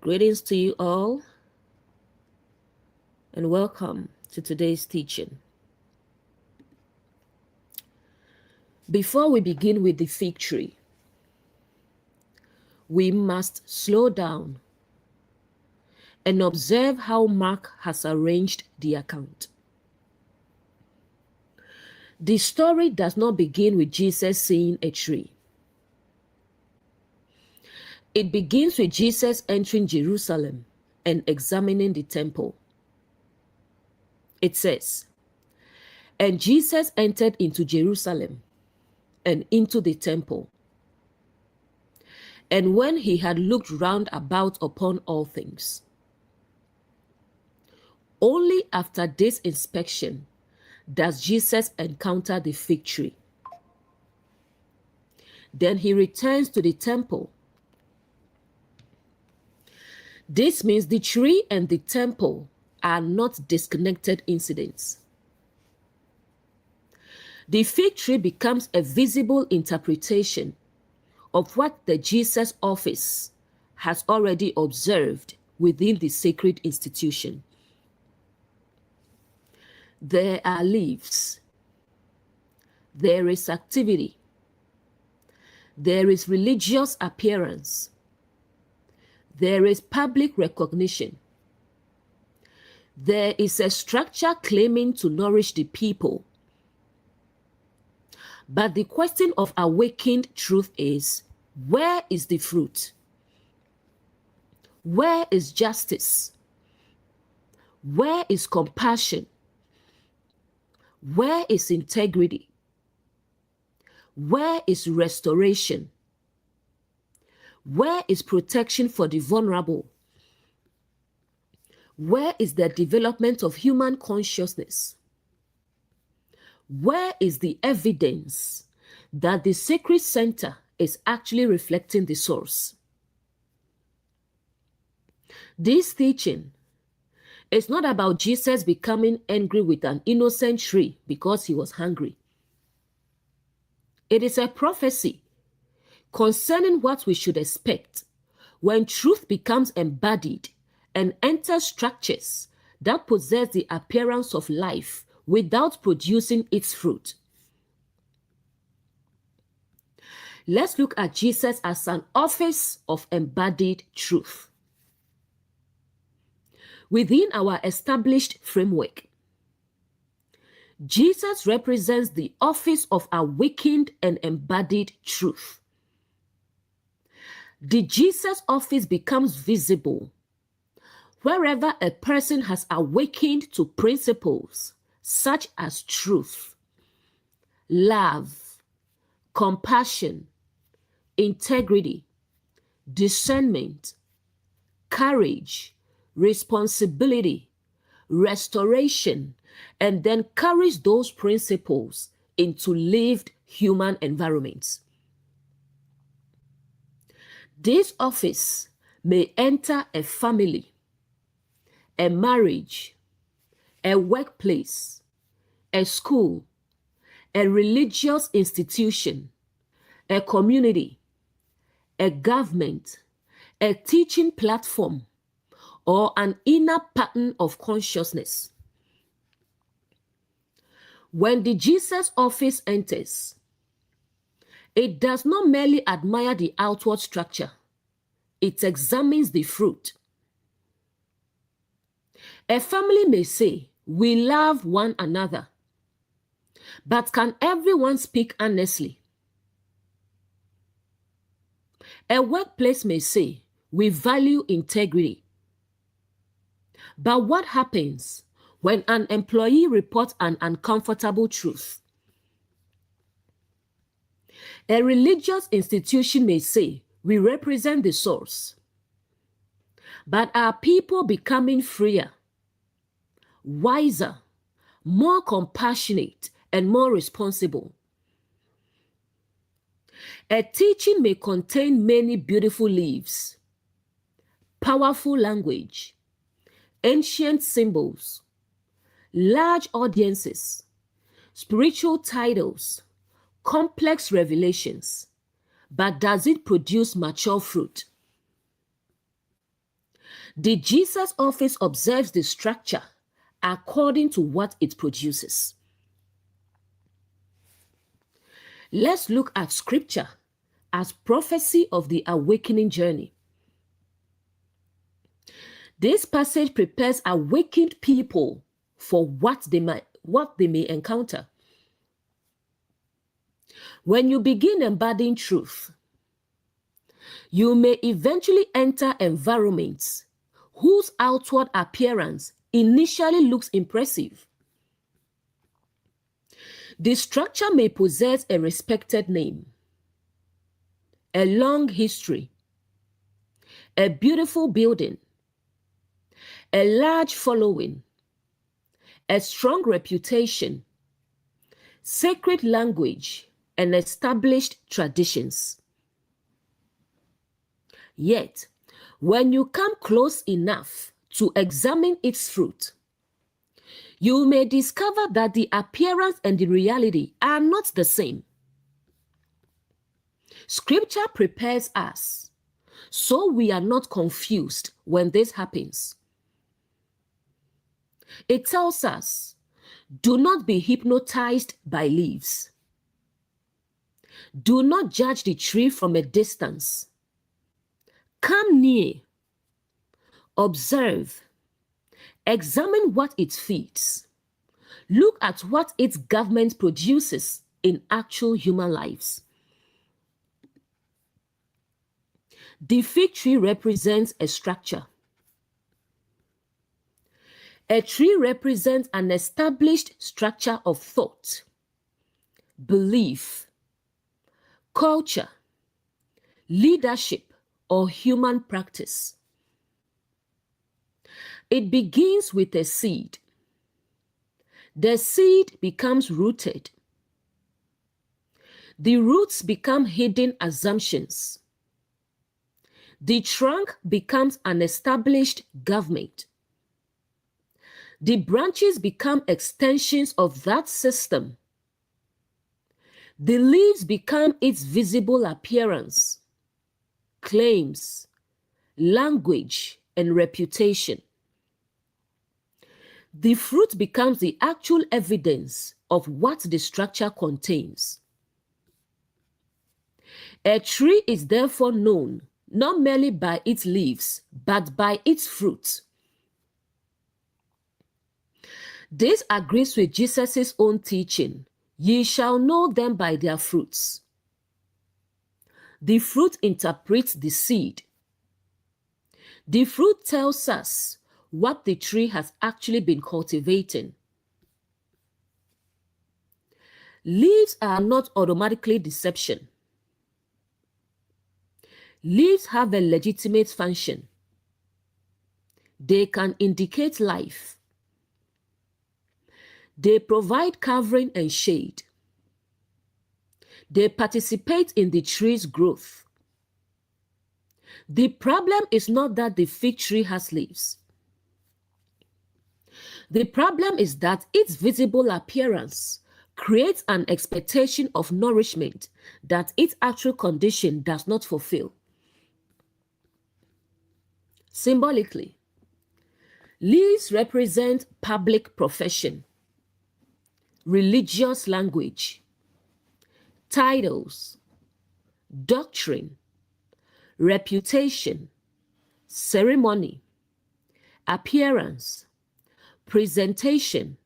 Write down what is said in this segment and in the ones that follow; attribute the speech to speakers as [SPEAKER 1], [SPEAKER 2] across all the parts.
[SPEAKER 1] Greetings to you all, and welcome to today's teaching. Before we begin with the fig tree, we must slow down and observe how Mark has arranged the account. The story does not begin with Jesus seeing a tree. It begins with Jesus entering Jerusalem and examining the temple. It says, "And Jesus entered into Jerusalem and into the temple. And when he had looked round about upon all things," only after this inspection does Jesus encounter the fig tree. Then he returns to the temple. This means the tree and the temple are not disconnected incidents. The fig tree becomes a visible interpretation of what the Jesus office has already observed within the sacred institution. There are leaves. There is activity. There is religious appearance. There is public recognition. There is a structure claiming to nourish the people. But the question of awakened truth is, where is the fruit? Where is justice? Where is compassion? Where is integrity? Where is restoration? Where is protection for the vulnerable? Where is the development of human consciousness? Where is the evidence that the sacred center is actually reflecting the source? This teaching is not about Jesus becoming angry with an innocent tree because he was hungry. It is a prophecy concerning what we should expect when truth becomes embodied and enters structures that possess the appearance of life without producing its fruit. Let's look at Jesus as an office of embodied truth. Within our established framework, Jesus represents the office of awakened and embodied truth. The Jesus office becomes visible wherever a person has awakened to principles such as truth, love, compassion, integrity, discernment, courage, responsibility, restoration, and then carries those principles into lived human environments. This office may enter a family, a marriage, a workplace, a school, a religious institution, a community, a government, a teaching platform, or an inner pattern of consciousness. When the Jesus office enters, it does not merely admire the outward structure, it examines the fruit. A family may say, "We love one another," but can everyone speak honestly? A workplace may say, "We value integrity," but what happens when an employee reports an uncomfortable truth? A religious institution may say, "We represent the source," but are people becoming freer, wiser, more compassionate, and more responsible? A teaching may contain many beautiful leaves, powerful language, ancient symbols, large audiences, spiritual titles, complex revelations, but does it produce mature fruit? The Jesus office observes the structure according to what it produces. Let's look at scripture as prophecy of the awakening journey. This passage prepares awakened people for what they may encounter. When you begin embodying truth, you may eventually enter environments whose outward appearance initially looks impressive. The structure may possess a respected name, a long history, a beautiful building, a large following, a strong reputation, sacred language, and established traditions. Yet, when you come close enough to examine its fruit, you may discover that the appearance and the reality are not the same. Scripture prepares us so we are not confused when this happens. It tells us, do not be hypnotized by leaves. Do not judge the tree from a distance. Come near, observe, examine what it feeds. Look at what its government produces in actual human lives. The fig tree represents a structure. A tree represents an established structure of thought, belief, culture, leadership, or human practice. It begins with a seed. The seed becomes rooted. The roots become hidden assumptions. The trunk becomes an established government. The branches become extensions of that system. The leaves become its visible appearance, claims, language, and reputation. The fruit becomes the actual evidence of what the structure contains. A tree is therefore known not merely by its leaves, but by its fruit. This agrees with Jesus' own teaching, ye shall know them by their fruits. The fruit interprets the seed. The fruit tells us what the tree has actually been cultivating. Leaves are not automatically deception. Leaves have a legitimate function. They can indicate life. They provide covering and shade. They participate in the tree's growth. The problem is not that the fig tree has leaves. The problem is that its visible appearance creates an expectation of nourishment that its actual condition does not fulfill. Symbolically, leaves represent public profession, religious language, titles, doctrine, reputation, ceremony, appearance, presentation,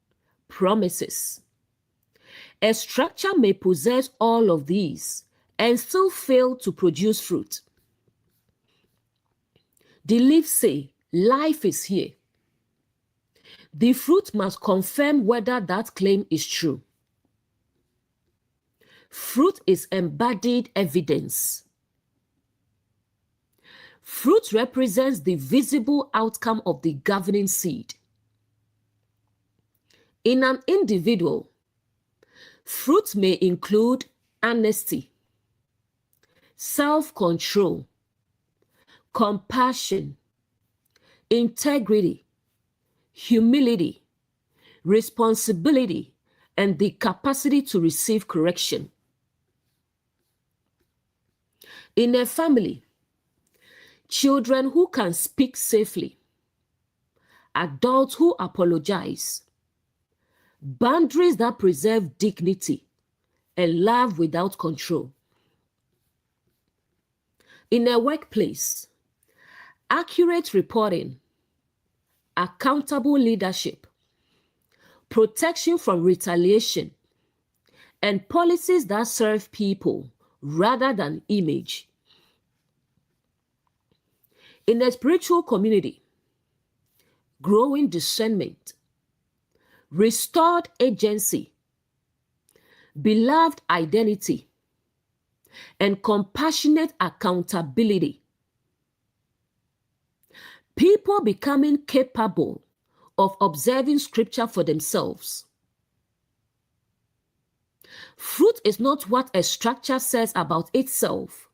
[SPEAKER 1] promises. A structure may possess all of these and still fail to produce fruit. The leaves say, life is here. The fruit must confirm whether that claim is true. Fruit is embodied evidence. Fruit represents the visible outcome of the governing seed. In an individual, fruit may include honesty, self-control, compassion, integrity, humility, responsibility, and the capacity to receive correction. In a family, children who can speak safely, adults who apologize, boundaries that preserve dignity, and love without control. In a workplace, accurate reporting, accountable leadership, protection from retaliation, and policies that serve people rather than image. In a spiritual community, growing discernment, restored agency, beloved identity, and compassionate accountability. People becoming capable of observing scripture for themselves. Fruit is not what a structure says about itself.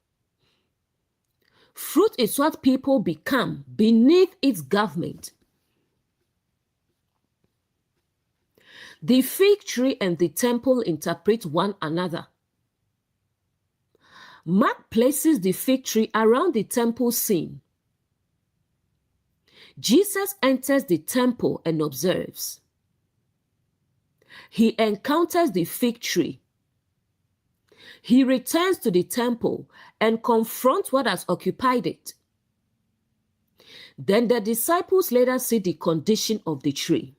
[SPEAKER 1] Fruit is what people become beneath its government. The fig tree and the temple interpret one another. Mark places the fig tree around the temple scene. Jesus enters the temple and observes. He encounters the fig tree. He returns to the temple and confronts what has occupied it. Then the disciples later see the condition of the tree.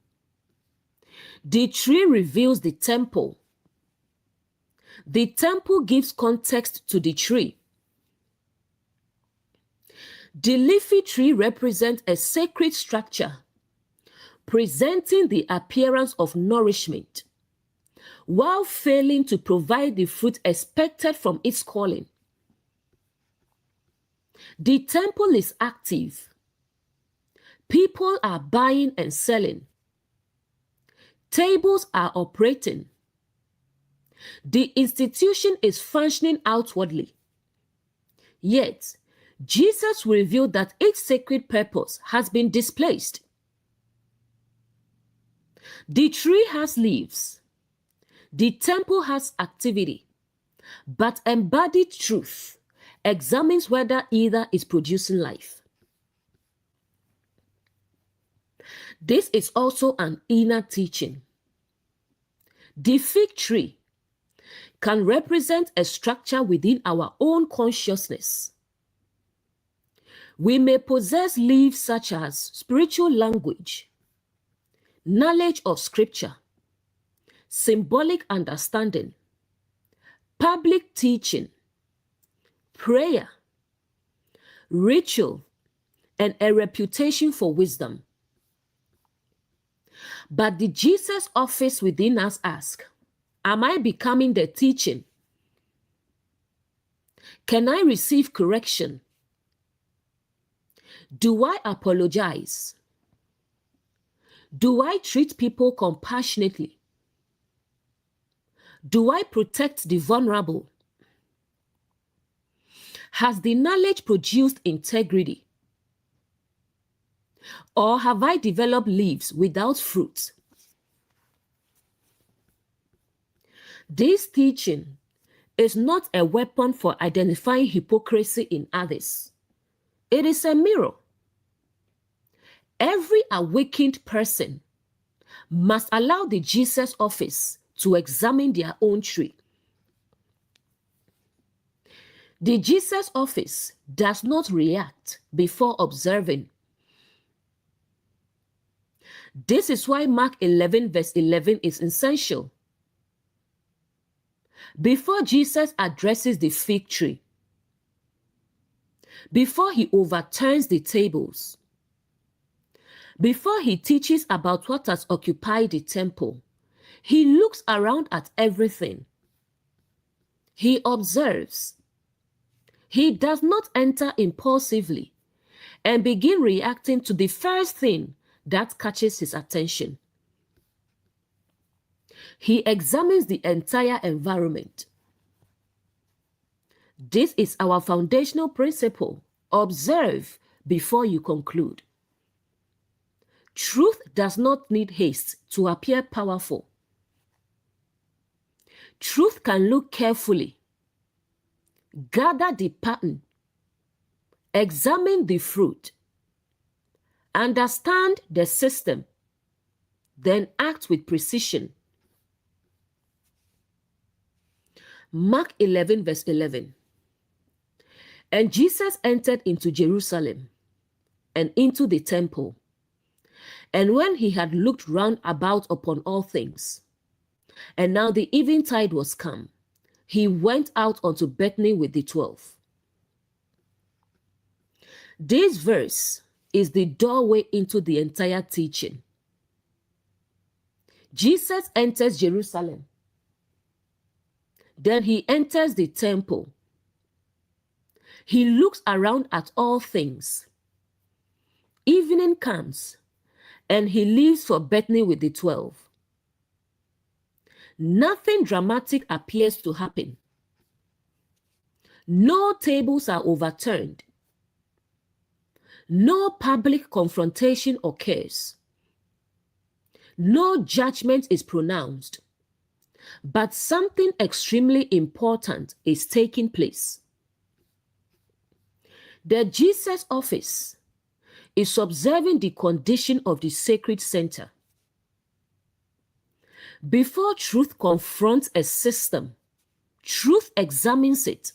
[SPEAKER 1] The tree reveals the temple. The temple gives context to the tree. The leafy tree represents a sacred structure, presenting the appearance of nourishment, while failing to provide the fruit expected from its calling. The temple is active. People are buying and selling. Tables are operating. The institution is functioning outwardly. Yet, Jesus revealed that its sacred purpose has been displaced. The tree has leaves. The temple has activity. But embodied truth examines whether either is producing life. This is also an inner teaching. The fig tree can represent a structure within our own consciousness. We may possess leaves such as spiritual language, knowledge of scripture, symbolic understanding, public teaching, prayer, ritual, and a reputation for wisdom. But the Jesus office within us asks, am I becoming the teaching? Can I receive correction? Do I apologize? Do I treat people compassionately? Do I protect the vulnerable? Has the knowledge produced integrity? Or have I developed leaves without fruit? This teaching is not a weapon for identifying hypocrisy in others. It is a mirror. Every awakened person must allow the Jesus office to examine their own tree. The Jesus office does not react before observing. This is why Mark 11 verse 11 is essential. Before Jesus addresses the fig tree, before he overturns the tables, before he teaches about what has occupied the temple, he looks around at everything. He observes. He does not enter impulsively and begin reacting to the first thing that catches his attention. He examines the entire environment. This is our foundational principle. Observe before you conclude. Truth does not need haste to appear powerful. Truth can look carefully, gather the pattern, Examine the fruit. Understand the system. Then act with precision. Mark 11, verse 11. And Jesus entered into Jerusalem and into the temple. And when he had looked round about upon all things, and now the eventide was come, he went out unto Bethany with the 12. This verse is the doorway into the entire teaching. Jesus enters Jerusalem. Then he enters the temple. He looks around at all things. Evening comes, and he leaves for Bethany with the 12. Nothing dramatic appears to happen. No tables are overturned. No public confrontation occurs. No judgment is pronounced. But something extremely important is taking place. The Jesus office is observing the condition of the sacred center. Before truth confronts a system, truth examines it.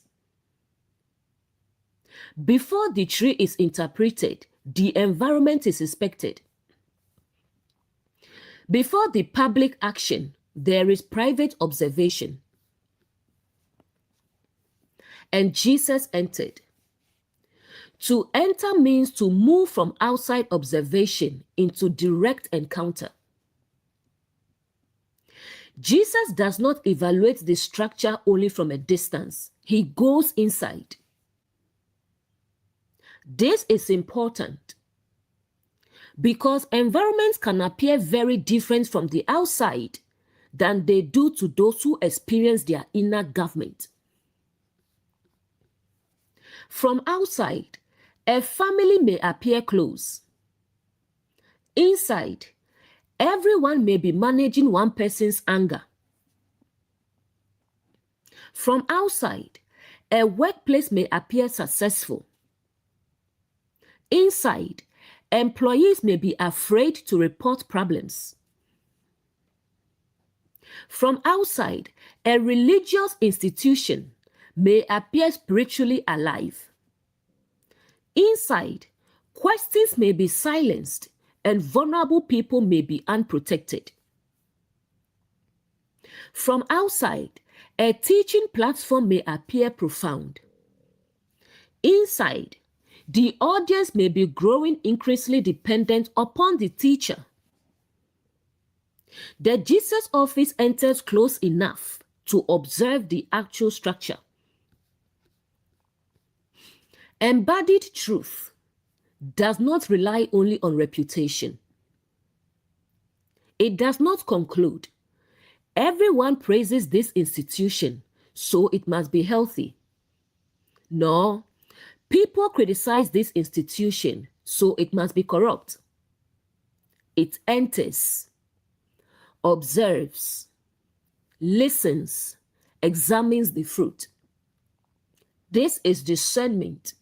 [SPEAKER 1] Before the tree is interpreted, the environment is inspected. Before the public action, there is private observation. And Jesus entered. To enter means to move from outside observation into direct encounter. Jesus does not evaluate the structure only from a distance. He goes inside. This is important because environments can appear very different from the outside than they do to those who experience their inner government. From outside, a family may appear close. Inside, everyone may be managing one person's anger. From outside, a workplace may appear successful. Inside, employees may be afraid to report problems. From outside, a religious institution may appear spiritually alive. Inside, questions may be silenced and vulnerable people may be unprotected. From outside, a teaching platform may appear profound. Inside, the audience may be growing increasingly dependent upon the teacher. The Jesus office enters close enough to observe the actual structure. Embodied truth does not rely only on reputation. It does not conclude, everyone praises this institution, so it must be healthy. No, people criticize this institution, so it must be corrupt. It enters, observes, listens, examines the fruit. This is discernment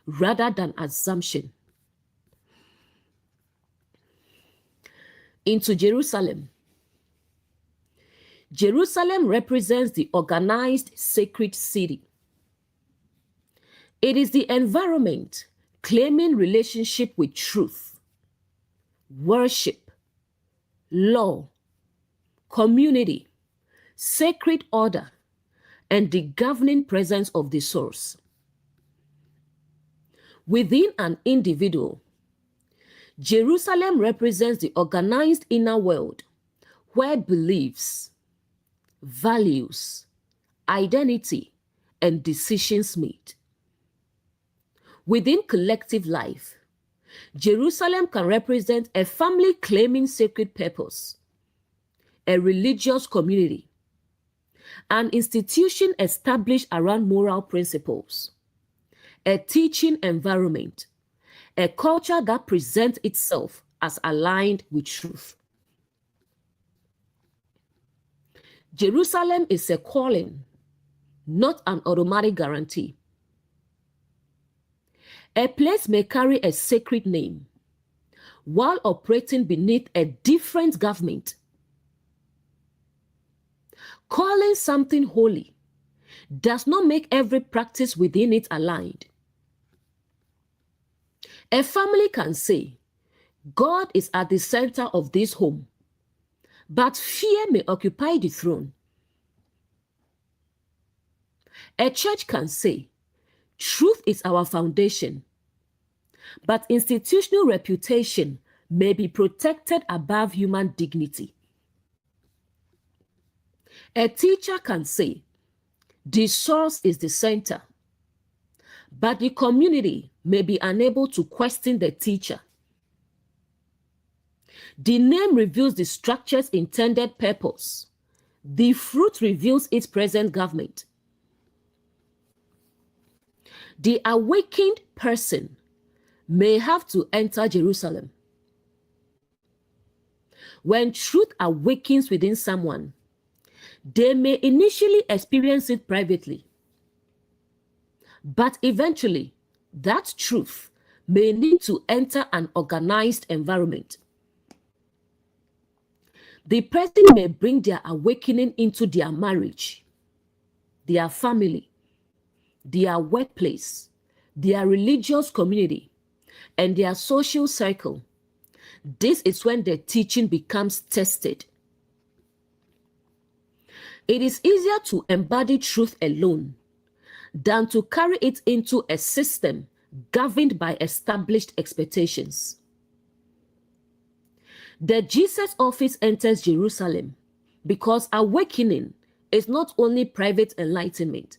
[SPEAKER 1] rather than assumption. Into Jerusalem. Jerusalem represents the organized sacred city. It is the environment claiming relationship with truth, worship, law, community, sacred order, and the governing presence of the source. Within an individual, Jerusalem represents the organized inner world where beliefs, values, identity, and decisions meet. Within collective life, Jerusalem can represent a family claiming sacred purpose, a religious community, an institution established around moral principles, a teaching environment, a culture that presents itself as aligned with truth. Jerusalem is a calling, not an automatic guarantee. A place may carry a sacred name while operating beneath a different government. Calling something holy does not make every practice within it aligned. A family can say, God is at the center of this home, but fear may occupy the throne. A church can say, truth is our foundation, but institutional reputation may be protected above human dignity. A teacher can say, the source is the center, but the community may be unable to question the teacher. The name reveals the structure's intended purpose. The fruit reveals its present government. The awakened person may have to enter Jerusalem. When truth awakens within someone, they may initially experience it privately, but eventually that truth may need to enter an organized environment. The person may bring their awakening into their marriage, their family, their workplace, their religious community, and their social circle. This is when the teaching becomes tested. It is easier to embody truth alone than to carry it into a system governed by established expectations. The Jesus office enters Jerusalem because awakening is not only private enlightenment.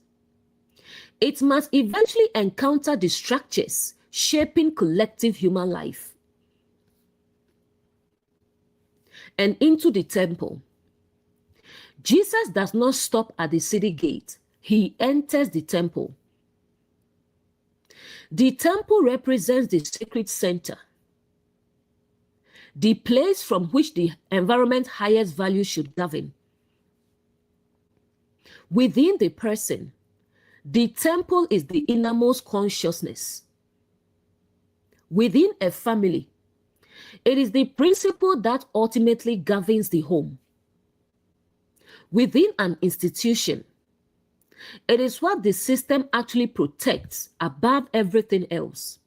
[SPEAKER 1] It must eventually encounter the structures shaping collective human life. And into the temple. Jesus does not stop at the city gate. He enters the temple. The temple represents the sacred center, the place from which the environment's highest value should govern. Within the person, the temple is the innermost consciousness. Within a family, it is the principle that ultimately governs the home. Within an institution, it is what the system actually protects above everything else.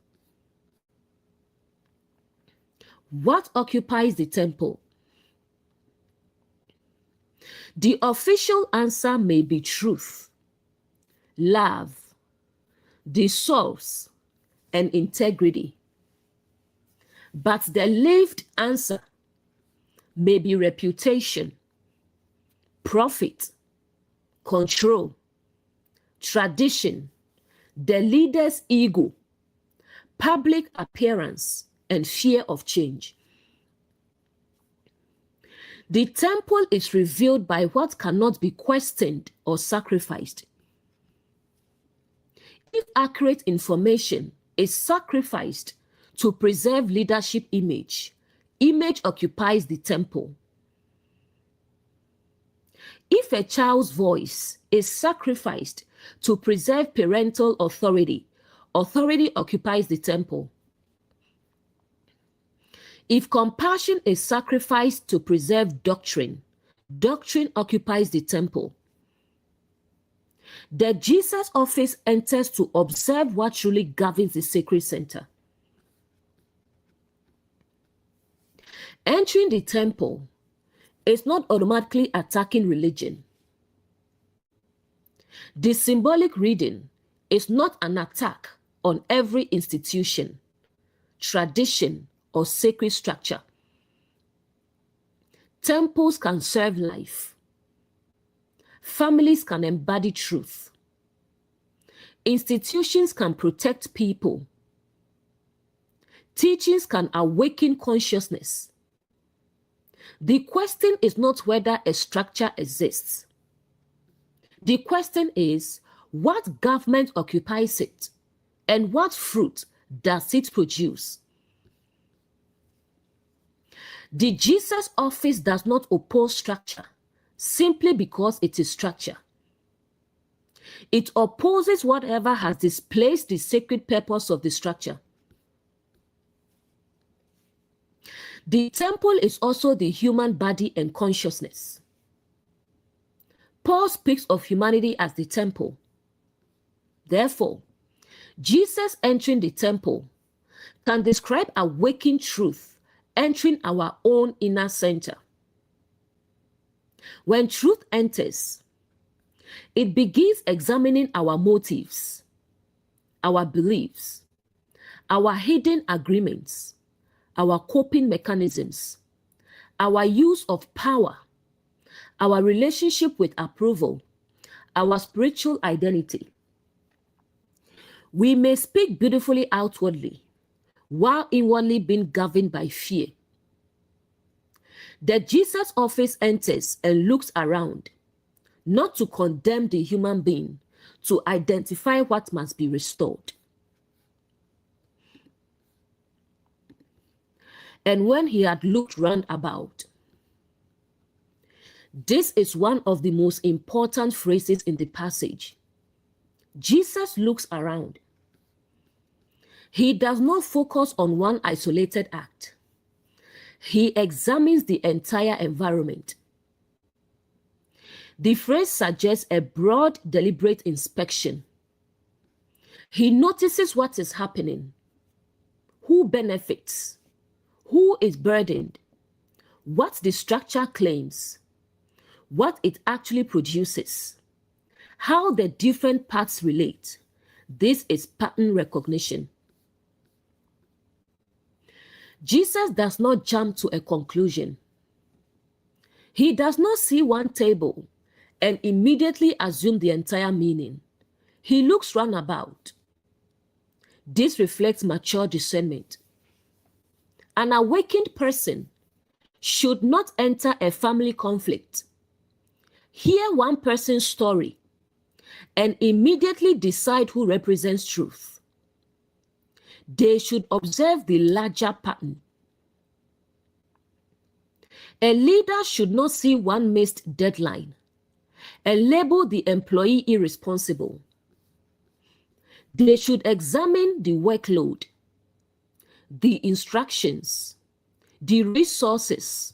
[SPEAKER 1] What occupies the temple? The official answer may be truth, love, the source, and integrity. But the lived answer may be reputation, profit, control, tradition, the leader's ego, public appearance, and fear of change. The temple is revealed by what cannot be questioned or sacrificed. If accurate information is sacrificed to preserve leadership image, image occupies the temple. If a child's voice is sacrificed to preserve parental authority, authority occupies the temple. If compassion is sacrificed to preserve doctrine, doctrine occupies the temple. The Jesus office enters to observe what truly governs the sacred center. Entering the temple is not automatically attacking religion. The symbolic reading is not an attack on every institution, tradition, or sacred structure. Temples can serve life. Families can embody truth. Institutions can protect people. Teachings can awaken consciousness. The question is not whether a structure exists. The question is, what government occupies it, and what fruit does it produce? The Jesus office does not oppose structure simply because it is structure. It opposes whatever has displaced the sacred purpose of the structure. The temple is also the human body and consciousness. Paul speaks of humanity as the temple. Therefore, Jesus entering the temple can describe awakened truth entering our own inner center. When truth enters, it begins examining our motives, our beliefs, our hidden agreements, our coping mechanisms, our use of power, our relationship with approval, our spiritual identity. We may speak beautifully outwardly, while inwardly being governed by fear. The Jesus office enters and looks around, not to condemn the human being, to identify what must be restored. And when he had looked round about, this is one of the most important phrases in the passage. Jesus looks around. He does not focus on one isolated act. He examines the entire environment. The phrase suggests a broad, deliberate inspection. He notices what is happening, who benefits, who is burdened, what the structure claims, what it actually produces, how the different parts relate. This is pattern recognition. Jesus does not jump to a conclusion. He does not see one table and immediately assume the entire meaning. He looks round about. This reflects mature discernment. An awakened person should not enter a family conflict, hear one person's story, and immediately decide who represents truth. They should observe the larger pattern. A leader should not see one missed deadline and label the employee irresponsible. They should examine the workload, the instructions, the resources,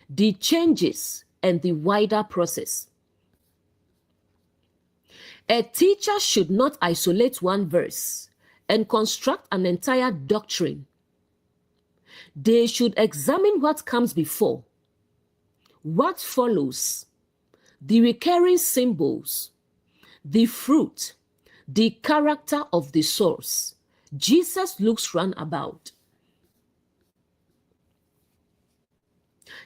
[SPEAKER 1] the changes, and the wider process. A teacher should not isolate one verse and construct an entire doctrine. They should examine what comes before, what follows, the recurring symbols, the fruit, the character of the source. Jesus looks round about.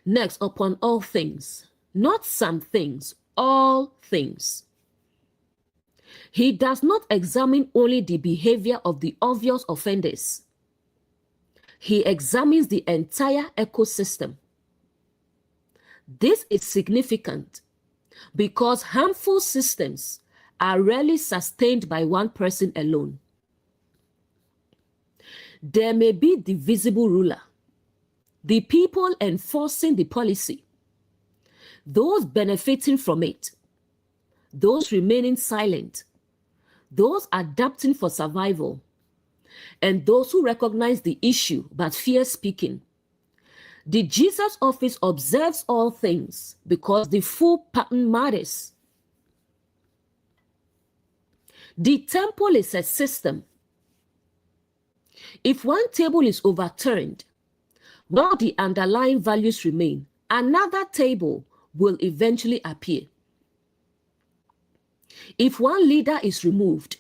[SPEAKER 1] Next, upon all things, not some things, all things. He does not examine only the behavior of the obvious offenders. He examines the entire ecosystem. This is significant because harmful systems are rarely sustained by one person alone. There may be the visible ruler, the people enforcing the policy, those benefiting from it, those remaining silent, those adapting for survival, and those who recognize the issue but fear speaking. The Jesus office observes all things because the full pattern matters. The temple is a system. If one table is overturned, while the underlying values remain, another table will eventually appear. If one leader is removed,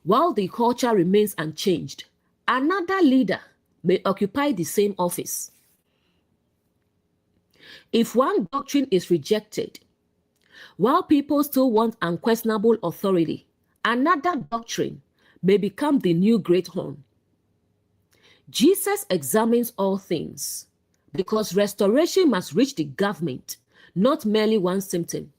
[SPEAKER 1] while the culture remains unchanged, another leader may occupy the same office. If one doctrine is rejected, while people still want unquestionable authority, another doctrine may become the new great horn. Jesus examines all things because restoration must reach the government, not merely one symptom.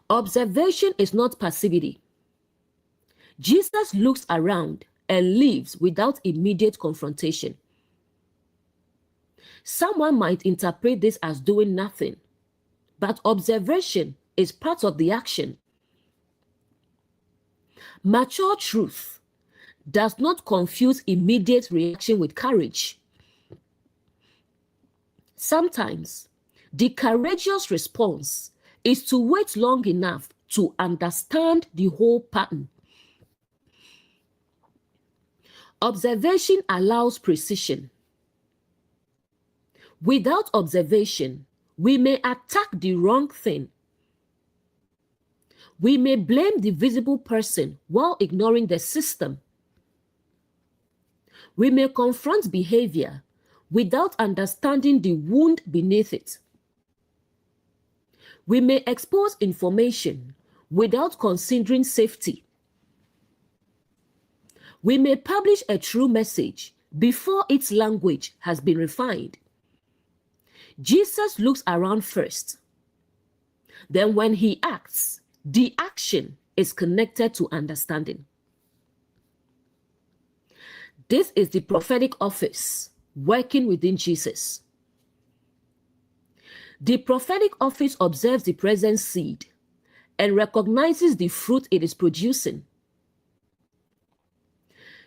[SPEAKER 1] Observation is not passivity. Jesus looks around and leaves without immediate confrontation. Someone might interpret this as doing nothing, but observation is part of the action. Mature truth does not confuse immediate reaction with courage. Sometimes, the courageous response is to wait long enough to understand the whole pattern. Observation allows precision. Without observation, we may attack the wrong thing. We may blame the visible person while ignoring the system. We may confront behavior without understanding the wound beneath it. We may expose information without considering safety. We may publish a true message before its language has been refined. Jesus looks around first. Then when he acts, the action is connected to understanding. This is the prophetic office working within Jesus. The prophetic office observes the present seed and recognizes the fruit it is producing.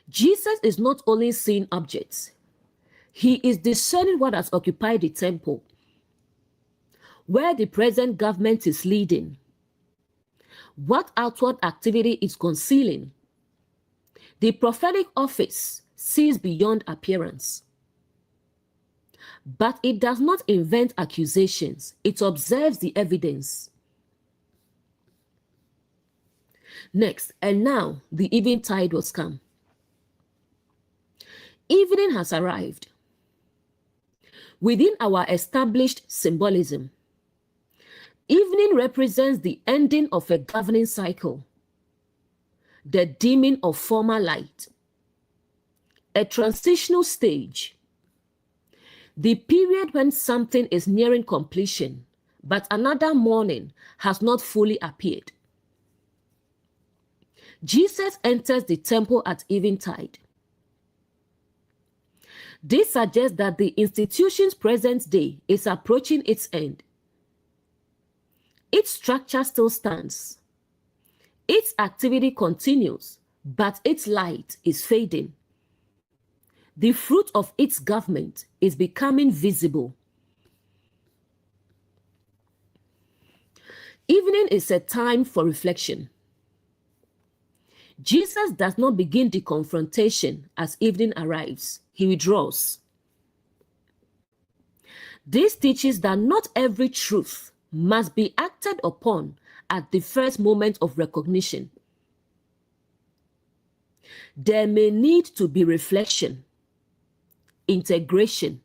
[SPEAKER 1] Jesus is not only seeing objects, he is discerning what has occupied the temple, where the present government is leading, what outward activity is concealing. The prophetic office sees beyond appearance. But it does not invent accusations, it observes the evidence. Next, and now the eventide was come. Evening has arrived. Within our established symbolism, evening represents the ending of a governing cycle, the dimming of former light, a transitional stage, the period when something is nearing completion, but another morning has not fully appeared. Jesus enters the temple at eventide. This suggests that the institution's present day is approaching its end. Its structure still stands. Its activity continues, but its light is fading. The fruit of its government is becoming visible. Evening is a time for reflection. Jesus does not begin the confrontation as evening arrives. He withdraws. This teaches that not every truth must be acted upon at the first moment of recognition. There may need to be reflection, integration,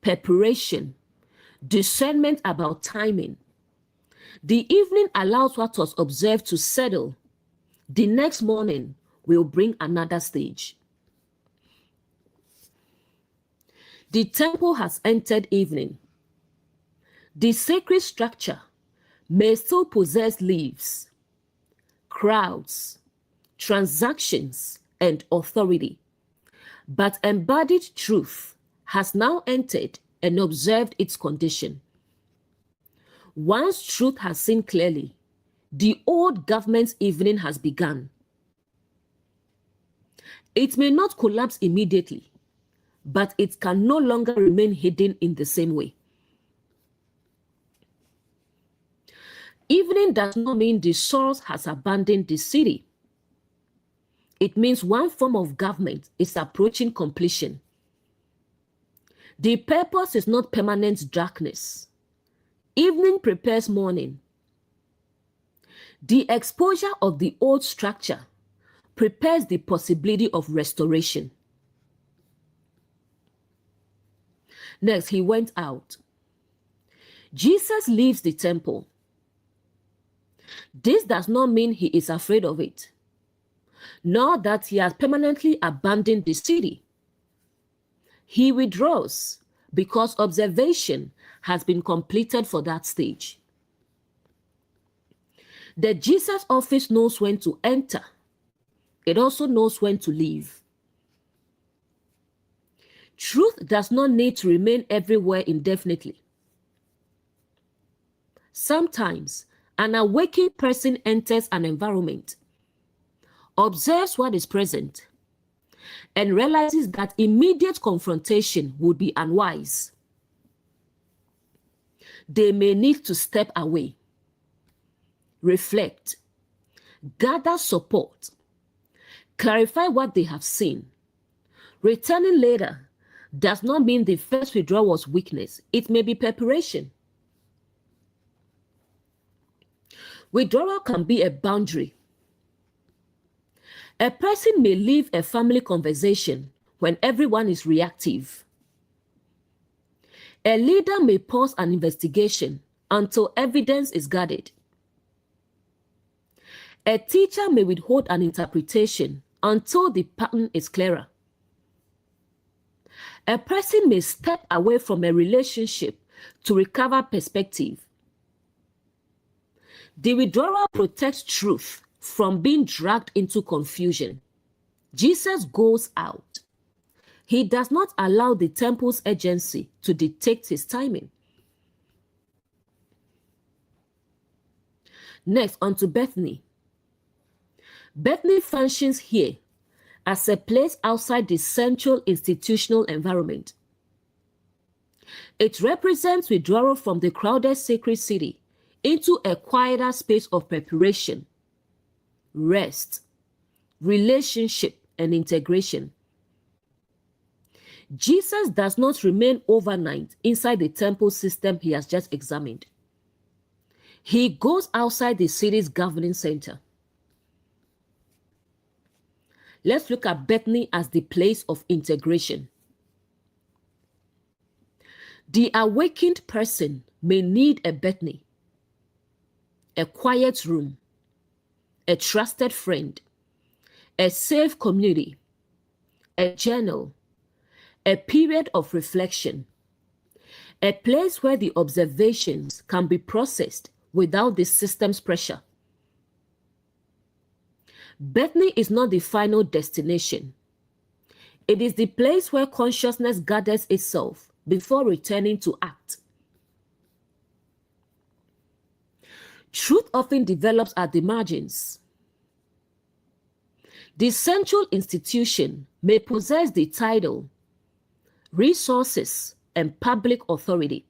[SPEAKER 1] preparation, discernment about timing. The evening allows what was observed to settle. The next morning will bring another stage. The temple has entered evening. The sacred structure may still possess leaves, crowds, transactions, and authority, but embodied truth has now entered and observed its condition. Once truth has seen clearly, the old government's evening has begun. It may not collapse immediately, but it can no longer remain hidden in the same way. Evening does not mean the source has abandoned the city. It means one form of government is approaching completion. The purpose is not permanent darkness. Evening prepares morning. The exposure of the old structure prepares the possibility of restoration. Next, he went out. Jesus leaves the temple. This does not mean he is afraid of it, nor that he has permanently abandoned the city. He withdraws because observation has been completed for that stage. The Jesus office knows when to enter. It also knows when to leave. Truth does not need to remain everywhere indefinitely. Sometimes, an awakened person enters an environment, observes what is present, and realizes that immediate confrontation would be unwise. They may need to step away, reflect, gather support, clarify what they have seen. Returning later does not mean the first withdrawal was weakness. It may be preparation. Withdrawal can be a boundary. A person may leave a family conversation when everyone is reactive. A leader may pause an investigation until evidence is gathered. A teacher may withhold an interpretation until the pattern is clearer. A person may step away from a relationship to recover perspective. The withdrawal protects truth from being dragged into confusion. Jesus goes out. He does not allow the temple's agency to dictate his timing. Next, on to Bethany. Bethany functions here as a place outside the central institutional environment. It represents withdrawal from the crowded sacred city into a quieter space of preparation, rest, relationship, and integration. Jesus does not remain overnight inside the temple system he has just examined. He goes outside the city's governing center. Let's look at Bethany as the place of integration. The awakened person may need a Bethany, a quiet room, a trusted friend, a safe community, a journal, a period of reflection, a place where the observations can be processed without the system's pressure. Bethany is not the final destination. It is the place where consciousness gathers itself before returning to act. Truth often develops at the margins. The central institution may possess the title, resources, and public authority.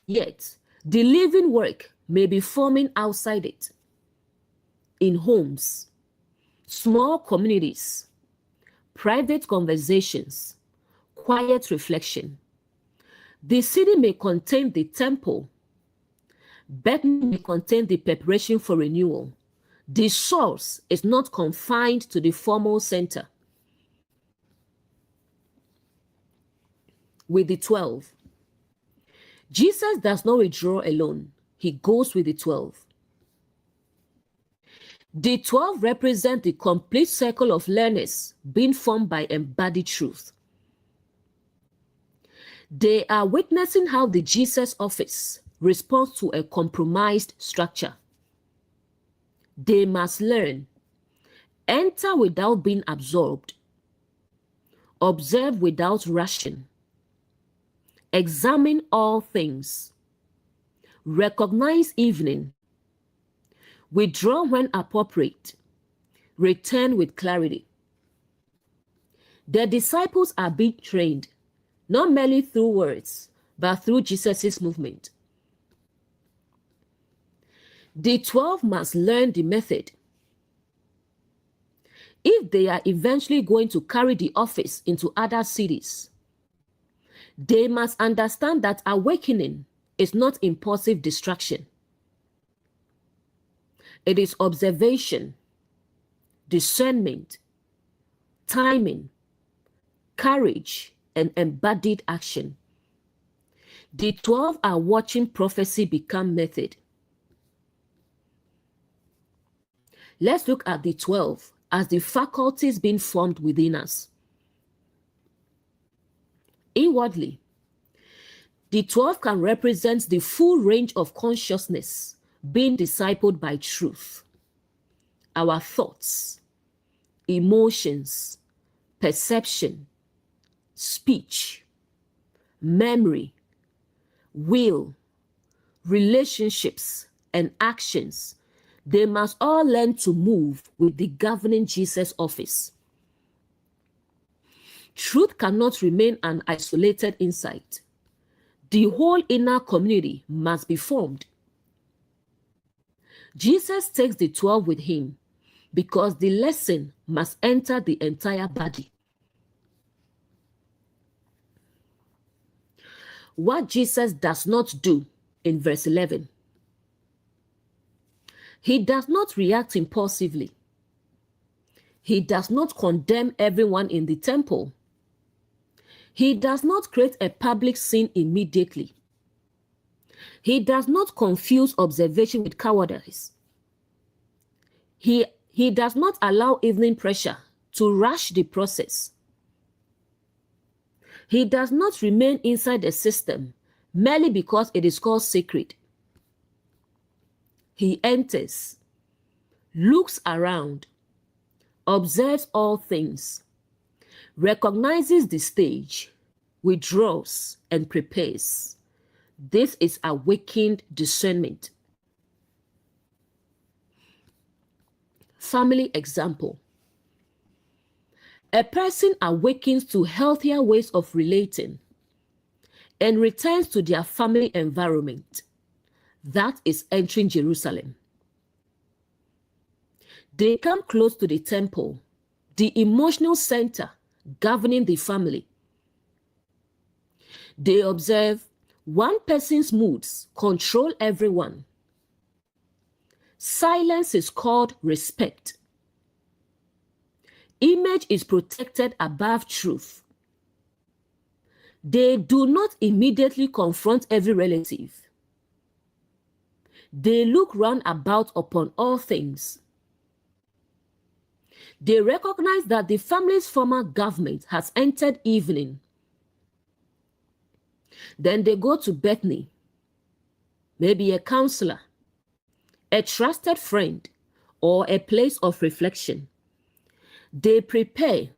[SPEAKER 1] Yet, the living work may be forming outside it, in homes, small communities, private conversations, quiet reflection. The city may contain the temple. Bethany may contain the preparation for renewal. The source is not confined to the formal center. With the 12, Jesus does not withdraw alone. He goes with the 12. The 12 represent the complete circle of learners being formed by embodied truth. They are witnessing how the Jesus office responds to a compromised structure. They must learn, enter without being absorbed, observe without rushing, examine all things, recognize evening, withdraw when appropriate, return with clarity. The disciples are being trained, not merely through words, but through Jesus' movement. The 12 must learn the method. If they are eventually going to carry the office into other cities, they must understand that awakening is not impulsive distraction. It is observation, discernment, timing, courage, and embodied action. The 12 are watching prophecy become method. Let's look at the 12 as the faculties being formed within us. Inwardly, the 12 can represent the full range of consciousness being discipled by truth. Our thoughts, emotions, perception, speech, memory, will, relationships, and actions, they must all learn to move with the governing Jesus office. Truth cannot remain an isolated insight. The whole inner community must be formed. Jesus takes the 12 with him because the lesson must enter the entire body. What Jesus does not do in verse 11. He does not react impulsively. He does not condemn everyone in the temple. He does not create a public scene immediately. He does not confuse observation with cowardice. He does not allow evening pressure to rush the process. He does not remain inside the system merely because it is called sacred. He enters, looks around, observes all things, recognizes the stage, withdraws, and prepares. This is awakened discernment. Family example. A person awakens to healthier ways of relating and returns to their family environment. That is entering Jerusalem. They come close to the temple, the emotional center governing the family. They observe one person's moods control everyone. Silence is called respect. Image is protected above truth. They do not immediately confront every relative. They look round about upon all things. They recognize that the family's former government has entered evening. Then they go to Bethany, maybe a counselor, a trusted friend, or a place of reflection. They prepare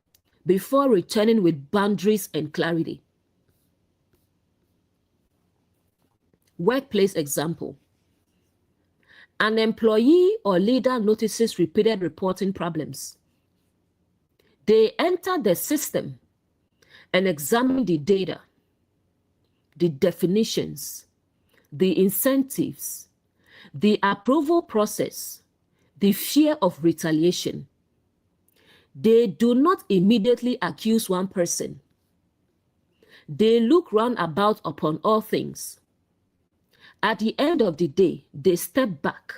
[SPEAKER 1] before returning with boundaries and clarity. Workplace example. An employee or leader notices repeated reporting problems. They enter the system and examine the data, the definitions, the incentives, the approval process, the fear of retaliation. They do not immediately accuse one person. They look round about upon all things. At the end of the day, they step back,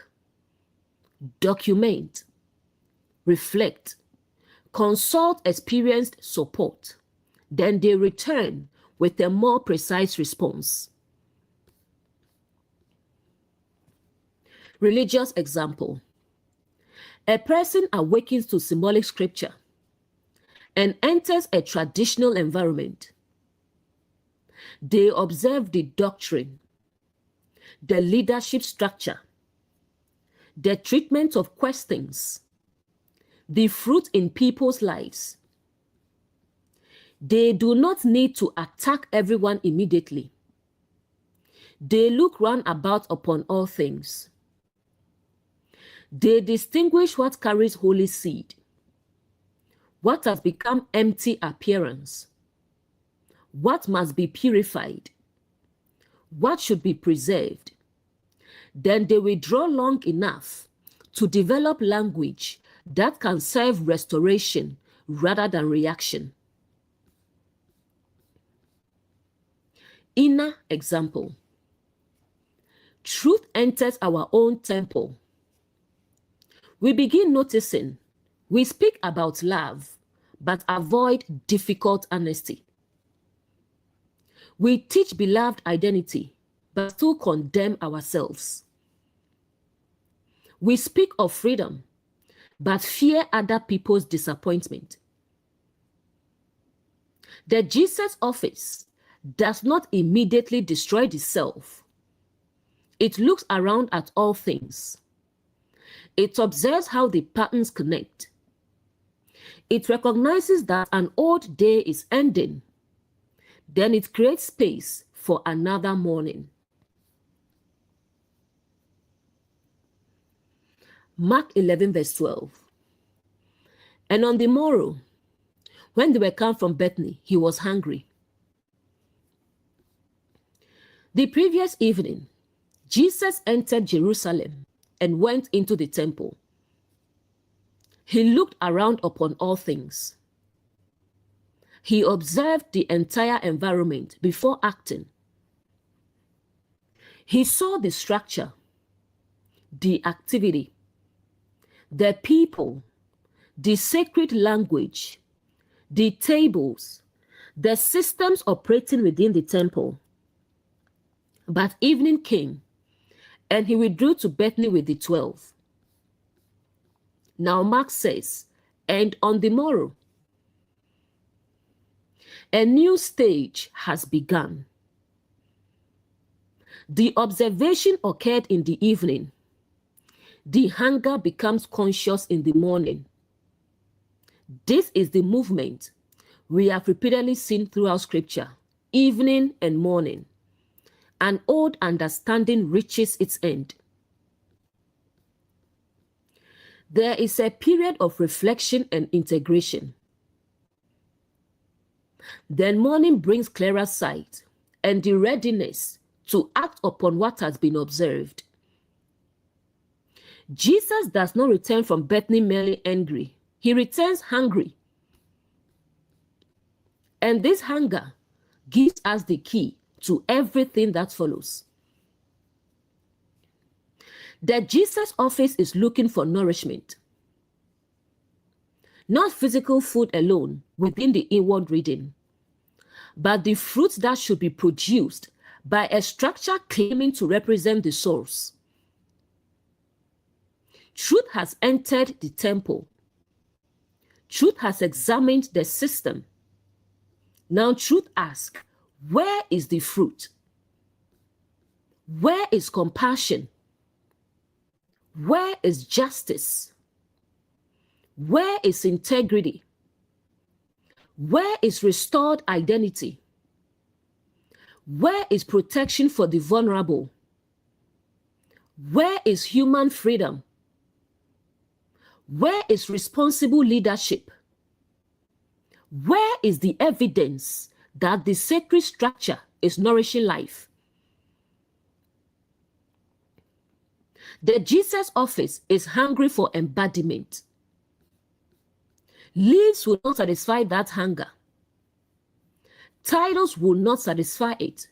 [SPEAKER 1] document, reflect, consult experienced support. Then they return with a more precise response. Religious example. A person awakens to symbolic scripture and enters a traditional environment. They observe the doctrine, the leadership structure, the treatment of questions, the fruit in people's lives. They do not need to attack everyone immediately. They look round about upon all things. They distinguish what carries holy seed, what has become empty appearance, what must be purified, what should be preserved. Then they withdraw long enough to develop language that can serve restoration rather than reaction. Inner example. Truth enters our own temple. We begin noticing we speak about love, but avoid difficult honesty. We teach beloved identity, but still condemn ourselves. We speak of freedom, but fear other people's disappointment. The Jesus office does not immediately destroy the self. It looks around at all things. It observes how the patterns connect. It recognizes that an old day is ending. Then it creates space for another morning. Mark 11 verse 12. And on the morrow, when they were come from Bethany, he was hungry. The previous evening, Jesus entered Jerusalem and went into the temple. He looked around upon all things. He observed the entire environment before acting. He saw the structure, the activity, the people, the sacred language, the tables, the systems operating within the temple. But evening came, and he withdrew to Bethany with the 12. Now Mark says, and on the morrow, a new stage has begun. The observation occurred in the evening. The hunger becomes conscious in the morning. This is the movement we have repeatedly seen throughout Scripture, evening and morning. An old understanding reaches its end. There is a period of reflection and integration. Then morning brings clearer sight and the readiness to act upon what has been observed. Jesus does not return from Bethany merely angry. He returns hungry. And this hunger gives us the key to everything that follows. The Jesus office is looking for nourishment. Not physical food alone within the inward reading, but the fruits that should be produced by a structure claiming to represent the source. Truth has entered the temple. Truth has examined the system. Now truth asks, where is the fruit? Where is compassion? Where is justice? Where is integrity? Where is restored identity? Where is protection for the vulnerable? Where is human freedom? Where is responsible leadership? Where is the evidence that the sacred structure is nourishing life? The Jesus office is hungry for embodiment. Leaves will not satisfy that hunger. Titles will not satisfy it.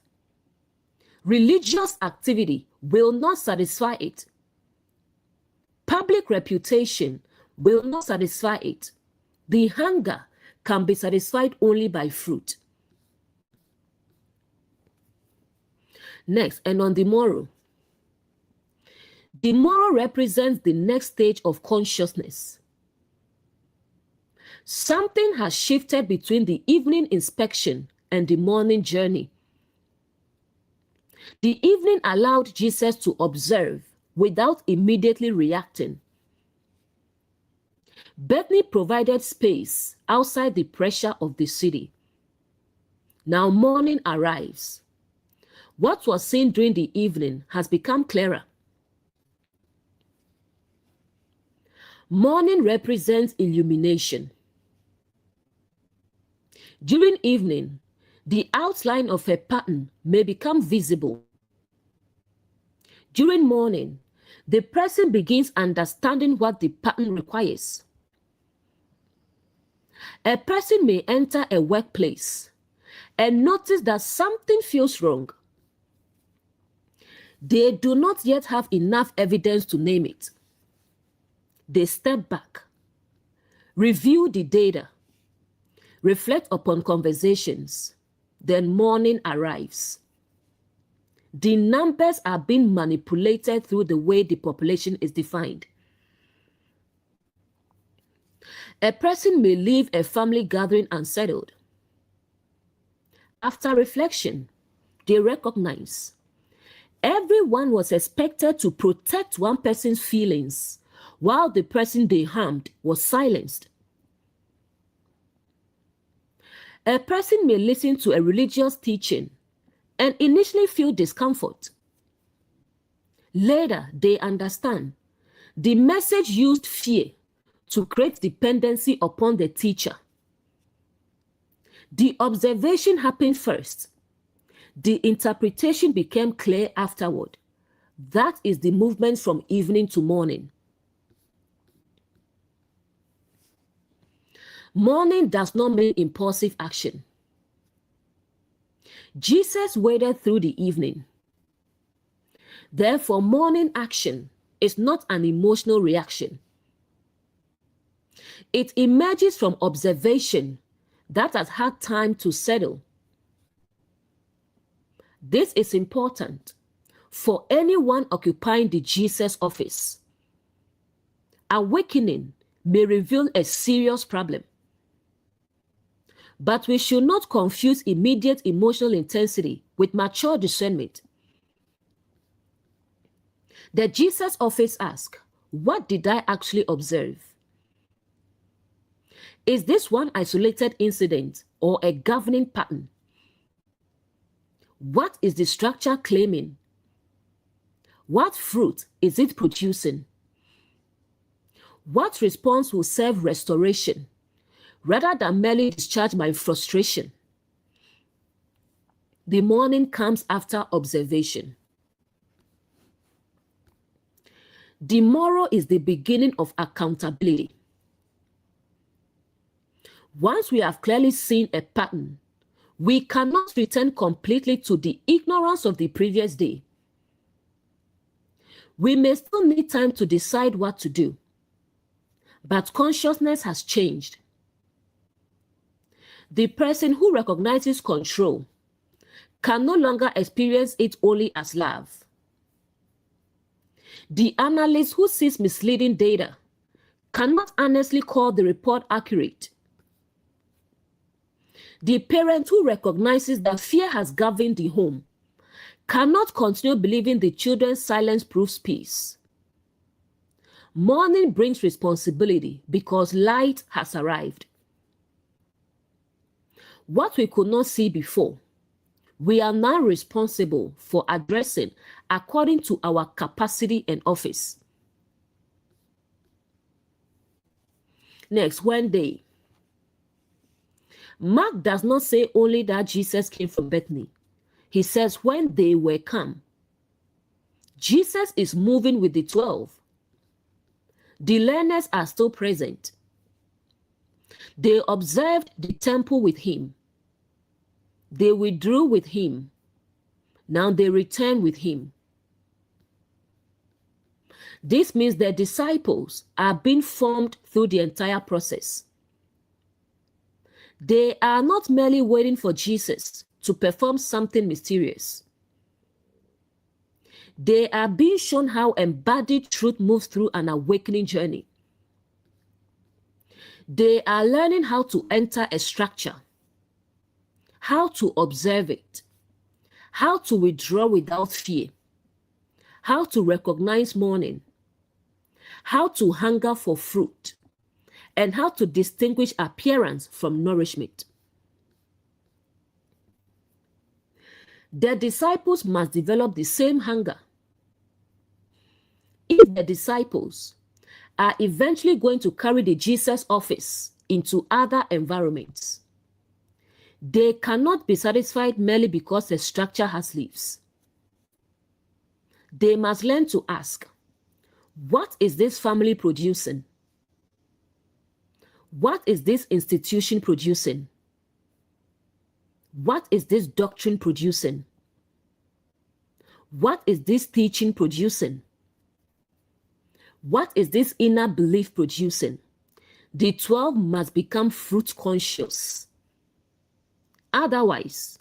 [SPEAKER 1] Religious activity will not satisfy it. Public reputation will not satisfy it. The hunger can be satisfied only by fruit. Next, and on the morrow. The morrow represents the next stage of consciousness. Something has shifted between the evening inspection and the morning journey. The evening allowed Jesus to observe without immediately reacting. Bethany provided space outside the pressure of the city. Now morning arrives. What was seen during the evening has become clearer. Morning represents illumination. During evening, the outline of a pattern may become visible. During morning, the person begins understanding what the pattern requires. A person may enter a workplace and notice that something feels wrong. They do not yet have enough evidence to name it. They step back, review the data, reflect upon conversations, then morning arrives. The numbers are being manipulated through the way the population is defined. A person may leave a family gathering unsettled. After reflection, they recognize everyone was expected to protect one person's feelings while the person they harmed was silenced. A person may listen to a religious teaching and initially feel discomfort. Later, they understand The message used fear to create dependency upon the teacher. The observation happened first. The interpretation became clear afterward. That is the movement from evening to morning. Morning does not mean impulsive action. Jesus waited through the evening. Therefore, morning action is not an emotional reaction. It emerges from observation that has had time to settle. This is important for anyone occupying the Jesus office. Awakening may reveal a serious problem, but we should not confuse immediate emotional intensity with mature discernment. The Jesus office asks, what did I actually observe? Is this one isolated incident or a governing pattern? What is the structure claiming? What fruit is it producing? What response will serve restoration rather than merely discharge my frustration? The morning comes after observation. The morrow is the beginning of accountability. Once we have clearly seen a pattern, we cannot return completely to the ignorance of the previous day. We may still need time to decide what to do, but consciousness has changed. The person who recognizes control can no longer experience it only as love. The analyst who sees misleading data cannot honestly call the report accurate. The parent who recognizes that fear has governed the home cannot continue believing the children's silence proves peace. Morning brings responsibility because light has arrived. What we could not see before, we are now responsible for addressing according to our capacity and office. Next, when they. Mark does not say only that Jesus came from Bethany. He says when they were come. Jesus is moving with the 12. The learners are still present. They observed the temple with him. They withdrew with him. Now they return with him. This means the disciples are being formed through the entire process. They are not merely waiting for Jesus to perform something mysterious. They are being shown how embodied truth moves through an awakening journey. They are learning how to enter a structure, how to observe it, how to withdraw without fear, how to recognize morning, how to hunger for fruit, and how to distinguish appearance from nourishment. The disciples must develop the same hunger. If the disciples are eventually going to carry the Jesus office into other environments, they cannot be satisfied merely because the structure has leaves. They must learn to ask, what is this family producing? What is this institution producing? What is this doctrine producing? What is this teaching producing? What is this inner belief producing? The 12 must become fruit conscious. Otherwise,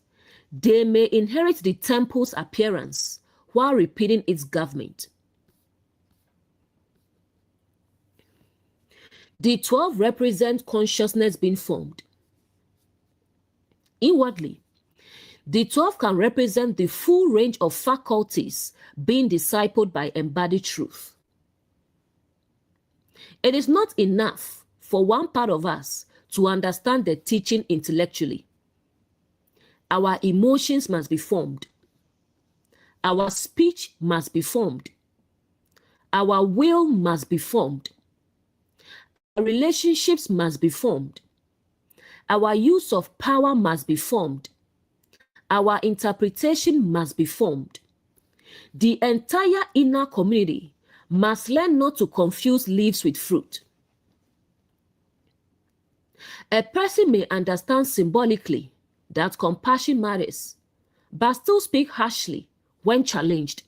[SPEAKER 1] they may inherit the temple's appearance while repeating its government. The 12 represent consciousness being formed. Inwardly, the 12 can represent the full range of faculties being discipled by embodied truth. It is not enough for one part of us to understand the teaching intellectually. Our emotions must be formed. Our speech must be formed. Our will must be formed. Our relationships must be formed. Our use of power must be formed. Our interpretation must be formed. The entire inner community must learn not to confuse leaves with fruit. A person may understand symbolically that compassion matters, but still speak harshly when challenged.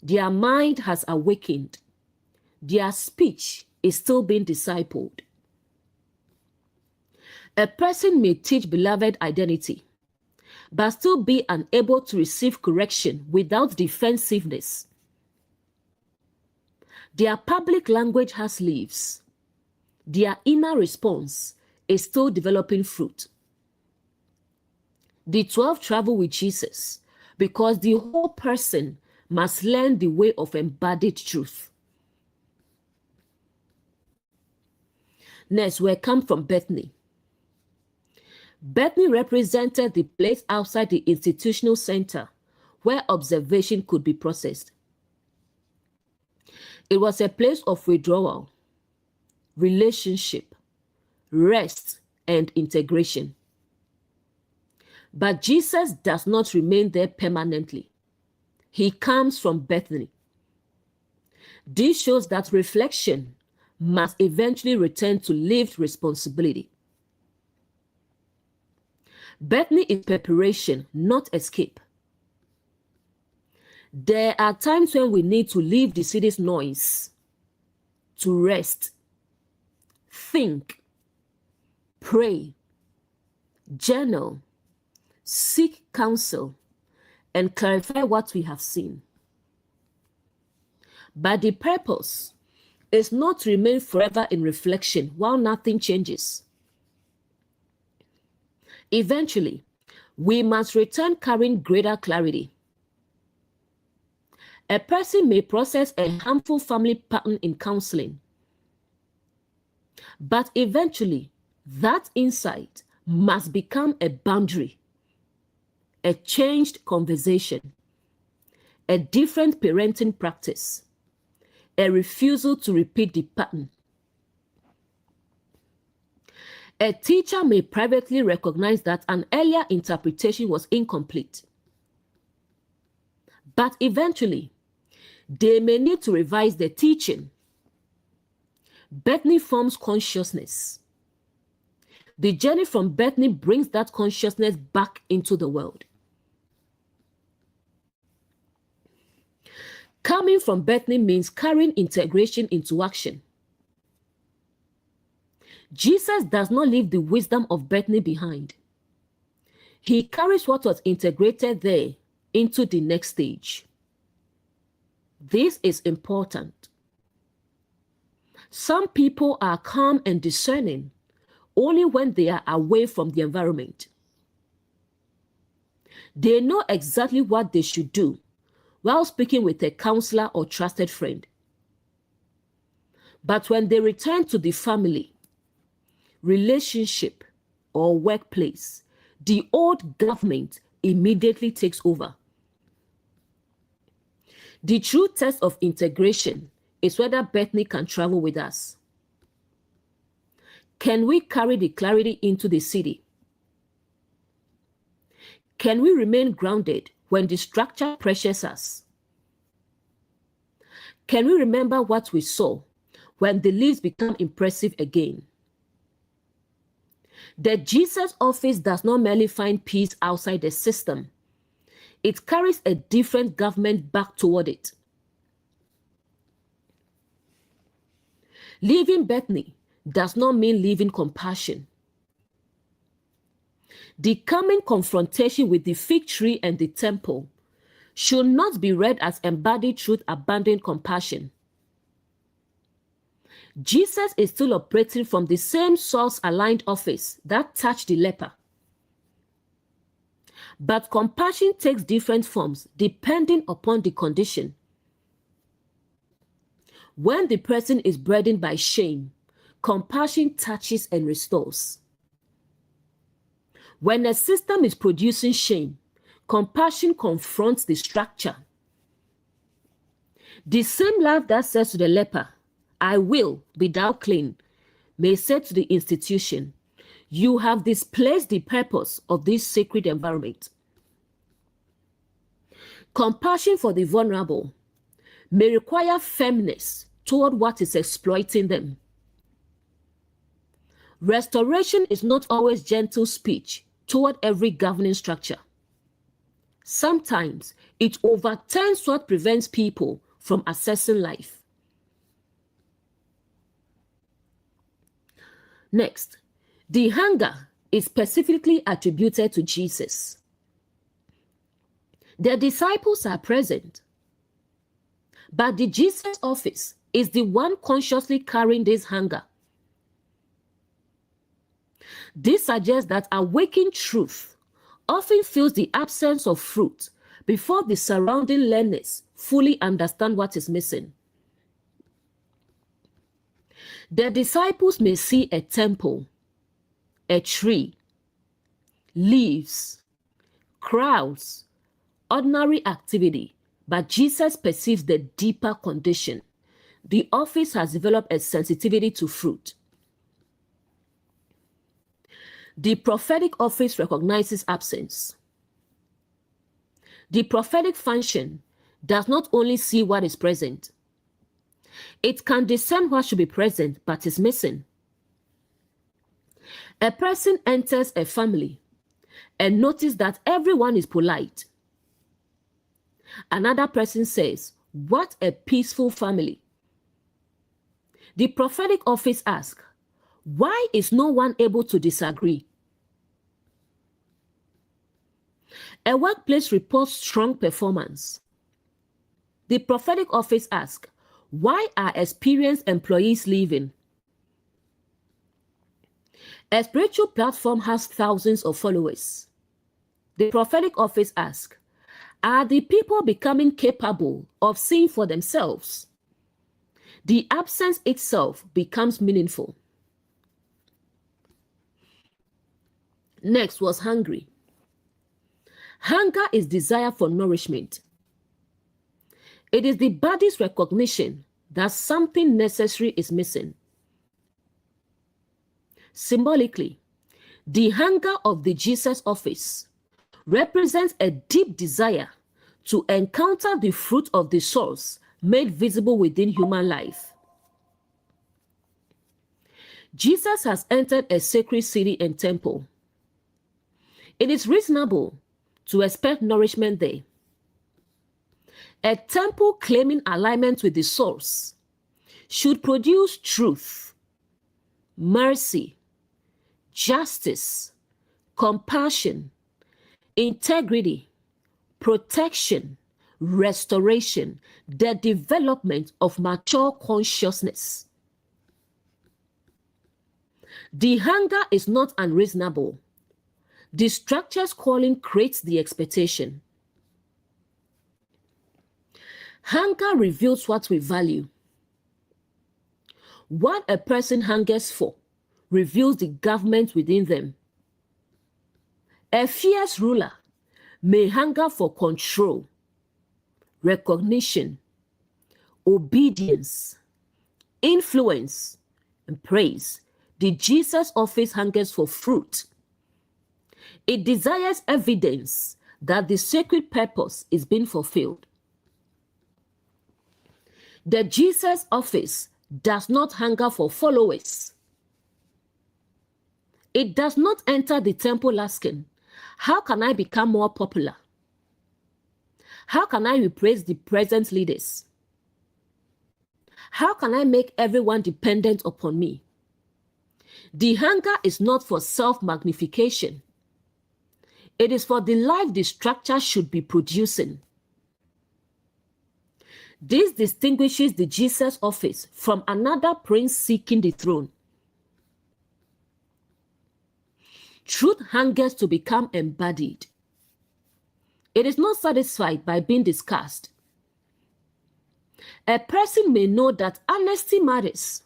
[SPEAKER 1] Their mind has awakened. Their speech is still being discipled. A person may teach beloved identity, but still be unable to receive correction without defensiveness. Their public language has leaves. Their inner response is still developing fruit. The 12 travel with Jesus because the whole person must learn the way of embodied truth. Next, we come from Bethany. Bethany represented the place outside the institutional center where observation could be processed. It was a place of withdrawal, relationship, rest, and integration. But Jesus does not remain there permanently. He comes from Bethany. This shows that reflection must eventually return to lived responsibility. Bethany is preparation, not escape. There are times when we need to leave the city's noise to rest, think, pray, journal, seek counsel, and clarify what we have seen. But the purpose is not to remain forever in reflection while nothing changes. Eventually, we must return carrying greater clarity. A person may process a harmful family pattern in counseling, but eventually, that insight must become a boundary, a changed conversation, a different parenting practice, a refusal to repeat the pattern. A teacher may privately recognize that an earlier interpretation was incomplete, but eventually, they may need to revise their teaching. Bethany forms consciousness. The journey from Bethany brings that consciousness back into the world. Coming from Bethany means carrying integration into action. Jesus does not leave the wisdom of Bethany behind. He carries what was integrated there into the next stage. This is important. Some people are calm and discerning only when they are away from the environment. They know exactly what they should do while speaking with a counselor or trusted friend. But when they return to the family, relationship, or workplace, the old government immediately takes over. The true test of integration is whether Bethany can travel with us. Can we carry the clarity into the city? Can we remain grounded when the structure pressures us? Can we remember what we saw when the leaves become impressive again? The Jesus office does not merely find peace outside the system. It carries a different government back toward it. Leaving Bethany does not mean leaving compassion. The coming confrontation with the fig tree and the temple should not be read as embodied truth abandoning compassion. Jesus is still operating from the same source-aligned office that touched the leper. But compassion takes different forms depending upon the condition. When the person is burdened by shame, compassion touches and restores. When a system is producing shame, compassion confronts the structure. The same love that says to the leper, I will be thou clean, may say to the institution, you have displaced the purpose of this sacred environment. Compassion for the vulnerable may require firmness toward what is exploiting them. Restoration is not always gentle speech toward every governing structure. Sometimes it overturns what prevents people from accessing life. Next, the hunger is specifically attributed to Jesus. The disciples are present, but the Jesus office is the one consciously carrying this hunger. This suggests that awakened truth often feels the absence of fruit before the surrounding learners fully understand what is missing. The disciples may see a temple, a tree, leaves, crowds, ordinary activity, but Jesus perceives the deeper condition. The office has developed a sensitivity to fruit. The prophetic office recognizes absence. The prophetic function does not only see what is present, it can discern what should be present but is missing. A person enters a family and notices that everyone is polite. Another person says, what a peaceful family. The prophetic office asks, why is no one able to disagree? A workplace reports strong performance. The prophetic office asks, why are experienced employees leaving? A spiritual platform has thousands of followers. The prophetic office asks, are the people becoming capable of seeing for themselves? The absence itself becomes meaningful. Next was hungry. Hunger is desire for nourishment. It is the body's recognition that something necessary is missing. Symbolically, the hunger of the Jesus office represents a deep desire to encounter the fruit of the source made visible within human life. Jesus has entered a sacred city and temple. It is reasonable to expect nourishment there. A temple claiming alignment with the source should produce truth, mercy, justice, compassion, integrity, protection, restoration, the development of mature consciousness. The hunger is not unreasonable. The structure's calling creates the expectation. Hunger reveals what we value. What a person hungers for reveals the government within them. A fierce ruler may hunger for control, recognition, obedience, influence, and praise. The Jesus office hungers for fruit. It desires evidence that the sacred purpose is being fulfilled. The Jesus office does not hunger for followers. It does not enter the temple asking, how can I become more popular? How can I replace the present leaders? How can I make everyone dependent upon me? The hunger is not for self-magnification. It is for the life the structure should be producing. This distinguishes the Jesus office from another prince seeking the throne. Truth hungers to become embodied. It is not satisfied by being discussed. A person may know that honesty matters.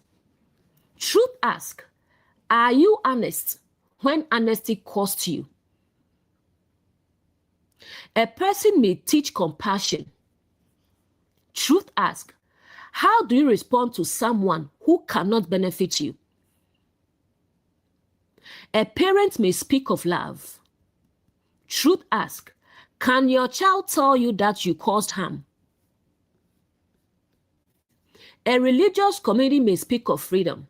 [SPEAKER 1] Truth asks, are you honest when honesty costs you? A person may teach compassion. Truth asks, how do you respond to someone who cannot benefit you? A parent may speak of love. Truth asks, can your child tell you that you caused harm? A religious community may speak of freedom.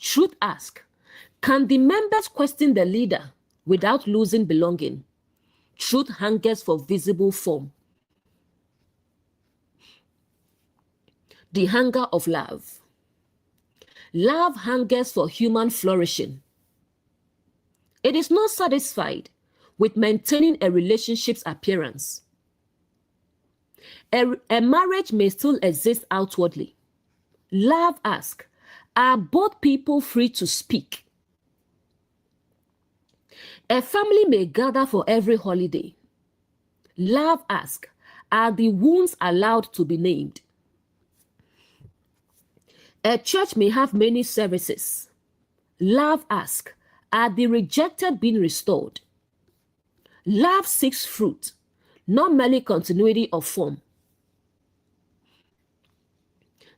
[SPEAKER 1] Truth asks, can the members question the leader without losing belonging? Truth hungers for visible form. The hunger of love. Love hungers for human flourishing. It is not satisfied with maintaining a relationship's appearance. A marriage may still exist outwardly. Love asks, are both people free to speak? A family may gather for every holiday. Love asks, are the wounds allowed to be named? A church may have many services. Love asks, are the rejected being restored? Love seeks fruit, not merely continuity of form.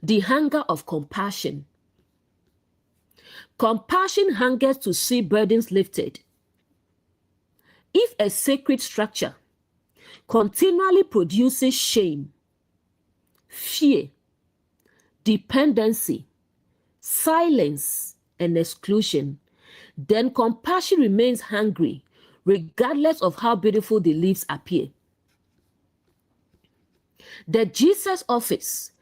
[SPEAKER 1] The hunger of compassion. Compassion hungers to see burdens lifted. If a sacred structure continually produces shame, fear, dependency, silence, and exclusion, then compassion remains hungry regardless of how beautiful the leaves appear. The Jesus office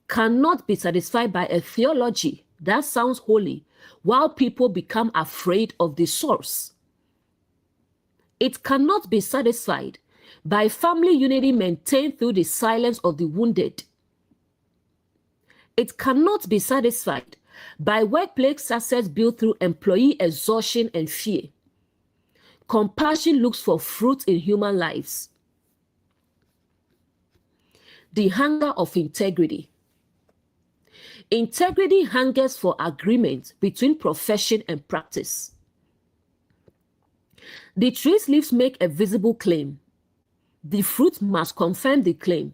[SPEAKER 1] cannot be satisfied by a theology that sounds holy while people become afraid of the source. It cannot be satisfied by family unity maintained through the silence of the wounded. It cannot be satisfied by workplace success built through employee exhaustion and fear. Compassion looks for fruit in human lives. The hunger of integrity. Integrity hungers for agreement between profession and practice. The tree's leaves make a visible claim. The fruit must confirm the claim.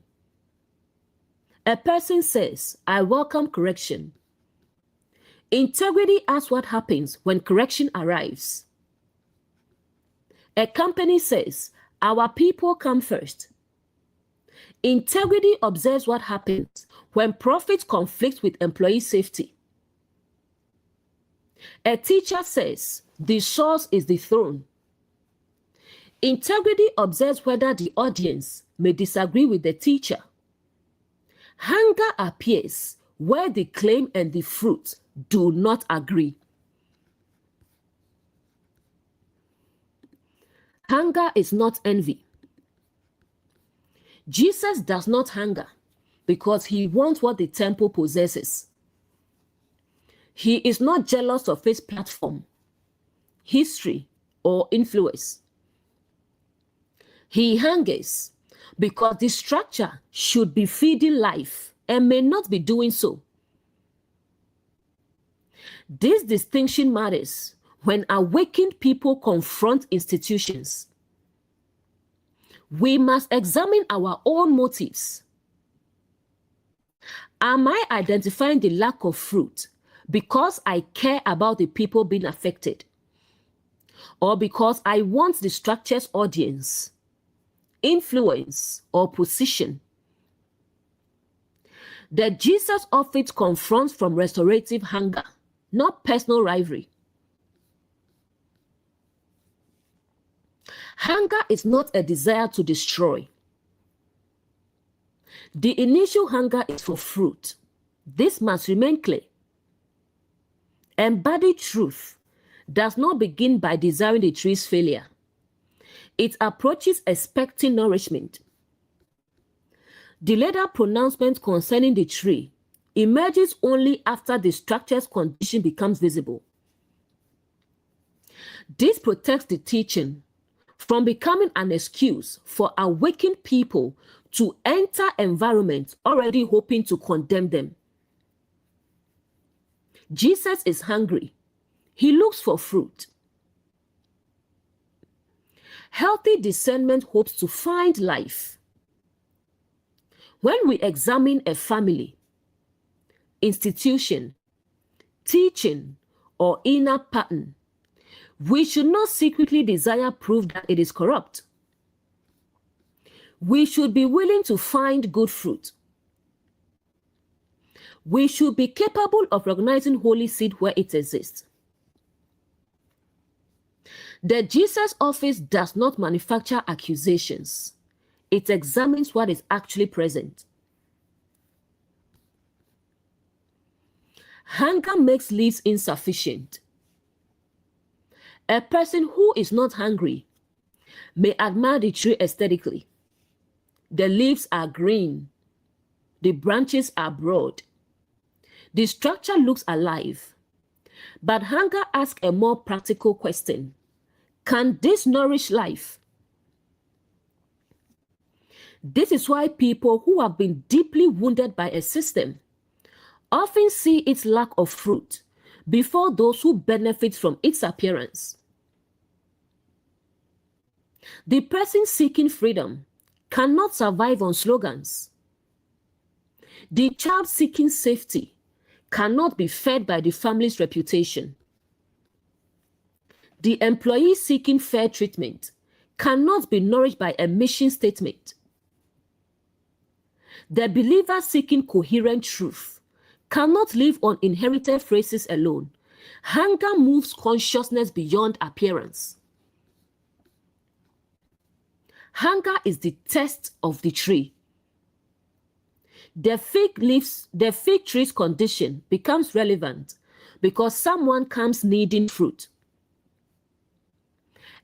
[SPEAKER 1] A person says, I welcome correction. Integrity asks what happens when correction arrives. A company says, our people come first. Integrity observes what happens when profit conflicts with employee safety. A teacher says, the source is the throne. Integrity observes whether the audience may disagree with the teacher. Hunger appears where the claim and the fruit do not agree. Hunger is not envy. Jesus does not hunger because he wants what the temple possesses. He is not jealous of his platform, history, or influence. He hungers because the structure should be feeding life and may not be doing so. This distinction matters when awakened people confront institutions. We must examine our own motives. Am I identifying the lack of fruit because I care about the people being affected? Or because I want the structure's audience, influence, or position? The Jesus office confronts from restorative hunger, not personal rivalry. Hunger is not a desire to destroy. The initial hunger is for fruit. This must remain clear. Embodied truth does not begin by desiring the tree's failure. It approaches expecting nourishment. The later pronouncement concerning the tree emerges only after the structure's condition becomes visible. This protects the teaching from becoming an excuse for awakened people to enter environments already hoping to condemn them. Jesus is hungry. He looks for fruit. Healthy discernment hopes to find life. When we examine a family, institution, teaching, or inner pattern, we should not secretly desire proof that it is corrupt. We should be willing to find good fruit. We should be capable of recognizing holy seed where it exists. The Jesus office does not manufacture accusations. It examines what is actually present. Hunger makes leaves insufficient. A person who is not hungry may admire the tree aesthetically. The leaves are green. The branches are broad. The structure looks alive. But hunger asks a more practical question. Can this nourish life? This is why people who have been deeply wounded by a system often see its lack of fruit before those who benefit from its appearance. The person seeking freedom cannot survive on slogans. The child seeking safety cannot be fed by the family's reputation. The employee seeking fair treatment cannot be nourished by a mission statement. The believer seeking coherent truth cannot live on inherited phrases alone. Hunger moves consciousness beyond appearance. Hunger is the test of the tree. The fig tree's condition becomes relevant because someone comes needing fruit.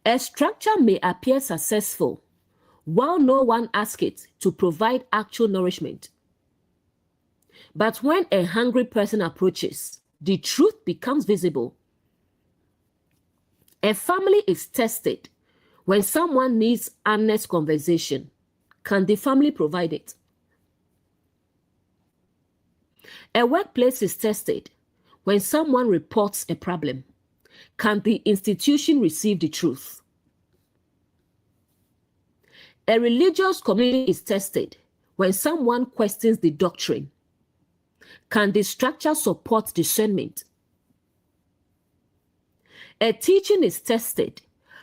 [SPEAKER 1] A structure may appear successful while no one asks it to provide actual nourishment. But when a hungry person approaches, the truth becomes visible. A family is tested when someone needs honest conversation. Can the family provide it? A workplace is tested when someone reports a problem. Can the institution receive the truth? A religious community is tested when someone questions the doctrine. Can the structure support discernment? A teaching is tested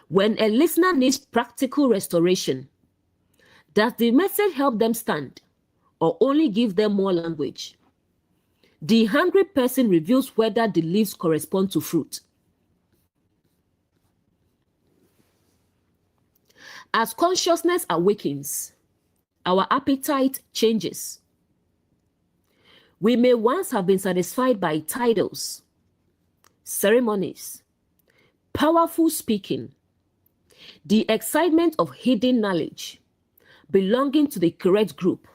[SPEAKER 1] when a listener needs practical restoration. Does the message help them stand or only give them more language? The hungry person reveals whether the leaves correspond to fruit. As consciousness awakens, our appetite changes. We may once have been satisfied by titles, ceremonies, powerful speaking, the excitement of hidden knowledge, belonging to the correct group.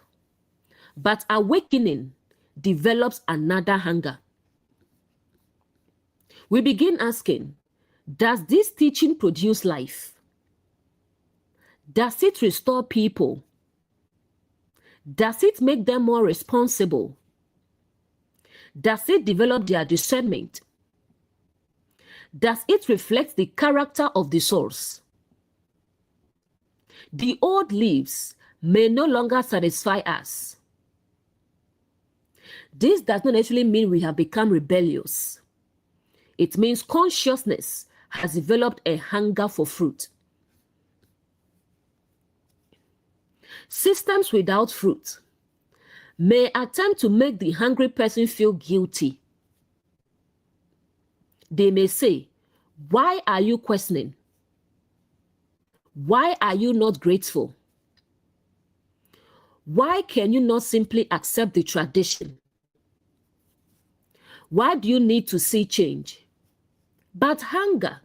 [SPEAKER 1] But awakening develops another hunger. We begin asking, does this teaching produce life? Does it restore people? Does it make them more responsible? Does it develop their discernment? Does it reflect the character of the source? The old leaves may no longer satisfy us. This does not necessarily mean we have become rebellious. It means consciousness has developed a hunger for fruit. Systems without fruit may attempt to make the hungry person feel guilty. They may say, why are you questioning? Why are you not grateful? Why can you not simply accept the tradition? Why do you need to see change? But hunger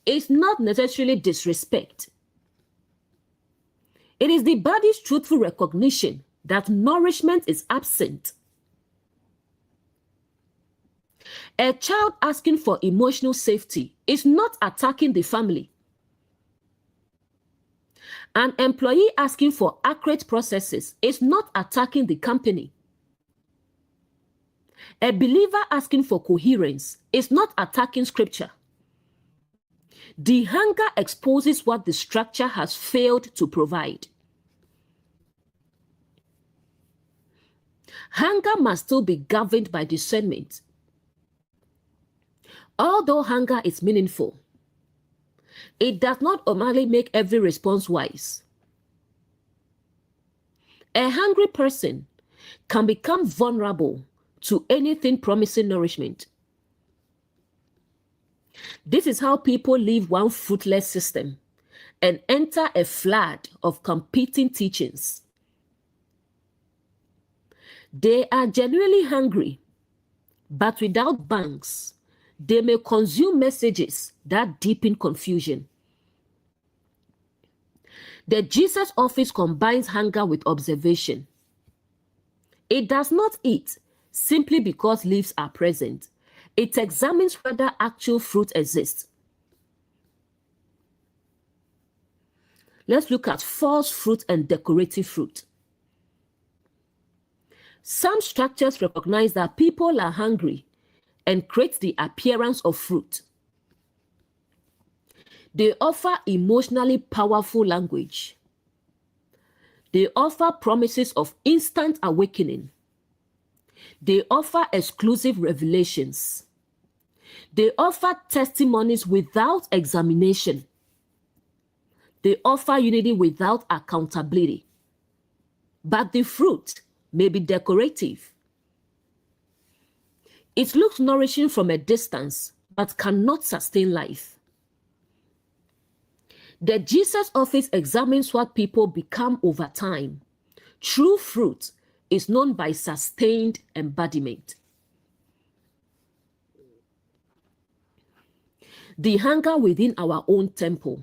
[SPEAKER 1] is not necessarily disrespect. It is the body's truthful recognition that nourishment is absent. A child asking for emotional safety is not attacking the family. An employee asking for accurate processes is not attacking the company. A believer asking for coherence is not attacking scripture. The hunger exposes what the structure has failed to provide. Hunger must still be governed by discernment. Although hunger is meaningful, it does not automatically make every response wise. A hungry person can become vulnerable to anything promising nourishment. This is how people leave one fruitless system and enter a flood of competing teachings. They are genuinely hungry, but without banks, they may consume messages that deepen confusion. The Jesus office combines hunger with observation. It does not eat simply because leaves are present. It examines whether actual fruit exists. Let's look at false fruit and decorative fruit. Some structures recognize that people are hungry and create the appearance of fruit. They offer emotionally powerful language. They offer promises of instant awakening. They offer exclusive revelations. They offer testimonies without examination. They offer unity without accountability. But the fruit may be decorative. It looks nourishing from a distance, but cannot sustain life. The Jesus office examines what people become over time. True fruit is known by sustained embodiment. The hunger within our own temple.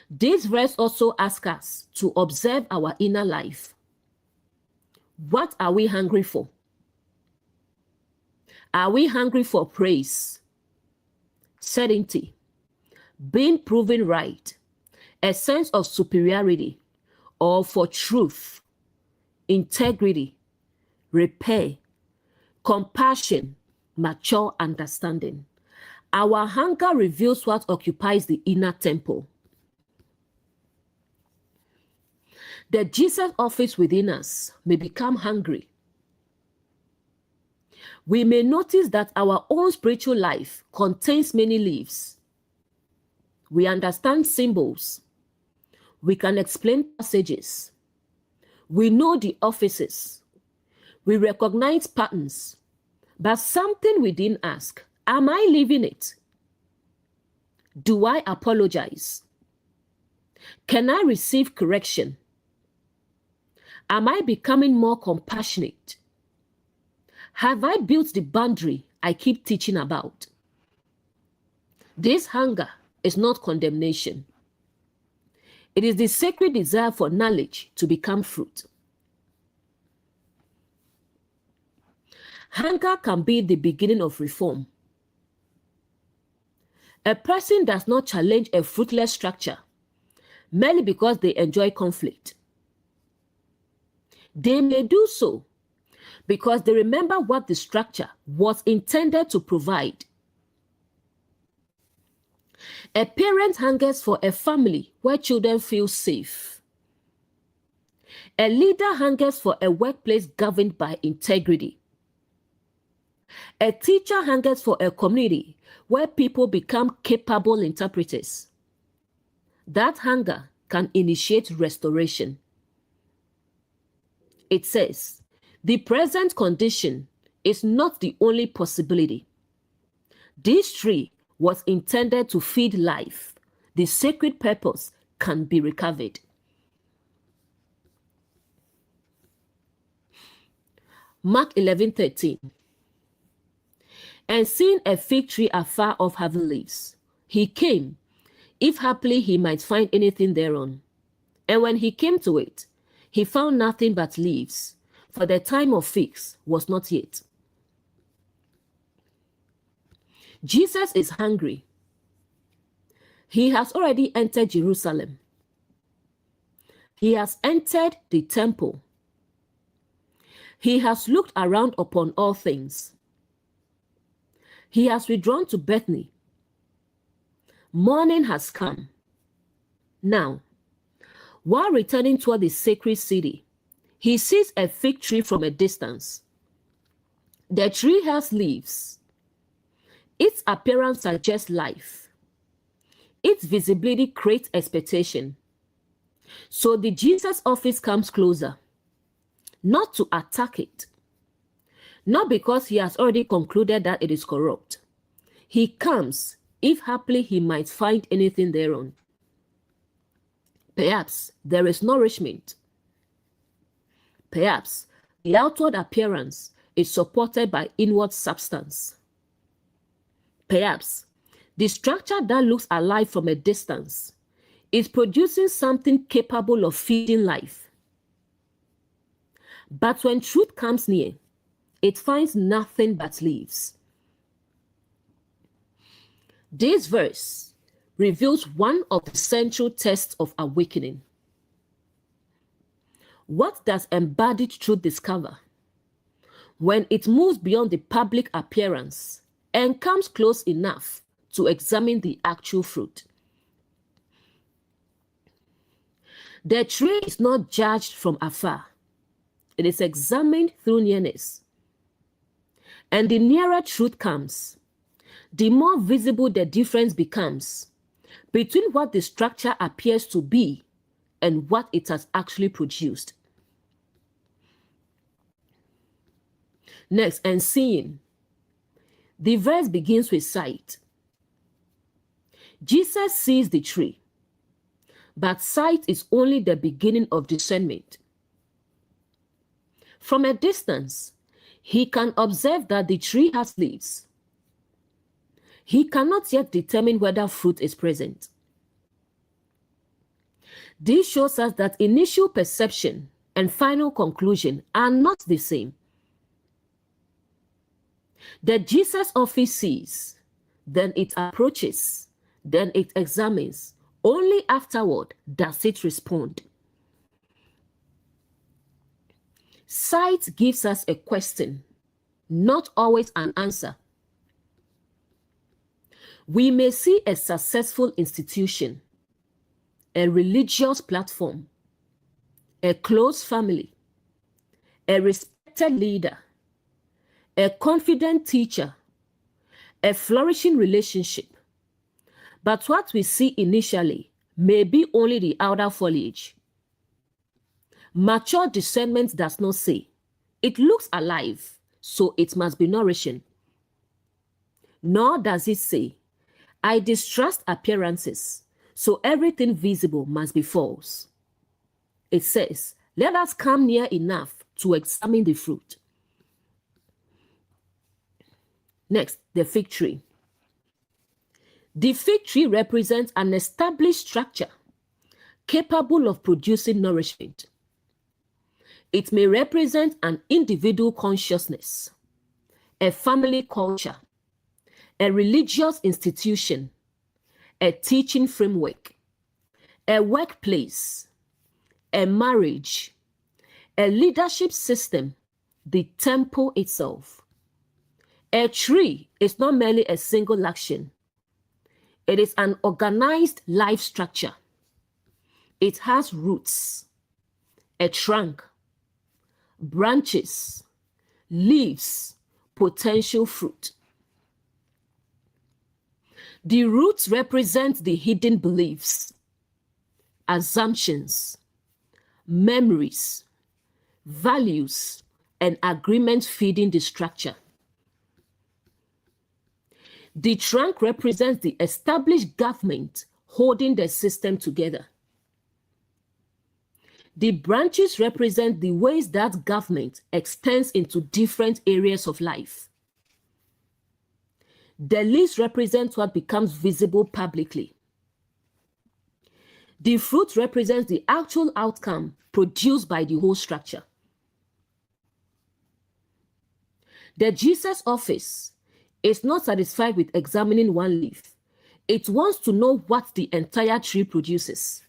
[SPEAKER 1] This verse also asks us to observe our inner life. What are we hungry for? Are we hungry for praise, certainty, being proven right, a sense of superiority, or for truth, integrity, repair, compassion, mature understanding? Our hunger reveals what occupies the inner temple. The Jesus office within us may become hungry. We may notice that our own spiritual life contains many leaves. We understand symbols. We can explain passages. We know the offices. We recognize patterns. But something within ask, am I living it? Do I apologize? Can I receive correction? Am I becoming more compassionate? Have I built the boundary I keep teaching about? This hunger is not condemnation. It is the sacred desire for knowledge to become fruit. Hunger can be the beginning of reform. A person does not challenge a fruitless structure merely because they enjoy conflict. They may do so because they remember what the structure was intended to provide. A parent hungers for a family where children feel safe. A leader hungers for a workplace governed by integrity. A teacher hungers for a community where people become capable interpreters. That hunger can initiate restoration. It says, the present condition is not the only possibility. This tree was intended to feed life. The sacred purpose can be recovered. Mark 11:13. And seeing a fig tree afar off having leaves, he came, if haply he might find anything thereon. And when he came to it, he found nothing but leaves, for the time of figs was not yet. Jesus is hungry. He has already entered Jerusalem. He has entered the temple. He has looked around upon all things. He has withdrawn to Bethany. Morning has come. Now, while returning toward the sacred city, He sees a fig tree from a distance. The tree has leaves. Its appearance suggests life. Its visibility creates expectation. So the Jesus office comes closer, not to attack it, not because he has already concluded that it is corrupt. He comes if haply he might find anything thereon. Perhaps there is nourishment. Perhaps the outward appearance is supported by inward substance. Perhaps the structure that looks alive from a distance is producing something capable of feeding life. But when truth comes near, it finds nothing but leaves. This verse reveals one of the central tests of awakening. What does embodied truth discover when it moves beyond the public appearance and comes close enough to examine the actual fruit? The tree is not judged from afar. It is examined through nearness. And the nearer truth comes, the more visible the difference becomes between what the structure appears to be and what it has actually produced. Next, and seeing. The verse begins with sight. Jesus sees the tree, but sight is only the beginning of discernment. From a distance, he can observe that the tree has leaves. He cannot yet determine whether fruit is present. This shows us that initial perception and final conclusion are not the same. The Jesus office sees, then it approaches, then it examines. Only afterward does it respond. Sight gives us a question, not always an answer. We may see a successful institution, a religious platform, a close family, a respected leader, a confident teacher, a flourishing relationship. But what we see initially may be only the outer foliage. Mature discernment does not say, it looks alive, so it must be nourishing. Nor does it say, I distrust appearances, so everything visible must be false. It says, let us come near enough to examine the fruit. Next, the fig tree. The fig tree represents an established structure capable of producing nourishment. It may represent an individual consciousness, a family culture, a religious institution, a teaching framework, a workplace, a marriage, a leadership system, the temple itself. A tree is not merely a single action. It is an organized life structure. It has roots, a trunk, branches, leaves, potential fruit. The roots represent the hidden beliefs, assumptions, memories, values, and agreements feeding the structure. The trunk represents the established government holding the system together. The branches represent the ways that government extends into different areas of life. The leaves represent what becomes visible publicly. The fruit represents the actual outcome produced by the whole structure. The Jesus office is not satisfied with examining one leaf. It wants to know what the entire tree produces.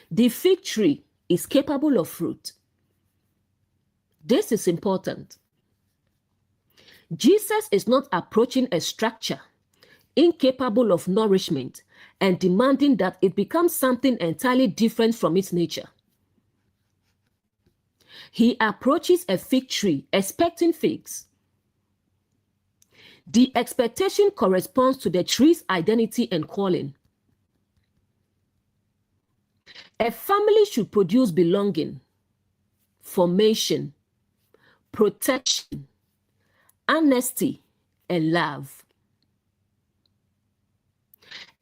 [SPEAKER 1] The fig tree is capable of fruit. This is important. Jesus is not approaching a structure incapable of nourishment and demanding that it becomes something entirely different from its nature. He approaches a fig tree expecting figs. The expectation corresponds to the tree's identity and calling. A family should produce belonging, formation, protection, honesty, and love.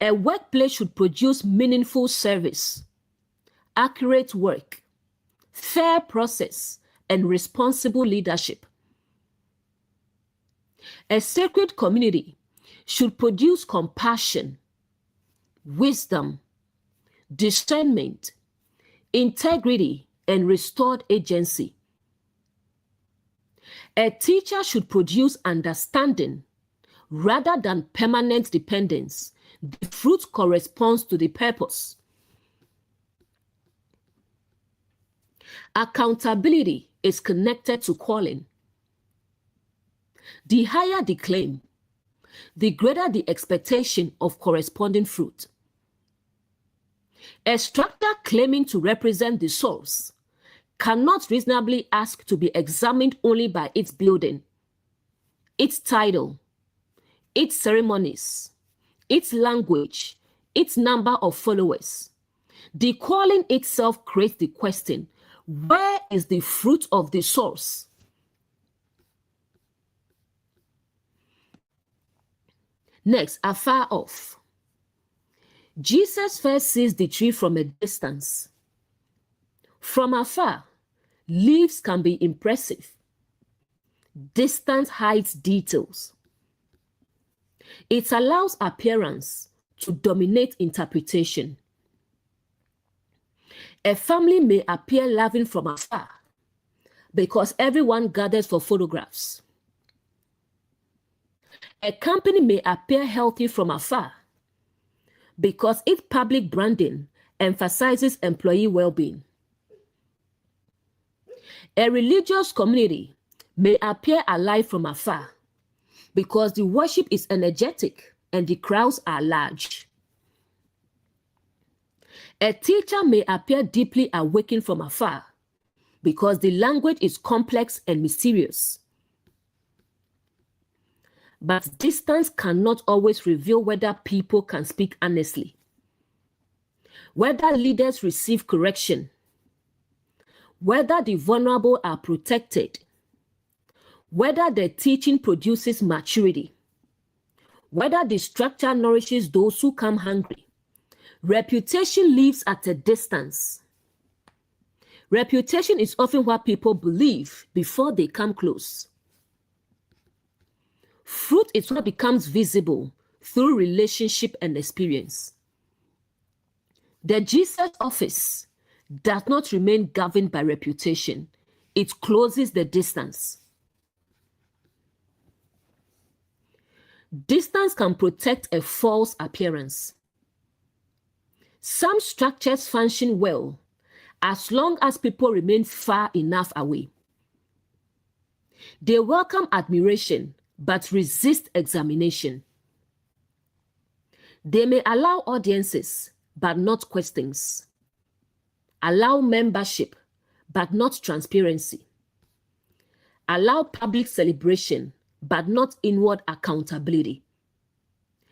[SPEAKER 1] A workplace should produce meaningful service, accurate work, fair process, and responsible leadership. A sacred community should produce compassion, wisdom, discernment, integrity, and restored agency. A teacher should produce understanding rather than permanent dependence. The fruit corresponds to the purpose. Accountability is connected to calling. The higher the claim, the greater the expectation of corresponding fruit. A structure claiming to represent the source cannot reasonably ask to be examined only by its building, its title, its ceremonies, its language, its number of followers. The calling itself creates the question, where is the fruit of the source? Next, afar off. Jesus first sees the tree from a distance. From afar, leaves can be impressive. Distance hides details. It allows appearance to dominate interpretation. A family may appear loving from afar because everyone gathers for photographs. A company may appear healthy from afar because its public branding emphasizes employee well-being. A religious community may appear alive from afar because the worship is energetic and the crowds are large. A teacher may appear deeply awakened from afar because the language is complex and mysterious. But distance cannot always reveal whether people can speak honestly, whether leaders receive correction, whether the vulnerable are protected, whether the teaching produces maturity, whether the structure nourishes those who come hungry. Reputation lives at a distance. Reputation is often what people believe before they come close. Fruit is what becomes visible through relationship and experience. The Jesus office does not remain governed by reputation. It closes the distance. Distance can protect a false appearance. Some structures function well as long as people remain far enough away. They welcome admiration but resist examination. They may allow audiences but not questions. Allow membership but not transparency. Allow public celebration but not inward accountability.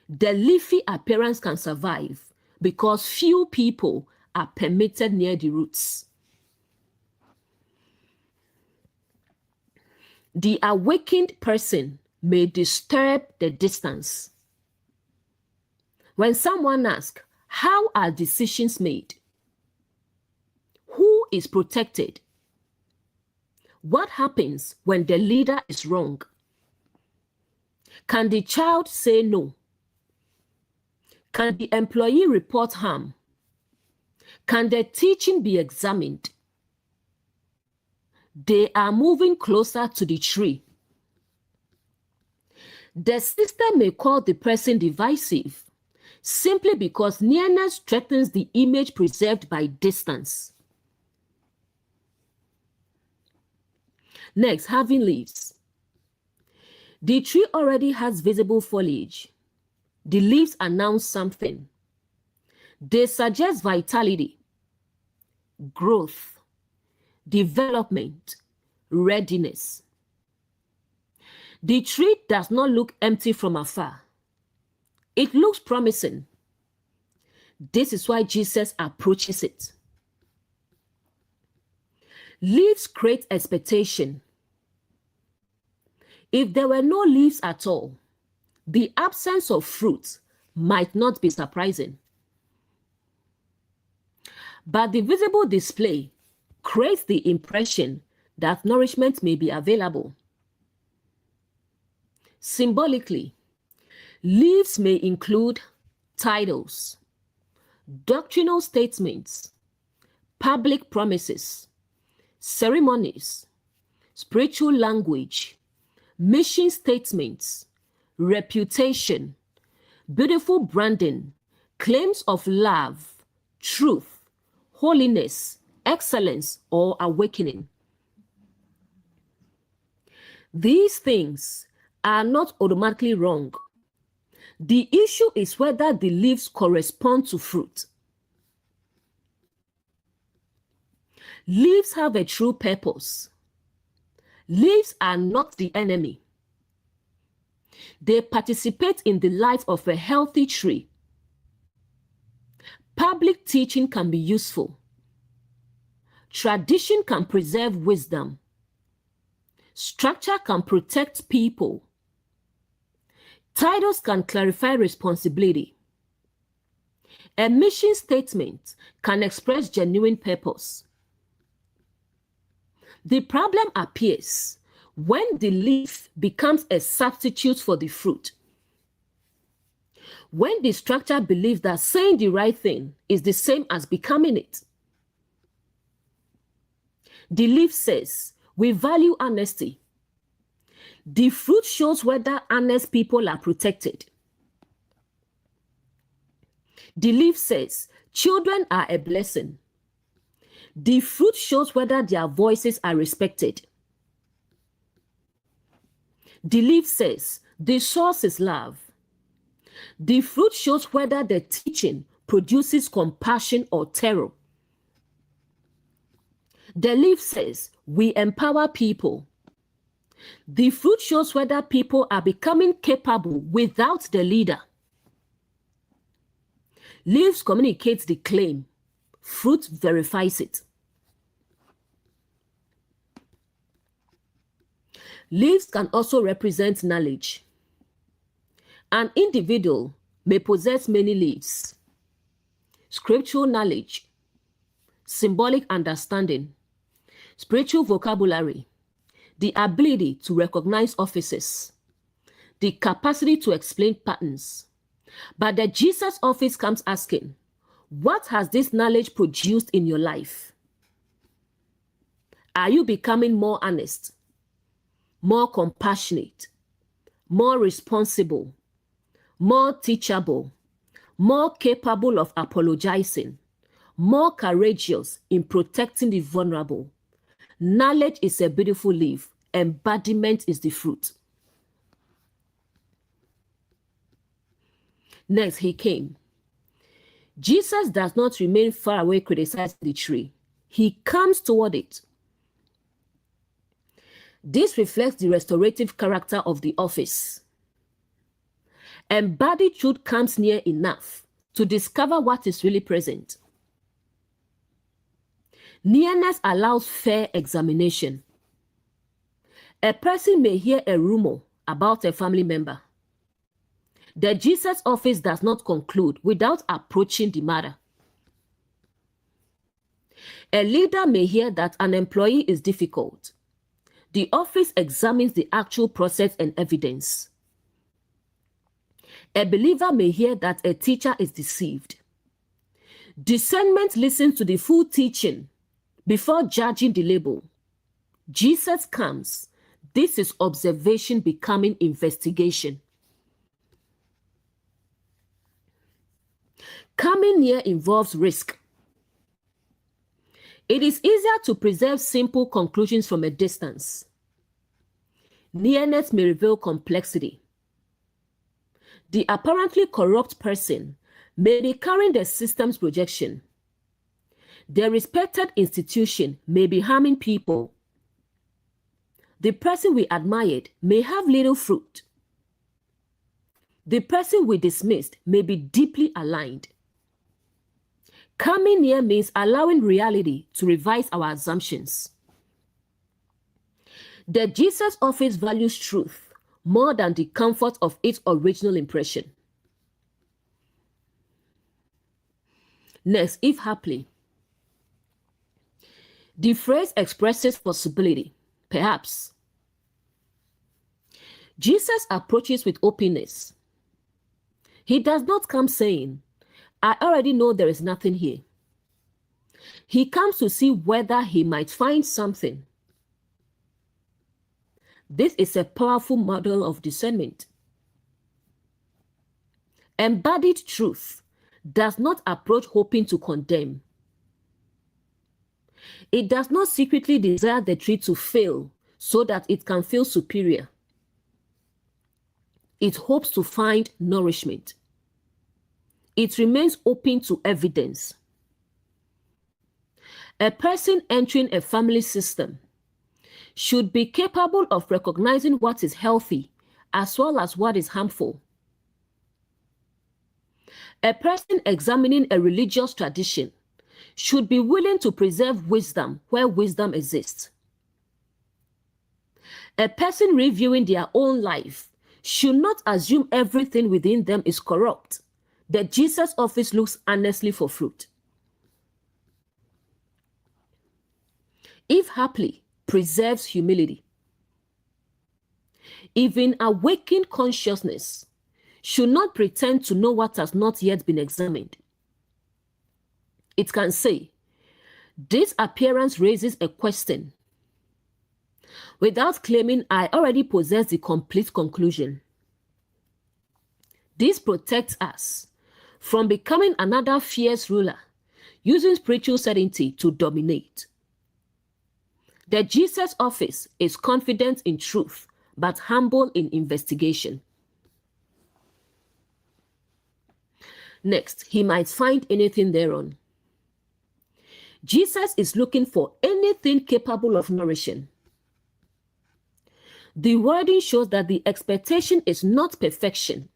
[SPEAKER 1] The leafy appearance can survive because few people are permitted near the roots. The awakened person may disturb the distance. When someone asks, how are decisions made? Who is protected? What happens when the leader is wrong? Can the child say no? Can the employee report harm? Can the teaching be examined? They are moving closer to the tree. The system may call the person divisive simply because nearness strengthens the image preserved by distance. Next, having leaves. The tree already has visible foliage. The leaves announce something. They suggest vitality, growth, development, readiness. The tree does not look empty from afar. It looks promising. This is why Jesus approaches it. Leaves create expectation. If there were no leaves at all, the absence of fruit might not be surprising. But the visible display creates the impression that nourishment may be available. Symbolically, leaves may include titles, doctrinal statements, public promises, ceremonies, spiritual language, mission statements, reputation, beautiful branding, claims of love, truth, holiness, excellence, or awakening. These things are not automatically wrong. The issue is whether the leaves correspond to fruit. Leaves have a true purpose. Leaves are not the enemy. They participate in the life of a healthy tree. Public teaching can be useful. Tradition can preserve wisdom. Structure can protect people. Titles can clarify responsibility. A mission statement can express genuine purpose. The problem appears when the leaf becomes a substitute for the fruit. When the structure believes that saying the right thing is the same as becoming it. The leaf says, we value honesty. The fruit shows whether honest people are protected. The leaf says, children are a blessing. The fruit shows whether their voices are respected. The leaf says, the source is love. The fruit shows whether the teaching produces compassion or terror. The leaf says, we empower people. The fruit shows whether people are becoming capable without the leader. Leaves communicates the claim. Fruit verifies it. Leaves can also represent knowledge. An individual may possess many leaves: scriptural knowledge, symbolic understanding, spiritual vocabulary, the ability to recognize offices, the capacity to explain patterns. But the Jesus office comes asking, what has this knowledge produced in your life? Are you becoming more honest, more compassionate, more responsible, more teachable, more capable of apologizing, more courageous in protecting the vulnerable? Knowledge is a beautiful leaf. Embodiment is the fruit. Next, he came. Jesus does not remain far away criticizing the tree. He comes toward it. This reflects the restorative character of the office. Embodied truth comes near enough to discover what is really present. Nearness allows fair examination. A person may hear a rumor about a family member. The Jesus office does not conclude without approaching the matter. A leader may hear that an employee is difficult. The office examines the actual process and evidence. A believer may hear that a teacher is deceived. Discernment listens to the full teaching before judging the label. Jesus comes. This is observation becoming investigation. Coming near involves risk. It is easier to preserve simple conclusions from a distance. Nearness may reveal complexity. The apparently corrupt person may be carrying the system's projection. The respected institution may be harming people. The person we admired may have little fruit. The person we dismissed may be deeply aligned. Coming near means allowing reality to revise our assumptions. The Jesus office values truth more than the comfort of its original impression. Next, if haply. The phrase expresses possibility, perhaps. Jesus approaches with openness. He does not come saying, I already know there is nothing here. He comes to see whether he might find something. This is a powerful model of discernment. Embodied truth does not approach hoping to condemn. It does not secretly desire the tree to fail so that it can feel superior. It hopes to find nourishment. It remains open to evidence. A person entering a family system should be capable of recognizing what is healthy as well as what is harmful. A person examining a religious tradition should be willing to preserve wisdom where wisdom exists. A person reviewing their own life should not assume everything within them is corrupt. The Jesus office looks honestly for fruit. If haply, preserves humility. Even awakened consciousness should not pretend to know what has not yet been examined. It can say, this appearance raises a question, without claiming I already possess the complete conclusion. This protects us from becoming another fierce ruler, using spiritual certainty to dominate. The Jesus office is confident in truth, but humble in investigation. Next, he might find anything thereon. Jesus is looking for anything capable of nourishing. The wording shows that the expectation is not perfection.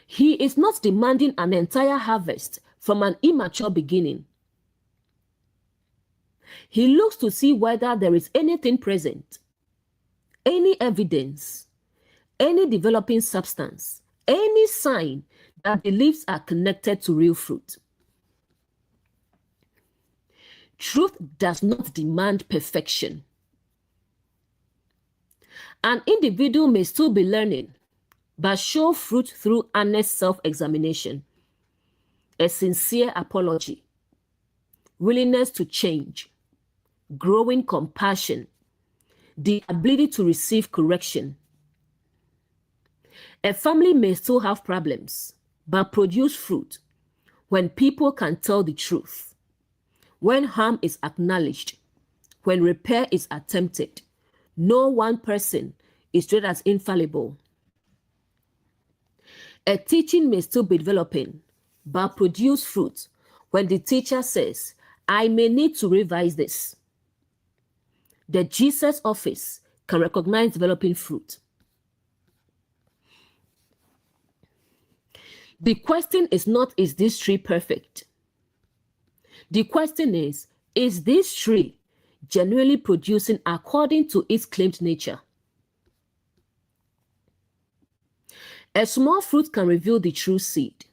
[SPEAKER 1] He is not demanding an entire harvest from an immature beginning. He looks to see whether there is anything present, any evidence, any developing substance, any sign that the leaves are connected to real fruit. Truth does not demand perfection. An individual may still be learning, but show fruit through honest self-examination, a sincere apology, willingness to change, growing compassion, the ability to receive correction. A family may still have problems, but produce fruit when people can tell the truth, when harm is acknowledged, when repair is attempted. No one person is treated as infallible. A teaching may still be developing, but produce fruit when the teacher says, I may need to revise this. The Jesus office can recognize developing fruit. The question is not, is this tree perfect? The question is this tree genuinely producing according to its claimed nature? A small fruit can reveal the true seed.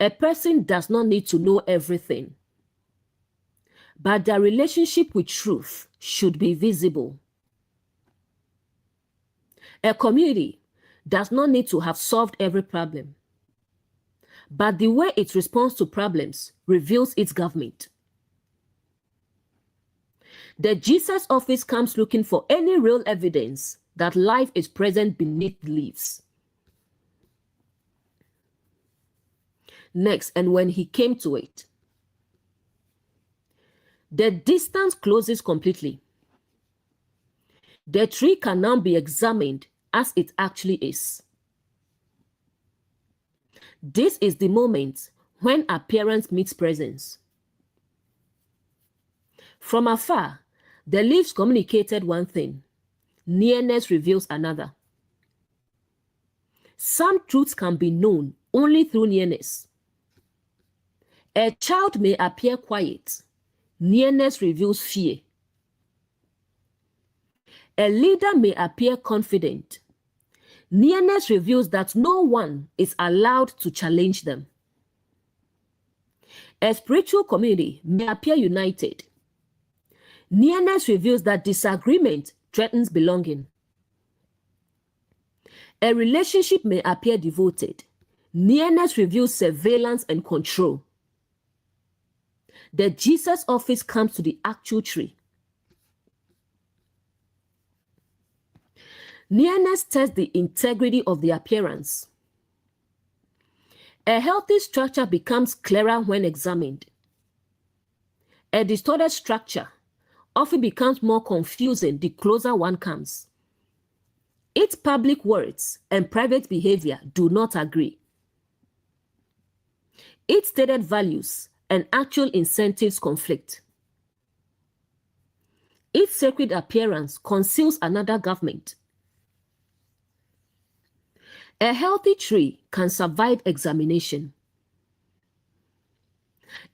[SPEAKER 1] A person does not need to know everything, but their relationship with truth should be visible. A community does not need to have solved every problem, but the way it responds to problems reveals its government. The Jesus office comes looking for any real evidence that life is present beneath the leaves. Next, and when he came to it, the distance closes completely. The tree can now be examined as it actually is. This is the moment when appearance meets presence. From afar, the leaves communicated one thing. Nearness reveals another. Some truths can be known only through nearness. A child may appear quiet. Nearness reveals fear. A leader may appear confident. Nearness reveals that no one is allowed to challenge them. A spiritual community may appear united. Nearness reveals that disagreement threatens belonging. A relationship may appear devoted. Nearness reveals surveillance and control. The Jesus office comes to the actual tree. Nearness tests the integrity of the appearance. A healthy structure becomes clearer when examined. A distorted structure often becomes more confusing the closer one comes. Its public words and private behavior do not agree. Its stated values and actual incentives conflict. Its sacred appearance conceals another government. A healthy tree can survive examination.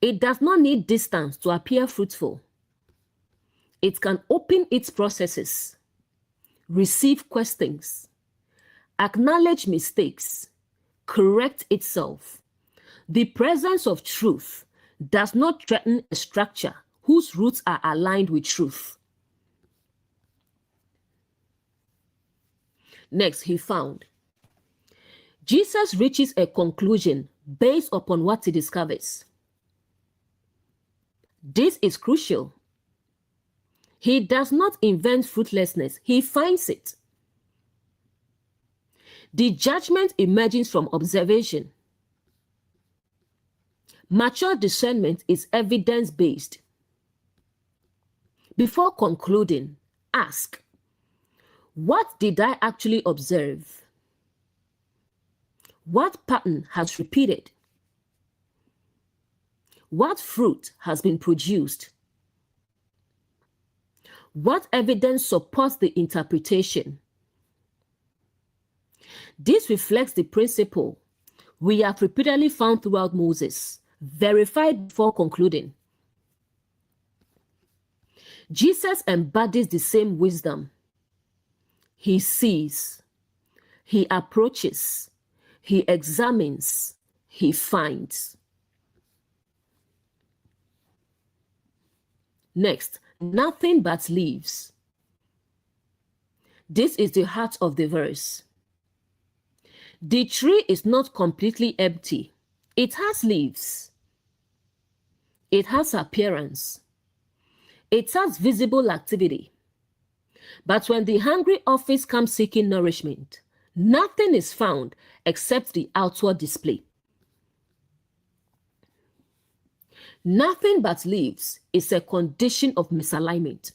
[SPEAKER 1] It does not need distance to appear fruitful. It can open its processes, receive questions, acknowledge mistakes, correct itself. The presence of truth does not threaten a structure whose roots are aligned with truth. Next, he found Jesus reaches a conclusion based upon what he discovers. This is crucial. He does not invent fruitlessness, he finds it. The judgment emerges from observation. Mature discernment is evidence-based. Before concluding, ask, what did I actually observe? What pattern has repeated? What fruit has been produced? What evidence supports the interpretation? This reflects the principle we have repeatedly found throughout Moses, verified before concluding. Jesus embodies the same wisdom. He sees, he approaches, he examines, he finds. Next, nothing but leaves. This is the heart of the verse. The tree is not completely empty. It has leaves. It has appearance. It has visible activity. But when the hungry office comes seeking nourishment, nothing is found except the outward display. Nothing but leaves is a condition of misalignment.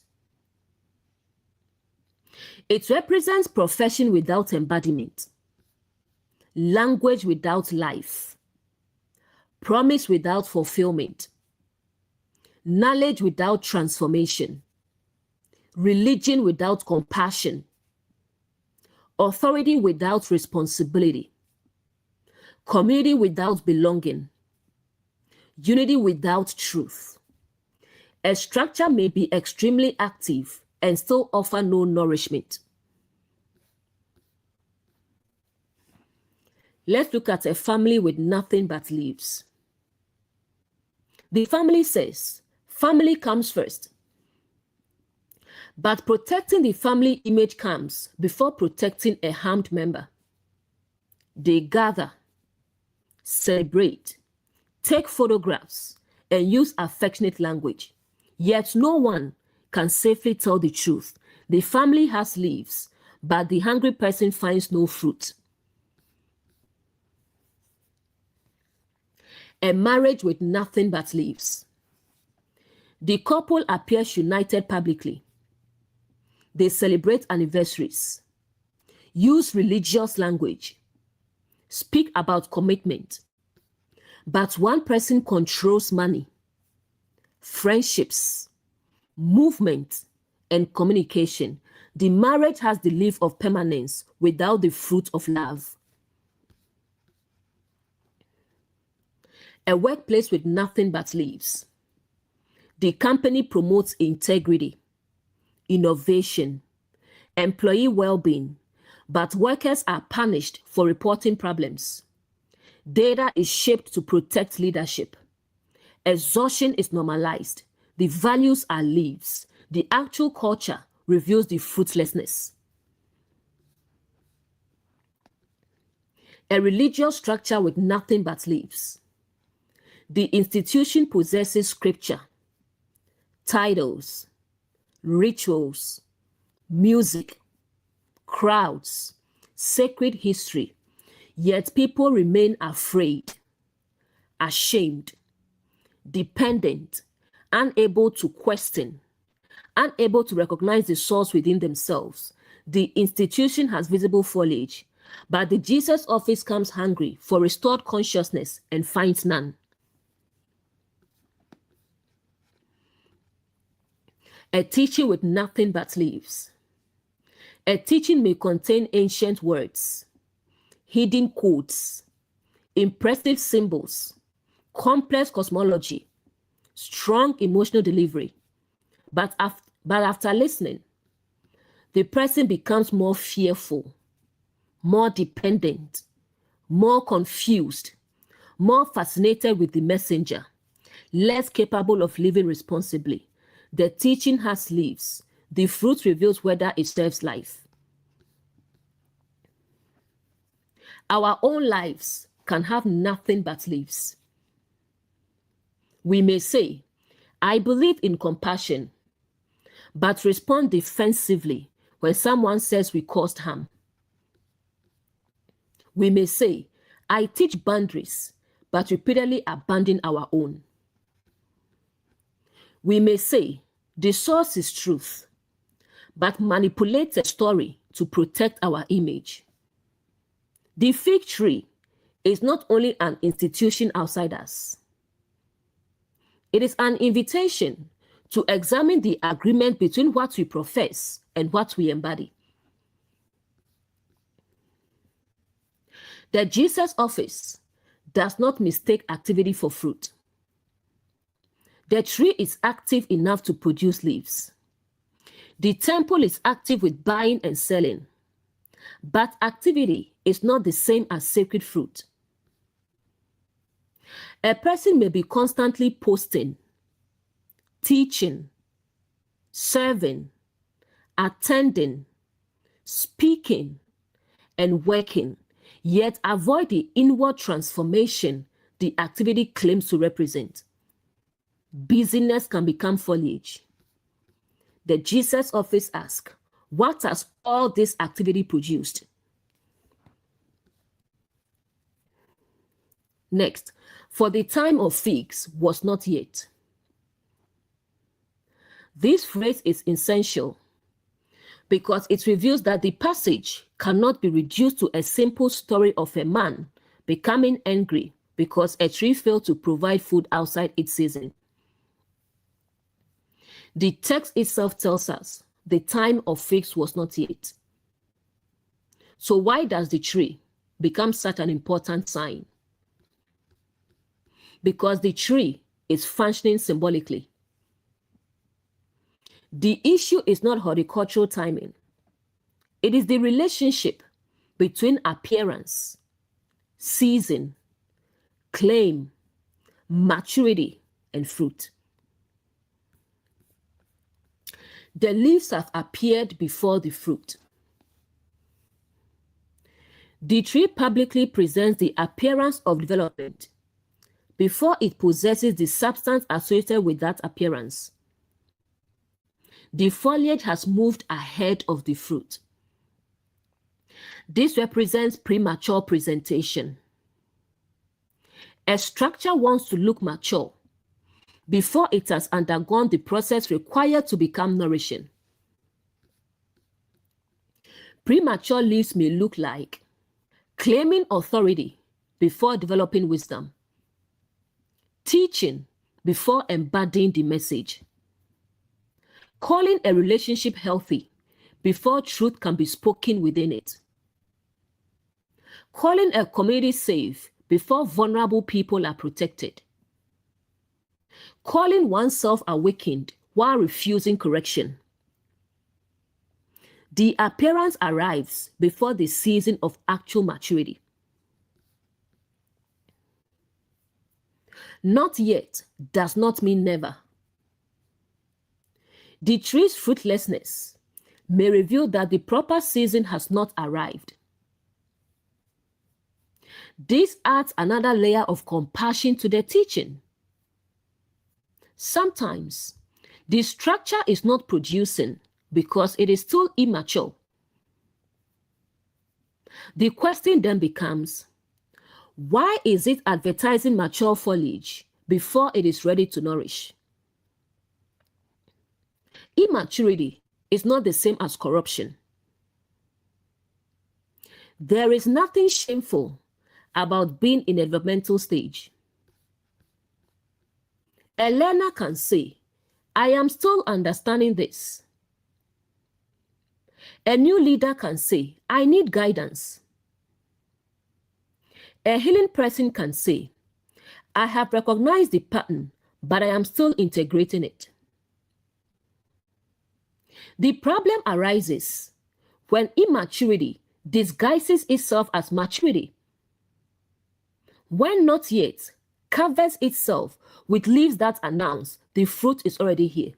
[SPEAKER 1] It represents profession without embodiment, language without life, promise without fulfillment, knowledge without transformation, religion without compassion, authority without responsibility, community without belonging, unity without truth. A structure may be extremely active and still offer no nourishment. Let's look at a family with nothing but leaves. The family says, family comes first. But protecting the family image comes before protecting a harmed member. They gather, celebrate, take photographs, and use affectionate language. Yet no one can safely tell the truth. The family has leaves, but the hungry person finds no fruit. A marriage with nothing but leaves. The couple appears united publicly. They celebrate anniversaries, use religious language, speak about commitment. But one person controls money, friendships, movement, and communication. The marriage has the leaf of permanence without the fruit of love. A workplace with nothing but leaves. The company promotes integrity, innovation, employee well-being, but workers are punished for reporting problems. Data is shaped to protect leadership. Exhaustion is normalized. The values are leaves. The actual culture reveals the fruitlessness. A religious structure with nothing but leaves. The institution possesses scripture, titles, rituals, music, crowds, sacred history, yet people remain afraid, ashamed, dependent, unable to question, unable to recognize the source within themselves. The institution has visible foliage, but the Jesus office comes hungry for restored consciousness and finds none. A teaching with nothing but leaves. A teaching may contain ancient words, hidden codes, impressive symbols, complex cosmology, strong emotional delivery. But after listening, the person becomes more fearful, more dependent, more confused, more fascinated with the messenger, less capable of living responsibly. The teaching has leaves. The fruit reveals whether it serves life. Our own lives can have nothing but leaves. We may say, I believe in compassion, but respond defensively when someone says we caused harm. We may say, I teach boundaries, but repeatedly abandon our own. We may say, the source is truth, but manipulate a story to protect our image. The fig tree is not only an institution outside us. It is an invitation to examine the agreement between what we profess and what we embody. The Jesus office does not mistake activity for fruit. The tree is active enough to produce leaves. The temple is active with buying and selling, but activity is not the same as sacred fruit. A person may be constantly posting, teaching, serving, attending, speaking, and working, yet avoid the inward transformation the activity claims to represent. Busyness can become foliage. The Jesus office asks, what has all this activity produced? Next, for the time of figs was not yet. This phrase is essential because it reveals that the passage cannot be reduced to a simple story of a man becoming angry because a tree failed to provide food outside its season. The text itself tells us the time of figs was not yet. So why does the tree become such an important sign? Because the tree is functioning symbolically. The issue is not horticultural timing. It is the relationship between appearance, season, claim, maturity, and fruit. The leaves have appeared before the fruit. The tree publicly presents the appearance of development before it possesses the substance associated with that appearance. The foliage has moved ahead of the fruit. This represents premature presentation. A structure wants to look mature before it has undergone the process required to become nourishing. Premature leaves may look like claiming authority before developing wisdom. teaching before embodying the message, calling a relationship healthy before truth can be spoken within it, calling a community safe before vulnerable people are protected, calling oneself awakened while refusing correction. The appearance arrives before the season of actual maturity. Not yet does not mean never. The tree's fruitlessness may reveal that the proper season has not arrived. This adds another layer of compassion to the teaching. Sometimes, the structure is not producing because it is still immature. The question then becomes, why is it advertising mature foliage before it is ready to nourish? Immaturity is not the same as corruption. There is nothing shameful about being in a developmental stage. A learner can say, I am still understanding this. A new leader can say, I need guidance. A healing person can say, I have recognized the pattern, but I am still integrating it. The problem arises when immaturity disguises itself as maturity. When not yet covers itself with leaves that announce the fruit is already here.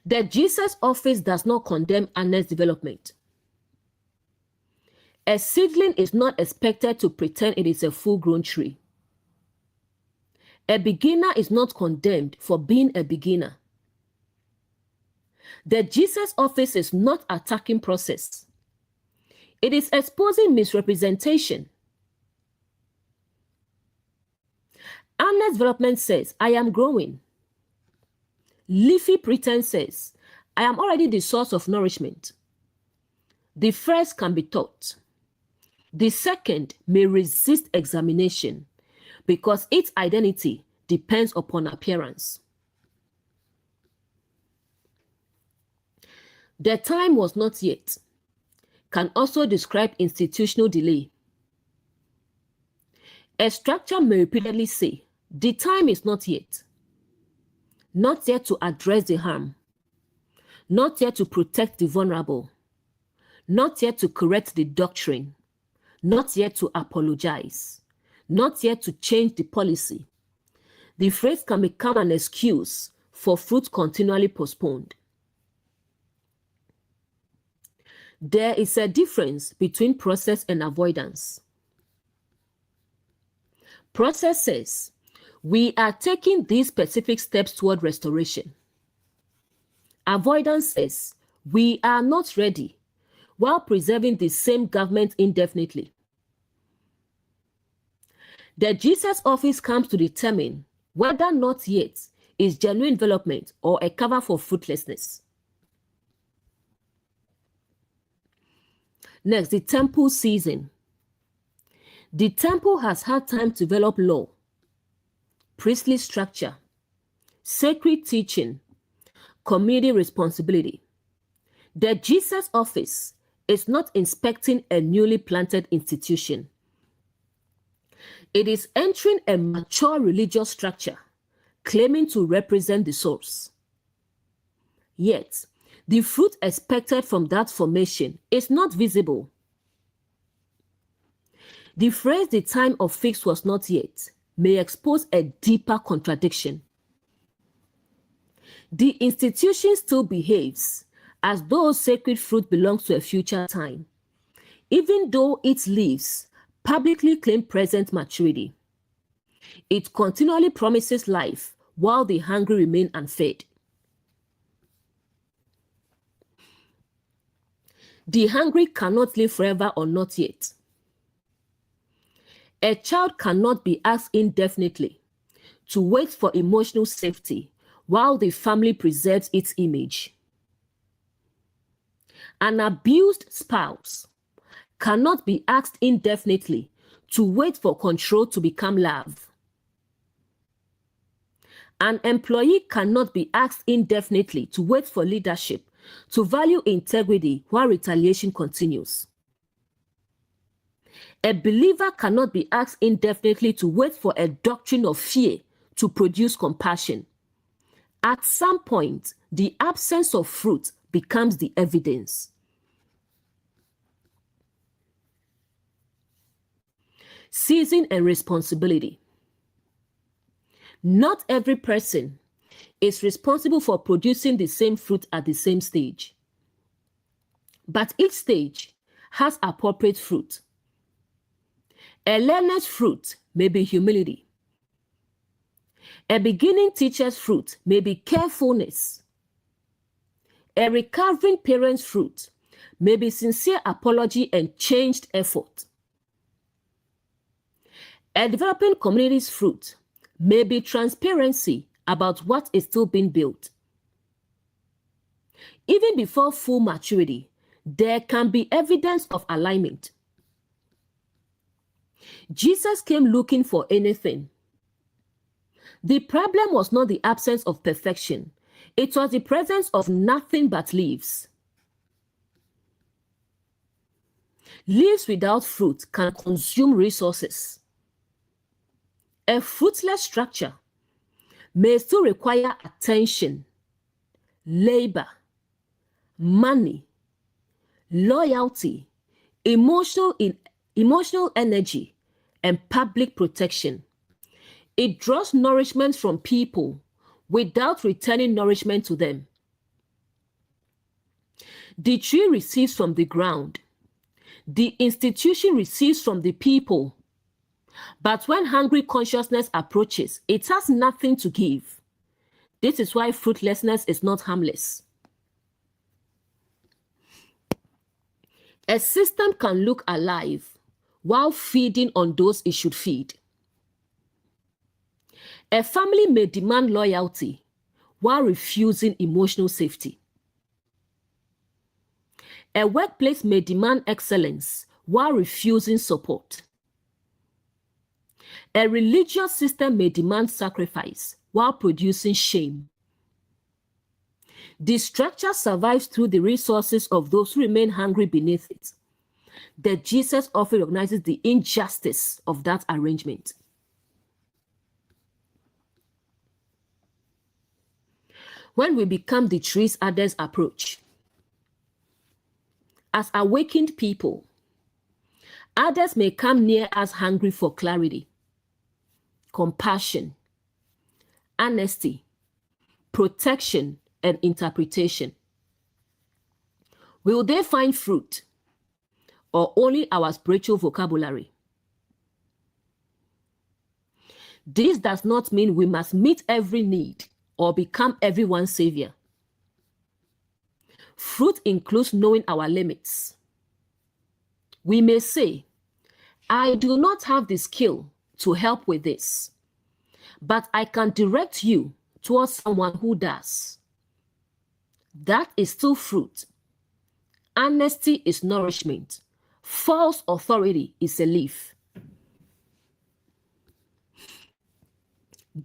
[SPEAKER 1] The Jesus office does not condemn honest development. A seedling is not expected to pretend it is a full-grown tree. A beginner is not condemned for being a beginner. The Jesus office is not attacking process. It is exposing misrepresentation. Honest development says, I am growing. Leafy pretense says, I am already the source of nourishment. The first can be taught. The second may resist examination because its identity depends upon appearance. The time was not yet can also describe institutional delay. A structure may repeatedly say, the time is not yet to address the harm, not yet to protect the vulnerable, not yet to correct the doctrine, not yet to apologize, not yet to change the policy. The phrase can become an excuse for fruit continually postponed. There is a difference between process and avoidance. Process says, we are taking these specific steps toward restoration. Avoidance says, we are not ready while preserving the same government indefinitely. The Jesus office comes to determine whether not yet is genuine development or a cover for fruitlessness. Next, the temple season. The temple has had time to develop law, priestly structure, sacred teaching, community responsibility. The Jesus office is not inspecting a newly planted institution. It is entering a mature religious structure, claiming to represent the source. Yet, the fruit expected from that formation is not visible. The phrase, the time of fix was not yet, may expose a deeper contradiction. The institution still behaves as though sacred fruit belongs to a future time, even though its leaves publicly claim present maturity. It continually promises life while the hungry remain unfed. The hungry cannot live forever or not yet. A child cannot be asked indefinitely to wait for emotional safety while the family preserves its image. An abused spouse cannot be asked indefinitely to wait for control to become love. An employee cannot be asked indefinitely to wait for leadership, to value integrity while retaliation continues. A believer cannot be asked indefinitely to wait for a doctrine of fear to produce compassion. At some point, the absence of fruit becomes the evidence. Season and responsibility. Not every person is responsible for producing the same fruit at the same stage. But each stage has appropriate fruit. A learner's fruit may be humility. A beginning teacher's fruit may be carefulness. A recovering parent's fruit may be sincere apology and changed effort. A developing community's fruit may be transparency about what is still being built. Even before full maturity, there can be evidence of alignment. Jesus came looking for anything. The problem was not the absence of perfection. It was the presence of nothing but leaves. Leaves without fruit can consume resources. A fruitless structure may still require attention, labor, money, loyalty, emotional energy, and public protection. It draws nourishment from people without returning nourishment to them. The tree receives from the ground. The institution receives from the people. But when hungry consciousness approaches, it has nothing to give. This is why fruitlessness is not harmless. A system can look alive while feeding on those it should feed. A family may demand loyalty while refusing emotional safety. A workplace may demand excellence while refusing support. A religious system may demand sacrifice while producing shame. The structure survives through the resources of those who remain hungry beneath it. That Jesus often recognizes the injustice of that arrangement. When we become the trees others approach, as awakened people, others may come near us hungry for clarity, compassion, honesty, protection, and interpretation. Will they find fruit or only our spiritual vocabulary? This does not mean we must meet every need or become everyone's savior. Fruit includes knowing our limits. We may say, I do not have the skill to help with this, but I can direct you towards someone who does. That is still fruit. Honesty is nourishment. False authority is a leaf.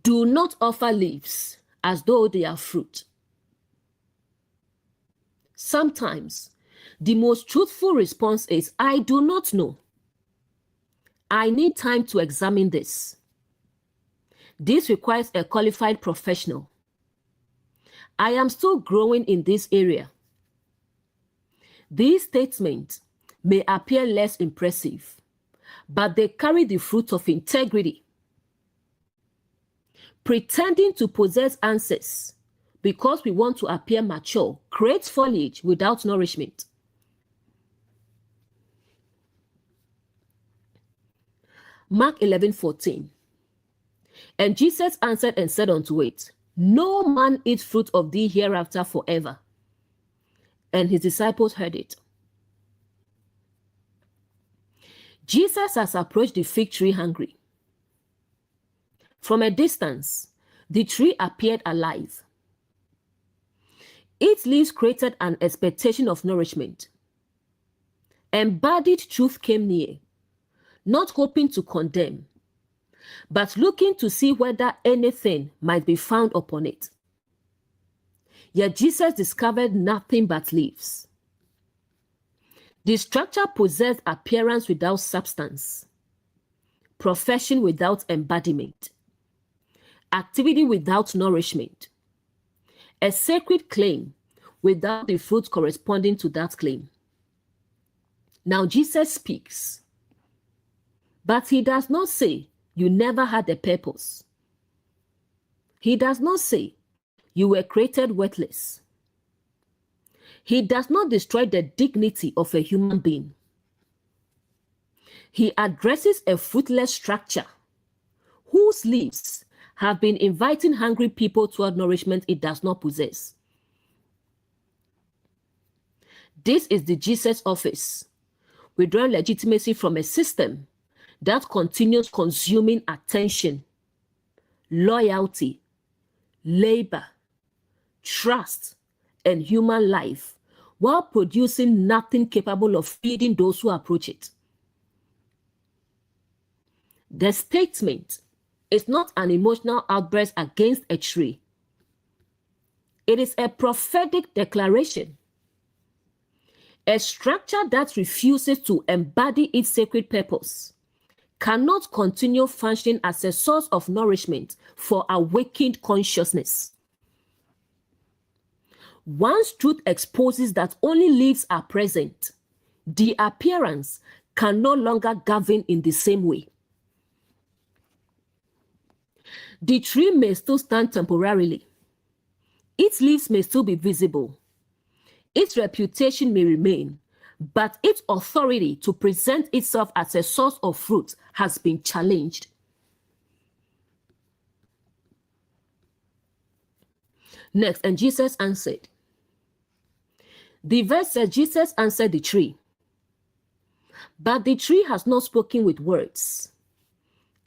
[SPEAKER 1] Do not offer leaves as though they are fruit. Sometimes, the most truthful response is, I do not know. I need time to examine this. This requires a qualified professional. I am still growing in this area. These statements may appear less impressive, but they carry the fruit of integrity. Pretending to possess answers because we want to appear mature creates foliage without nourishment. Mark 11:14. And Jesus answered and said unto it, No man eats fruit of thee hereafter forever. And his disciples heard it. Jesus has approached the fig tree hungry. From a distance, the tree appeared alive. Its leaves created an expectation of nourishment. Embodied truth came near. not hoping to condemn, but looking to see whether anything might be found upon it. Yet Jesus discovered nothing but leaves. The structure possessed appearance without substance, profession without embodiment, activity without nourishment, a sacred claim without the fruit corresponding to that claim. Now Jesus speaks, but he does not say, you never had a purpose. He does not say, you were created worthless. He does not destroy the dignity of a human being. He addresses a fruitless structure whose leaves have been inviting hungry people toward nourishment it does not possess. This is the Jesus office, withdrawing legitimacy from a system that continues consuming attention, loyalty, labor, trust, and human life, while producing nothing capable of feeding those who approach it. The statement is not an emotional outburst against a tree. It is a prophetic declaration. A structure that refuses to embody its sacred purpose cannot continue functioning as a source of nourishment for awakened consciousness. Once truth exposes that only leaves are present, the appearance can no longer govern in the same way. The tree may still stand temporarily. Its leaves may still be visible. Its reputation may remain, but its authority to present itself as a source of fruit has been challenged. Next, and Jesus answered. The verse says, Jesus answered the tree, but the tree has not spoken with words.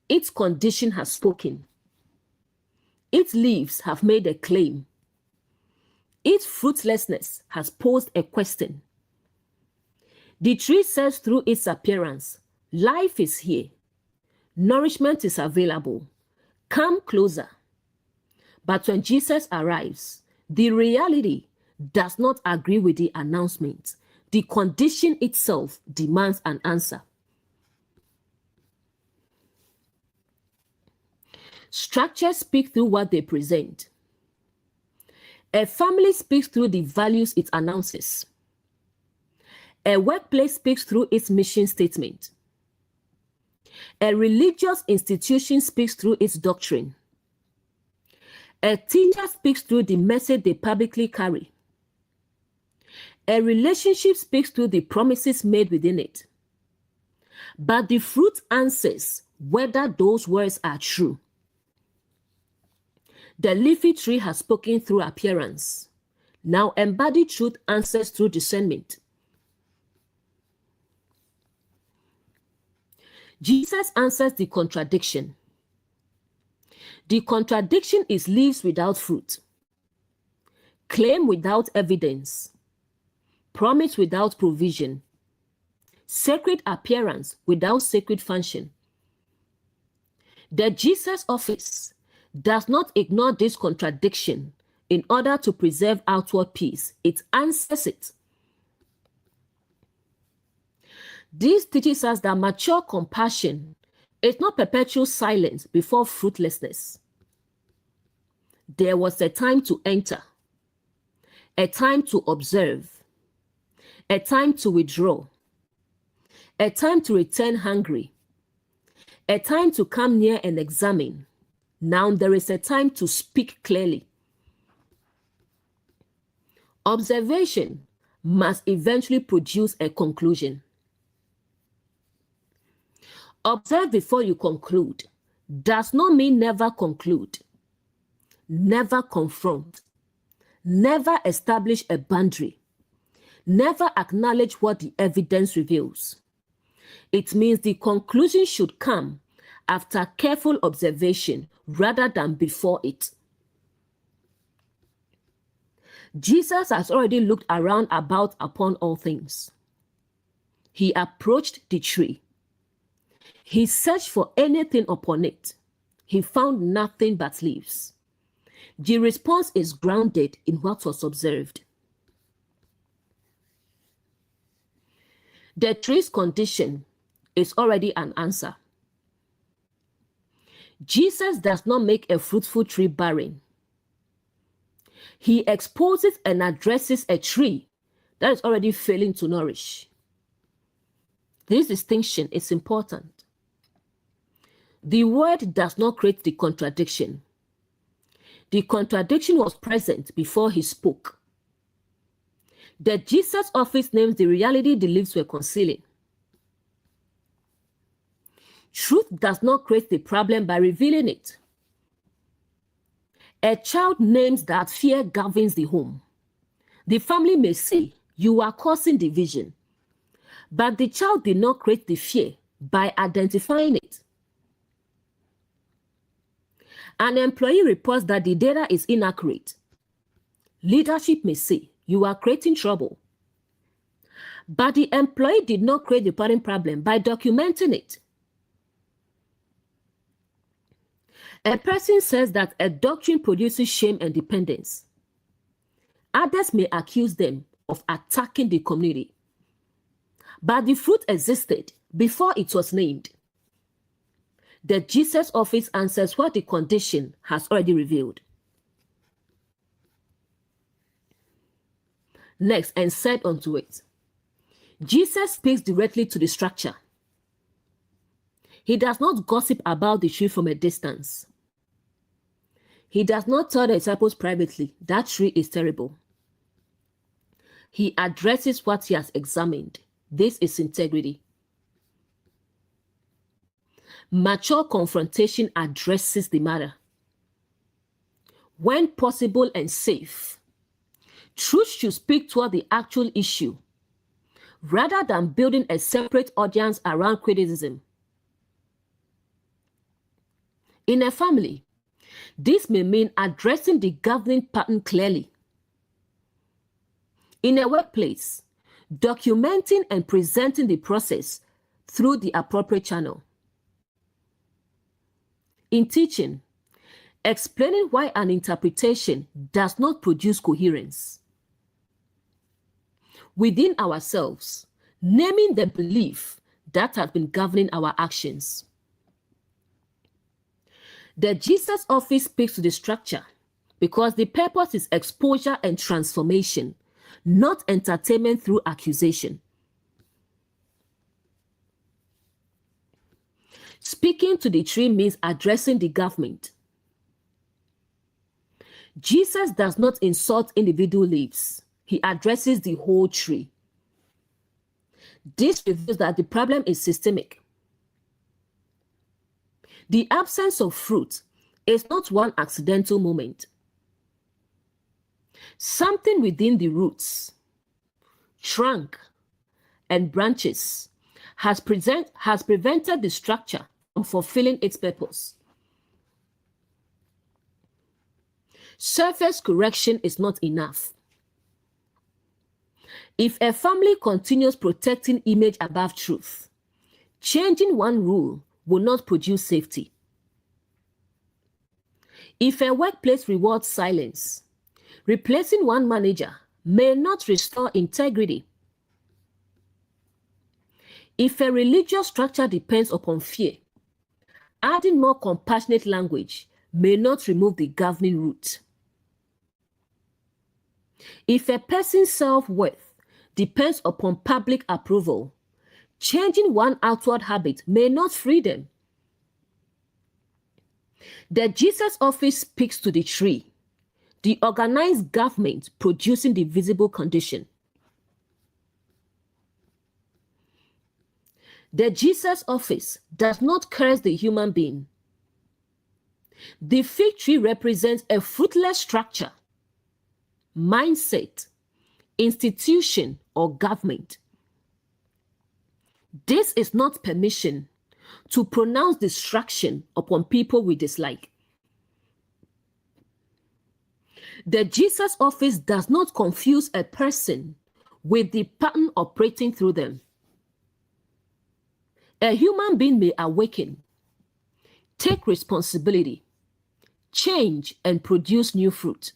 [SPEAKER 1] Its condition has spoken. Its leaves have made a claim. Its fruitlessness has posed a question. The tree says through its appearance, life is here. Nourishment is available. Come closer. But when Jesus arrives, the reality does not agree with the announcement. The condition itself demands an answer. Structures speak through what they present. A family speaks through the values it announces. A workplace speaks through its mission statement. A religious institution speaks through its doctrine. A teacher speaks through the message they publicly carry. A relationship speaks through the promises made within it. But the fruit answers whether those words are true. The leafy tree has spoken through appearance. Now embodied truth answers through discernment. Jesus answers the contradiction. The contradiction is leaves without fruit, claim without evidence, promise without provision, sacred appearance without sacred function. The Jesus office does not ignore this contradiction in order to preserve outward peace. It answers it. This teaches us that mature compassion is not perpetual silence before fruitlessness. There was a time to enter, a time to observe, a time to withdraw, a time to return hungry, a time to come near and examine. Now there is a time to speak clearly. Observation must eventually produce a conclusion. Observe before you conclude does not mean never conclude, never confront, never establish a boundary, never acknowledge what the evidence reveals. It means the conclusion should come after careful observation rather than before it. Jesus has already looked around about upon all things. He approached the tree. He searched for anything upon it. He found nothing but leaves. The response is grounded in what was observed. The tree's condition is already an answer. Jesus does not make a fruitful tree barren. He exposes and addresses a tree that is already failing to nourish. This distinction is important. The word does not create the contradiction. The contradiction was present before he spoke. The Jesus office names the reality the leaves were concealing. Truth does not create the problem by revealing it. A child names that fear governs the home. The family may say, "You are causing division." But the child did not create the fear by identifying it. An employee reports that the data is inaccurate. Leadership may say, "You are creating trouble." But the employee did not create the parent problem by documenting it. A person says that a doctrine produces shame and dependence. Others may accuse them of attacking the community. But the fruit existed before it was named. The Jesus office answers what the condition has already revealed. Next, and said unto it. Jesus speaks directly to the structure. He does not gossip about the tree from a distance. He does not tell the disciples privately, "That tree is terrible." He addresses what he has examined. This is integrity. Mature confrontation addresses the matter. When possible and safe, truth should speak toward the actual issue rather than building a separate audience around criticism. In a family, this may mean addressing the governing pattern clearly. In a workplace, documenting and presenting the process through the appropriate channel. In teaching, explaining why an interpretation does not produce coherence. Within ourselves, naming the belief that has been governing our actions. The Jesus office speaks to the structure because the purpose is exposure and transformation, not entertainment through accusation. Speaking to the tree means addressing the government. Jesus does not insult individual leaves. He addresses the whole tree. This reveals that the problem is systemic. The absence of fruit is not one accidental moment. Something within the roots, trunk, and branches has prevented the structure from fulfilling its purpose. Surface correction is not enough. If a family continues protecting image above truth, changing one rule will not produce safety. If a workplace rewards silence, replacing one manager may not restore integrity. If a religious structure depends upon fear, adding more compassionate language may not remove the governing root. If a person's self-worth depends upon public approval, changing one outward habit may not free them. The Jesus office speaks to the tree, the organized government producing the visible condition. The Jesus office does not curse the human being. The fig tree represents a fruitless structure, mindset, institution, or government. This is not permission to pronounce destruction upon people we dislike. The Jesus office does not confuse a person with the pattern operating through them. A human being may awaken, take responsibility, change, and produce new fruit.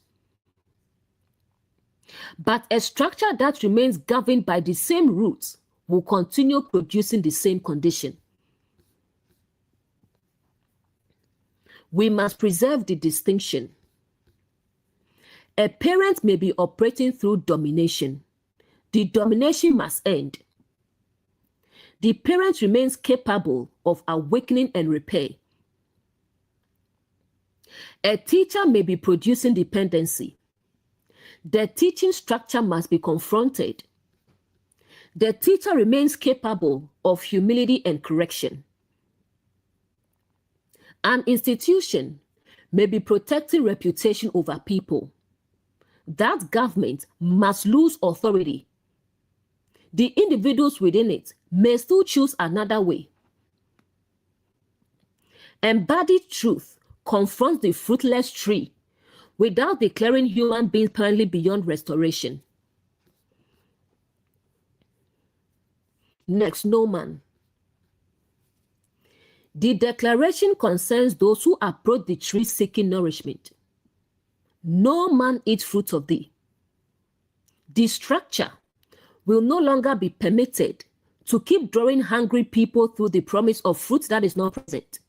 [SPEAKER 1] But a structure that remains governed by the same roots will continue producing the same condition. We must preserve the distinction. A parent may be operating through domination. The domination must end. The parent remains capable of awakening and repair. A teacher may be producing dependency. The teaching structure must be confronted. The teacher remains capable of humility and correction. An institution may be protecting reputation over people. That government must lose authority. The individuals within it may still choose another way. Embodied truth confronts the fruitless tree without declaring human beings permanently beyond restoration. Next, no man. The declaration concerns those who approach the tree seeking nourishment. No man eat fruit of thee. The structure will no longer be permitted to keep drawing hungry people through the promise of fruit that is not present.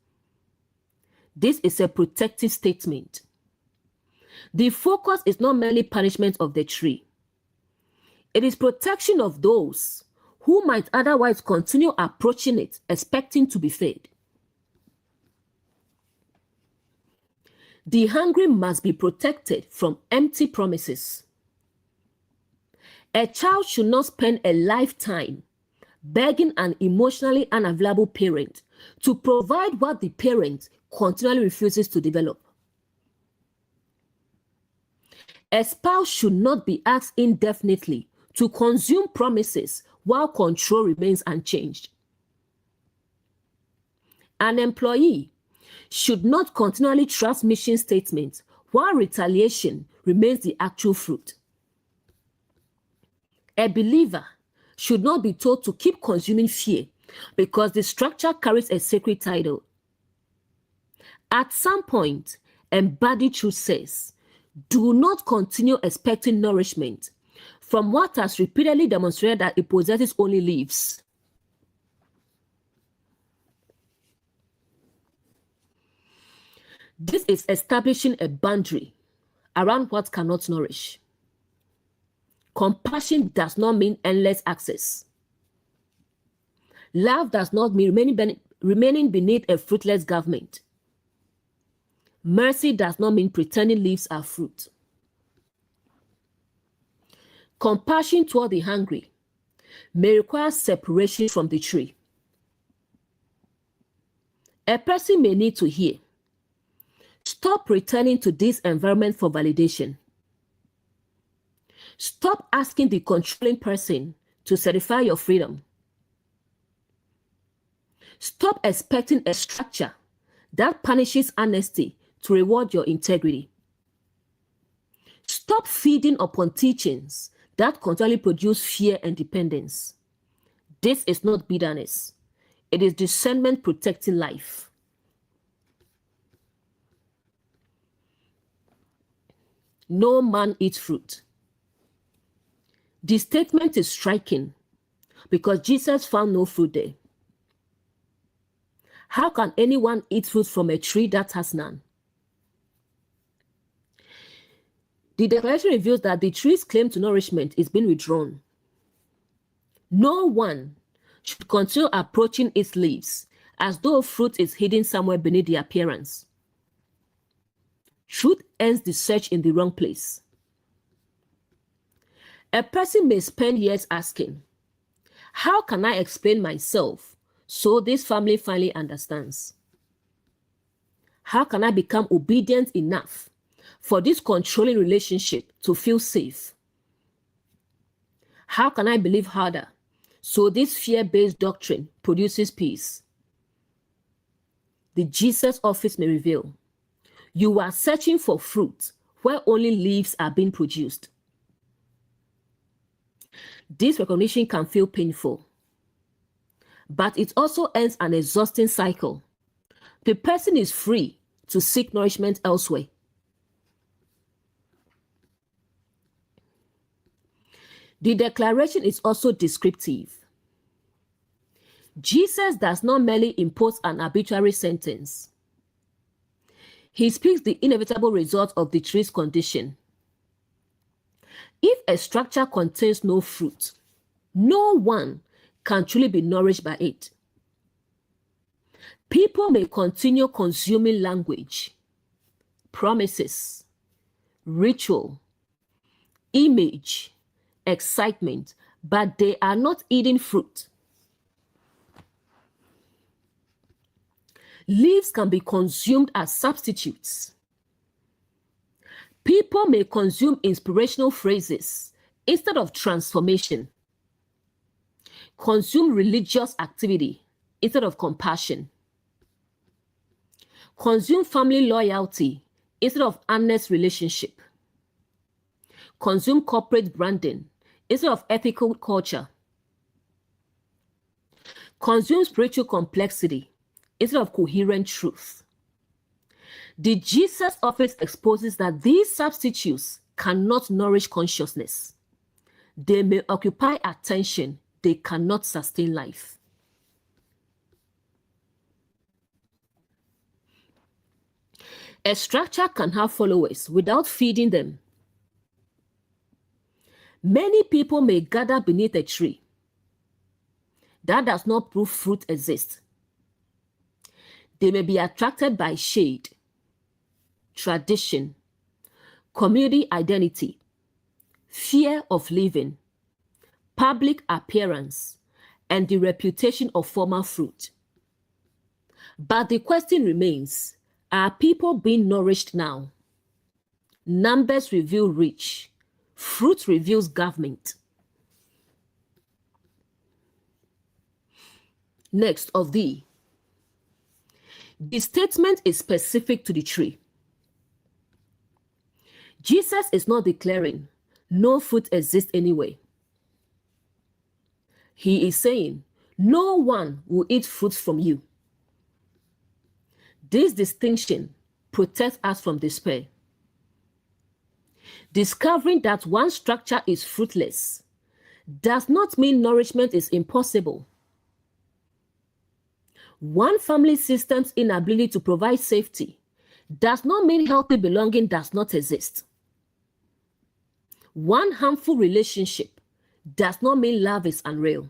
[SPEAKER 1] This is a protective statement. The focus is not merely punishment of the tree. It is protection of those who might otherwise continue approaching it, expecting to be fed. The hungry must be protected from empty promises. A child should not spend a lifetime begging an emotionally unavailable parent to provide what the parent continually refuses to develop. A spouse should not be asked indefinitely to consume promises while control remains unchanged. An employee should not continually trust mission statements while retaliation remains the actual fruit. A believer should not be told to keep consuming fear because the structure carries a sacred title. At some point, embodied truth says, do not continue expecting nourishment from what has repeatedly demonstrated that it possesses only leaves. This is establishing a boundary around what cannot nourish. Compassion does not mean endless access. Love does not mean remaining beneath a fruitless government. Mercy does not mean pretending leaves are fruit. Compassion toward the hungry may require separation from the tree. A person may need to hear, stop returning to this environment for validation. Stop asking the controlling person to certify your freedom. Stop expecting a structure that punishes honesty to reward your integrity. Stop feeding upon teachings that continually produce fear and dependence. This is not bitterness. It is discernment protecting life. No man eats fruit. The statement is striking because Jesus found no fruit there. How can anyone eat fruit from a tree that has none? The declaration reveals that the tree's claim to nourishment is being withdrawn. No one should continue approaching its leaves as though fruit is hidden somewhere beneath the appearance. Truth ends the search in the wrong place. A person may spend years asking, how can I explain myself so this family finally understands? How can I become obedient enough for this controlling relationship to feel safe? How can I believe harder so this fear-based doctrine produces peace? The Jesus office may reveal, you are searching for fruit where only leaves are being produced. This recognition can feel painful, but it also ends an exhausting cycle. The person is free to seek nourishment elsewhere. The declaration is also descriptive. Jesus does not merely impose an arbitrary sentence. He speaks the inevitable result of the tree's condition. If a structure contains no fruit, no one can truly be nourished by it. People may continue consuming language, promises, ritual, image, excitement, but they are not eating fruit. Leaves can be consumed as substitutes. People may consume inspirational phrases instead of transformation. Consume religious activity instead of compassion. Consume family loyalty instead of honest relationship. Consume corporate branding instead of ethical culture. Consume spiritual complexity instead of coherent truth. The Jesus office exposes that these substitutes cannot nourish consciousness. They may occupy attention, they cannot sustain life. A structure can have followers without feeding them. Many people may gather beneath a tree. That does not prove fruit exists. They may be attracted by shade, tradition, community identity, fear of living, public appearance, and the reputation of former fruit. But the question remains, are people being nourished now? Numbers reveal reach. Fruit reveals government. Next of the statement is specific to the tree. Jesus is not declaring no fruit exists anyway. He is saying no one will eat fruit from you. This distinction protects us from despair. Discovering that one structure is fruitless does not mean nourishment is impossible. One family system's inability to provide safety does not mean healthy belonging does not exist. One harmful relationship does not mean love is unreal.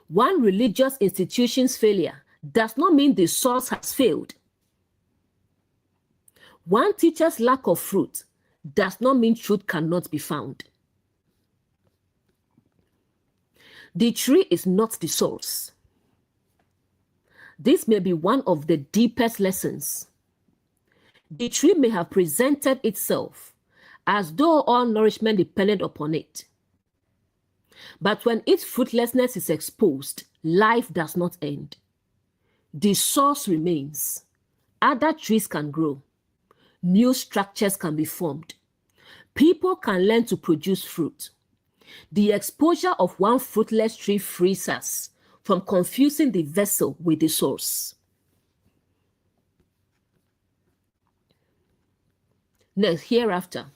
[SPEAKER 1] One religious institution's failure does not mean the source has failed. One teacher's lack of fruit does not mean truth cannot be found. The tree is not the source. This may be one of the deepest lessons. The tree may have presented itself as though all nourishment depended upon it. But when its fruitlessness is exposed, life does not end. The source remains. Other trees can grow. New structures can be formed. People can learn to produce fruit. The exposure of one fruitless tree frees us from confusing the vessel with the source. Next, hereafter.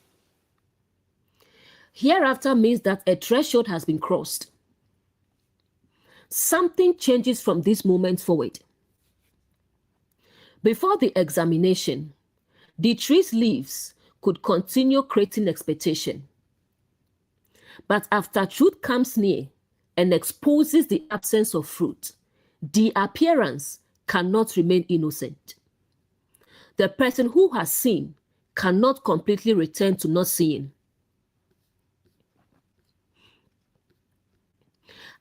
[SPEAKER 1] Hereafter means that a threshold has been crossed. Something changes from this moment forward. Before the examination, the tree's leaves could continue creating expectation. But after truth comes near and exposes the absence of fruit, the appearance cannot remain innocent. The person who has seen cannot completely return to not seeing.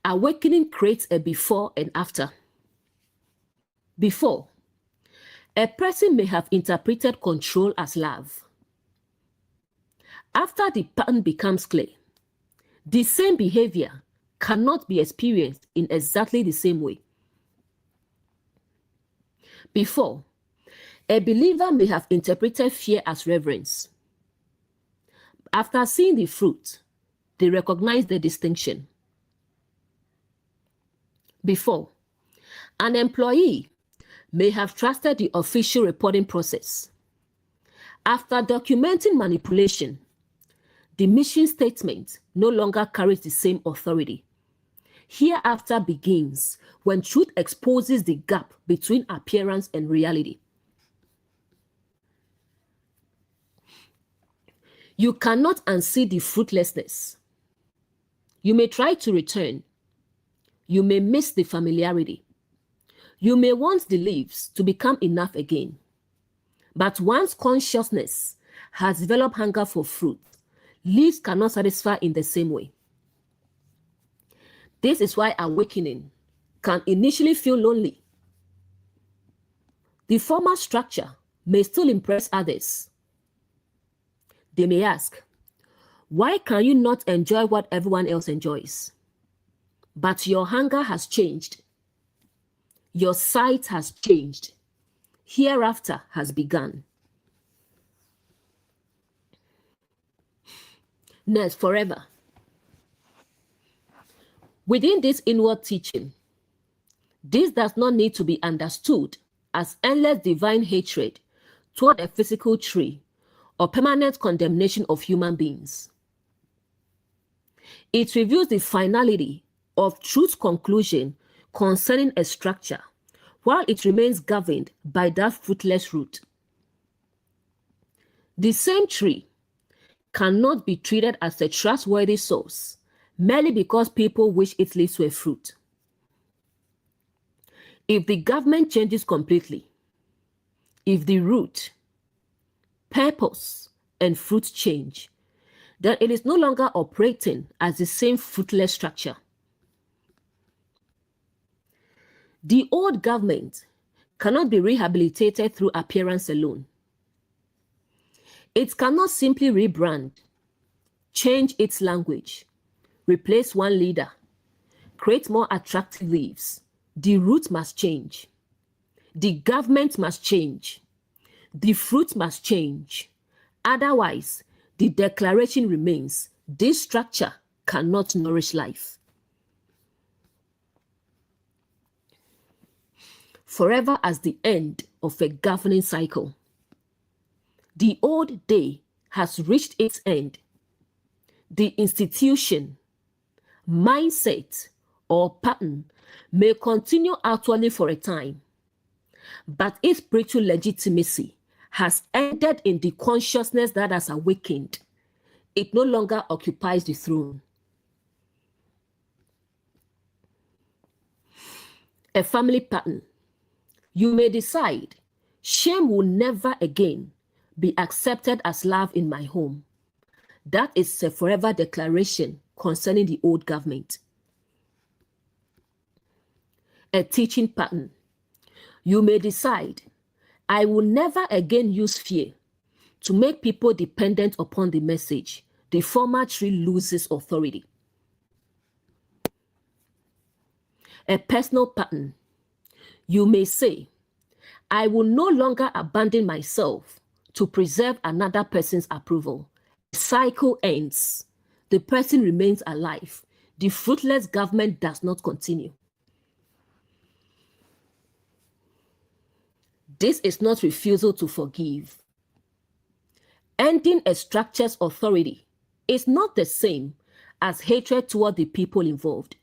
[SPEAKER 1] Awakening creates a before and after. Before, a person may have interpreted control as love. After the pattern becomes clear, the same behavior cannot be experienced in exactly the same way. Before, a believer may have interpreted fear as reverence. After seeing the fruit, they recognize the distinction. Before, an employee may have trusted the official reporting process. After documenting manipulation, the mission statement no longer carries the same authority. Hereafter begins when truth exposes the gap between appearance and reality. You cannot unsee the fruitlessness. You may try to return. You may miss the familiarity. You may want the leaves to become enough again. But once consciousness has developed hunger for fruit, leaves cannot satisfy in the same way. This is why awakening can initially feel lonely. The former structure may still impress others. They may ask, why can you not enjoy what everyone else enjoys? But your hunger has changed. Your sight has changed. Hereafter has begun. Next, forever. Within this inward teaching, this does not need to be understood as endless divine hatred toward a physical tree or permanent condemnation of human beings. It reveals the finality of truth's conclusion concerning a structure, while it remains governed by that fruitless root. The same tree cannot be treated as a trustworthy source merely because people wish its leaves were fruit. If the government changes completely, if the root, purpose, and fruit change, then it is no longer operating as the same fruitless structure. The old government cannot be rehabilitated through appearance alone. It cannot simply rebrand, change its language, replace one leader, create more attractive leaves. The root must change. The government must change. The fruit must change. Otherwise, the declaration remains, this structure cannot nourish life. Forever as the end of a governing cycle. The old day has reached its end. The institution, mindset, or pattern may continue outwardly for a time, but its spiritual legitimacy has ended in the consciousness that has awakened. It no longer occupies the throne. A family pattern. You may decide, shame will never again be accepted as love in my home. That is a forever declaration concerning the old government. A teaching pattern. You may decide, I will never again use fear to make people dependent upon the message. The former tree loses authority. A personal pattern. You may say, I will no longer abandon myself to preserve another person's approval. The cycle ends. The person remains alive. The fruitless government does not continue. This is not refusal to forgive. Ending a structure's authority is not the same as hatred toward the people involved.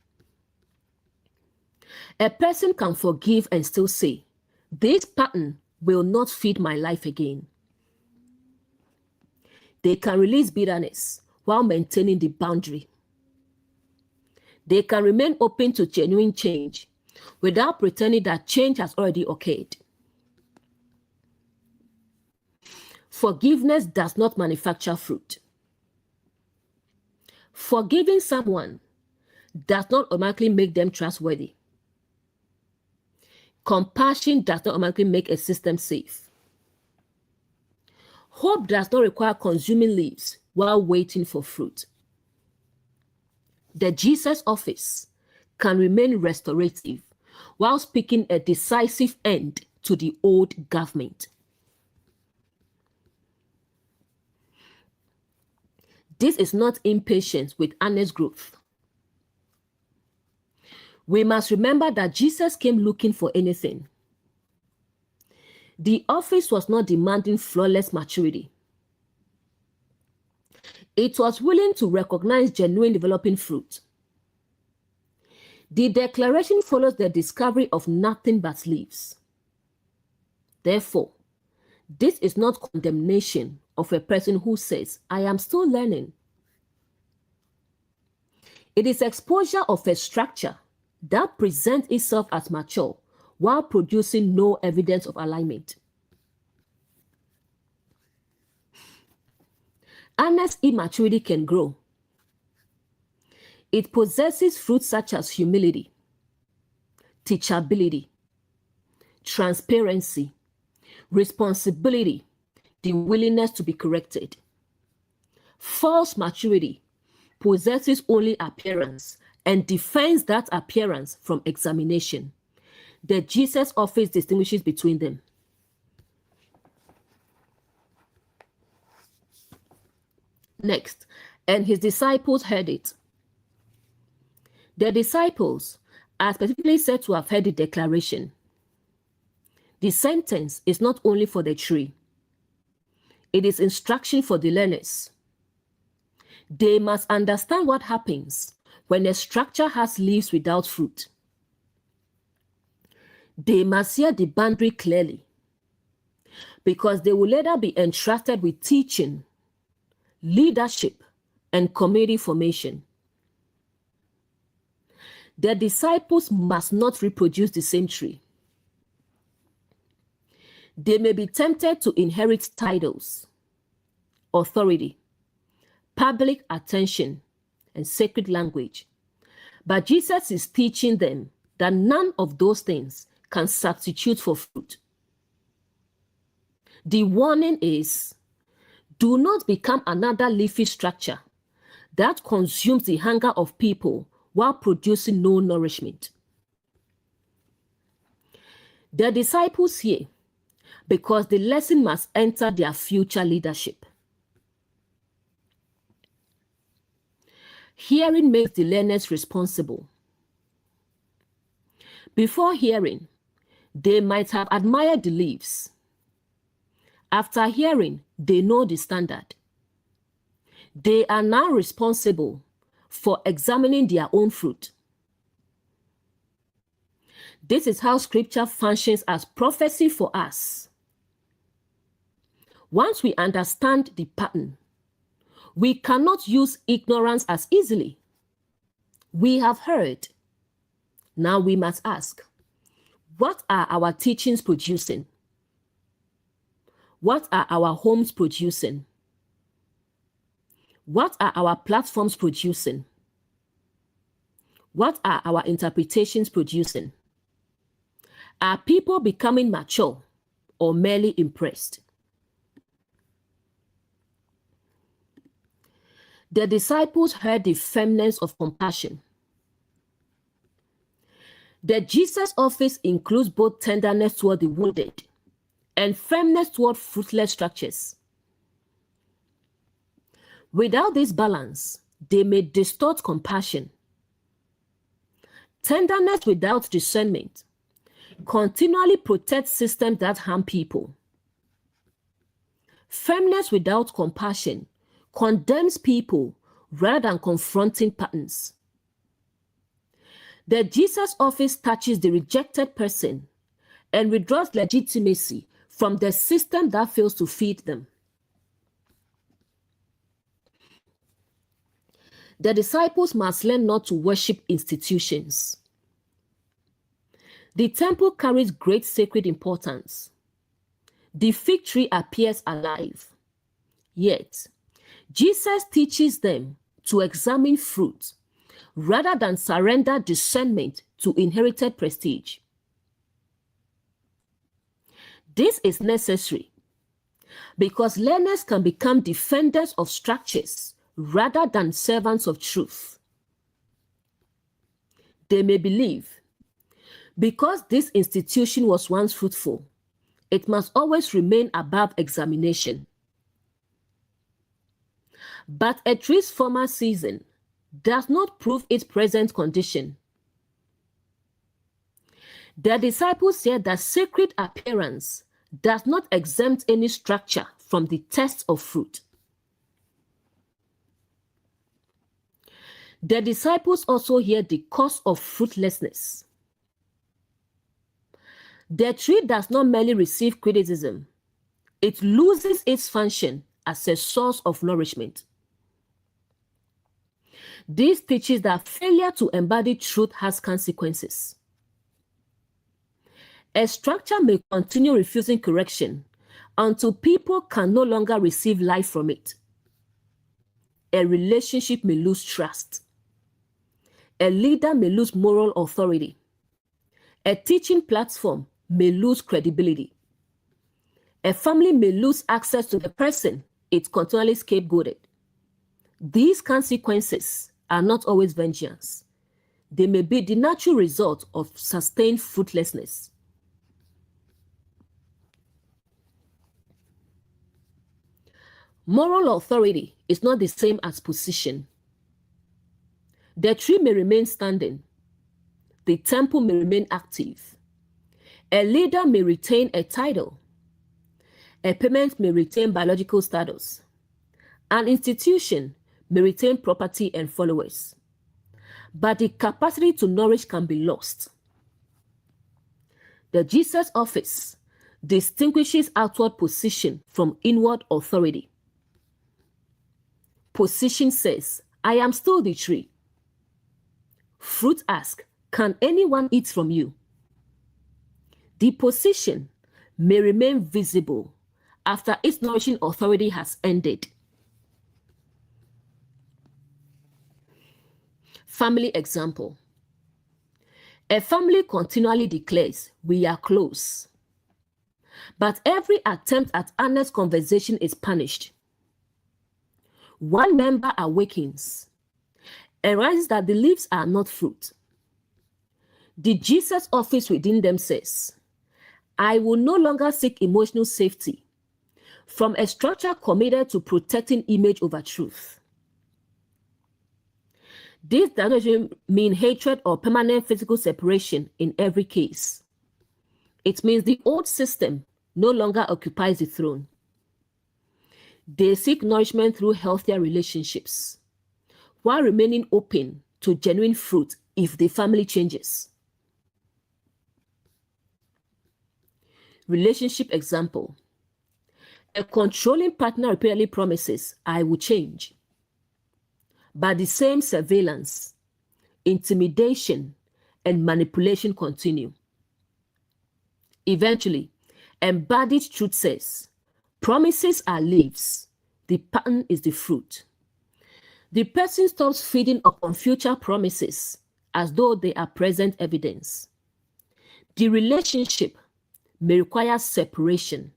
[SPEAKER 1] A person can forgive and still say, this pattern will not feed my life again. They can release bitterness while maintaining the boundary. They can remain open to genuine change without pretending that change has already occurred. Forgiveness does not manufacture fruit. Forgiving someone does not automatically make them trustworthy. Compassion does not automatically make a system safe. Hope does not require consuming leaves while waiting for fruit. The Jesus office can remain restorative while speaking a decisive end to the old government. This is not impatience with honest growth. We must remember that Jesus came looking for anything. The office was not demanding flawless maturity. It was willing to recognize genuine developing fruit. The declaration follows the discovery of nothing but leaves. Therefore, this is not condemnation of a person who says, I am still learning. It is exposure of a structure that presents itself as mature while producing no evidence of alignment. Honest immaturity can grow. It possesses fruits such as humility, teachability, transparency, responsibility, the willingness to be corrected. False maturity possesses only appearance and defends that appearance from examination. The Jesus office distinguishes between them. Next, and his disciples heard it. The disciples are specifically said to have heard the declaration. The sentence is not only for the tree. It is instruction for the learners. They must understand what happens when a structure has leaves without fruit. They must hear the boundary clearly, because they will later be entrusted with teaching, leadership, and community formation. The disciples must not reproduce the same tree. They may be tempted to inherit titles, authority, public attention, and sacred language. But Jesus is teaching them that none of those things can substitute for fruit. The warning is, do not become another leafy structure that consumes the hunger of people while producing no nourishment. The disciples hear because the lesson must enter their future leadership. Hearing makes the learners responsible. Before hearing, they might have admired the leaves. After hearing, they know the standard. They are now responsible for examining their own fruit. This is how scripture functions as prophecy for us. Once we understand the pattern, we cannot use ignorance as easily. We have heard. Now we must ask, what are our teachings producing? What are our homes producing? What are our platforms producing? What are our interpretations producing? Are people becoming mature or merely impressed? The disciples heard the firmness of compassion. The Jesus office includes both tenderness toward the wounded and firmness toward fruitless structures. Without this balance, they may distort compassion. Tenderness without discernment continually protects systems that harm people. Firmness without compassion condemns people rather than confronting patterns. The Jesus office touches the rejected person and withdraws legitimacy from the system that fails to feed them. The disciples must learn not to worship institutions. The temple carries great sacred importance. The fig tree appears alive. Yet, Jesus teaches them to examine fruit rather than surrender discernment to inherited prestige. This is necessary because learners can become defenders of structures rather than servants of truth. They may believe, because this institution was once fruitful, it must always remain above examination. But a tree's former season does not prove its present condition. The disciples said that sacred appearance does not exempt any structure from the test of fruit. The disciples also hear the cause of fruitlessness. The tree does not merely receive criticism, it loses its function as a source of nourishment. This teaches that failure to embody truth has consequences. A structure may continue refusing correction until people can no longer receive life from it. A relationship may lose trust. A leader may lose moral authority. A teaching platform may lose credibility. A family may lose access to the person it continually scapegoated. These consequences are not always vengeance. They may be the natural result of sustained fruitlessness. Moral authority is not the same as position. The tree may remain standing. The temple may remain active. A leader may retain a title. A parent may retain biological status. An institution may retain property and followers. But the capacity to nourish can be lost. The Jesus office distinguishes outward position from inward authority. Position says, I am still the tree. Fruit asks, can anyone eat from you? The position may remain visible after its nourishing authority has ended. Family example. A family continually declares, we are close. But every attempt at honest conversation is punished. One member awakens and realizes that the leaves are not fruit. The Jesus office within them says, I will no longer seek emotional safety from a structure committed to protecting image over truth. This does not mean hatred or permanent physical separation in every case. It means the old system no longer occupies the throne. They seek nourishment through healthier relationships, while remaining open to genuine fruit if the family changes. Relationship example. A controlling partner repeatedly promises, I will change. But the same surveillance, intimidation, and manipulation continue. Eventually, embodied truth says, promises are leaves, the pattern is the fruit. The person stops feeding upon future promises as though they are present evidence. The relationship may require separation,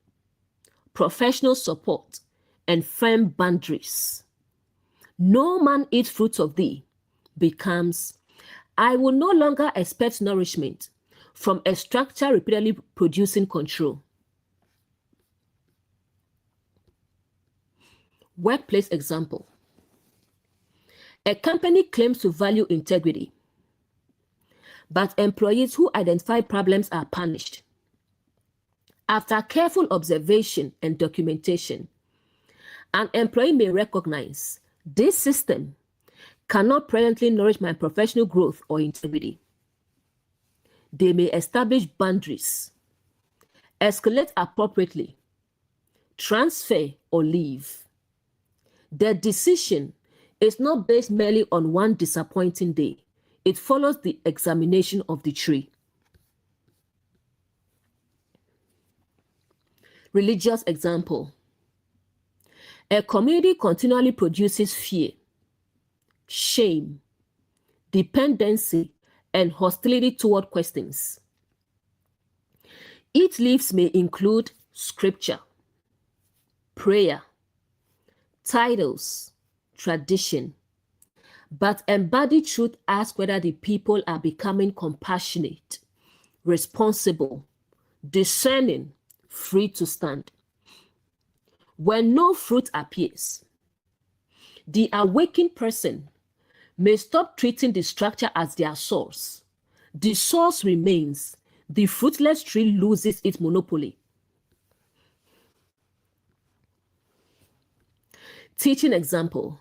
[SPEAKER 1] professional support, and firm boundaries. No man eat fruit of thee becomes, I will no longer expect nourishment from a structure repeatedly producing control. Workplace example. A company claims to value integrity, but employees who identify problems are punished. After careful observation and documentation, an employee may recognize this system cannot presently nourish my professional growth or integrity. They may establish boundaries, escalate appropriately, transfer or leave. Their decision is not based merely on one disappointing day. It follows the examination of the tree. Religious example. A community continually produces fear, shame, dependency, and hostility toward questions. Its leaves may include scripture, prayer, titles, tradition, but embodied truth asks whether the people are becoming compassionate, responsible, discerning, free to stand. When no fruit appears, the awakened person may stop treating the structure as their source. The source remains, the fruitless tree loses its monopoly. Teaching example.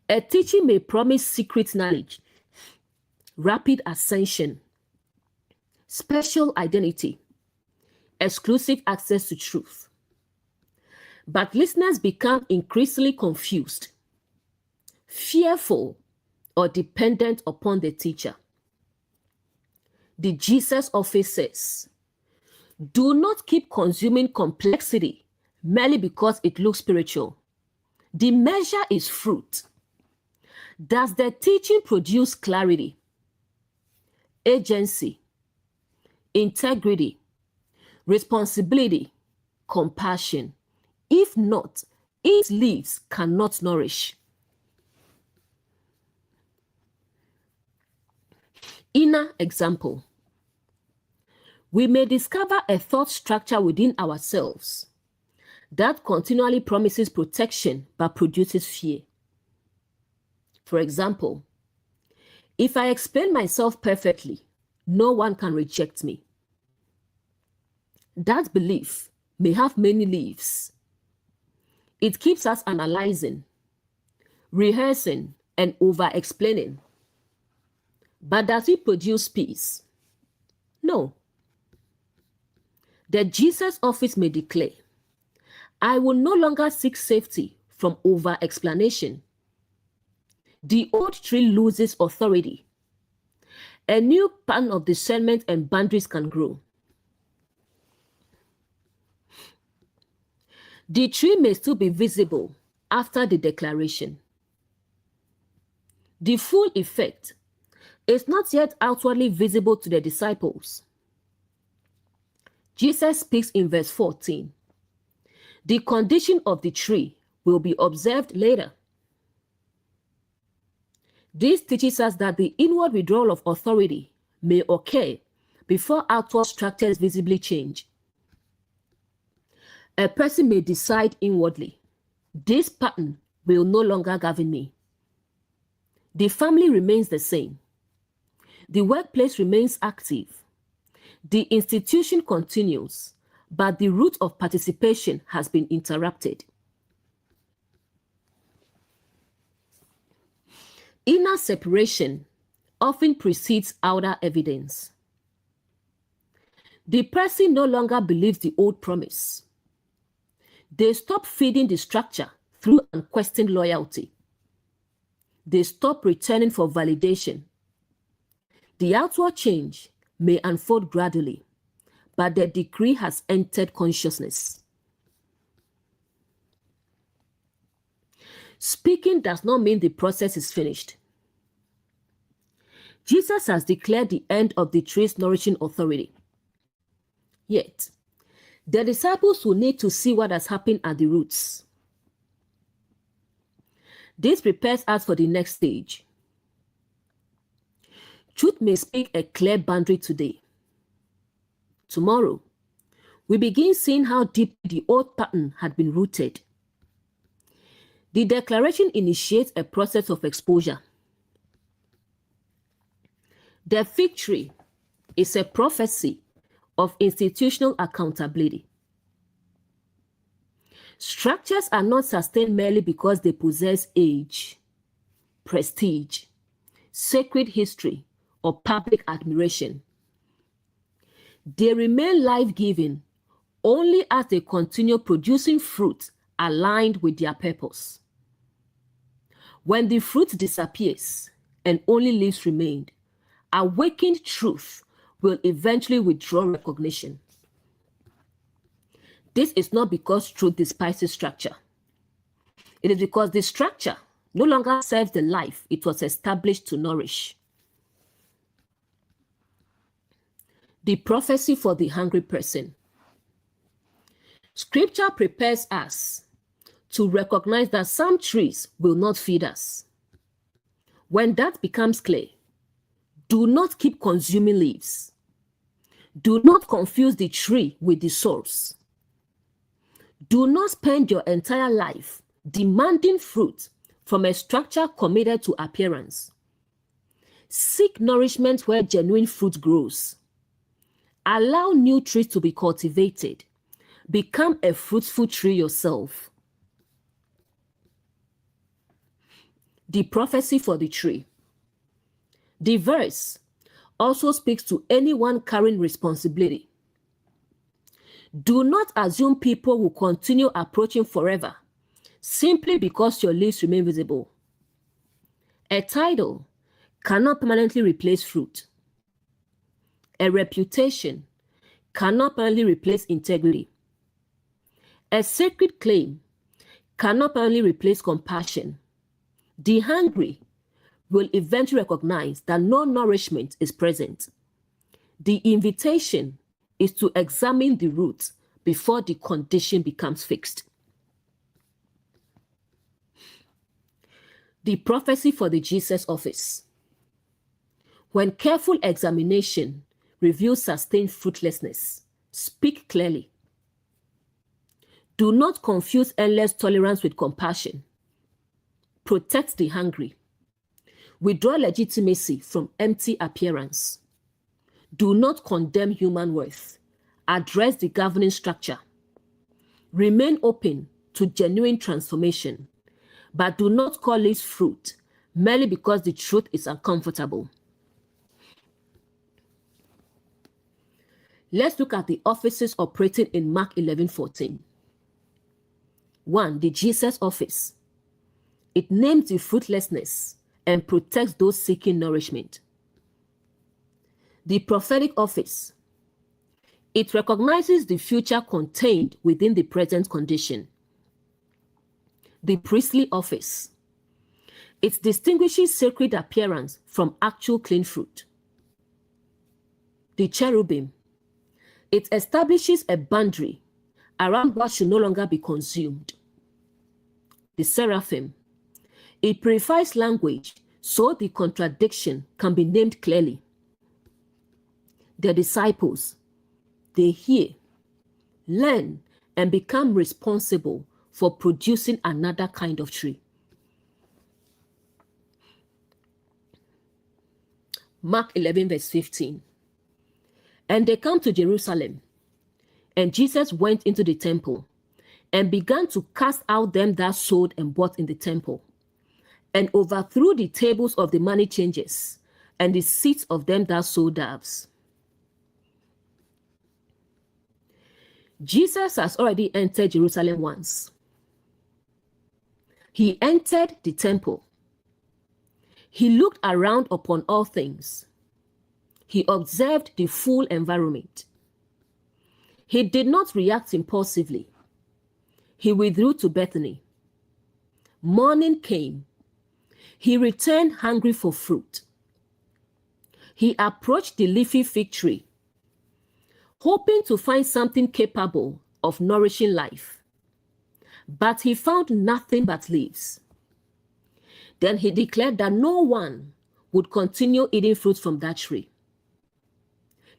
[SPEAKER 1] A teaching may promise secret knowledge, rapid ascension, special identity, exclusive access to truth. But listeners become increasingly confused, fearful, or dependent upon the teacher. The Jesus office says, do not keep consuming complexity merely because it looks spiritual. The measure is fruit. Does the teaching produce clarity, agency, integrity, responsibility, compassion? If not, its leaves cannot nourish. Inner example. We may discover a thought structure within ourselves that continually promises protection but produces fear. For example, if I explain myself perfectly, no one can reject me. That belief may have many leaves. It keeps us analyzing, rehearsing, and over-explaining. But does it produce peace? No. The Jesus office may declare, I will no longer seek safety from over-explanation. The old tree loses authority. A new pattern of discernment and boundaries can grow. The tree may still be visible after the declaration. The full effect is not yet outwardly visible to the disciples. Jesus speaks in verse 14. The condition of the tree will be observed later. This teaches us that the inward withdrawal of authority may occur before outward structures visibly change. A person may decide inwardly, this pattern will no longer govern me. The family remains the same. The workplace remains active. The institution continues, but the route of participation has been interrupted. Inner separation often precedes outer evidence. The person no longer believes the old promise. They stop feeding the structure through unquestioned loyalty. They stop returning for validation. The outward change may unfold gradually, but the decree has entered consciousness. Speaking does not mean the process is finished. Jesus has declared the end of the tree's nourishing authority. Yet, the disciples will need to see what has happened at the roots. This prepares us for the next stage. Truth may speak a clear boundary today. Tomorrow, we begin seeing how deep the old pattern had been rooted. The declaration initiates a process of exposure. The fig tree is a prophecy of institutional accountability. Structures are not sustained merely because they possess age, prestige, sacred history, or public admiration. They remain life-giving only as they continue producing fruit aligned with their purpose. When the fruit disappears and only leaves remain, awakened truth will eventually withdraw recognition. This is not because truth despises structure. It is because the structure no longer serves the life it was established to nourish. The prophecy for the hungry person. Scripture prepares us to recognize that some trees will not feed us. When that becomes clear, do not keep consuming leaves. Do not confuse the tree with the source. Do not spend your entire life demanding fruit from a structure committed to appearance. Seek nourishment where genuine fruit grows. Allow new trees to be cultivated. Become a fruitful tree yourself. The prophecy for the tree. The verse also speaks to anyone carrying responsibility. Do not assume people will continue approaching forever simply because your leaves remain visible. A title cannot permanently replace fruit. A reputation cannot permanently replace integrity. A sacred claim cannot permanently replace compassion. The hungry will eventually recognize that no nourishment is present. The invitation is to examine the root before the condition becomes fixed. The prophecy for the Jesus office. When careful examination reveals sustained fruitlessness, speak clearly. Do not confuse endless tolerance with compassion. Protect the hungry. Withdraw legitimacy from empty appearance. Do not condemn human worth. Address the governing structure. Remain open to genuine transformation, but do not call it fruit merely because the truth is uncomfortable. Let's look at the offices operating in Mark 11:14. 1. The Jesus office. It names the fruitlessness and protects those seeking nourishment. The prophetic office. It recognizes the future contained within the present condition. The priestly office. It distinguishes sacred appearance from actual clean fruit. The cherubim. It establishes a boundary around what should no longer be consumed. The seraphim. It purifies language so the contradiction can be named clearly. The disciples. They hear, learn, and become responsible for producing another kind of tree. Mark 11:15. And they come to Jerusalem, and Jesus went into the temple and began to cast out them that sold and bought in the temple, and overthrew the tables of the money changers and the seats of them that sold doves. Jesus has already entered Jerusalem once. He entered the temple. He looked around upon all things. He observed the full environment. He did not react impulsively. He withdrew to Bethany. Morning came. He returned hungry for fruit. He approached the leafy fig tree, hoping to find something capable of nourishing life. But he found nothing but leaves. Then he declared that no one would continue eating fruit from that tree.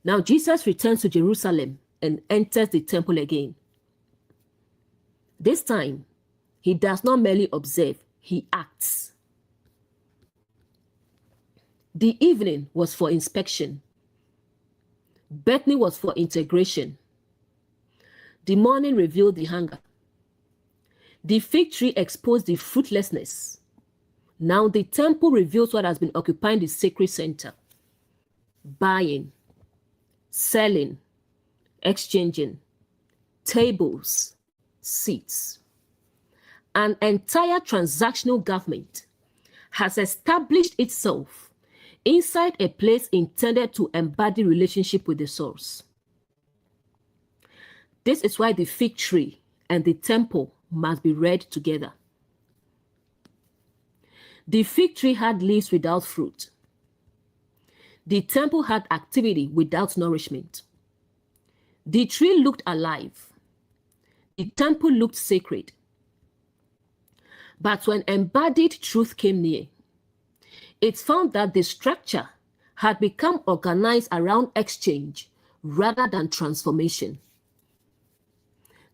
[SPEAKER 1] Now Jesus returns to Jerusalem and enters the temple again. This time, he does not merely observe, he acts. The evening was for inspection. Bethany was for integration. The morning revealed the hunger. The fig tree exposed the fruitlessness. Now the temple reveals what has been occupying the sacred center. Buying, selling, exchanging, tables, seats. An entire transactional government has established itself inside a place intended to embody relationship with the source. This is why the fig tree and the temple must be read together. The fig tree had leaves without fruit. The temple had activity without nourishment. The tree looked alive. The temple looked sacred. But when embodied truth came near, it found that the structure had become organized around exchange rather than transformation.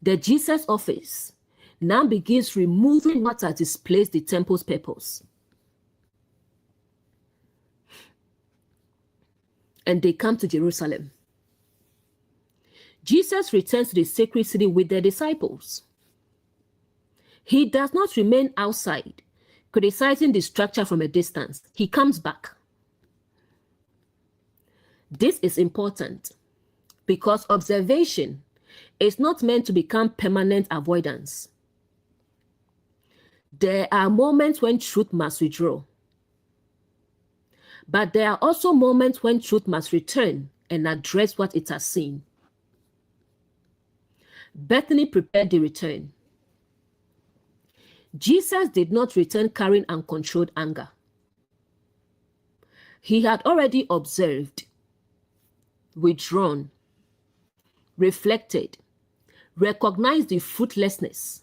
[SPEAKER 1] The Jesus office now begins removing what has displaced the temple's purpose. And they come to Jerusalem. Jesus returns to the sacred city with the disciples. He does not remain outside, criticizing the structure from a distance. He comes back. This is important because observation is not meant to become permanent avoidance. There are moments when truth must withdraw. But there are also moments when truth must return and address what it has seen. Bethany prepared the return. Jesus did not return carrying uncontrolled anger. He had already observed, withdrawn, reflected, recognized the fruitlessness.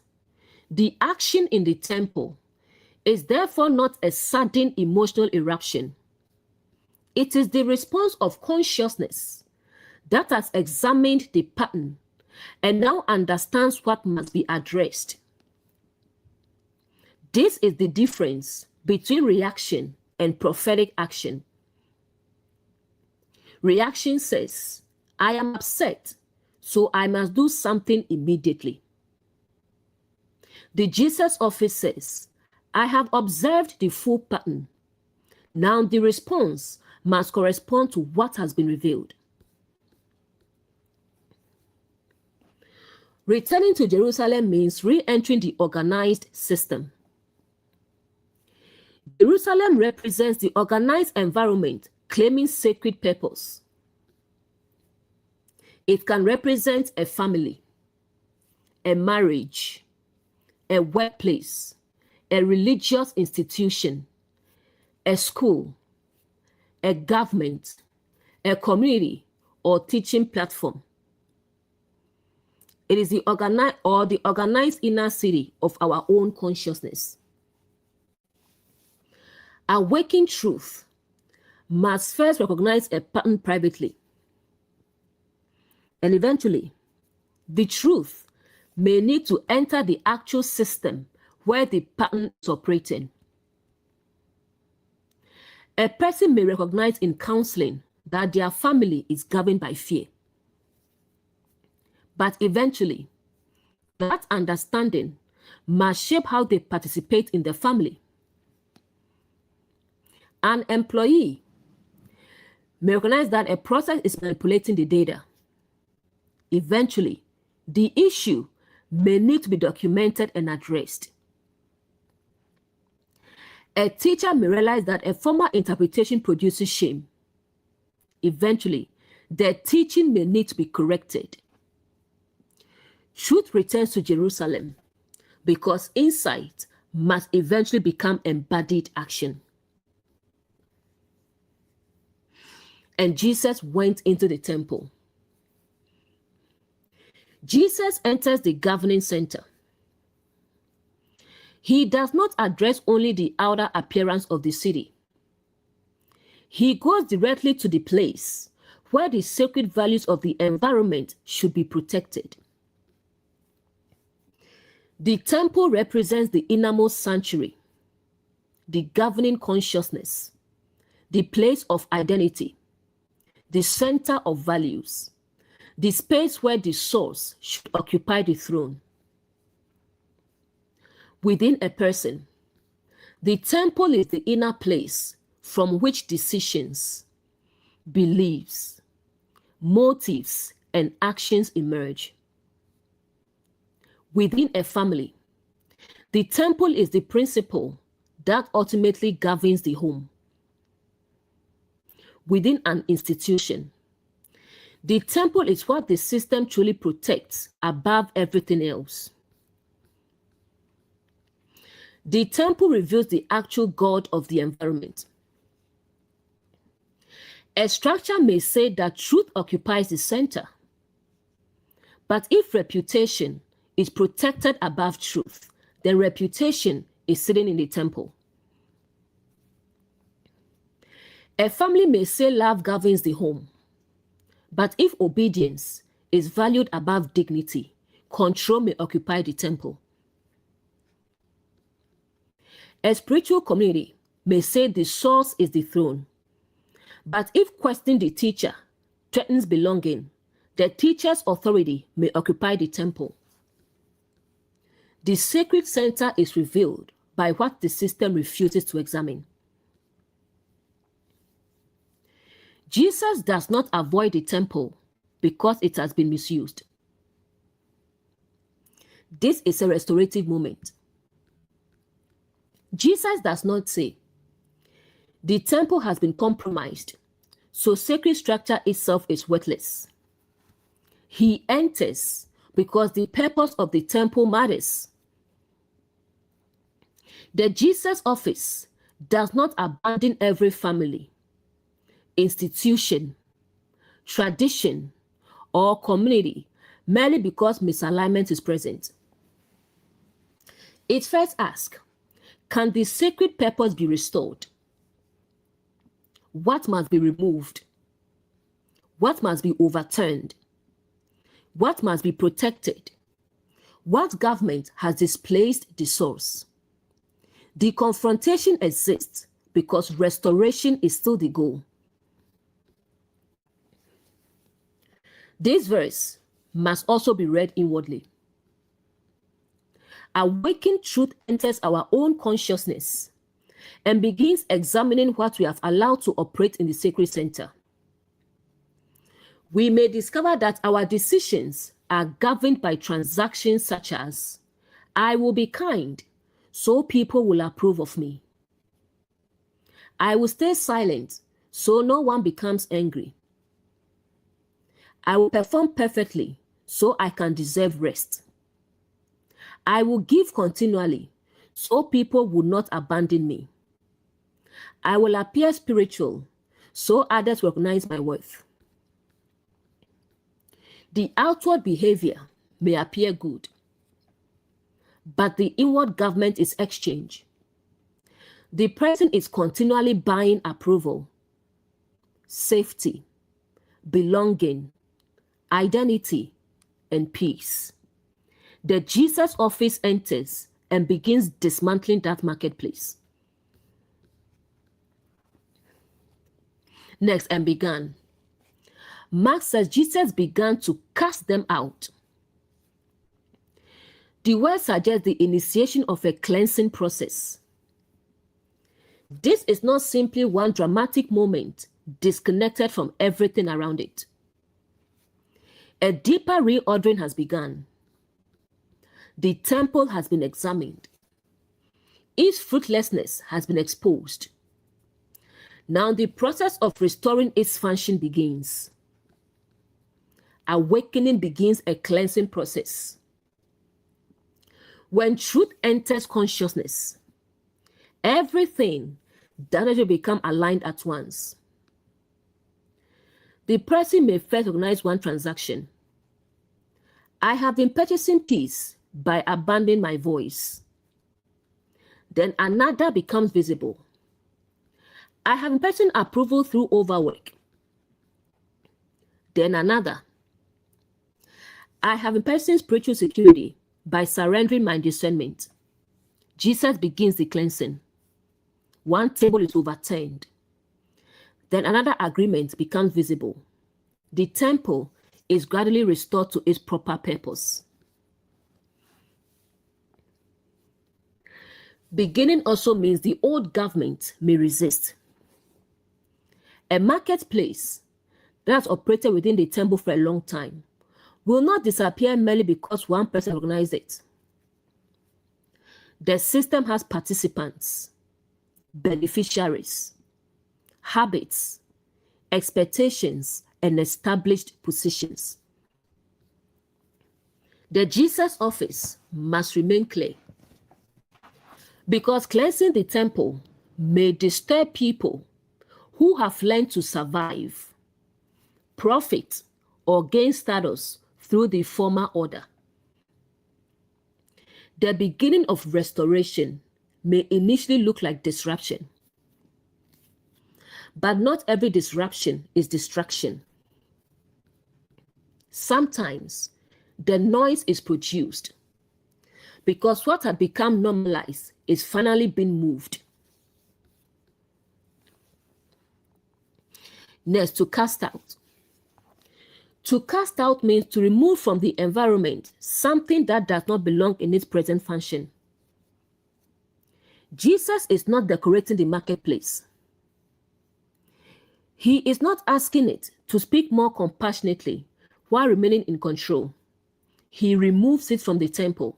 [SPEAKER 1] The action in the temple is therefore not a sudden emotional eruption. It is the response of consciousness that has examined the pattern and now understands what must be addressed. This is the difference between reaction and prophetic action. Reaction says, I am upset, so I must do something immediately. The Jesus office says, I have observed the full pattern. Now the response must correspond to what has been revealed. Returning to Jerusalem means re-entering the organized system. Jerusalem represents the organized environment claiming sacred purpose. It can represent a family, a marriage, a workplace, a religious institution, a school, a government, a community, or teaching platform. It is the organized inner city of our own consciousness. Awakened truth must first recognize a pattern privately. And eventually, the truth may need to enter the actual system where the pattern is operating. A person may recognize in counseling that their family is governed by fear. But eventually, that understanding must shape how they participate in the family. An employee may recognize that a process is manipulating the data. Eventually, the issue may need to be documented and addressed. A teacher may realize that a formal interpretation produces shame. Eventually, their teaching may need to be corrected. Truth returns to Jerusalem because insight must eventually become embodied action. And Jesus went into the temple. Jesus enters the governing center. He does not address only the outer appearance of the city. He goes directly to the place where the sacred values of the environment should be protected. The temple represents the innermost sanctuary, the governing consciousness, the place of identity, the center of values, the space where the source should occupy the throne. Within a person, the temple is the inner place from which decisions, beliefs, motives, and actions emerge. Within a family, the temple is the principle that ultimately governs the home. Within an institution, the temple is what the system truly protects above everything else. The temple reveals the actual God of the environment. A structure may say that truth occupies the center, but if reputation is protected above truth, then reputation is sitting in the temple. A family may say love governs the home, but if obedience is valued above dignity, control may occupy the temple. A spiritual community may say the source is the throne, but if questioning the teacher threatens belonging, The teacher's authority may occupy the temple. The sacred center is revealed by what the system refuses to examine. Jesus does not avoid the temple because it has been misused. This is a restorative moment. Jesus does not say, the temple has been compromised, so sacred structure itself is worthless. He enters because the purpose of the temple matters. The Jesus office does not abandon every family, institution, tradition, or community merely because misalignment is present. It first asks, can the sacred purpose be restored? What must be removed? What must be overturned? What must be protected? What government has displaced the source? The confrontation exists because restoration is still the goal. This verse must also be read inwardly. Awakened truth enters our own consciousness and begins examining what we have allowed to operate in the sacred center. We may discover that our decisions are governed by transactions such as, I will be kind, so people will approve of me. I will stay silent, so no one becomes angry. I will perform perfectly, so I can deserve rest. I will give continually, so people will not abandon me. I will appear spiritual, so others recognize my worth. The outward behavior may appear good, but the inward government is exchange. The person is continually buying approval, safety, belonging, identity, and peace. The Jesus office enters and begins dismantling that marketplace. Next, and began. Mark says Jesus began to cast them out. The word suggests the initiation of a cleansing process. This is not simply one dramatic moment disconnected from everything around it. A deeper reordering has begun. The temple has been examined. Its fruitlessness has been exposed. Now the process of restoring its function begins. Awakening begins a cleansing process. When truth enters consciousness, everything doesn't become aligned at once. The person may first recognize one transaction. I have been purchasing peace by abandoning my voice. Then another becomes visible. I have been purchasing approval through overwork. Then another. I have been purchasing spiritual security by surrendering my discernment. Jesus begins the cleansing. One table is overturned. Then another agreement becomes visible. The temple is gradually restored to its proper purpose. Beginning also means the old government may resist. A marketplace that has operated within the temple for a long time will not disappear merely because one person organized it. The system has participants, beneficiaries, habits, expectations, and established positions. The Jesus office must remain clear, because cleansing the temple may disturb people who have learned to survive, profit, or gain status through the former order. The beginning of restoration may initially look like disruption, but not every disruption is destruction. Sometimes the noise is produced because what had become normalized is finally being moved. Next, to cast out. To cast out means to remove from the environment something that does not belong in its present function. Jesus is not decorating the marketplace. He is not asking it to speak more compassionately while remaining in control. He removes it from the temple.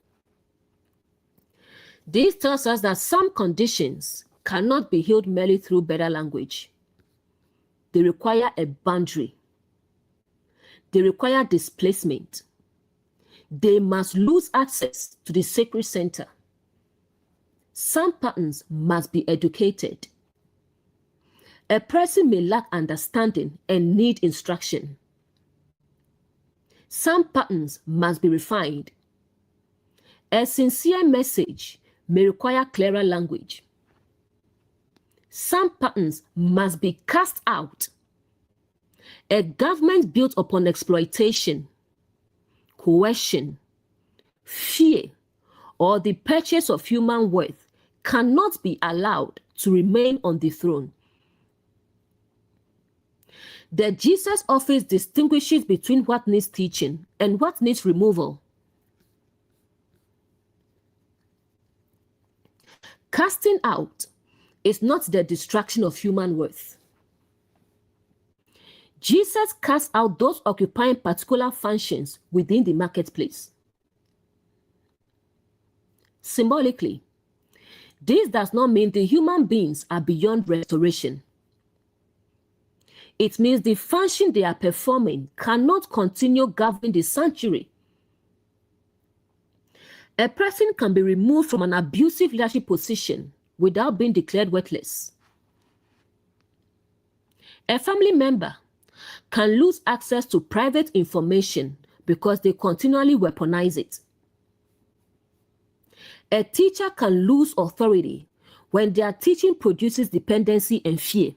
[SPEAKER 1] This tells us that some conditions cannot be healed merely through better language. They require a boundary. They require displacement. They must lose access to the sacred center. Some patterns must be educated. A person may lack understanding and need instruction. Some patterns must be refined. A sincere message may require clearer language. Some patterns must be cast out. A government built upon exploitation, coercion, fear, or the purchase of human worth cannot be allowed to remain on the throne. The Jesus office distinguishes between what needs teaching and what needs removal. Casting out is not the destruction of human worth. Jesus casts out those occupying particular functions within the marketplace. Symbolically, this does not mean the human beings are beyond restoration. It means the function they are performing cannot continue governing the sanctuary. A person can be removed from an abusive leadership position without being declared worthless. A family member can lose access to private information because they continually weaponize it. A teacher can lose authority when their teaching produces dependency and fear.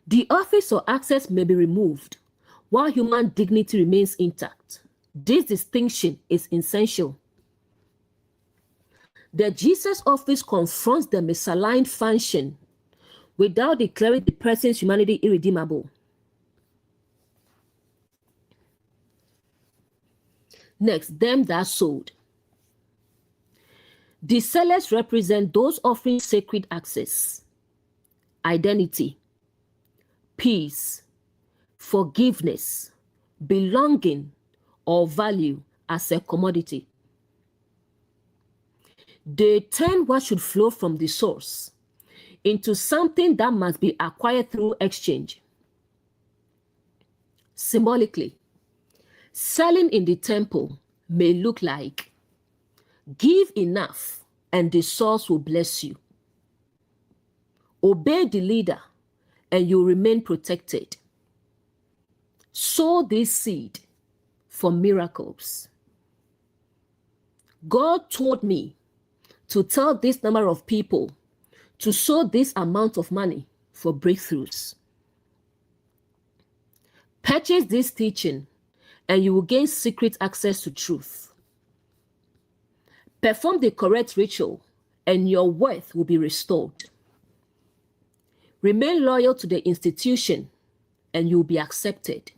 [SPEAKER 1] The office or access may be removed while human dignity remains intact. This distinction is essential. The Jesus office confronts the misaligned function without declaring the person's humanity irredeemable. Next, them that sold. The sellers represent those offering sacred access, identity, peace, forgiveness, belonging, or value as a commodity. They turn what should flow from the source into something that must be acquired through exchange. Symbolically, selling in the temple may look like give enough and the source will bless you. Obey the leader and you remain protected. Sow this seed for miracles. God told me to tell this number of people to sow this amount of money for breakthroughs. Purchase this teaching and you will gain secret access to truth. Perform the correct ritual and your worth will be restored. Remain loyal to the institution and you will be accepted.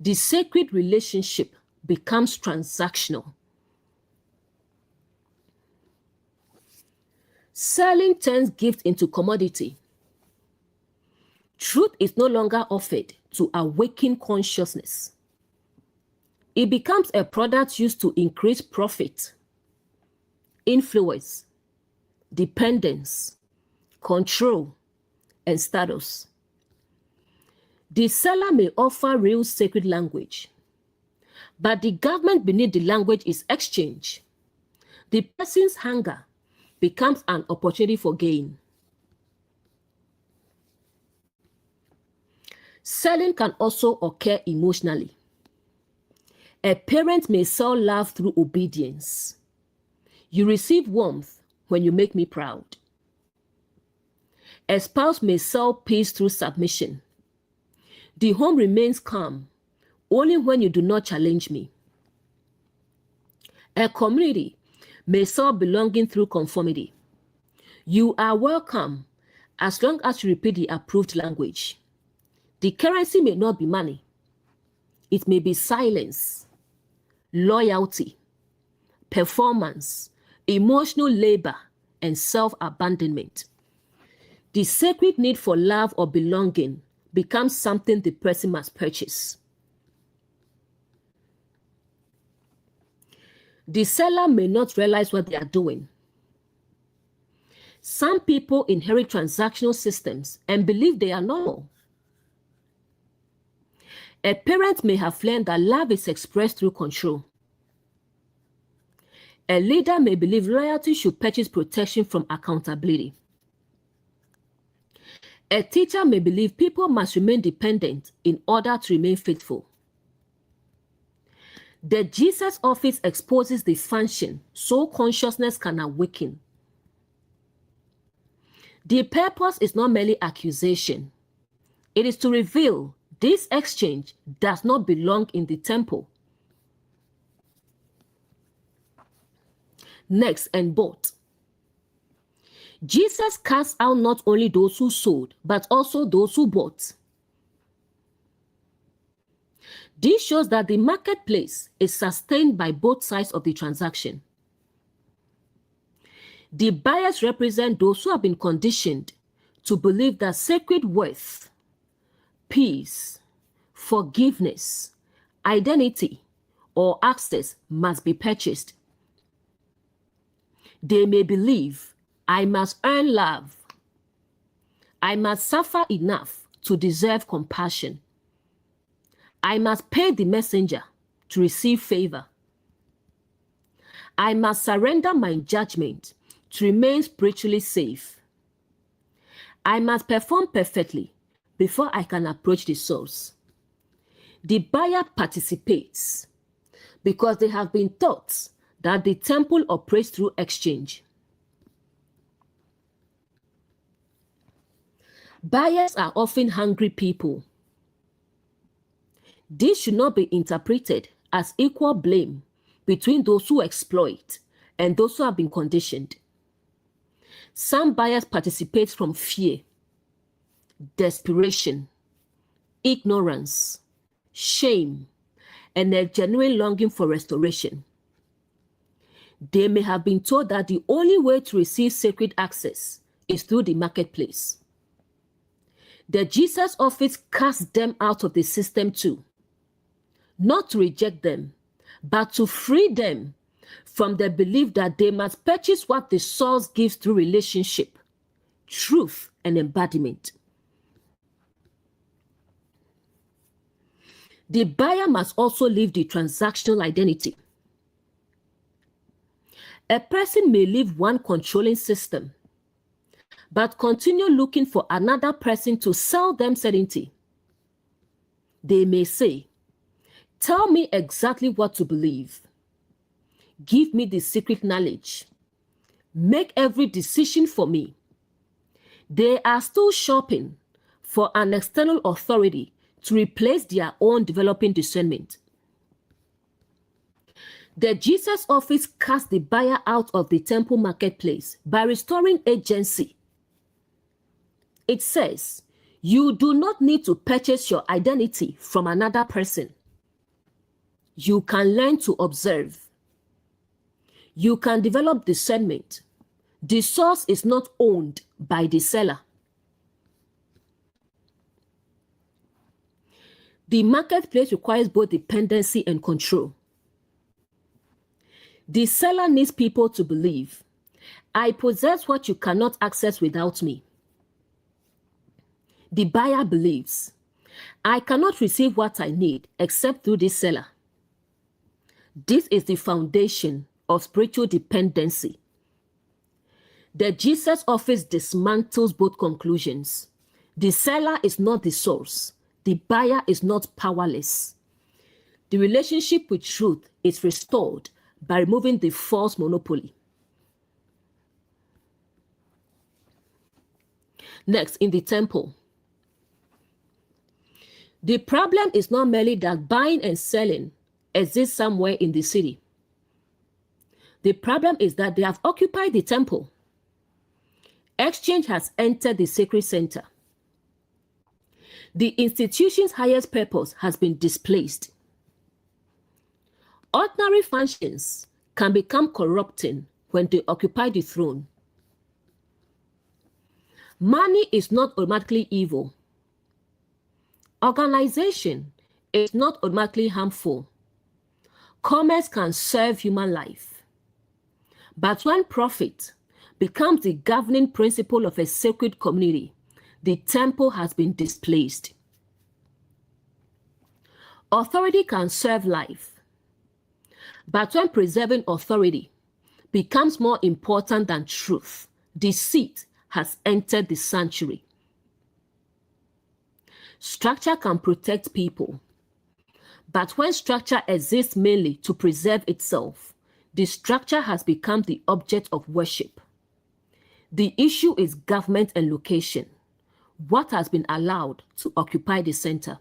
[SPEAKER 1] The sacred relationship becomes transactional. Selling turns gift into commodity. Truth is no longer offered to awaken consciousness. It becomes a product used to increase profit, influence, dependence, control, and status. The seller may offer real sacred language, but the government beneath the language is exchange. The person's hunger becomes an opportunity for gain. Selling can also occur emotionally. A parent may sell love through obedience. You receive warmth when you make me proud. A spouse may sell peace through submission. The home remains calm only when you do not challenge me. A community may sell belonging through conformity. You are welcome as long as you repeat the approved language. The currency may not be money. It may be silence, loyalty, performance, emotional labor, and self-abandonment. The sacred need for love or belonging becomes something the person must purchase. The seller may not realize what they are doing. Some people inherit transactional systems and believe they are normal. A parent may have learned that love is expressed through control. A leader may believe loyalty should purchase protection from accountability. A teacher may believe people must remain dependent in order to remain faithful. The Jesus office exposes the function so consciousness can awaken. The purpose is not merely accusation. It is to reveal this exchange does not belong in the temple. Next, and bought. Jesus cast out not only those who sold, but also those who bought. This shows that the marketplace is sustained by both sides of the transaction. The buyers represent those who have been conditioned to believe that sacred worth, peace, forgiveness, identity, or access must be purchased. They may believe, I must earn love. I must suffer enough to deserve compassion. I must pay the messenger to receive favor. I must surrender my judgment to remain spiritually safe. I must perform perfectly before I can approach the source. The buyer participates because they have been taught that the temple operates through exchange. Buyers are often hungry people. This should not be interpreted as equal blame between those who exploit and those who have been conditioned. Some buyers participate from fear, desperation, ignorance, shame, and a genuine longing for restoration. They may have been told that the only way to receive sacred access is through the marketplace. The Jesus office cast them out of the system too, not to reject them, but to free them from the belief that they must purchase what the source gives through relationship, truth, and embodiment. The buyer must also leave the transactional identity. A person may leave one controlling system, but continue looking for another person to sell them certainty. They may say, tell me exactly what to believe. Give me the secret knowledge. Make every decision for me. They are still shopping for an external authority to replace their own developing discernment. The Jesus office cast the buyer out of the temple marketplace by restoring agency. It says, you do not need to purchase your identity from another person. You can learn to observe. You can develop discernment. The source is not owned by the seller. The marketplace requires both dependency and control. The seller needs people to believe, I possess what you cannot access without me. The buyer believes, I cannot receive what I need except through this seller. This is the foundation of spiritual dependency. The Jesus office dismantles both conclusions. The seller is not the source. The buyer is not powerless. The relationship with truth is restored by removing the false monopoly. Next, in the temple. The problem is not merely that buying and selling exists somewhere in the city. The problem is that they have occupied the temple. Exchange has entered the sacred center. The institution's highest purpose has been displaced. Ordinary functions can become corrupting when they occupy the throne. Money is not automatically evil. Organization is not automatically harmful. Commerce can serve human life. But when profit becomes the governing principle of a sacred community, the temple has been displaced. Authority can serve life. But when preserving authority becomes more important than truth, deceit has entered the sanctuary. Structure can protect people. But when structure exists mainly to preserve itself, the structure has become the object of worship. The issue is government and location. What has been allowed to occupy the center?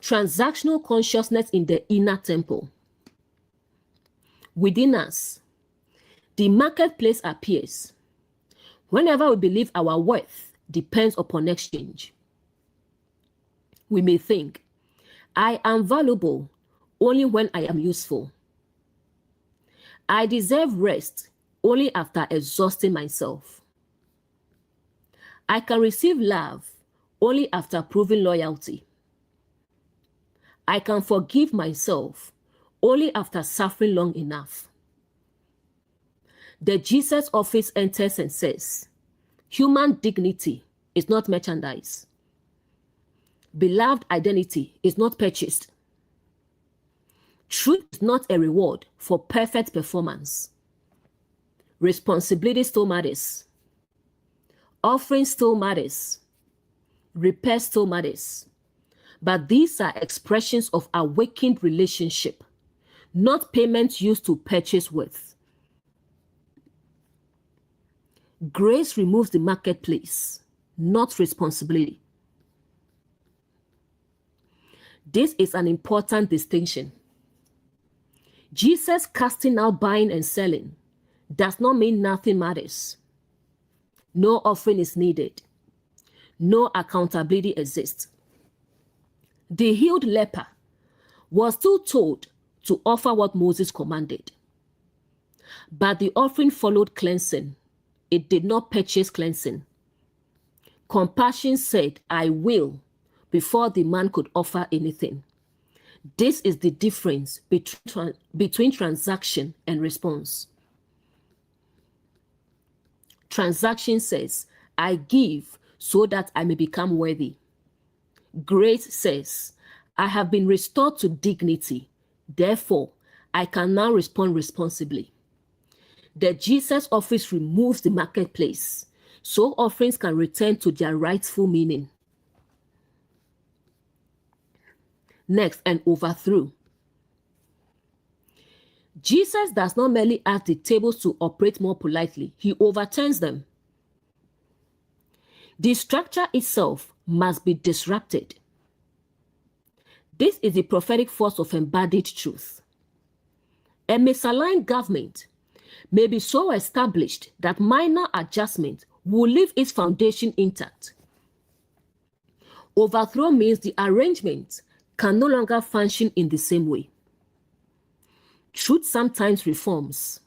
[SPEAKER 1] Transactional consciousness in the inner temple. Within us, the marketplace appears whenever we believe our worth depends upon exchange. We may think, I am valuable only when I am useful. I deserve rest only after exhausting myself. I can receive love only after proving loyalty. I can forgive myself only after suffering long enough. The Jesus office enters and says, human dignity is not merchandise. Beloved identity is not purchased. Truth is not a reward for perfect performance. Responsibility still matters. Offering still matters. Repair still matters. But these are expressions of awakened relationship, not payments used to purchase worth. Grace removes the marketplace, not responsibility. This is an important distinction. Jesus casting out buying and selling does not mean nothing matters. No offering is needed. No accountability exists. The healed leper was still told to offer what Moses commanded. But the offering followed cleansing. It did not purchase cleansing. Compassion said, I will, before the man could offer anything. This is the difference between transaction and response. Transaction says, I give so that I may become worthy. Grace says, I have been restored to dignity. Therefore, I can now respond responsibly. The Jesus office removes the marketplace, so offerings can return to their rightful meaning. Next, an overthrow. Jesus does not merely ask the tables to operate more politely, he overturns them. The structure itself must be disrupted. This is the prophetic force of embodied truth. A misaligned government may be so established that minor adjustment will leave its foundation intact. Overthrow means the arrangement can no longer function in the same way. Truth sometimes reforms.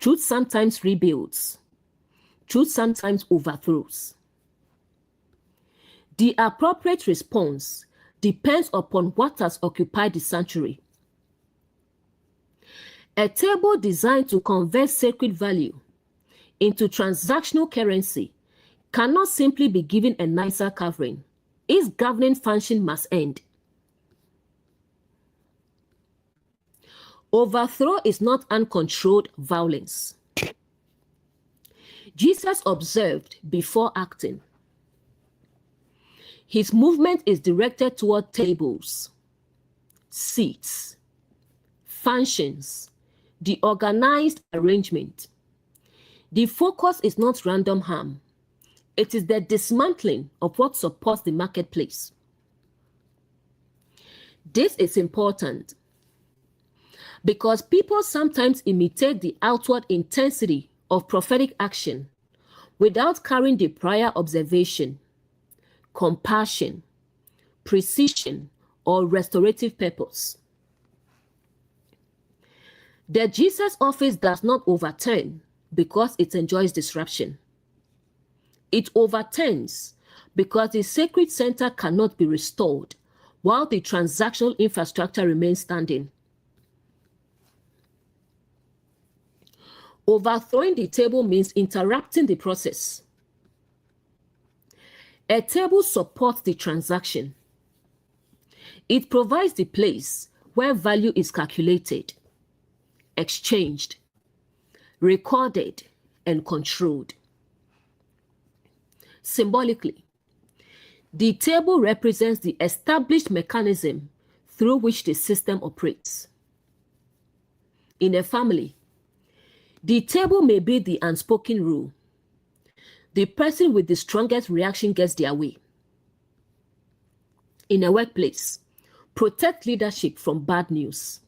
[SPEAKER 1] Truth sometimes rebuilds. Truth sometimes overthrows. The appropriate response depends upon what has occupied the sanctuary. A table designed to convert sacred value into transactional currency cannot simply be given a nicer covering. Its governing function must end. Overthrow is not uncontrolled violence. Jesus observed before acting. His movement is directed toward tables, seats, functions, the organized arrangement. The focus is not random harm. It is the dismantling of what supports the marketplace. This is important because people sometimes imitate the outward intensity of prophetic action without carrying the prior observation, compassion, precision, or restorative purpose. The Jesus office does not overturn because it enjoys disruption. It overturns because the sacred center cannot be restored while the transactional infrastructure remains standing. Overthrowing the table means interrupting the process. A table supports the transaction. It provides the place where value is calculated, exchanged, recorded, and controlled. Symbolically, the table represents the established mechanism through which the system operates. In a family, the table may be the unspoken rule. The person with the strongest reaction gets their way. In a workplace, protect leadership from bad news.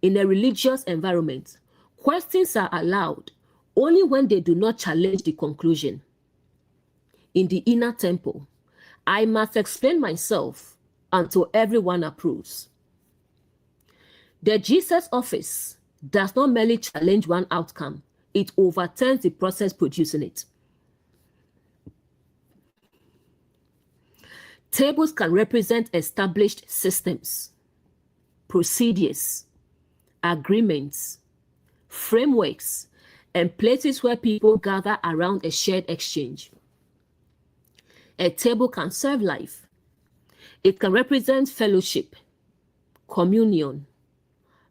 [SPEAKER 1] In a religious environment, questions are allowed only when they do not challenge the conclusion. In the inner temple, I must explain myself until everyone approves. The Jesus office does not merely challenge one outcome, it overturns the process producing it. Tables can represent established systems, procedures, agreements, frameworks, and places where people gather around a shared exchange. A table can serve life. It can represent fellowship, communion,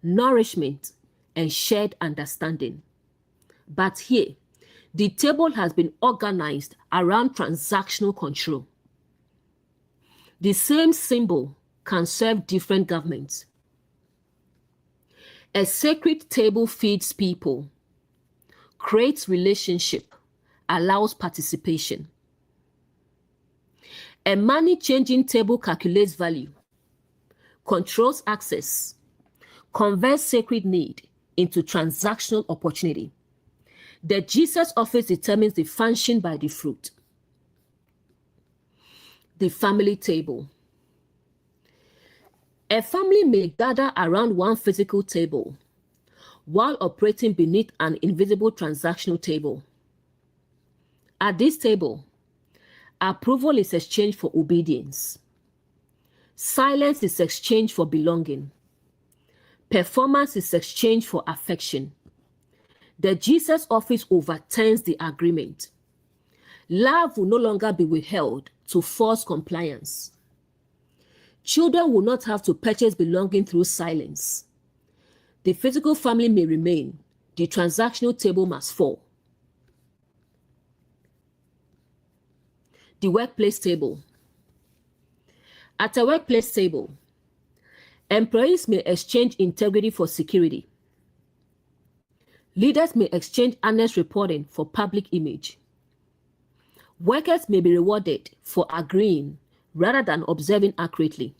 [SPEAKER 1] nourishment, and shared understanding. But here, the table has been organized around transactional control. The same symbol can serve different governments. A sacred table feeds people, creates relationship, allows participation. A money-changing table calculates value, controls access, converts sacred need into transactional opportunity. The Jesus office determines the function by the fruit. The family table. A family may gather around one physical table while operating beneath an invisible transactional table. At this table, approval is exchanged for obedience. Silence is exchanged for belonging. Performance is exchanged for affection. The Jesus office overturns the agreement. Love will no longer be withheld to force compliance. Children will not have to purchase belonging through silence. The physical family may remain. The transactional table must fall. The workplace table. At a workplace table, employees may exchange integrity for security. Leaders may exchange honest reporting for public image. Workers may be rewarded for agreeing rather than observing accurately.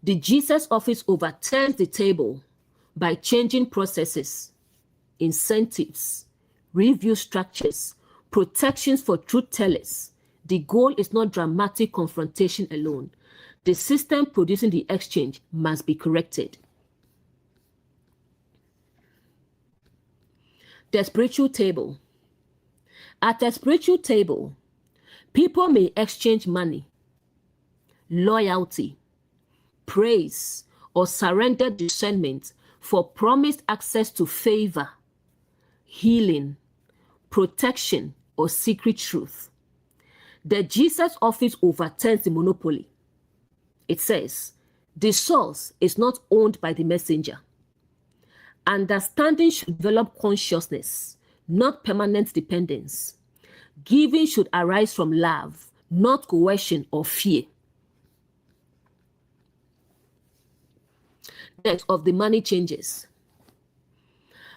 [SPEAKER 1] The Jesus office overturns the table by changing processes, incentives, review structures, protections for truth tellers. The goal is not dramatic confrontation alone. The system producing the exchange must be corrected. The spiritual table. At a spiritual table, people may exchange money, loyalty, praise, or surrendered discernment for promised access to favor, healing, protection, or secret truth. The Jesus office overturns the monopoly. It says, the source is not owned by the messenger. Understanding should develop consciousness, not permanent dependence. Giving should arise from love, not coercion or fear. Next, of the money changes.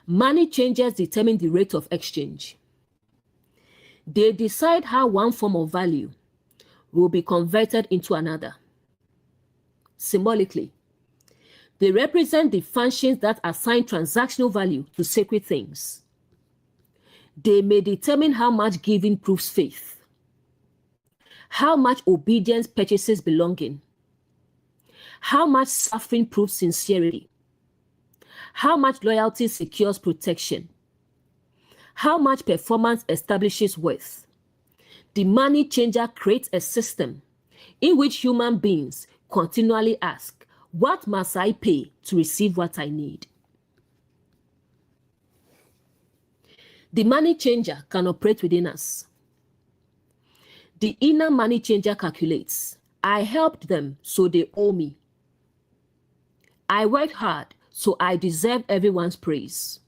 [SPEAKER 1] Money changes determine the rate of exchange. They decide how one form of value will be converted into another. Symbolically, they represent the functions that assign transactional value to sacred things. They may determine how much giving proves faith, how much obedience purchases belonging, how much suffering proves sincerity, how much loyalty secures protection, how much performance establishes worth. The money changer creates a system in which human beings continually ask, what must I pay to receive what I need? The money changer can operate within us. The inner money changer calculates, I helped them, so they owe me. I worked hard, so I deserve everyone's praise.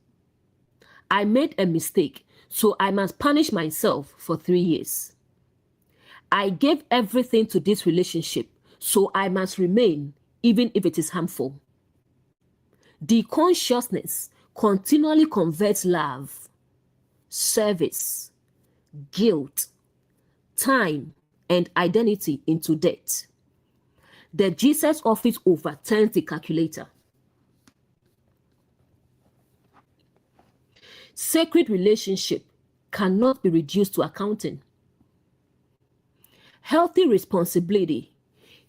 [SPEAKER 1] I made a mistake, so I must punish myself for 3 years. I gave everything to this relationship, so I must remain, even if it is harmful. The consciousness continually converts love, service, guilt, time, and identity into debt. The Jesus office overturns the calculator. Sacred relationship cannot be reduced to accounting. Healthy responsibility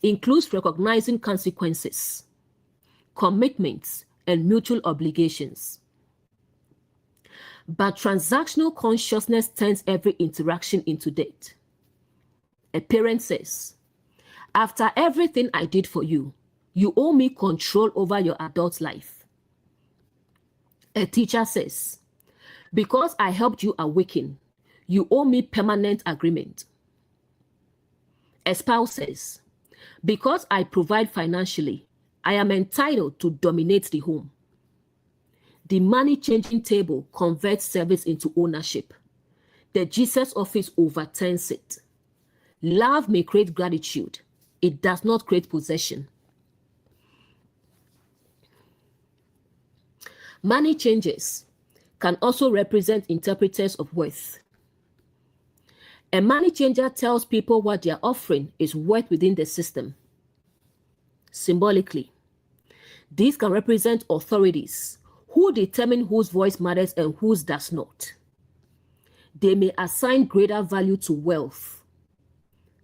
[SPEAKER 1] includes recognizing consequences, commitments, and mutual obligations. But transactional consciousness turns every interaction into debt. A parent says, after everything I did for you, you owe me control over your adult life. A teacher says, because I helped you awaken, you owe me permanent agreement. A spouse says, because I provide financially, I am entitled to dominate the home. The money-changing table converts service into ownership. The Jesus office overturns it. Love may create gratitude. It does not create possession. Money changers can also represent interpreters of worth. A money changer tells people what their offering is worth within the system. Symbolically, these can represent authorities who determine whose voice matters and whose does not. They may assign greater value to wealth,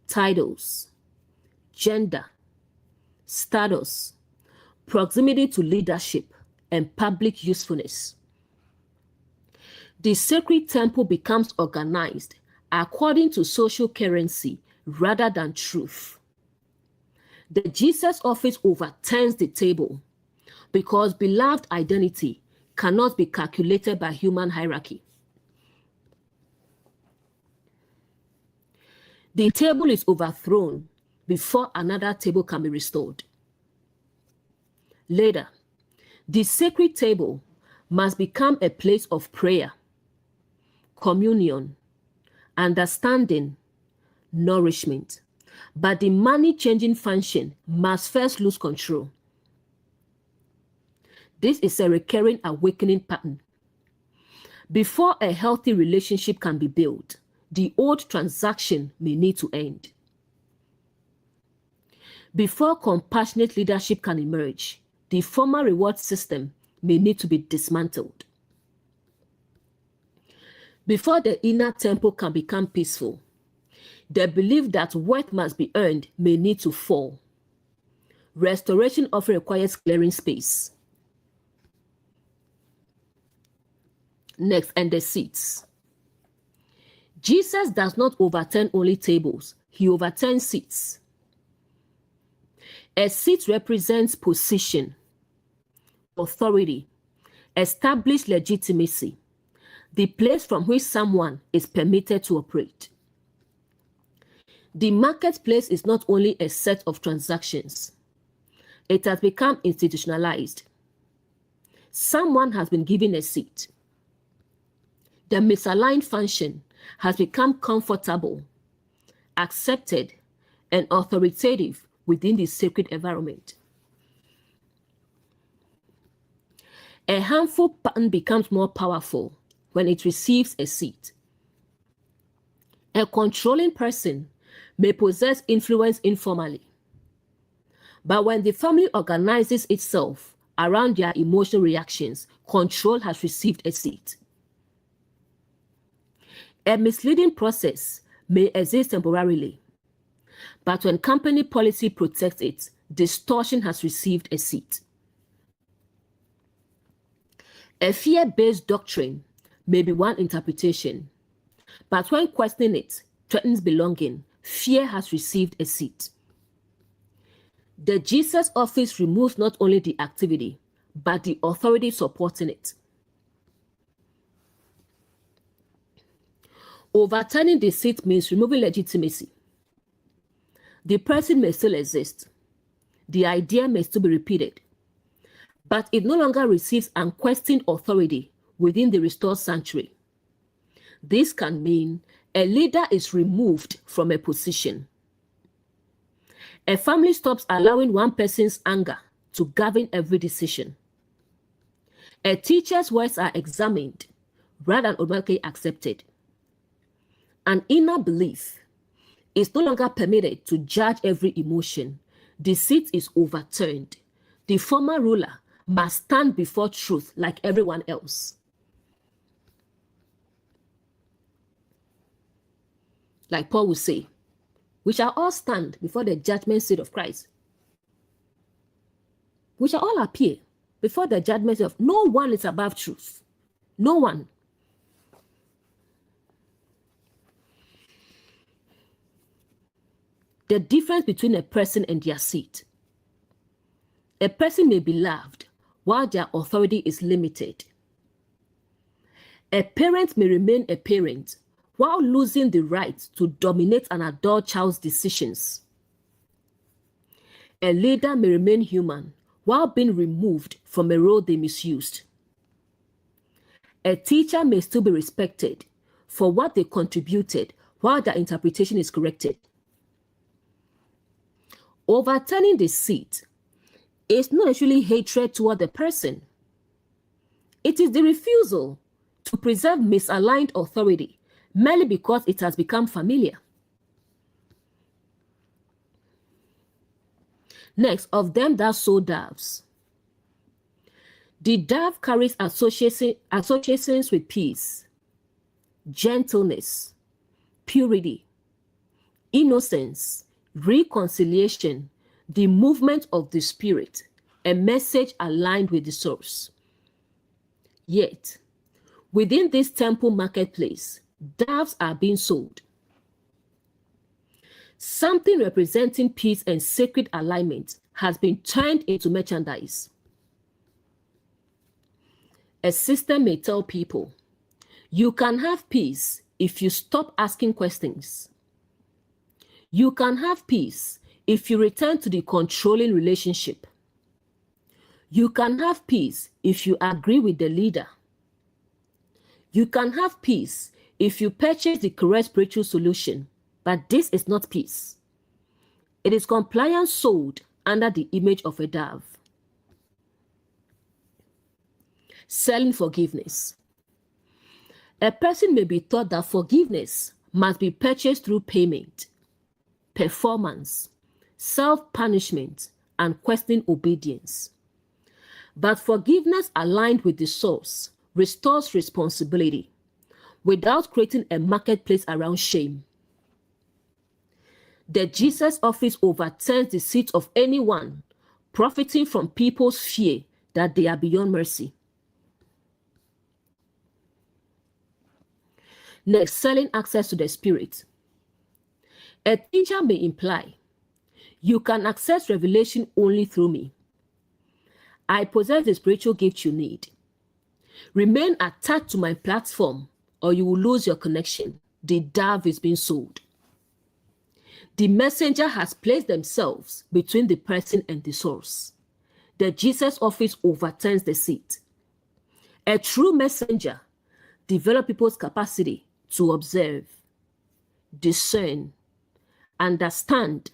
[SPEAKER 1] titles, gender, status, proximity to leadership, and public usefulness. The sacred temple becomes organized according to social currency rather than truth. The Jesus office overturns the table because beloved identity cannot be calculated by human hierarchy. The table is overthrown before another table can be restored. Later, the sacred table must become a place of prayer, communion, understanding, nourishment. But the money-changing function must first lose control. This is a recurring awakening pattern. Before a healthy relationship can be built, the old transaction may need to end. Before compassionate leadership can emerge, the former reward system may need to be dismantled. Before the inner temple can become peaceful, the belief that worth must be earned may need to fall. Restoration often requires clearing space. Next, and the seats. Jesus does not overturn only tables, he overturns seats. A seat represents position, authority, established legitimacy, the place from which someone is permitted to operate. The marketplace is not only a set of transactions, it has become institutionalized. Someone has been given a seat. The misaligned function has become comfortable, accepted, and authoritative within the sacred environment. A harmful pattern becomes more powerful when it receives a seat. A controlling person may possess influence informally, but when the family organizes itself around their emotional reactions, control has received a seat. A misleading process may exist temporarily, but when company policy protects it, distortion has received a seat. A fear-based doctrine may be one interpretation, but when questioning it threatens belonging, fear has received a seat. The Jesus office removes not only the activity, but the authority supporting it. Overturning the seat means removing legitimacy. The person may still exist. The idea may still be repeated, but it no longer receives unquestioned authority within the restored sanctuary. This can mean a leader is removed from a position. A family stops allowing one person's anger to govern every decision. A teacher's words are examined rather than automatically accepted. An inner belief is no longer permitted to judge every emotion. The seat is overturned. The former ruler must stand before truth like everyone else. Like Paul would say, we shall all stand before the judgment seat of Christ. We shall all appear before the judgment seat of no one is above truth. No one. The difference between a person and their seat. A person may be loved while their authority is limited. A parent may remain a parent while losing the right to dominate an adult child's decisions. A leader may remain human while being removed from a role they misused. A teacher may still be respected for what they contributed while their interpretation is corrected. Overturning the seat is not actually hatred toward the person. It is the refusal to preserve misaligned authority merely because it has become familiar. Next, of them that sow doves. The dove carries associations with peace, gentleness, purity, innocence, reconciliation, the movement of the spirit, a message aligned with the source. Yet, within this temple marketplace, doves are being sold. Something representing peace and sacred alignment has been turned into merchandise. A system may tell people, you can have peace if you stop asking questions. You can have peace if you return to the controlling relationship. You can have peace if you agree with the leader. You can have peace if you purchase the correct spiritual solution, but this is not peace. It is compliance sold under the image of a dove. Selling forgiveness. A person may be taught that forgiveness must be purchased through payment, performance, self-punishment, and questioning obedience. But forgiveness aligned with the source restores responsibility without creating a marketplace around shame. The Jesus office overturns the seat of anyone profiting from people's fear that they are beyond mercy. Next, selling access to the Spirit. A teacher may imply, you can access revelation only through me. I possess the spiritual gift you need. Remain attached to my platform or you will lose your connection. The dove is being sold. The messenger has placed themselves between the person and the source. The Jesus office overturns the seat. A true messenger develops people's capacity to observe, discern, understand,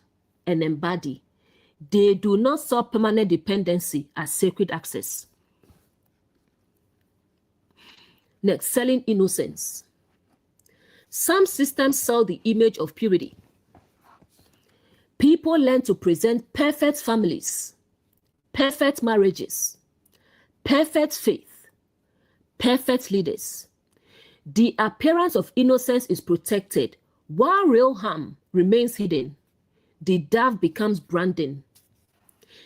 [SPEAKER 1] and embody. They do not sell permanent dependency as sacred access. Next, selling innocence. Some systems sell the image of purity. People learn to present perfect families, perfect marriages, perfect faith, perfect leaders. The appearance of innocence is protected, while real harm remains hidden. The dove becomes branding.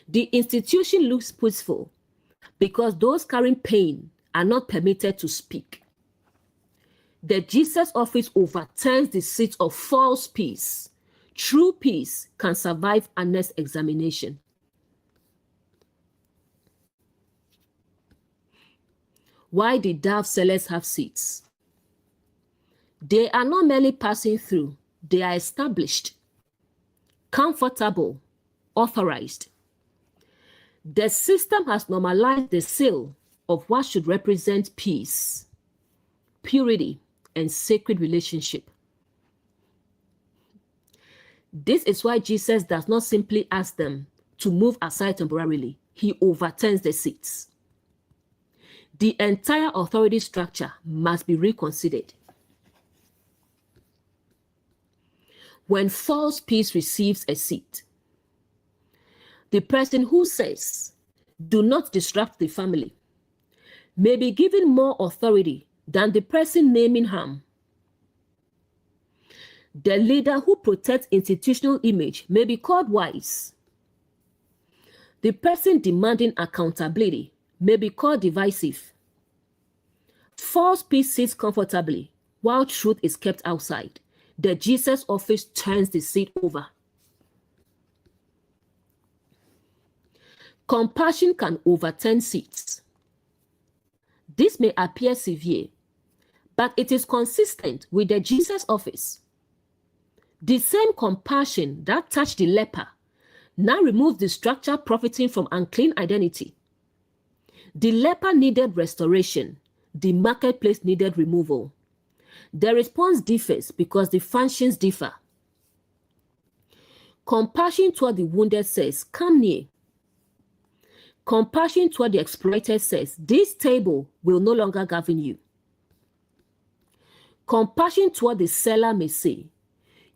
[SPEAKER 1] The institution looks peaceful because those carrying pain are not permitted to speak. The Jesus office overturns the seat of false peace. True peace can survive honest examination. Why did dove sellers have seats? They are not merely passing through, they are established, comfortable, authorized. The system has normalized the sale of what should represent peace, purity, and sacred relationship. This is why Jesus does not simply ask them to move aside temporarily. He overturns the seats. The entire authority structure must be reconsidered. When false peace receives a seat, the person who says, "Do not disrupt the family," may be given more authority than the person naming harm. The leader who protects institutional image may be called wise. The person demanding accountability may be called divisive. False peace sits comfortably while truth is kept outside. The Jesus office turns the seat over. Compassion can overturn seats. This may appear severe, but it is consistent with the Jesus office. The same compassion that touched the leper now removes the structure profiting from unclean identity. The leper needed restoration. The marketplace needed removal. The response differs because the functions differ. Compassion toward the wounded says, "Come near." Compassion toward the exploited says, "This table will no longer govern you." Compassion toward the seller may say,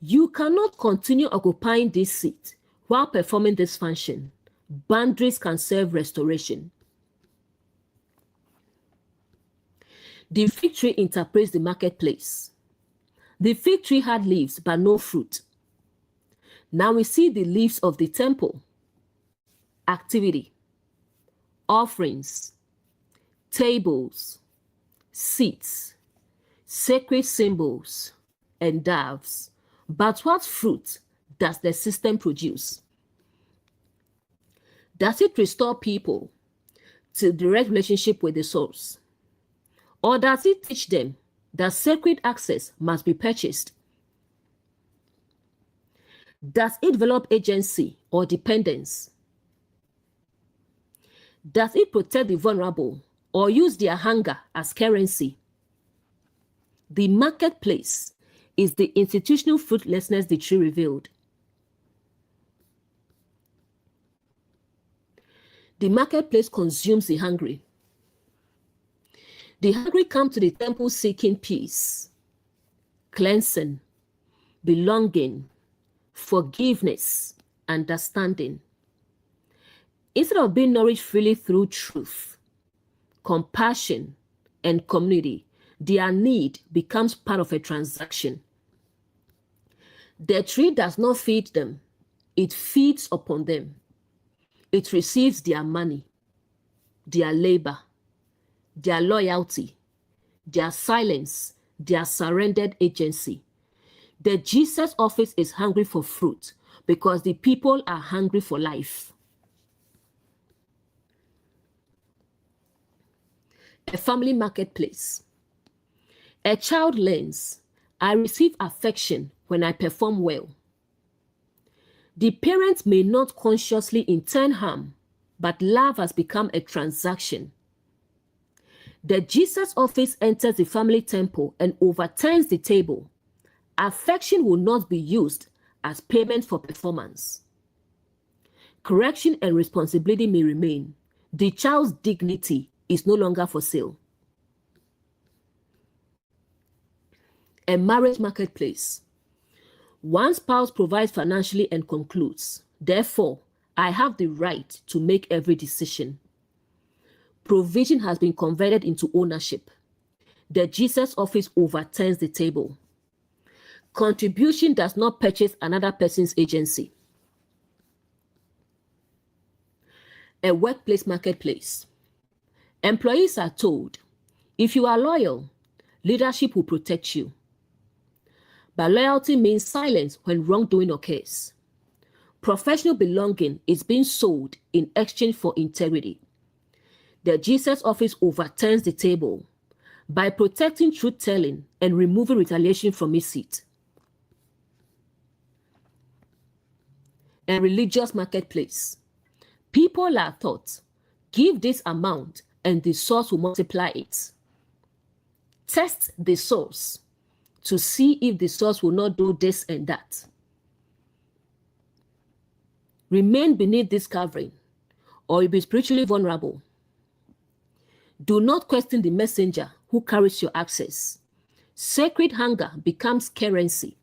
[SPEAKER 1] "You cannot continue occupying this seat while performing this function. Boundaries can serve restoration." The fig tree interprets the marketplace. The fig tree had leaves but no fruit. Now we see the leaves of the temple. Activity, offerings, tables, seats, sacred symbols, and doves. But what fruit does the system produce? Does it restore people to direct relationship with the source? Or does it teach them that sacred access must be purchased? Does it develop agency or dependence? Does it protect the vulnerable or use their hunger as currency? The marketplace is the institutional fruitlessness the tree revealed. The marketplace consumes the hungry. The hungry come to the temple seeking peace, cleansing, belonging, forgiveness, understanding. Instead of being nourished freely through truth, compassion, and community, their need becomes part of a transaction. The tree does not feed them, it feeds upon them. It receives their money, their labor, their loyalty, their silence, their surrendered agency. The Jesus office is hungry for fruit because the people are hungry for life. A family marketplace. A child learns, "I receive affection when I perform well." The parent may not consciously intend harm, but love has become a transaction. The Jesus office enters the family temple and overturns the table. Affection will not be used as payment for performance. Correction and responsibility may remain. The child's dignity is no longer for sale. A marriage marketplace. One spouse provides financially and concludes, "Therefore, I have the right to make every decision." Provision has been converted into ownership. The Jesus office overturns the table. Contribution does not purchase another person's agency. A workplace marketplace. Employees are told, if you are loyal, leadership will protect you. But loyalty means silence when wrongdoing occurs. Professional belonging is being sold in exchange for integrity. The Jesus office overturns the table by protecting truth-telling and removing retaliation from its seat. A religious marketplace. People are taught, give this amount and the source will multiply it. Test the source to see if the source will not do this and that. Remain beneath this covering, or you'll be spiritually vulnerable. Do not question the messenger who carries your access. Sacred hunger becomes currency.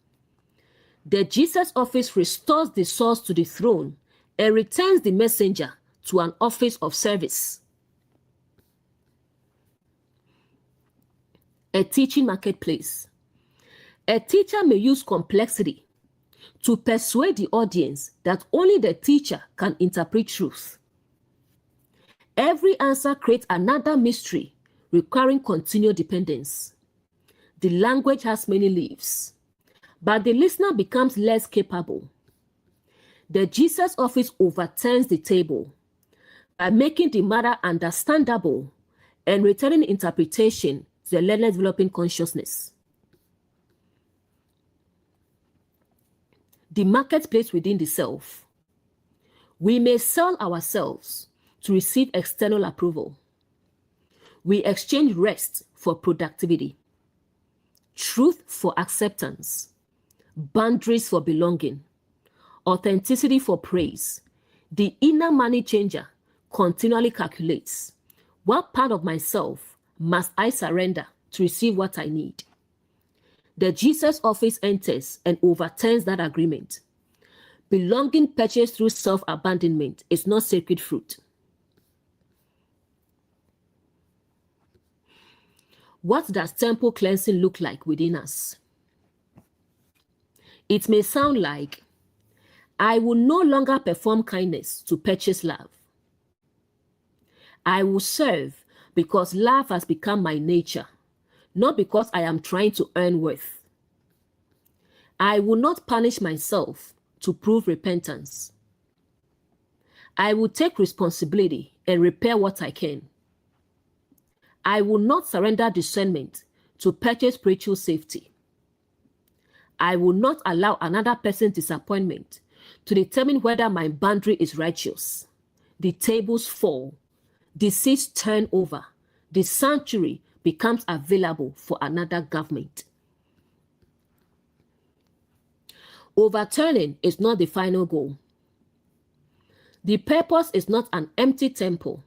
[SPEAKER 1] The Jesus office restores the source to the throne and returns the messenger to an office of service. A teaching marketplace. A teacher may use complexity to persuade the audience that only the teacher can interpret truth. Every answer creates another mystery requiring continual dependence. The language has many leaves, but the listener becomes less capable. The Jesus office overturns the table by making the matter understandable and returning interpretation to the learner developing consciousness. The marketplace within the self. We may sell ourselves to receive external approval. We exchange rest for productivity, truth for acceptance, boundaries for belonging, authenticity for praise. The inner money changer continually calculates, what part of myself must I surrender to receive what I need? The Jesus office enters and overturns that agreement. Belonging purchased through self-abandonment is not sacred fruit. What does temple cleansing look like within us? It may sound like, I will no longer perform kindness to purchase love. I will serve because love has become my nature, not because I am trying to earn worth. I will not punish myself to prove repentance. I will take responsibility and repair what I can. I will not surrender discernment to purchase spiritual safety. I will not allow another person's disappointment to determine whether my boundary is righteous. The tables fall, the seats turn over, the sanctuary becomes available for another government. Overturning is not the final goal. The purpose is not an empty temple.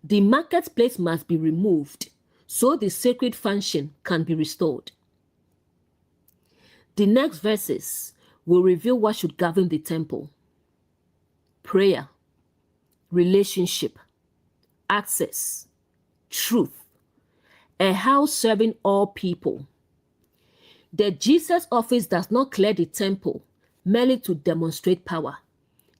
[SPEAKER 1] The marketplace must be removed so the sacred function can be restored. The next verses will reveal what should govern the temple: prayer, relationship, access, truth, a house serving all people. The Jesus office does not clear the temple merely to demonstrate power.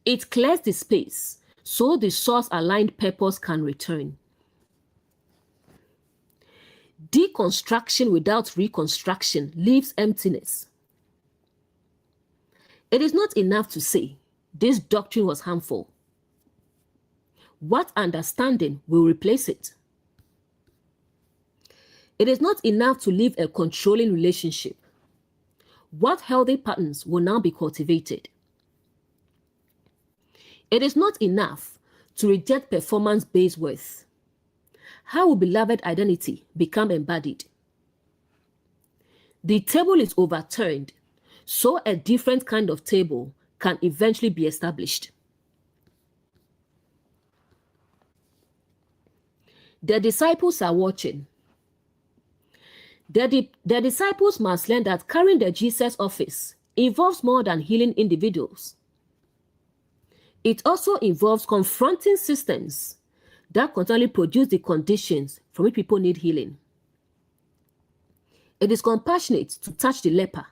[SPEAKER 1] It clears the space so the source-aligned purpose can return. Deconstruction without reconstruction leaves emptiness. It is not enough to say, this doctrine was harmful. What understanding will replace it? It is not enough to live a controlling relationship. What healthy patterns will now be cultivated? It is not enough to reject performance-based worth. How will beloved identity become embodied? The table is overturned, so a different kind of table can eventually be established. The disciples are watching. The disciples must learn that carrying the Jesus office involves more than healing individuals. It also involves confronting systems that continually produce the conditions from which people need healing. It is compassionate to touch the leper.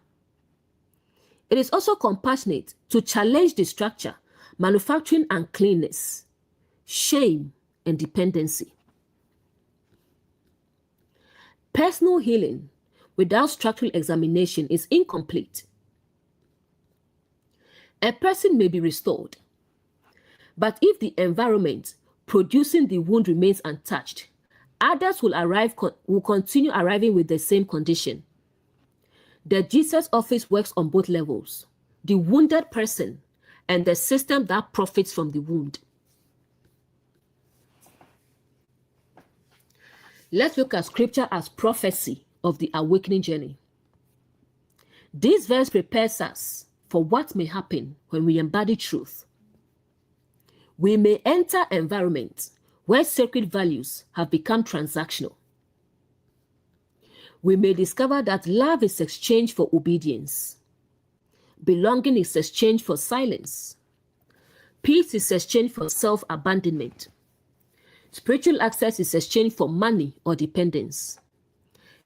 [SPEAKER 1] It is also compassionate to challenge the structure, manufacturing uncleanness, shame, and dependency. Personal healing without structural examination is incomplete. A person may be restored, but if the environment producing the wound remains untouched, others will continue arriving with the same condition. The Jesus office works on both levels, the wounded person and the system that profits from the wound. Let's look at scripture as prophecy of the awakening journey. This verse prepares us for what may happen when we embody truth. We may enter environments where sacred values have become transactional. We may discover that love is exchanged for obedience. Belonging is exchanged for silence. Peace is exchanged for self-abandonment. Spiritual access is exchanged for money or dependence.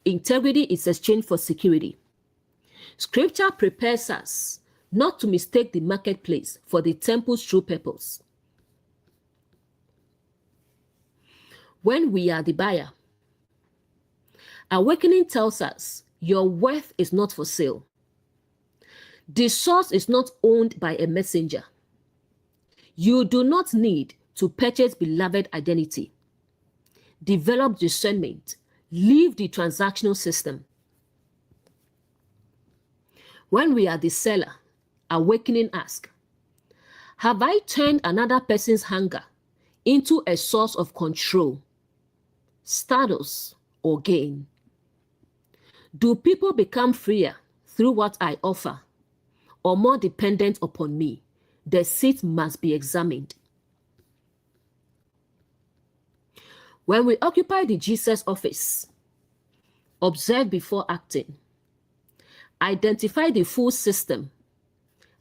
[SPEAKER 1] Integrity is exchanged for security. Scripture prepares us not to mistake the marketplace for the temple's true purpose. When we are the buyer, awakening tells us your worth is not for sale. The source is not owned by a messenger. You do not need to purchase beloved identity. Develop discernment. Leave the transactional system. When we are the seller, awakening asks, have I turned another person's hunger into a source of control, status, or gain? Do people become freer through what I offer or more dependent upon me? The seat must be examined. When we occupy the Jesus office, observe before acting. Identify the full system.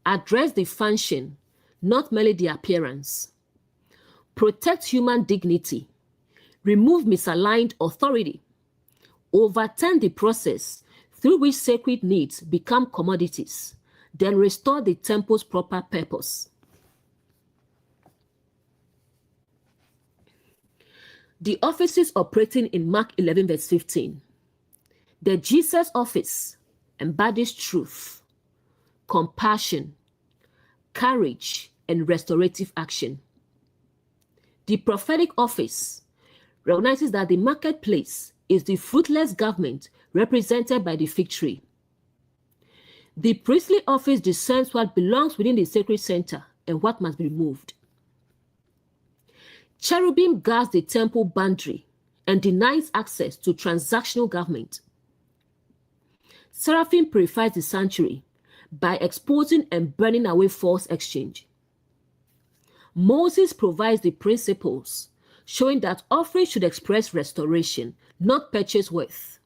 [SPEAKER 1] Address the function, not merely the appearance. Protect human dignity. Remove misaligned authority. Overturn the process through which sacred needs become commodities. Then restore the temple's proper purpose. The offices operating in Mark 11 verse 15. The Jesus office embodies truth, compassion, courage, and restorative action. The prophetic office recognizes that the marketplace is the fruitless government represented by the fig tree. The priestly office discerns what belongs within the sacred center and what must be removed. Cherubim guards the temple boundary and denies access to transactional government. Seraphim purifies the sanctuary by exposing and burning away false exchange. Moses provides the principles, showing that offerings should express restoration, not purchase worth.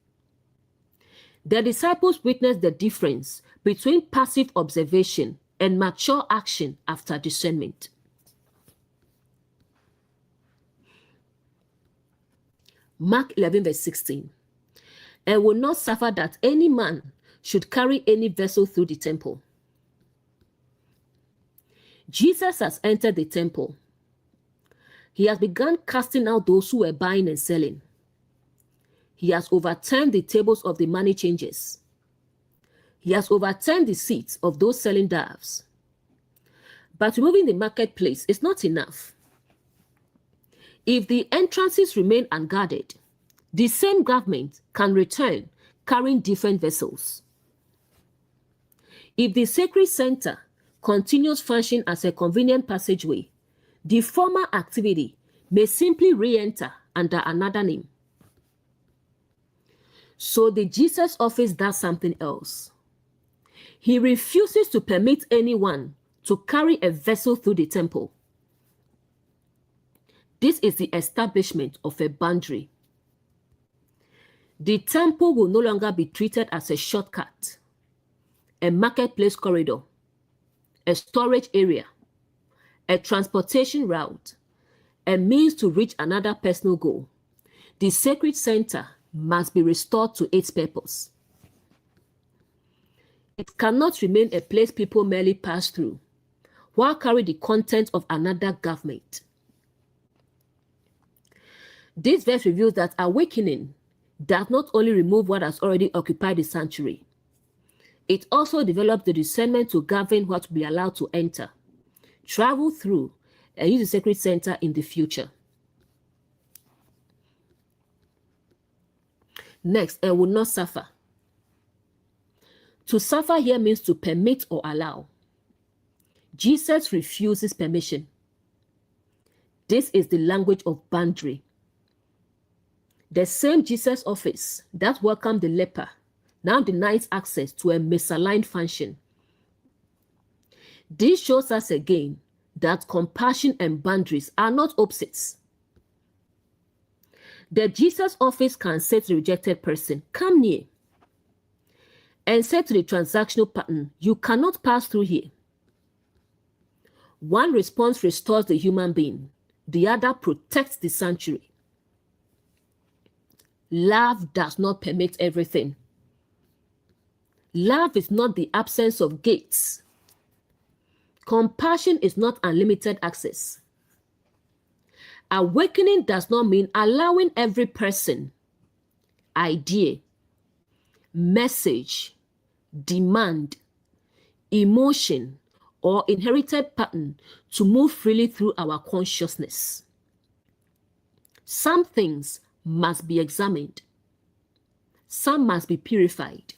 [SPEAKER 1] The disciples witnessed the difference between passive observation and mature action after discernment. Mark 11 verse 16. And will not suffer that any man should carry any vessel through the temple. Jesus has entered the temple. He has begun casting out those who were buying and selling. He has overturned the tables of the money changers. He has overturned the seats of those selling doves. But removing the marketplace is not enough. If the entrances remain unguarded, the same government can return carrying different vessels. If the sacred center continues functioning as a convenient passageway, the former activity may simply re-enter under another name. So the Jesus office does something else. He refuses to permit anyone to carry a vessel through the temple. This is the establishment of a boundary. The temple will no longer be treated as a shortcut, a marketplace corridor, a storage area, a transportation route, a means to reach another personal goal. The sacred center must be restored to its purpose. It cannot remain a place people merely pass through while carry the content of another government. This verse reveals that awakening does not only remove what has already occupied the sanctuary, it also develops the discernment to govern what will be allowed to enter, travel through, and use the sacred center in the future. Next, and will not suffer. To suffer here means to permit or allow. Jesus refuses permission. This is the language of boundary. The same Jesus office that welcomed the leper now denies access to a misaligned function. This shows us again that compassion and boundaries are not opposites. The Jesus office can say to the rejected person, "Come near," and say to the transactional pattern, "You cannot pass through here." One response restores the human being, the other protects the sanctuary. Love does not permit everything. Love is not the absence of gates. Compassion is not unlimited access. Awakening does not mean allowing every person, idea, message, demand, emotion, or inherited pattern to move freely through our consciousness. Some things must be examined. Some must be purified.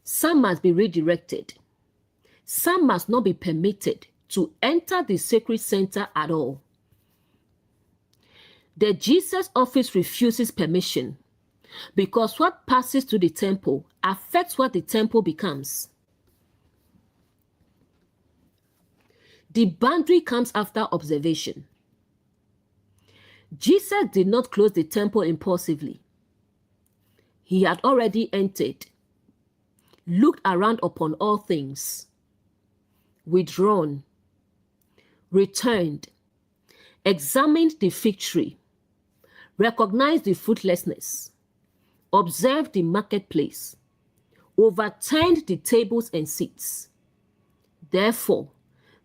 [SPEAKER 1] Some must be redirected. Some must not be permitted to enter the sacred center at all. The Jesus office refuses permission because what passes through the temple affects what the temple becomes. The boundary comes after observation. Jesus did not close the temple impulsively. He had already entered, looked around upon all things, withdrawn, returned, examined the fig tree, recognized the fruitlessness, observed the marketplace, overturned the tables and seats. Therefore,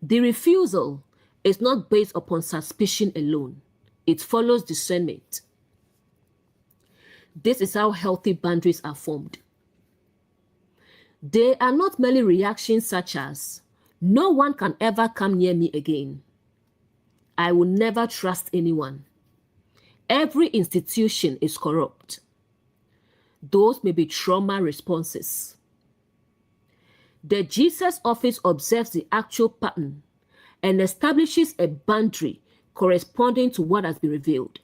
[SPEAKER 1] the refusal is not based upon suspicion alone. It follows discernment. This is how healthy boundaries are formed. They are not merely reactions such as, "No one can ever come near me again. I will never trust anyone. Every institution is corrupt." Those may be trauma responses. The Jesus office observes the actual pattern and establishes a boundary corresponding to what has been revealed.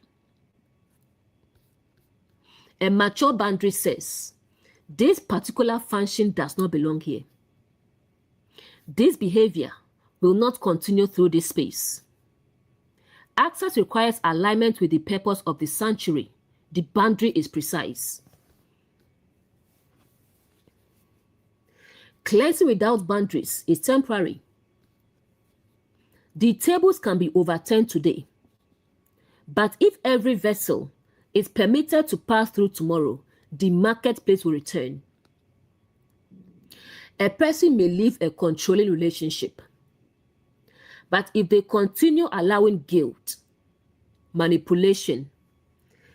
[SPEAKER 1] A mature boundary says, "This particular function does not belong here. This behavior will not continue through this space." Access requires alignment with the purpose of the sanctuary. The boundary is precise. Cleansing without boundaries is temporary. The tables can be overturned today, but if every vessel is permitted to pass through tomorrow, the marketplace will return. A person may leave a controlling relationship, but if they continue allowing guilt, manipulation,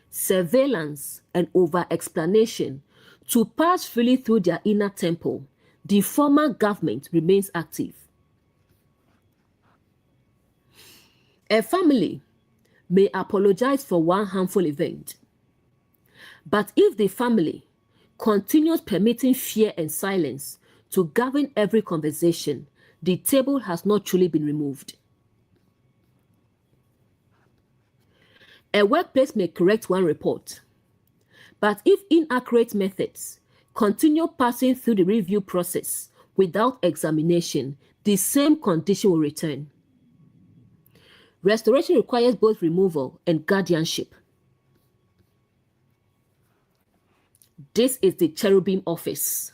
[SPEAKER 1] surveillance, and over-explanation to pass freely through their inner temple, the former government remains active. A family may apologize for one harmful event, but if the family continues permitting fear and silence to govern every conversation, the table has not truly been removed. A workplace may correct one report, but if inaccurate methods continue passing through the review process without examination, the same condition will return. Restoration requires both removal and guardianship. This is the cherubim office.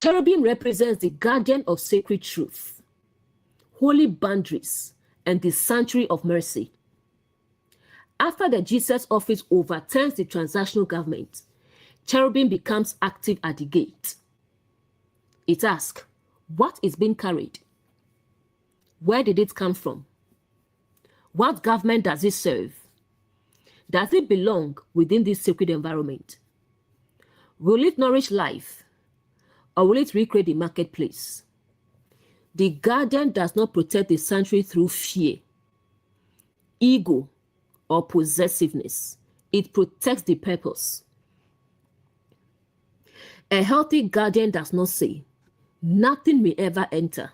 [SPEAKER 1] Cherubim represents the guardian of sacred truth, holy boundaries, and the sanctuary of mercy. After the Jesus office overturns the transactional government, cherubim becomes active at the gate. It asks, what is being carried? Where did it come from? What government does it serve? Does it belong within this sacred environment? Will it nourish life, or will it recreate the marketplace? The guardian does not protect the sanctuary through fear, ego, or possessiveness. It protects the purpose. A healthy guardian does not say, nothing may ever enter.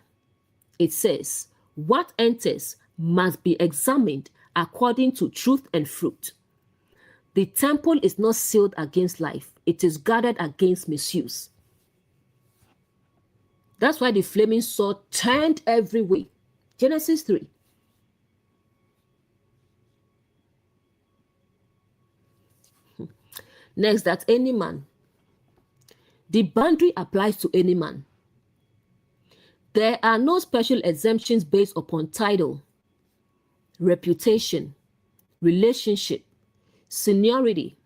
[SPEAKER 1] It says, what enters must be examined according to truth and fruit. The temple is not sealed against life. It is guarded against misuse. That's why the flaming sword turned every way. Genesis 3. Next, that any man. The boundary applies to any man. There are no special exemptions based upon title, reputation, relationship, seniority,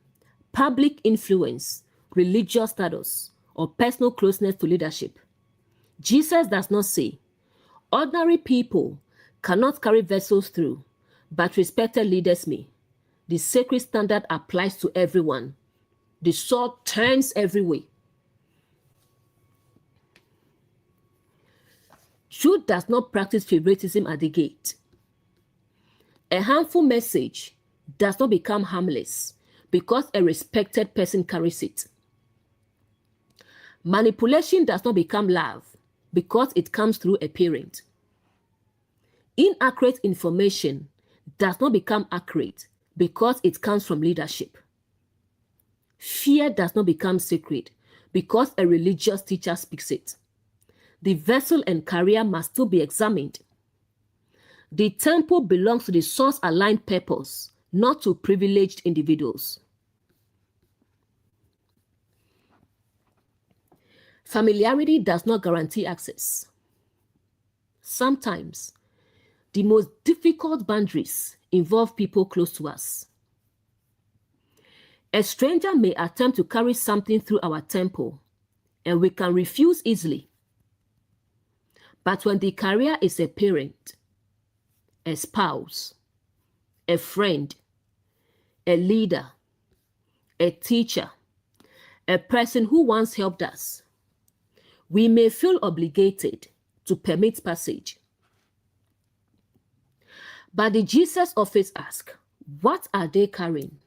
[SPEAKER 1] public influence, religious status, or personal closeness to leadership. Jesus does not say, ordinary people cannot carry vessels through, but respected leaders may. The sacred standard applies to everyone. The sword turns every way. Truth does not practice favoritism at the gate. A harmful message does not become harmless because a respected person carries it. Manipulation does not become love because it comes through a parent. Inaccurate information does not become accurate because it comes from leadership. Fear does not become sacred because a religious teacher speaks it. The vessel and carrier must still be examined. The temple belongs to the source-aligned purpose, not to privileged individuals. Familiarity does not guarantee access. Sometimes, the most difficult boundaries involve people close to us. A stranger may attempt to carry something through our temple, and we can refuse easily. But when the carrier is a parent, a spouse, a friend, a leader, a teacher, a person who once helped us, we may feel obligated to permit passage. But the Jesus office asks, what are they carrying?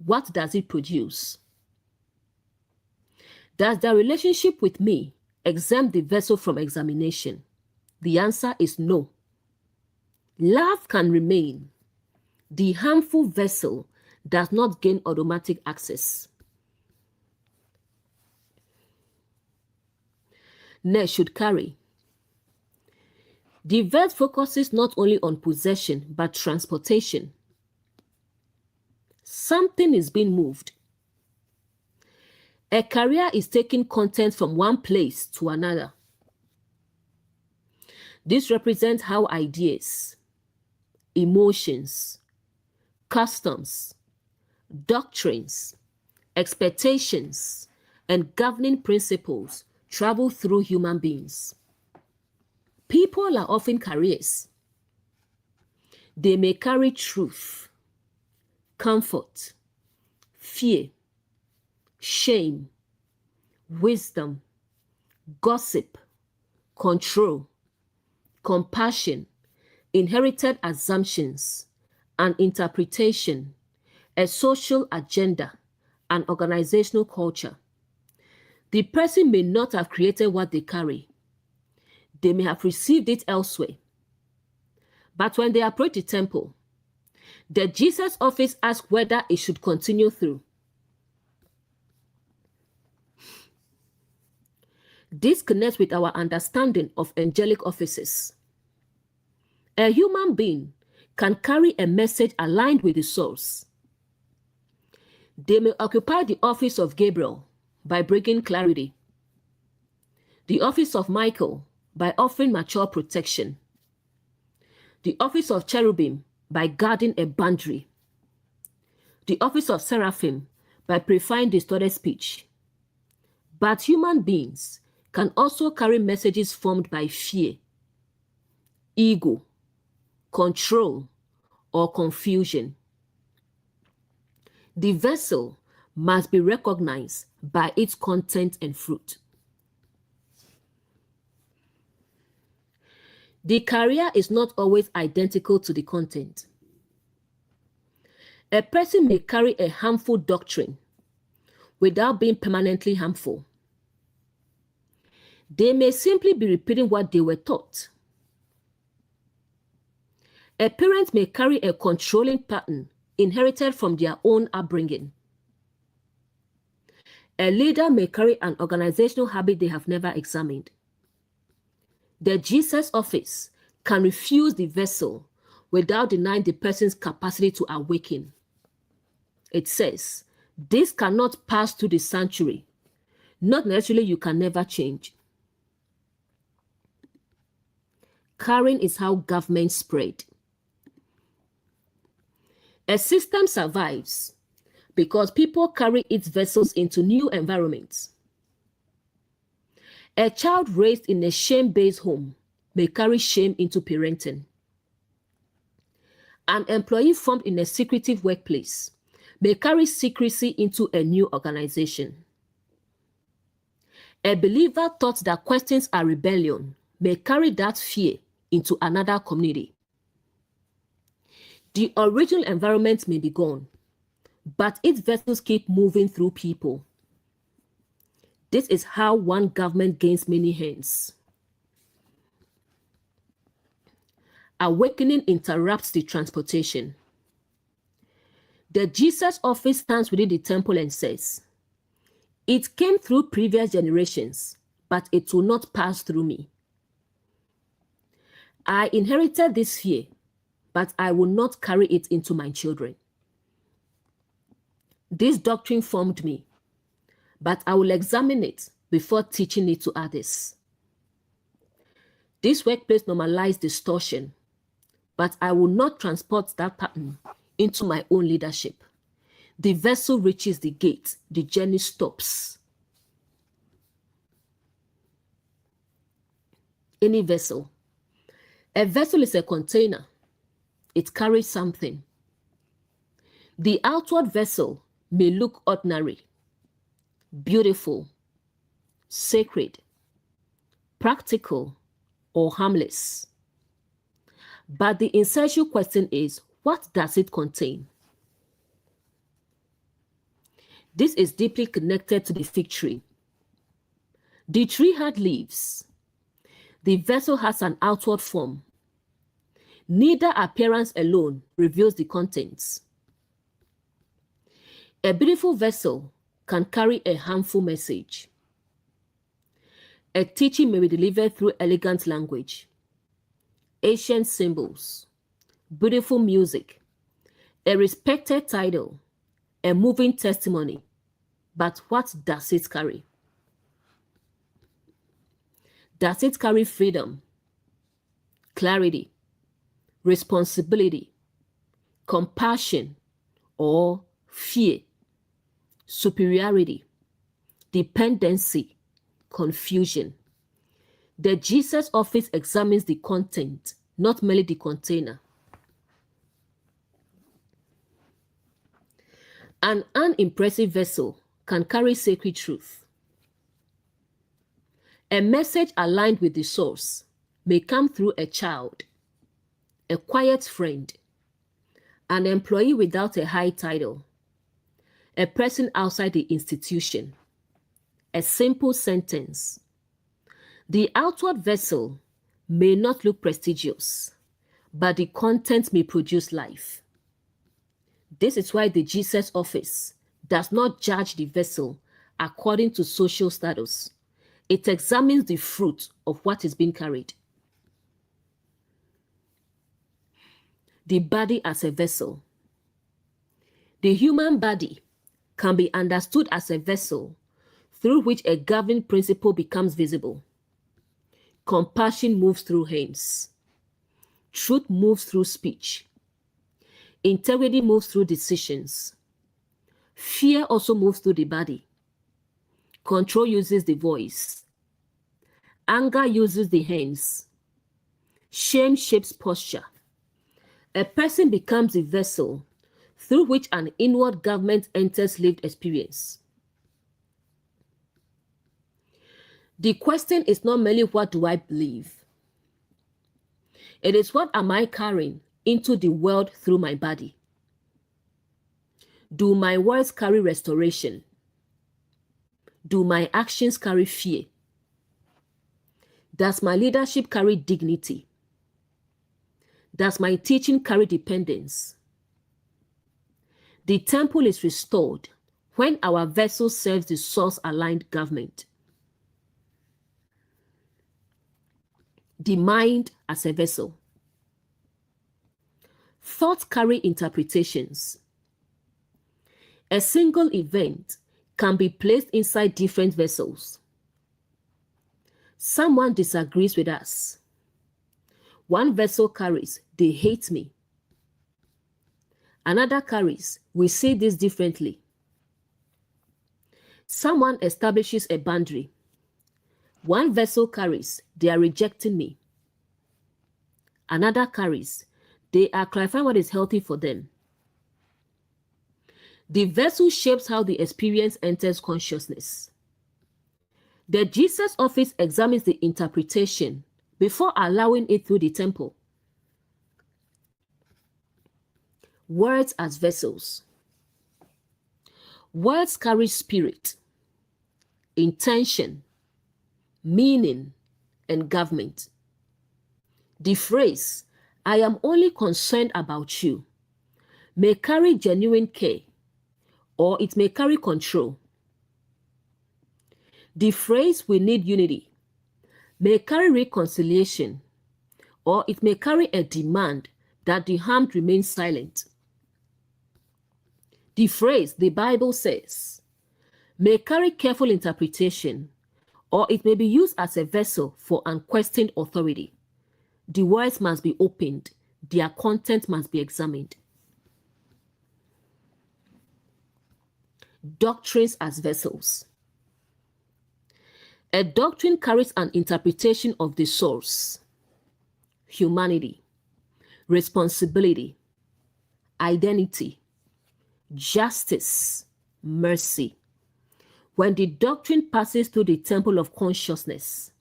[SPEAKER 1] What does it produce? Does their relationship with me exempt the vessel from examination? The answer is no. Love can remain. The harmful vessel does not gain automatic access. Next, should carry. The verse focuses not only on possession, but transportation. Something is being moved. A carrier is taking content from one place to another. This represents how ideas, emotions, customs, doctrines, expectations, and governing principles travel through human beings. People are often carriers. They may carry truth, comfort, fear, shame, wisdom, gossip, control, compassion, inherited assumptions, and interpretation, a social agenda, and organizational culture. The person may not have created what they carry. They may have received it elsewhere. But when they approach the temple, the Jesus office asks whether it should continue through. This connects with our understanding of angelic offices. A human being can carry a message aligned with the source. They may occupy the office of Gabriel by bringing clarity, the office of Michael by offering mature protection, the office of cherubim by guarding a boundary, the office of seraphim by preferring distorted speech. But human beings can also carry messages formed by fear, ego, control, or confusion. The vessel must be recognized by its content and fruit. The carrier is not always identical to the content. A person may carry a harmful doctrine without being permanently harmful. They may simply be repeating what they were taught. A parent may carry a controlling pattern inherited from their own upbringing. A leader may carry an organizational habit they have never examined. The Jesus office can refuse the vessel without denying the person's capacity to awaken. It says, this cannot pass through the sanctuary. Not necessarily you can never change. Carrying is how government spread. A system survives because people carry its vessels into new environments. A child raised in a shame-based home may carry shame into parenting. An employee formed in a secretive workplace may carry secrecy into a new organization. A believer taught that questions are rebellion may carry that fear into another community. The original environment may be gone, but its vessels keep moving through people. This is how one government gains many hands. Awakening interrupts the transportation. The Jesus office stands within the temple and says, it came through previous generations, but it will not pass through me. I inherited this fear, but I will not carry it into my children. This doctrine formed me, but I will examine it before teaching it to others. This workplace normalized distortion, but I will not transport that pattern into my own leadership. The vessel reaches the gate, the journey stops. Any vessel. A vessel is a container. It carries something. The outward vessel may look ordinary, beautiful, sacred, practical, or harmless. But the essential question is, what does it contain? This is deeply connected to the fig tree. The tree had leaves. The vessel has an outward form. Neither appearance alone reveals the contents. A beautiful vessel can carry a harmful message. A teaching may be delivered through elegant language, ancient symbols, beautiful music, a respected title, a moving testimony. But what does it carry? Does it carry freedom, clarity, responsibility, compassion, or fear, superiority, dependency, confusion? The Jesus office examines the content, not merely the container. An unimpressive vessel can carry sacred truth. A message aligned with the source may come through a child, a quiet friend, an employee without a high title, a person outside the institution, a simple sentence. The outward vessel may not look prestigious, but the content may produce life. This is why the Jesus office does not judge the vessel according to social status. It examines the fruit of what is being carried. The body as a vessel. The human body can be understood as a vessel through which a governing principle becomes visible. Compassion moves through hands. Truth moves through speech. Integrity moves through decisions. Fear also moves through the body. Control uses the voice. Anger uses the hands. Shame shapes posture. A person becomes a vessel through which an inward government enters lived experience. The question is not merely what do I believe? It is what am I carrying into the world through my body? Do my words carry restoration? Do my actions carry fear? Does my leadership carry dignity? Does my teaching carry dependence? The temple is restored when our vessel serves the source-aligned government. The mind as a vessel. Thoughts carry interpretations. A single event can be placed inside different vessels. Someone disagrees with us. One vessel carries, they hate me. Another carries, we see this differently. Someone establishes a boundary. One vessel carries, they are rejecting me. Another carries, they are clarifying what is healthy for them. The vessel shapes how the experience enters consciousness. The Jesus office examines the interpretation before allowing it through the temple. Words as vessels. Words carry spirit, intention, meaning, and government. The phrase, I am only concerned about you, may carry genuine care, or it may carry control. The phrase, we need unity, may carry reconciliation, or it may carry a demand that the harmed remain silent. The phrase, the Bible says, may carry careful interpretation, or it may be used as a vessel for unquestioned authority. The words must be opened, their content must be examined. Doctrines as vessels. A doctrine carries an interpretation of the source, humanity, responsibility, identity, justice, mercy. When the doctrine passes through the temple of consciousness,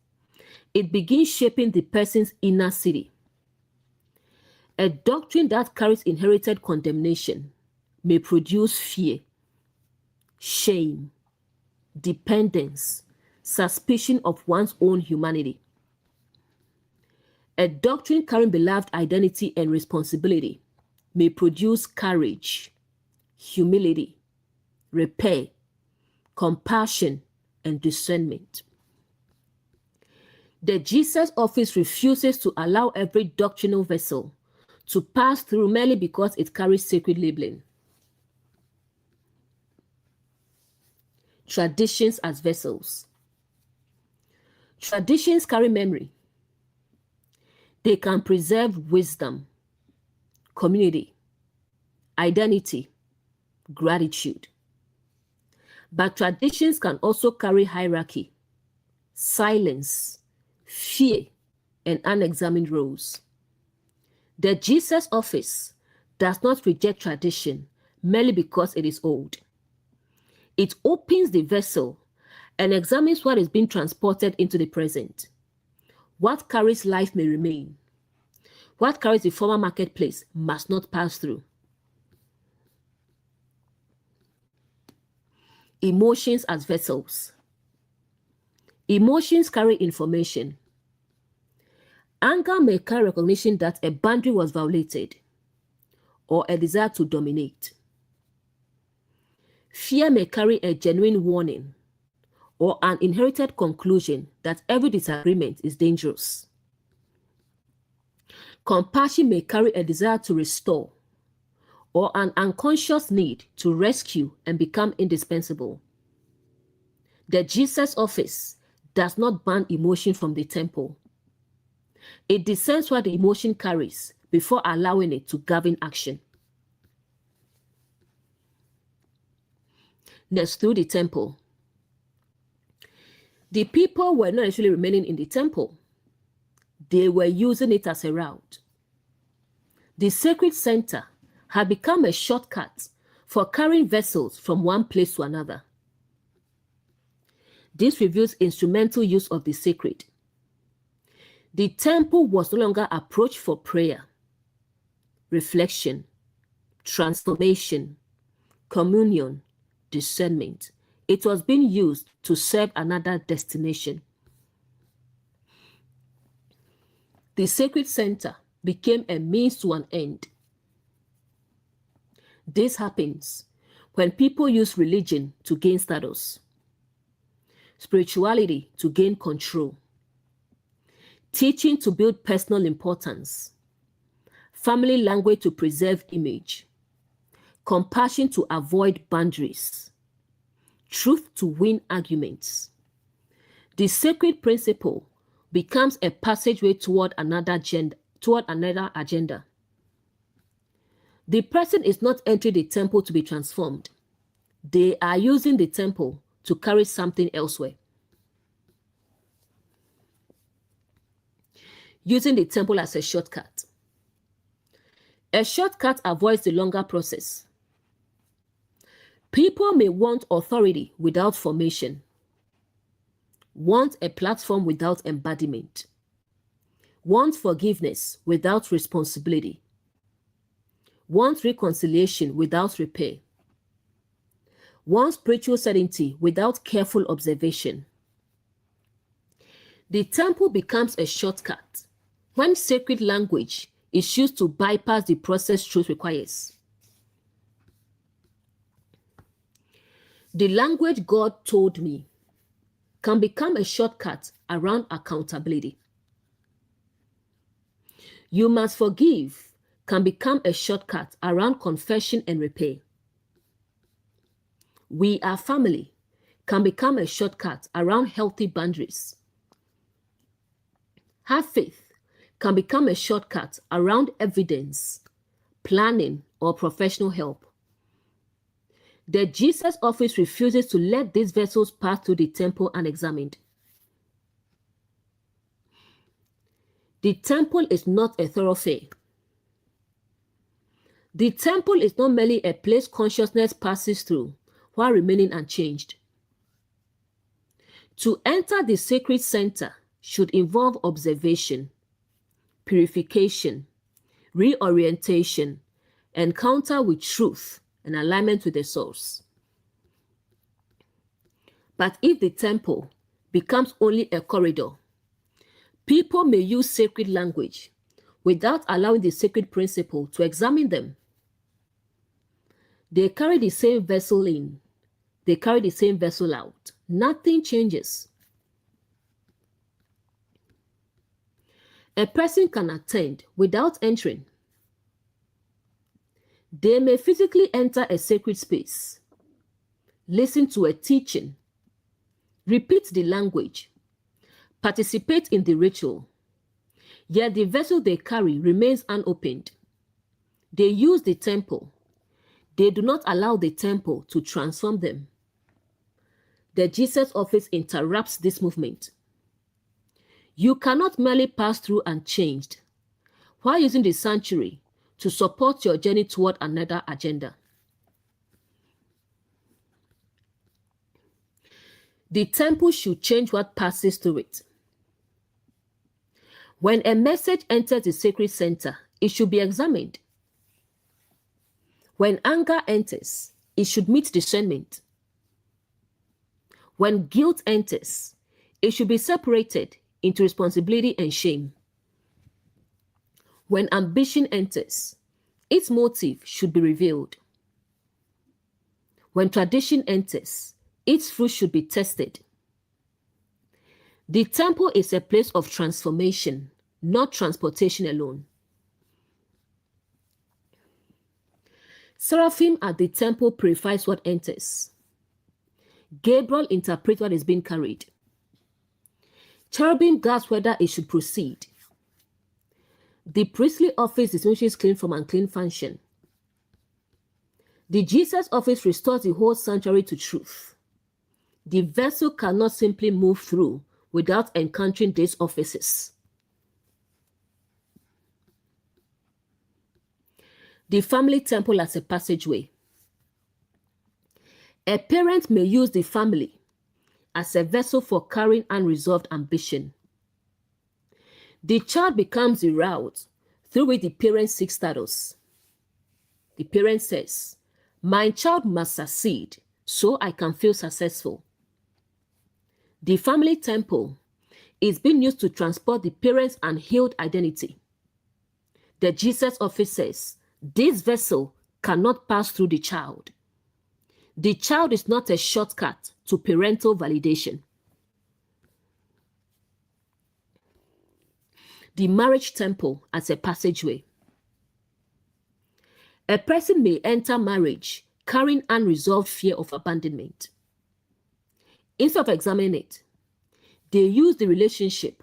[SPEAKER 1] it begins shaping the person's inner city. A doctrine that carries inherited condemnation may produce fear, shame, dependence, suspicion of one's own humanity. A doctrine carrying beloved identity and responsibility may produce courage, humility, repair, compassion, and discernment. The Jesus office refuses to allow every doctrinal vessel to pass through merely because it carries sacred labeling. Traditions as vessels. Traditions carry memory. They can preserve wisdom, community, identity, gratitude. But traditions can also carry hierarchy, silence, fear, and unexamined roles. The Jesus office does not reject tradition merely because it is old. It opens the vessel and examines what is being transported into the present. What carries life may remain. What carries the former marketplace must not pass through. Emotions as vessels. Emotions carry information. Anger may carry recognition that a boundary was violated or a desire to dominate. Fear may carry a genuine warning or an inherited conclusion that every disagreement is dangerous. Compassion may carry a desire to restore or an unconscious need to rescue and become indispensable. The Jesus office does not ban emotion from the temple. It discerns what the emotion carries before allowing it to govern action. Next, through the temple. The people were not actually remaining in the temple. They were using it as a route. The sacred center had become a shortcut for carrying vessels from one place to another. This reveals instrumental use of the sacred. The temple was no longer approached for prayer, reflection, transformation, communion, discernment. It was being used to serve another destination. The sacred center became a means to an end. This happens when people use religion to gain status, spirituality to gain control, teaching to build personal importance, family language to preserve image, compassion to avoid boundaries, truth to win arguments. The sacred principle becomes a passageway toward another agenda. The person is not entering the temple to be transformed. They are using the temple to carry something elsewhere. Using the temple as a shortcut. A shortcut avoids the longer process. People may want authority without formation, want a platform without embodiment, want forgiveness without responsibility, want reconciliation without repair, want spiritual certainty without careful observation. The temple becomes a shortcut when sacred language is used to bypass the process truth requires. The language God told me can become a shortcut around accountability. You must forgive can become a shortcut around confession and repair. We are family can become a shortcut around healthy boundaries. Have faith can become a shortcut around evidence, planning, or professional help. The Jesus office refuses to let these vessels pass through the temple unexamined. The temple is not a thoroughfare. The temple is not merely a place consciousness passes through while remaining unchanged. To enter the sacred center should involve observation, purification, reorientation, encounter with truth, and alignment with the source. But if the temple becomes only a corridor, people may use sacred language without allowing the sacred principle to examine them. They carry the same vessel in, they carry the same vessel out. Nothing changes. A person can attend without entering. They may physically enter a sacred space, listen to a teaching, repeat the language, participate in the ritual, yet the vessel they carry remains unopened. They use the temple. They do not allow the temple to transform them. The Jesus office interrupts this movement. You cannot merely pass through unchanged while using the sanctuary to support your journey toward another agenda. The temple should change what passes through it. When a message enters the sacred center, it should be examined. When anger enters, it should meet discernment. When guilt enters, it should be separated into responsibility and shame. When ambition enters, its motive should be revealed. When tradition enters, its fruit should be tested. The temple is a place of transformation, not transportation alone. Seraphim at the temple purifies what enters. Gabriel interprets what is being carried. Cherubim guards whether it should proceed. The priestly office distinguishes clean from unclean function. The Jesus office restores the whole sanctuary to truth. The vessel cannot simply move through without encountering these offices. The family temple as a passageway. A parent may use the family as a vessel for carrying unresolved ambition. The child becomes the route through which the parent seeks status. The parent says, "My child must succeed so I can feel successful." The family temple is being used to transport the parent's unhealed identity. The Jesus office says, this vessel cannot pass through the child. The child is not a shortcut to parental validation. The marriage temple as a passageway. A person may enter marriage carrying unresolved fear of abandonment. Instead of examining it, they use the relationship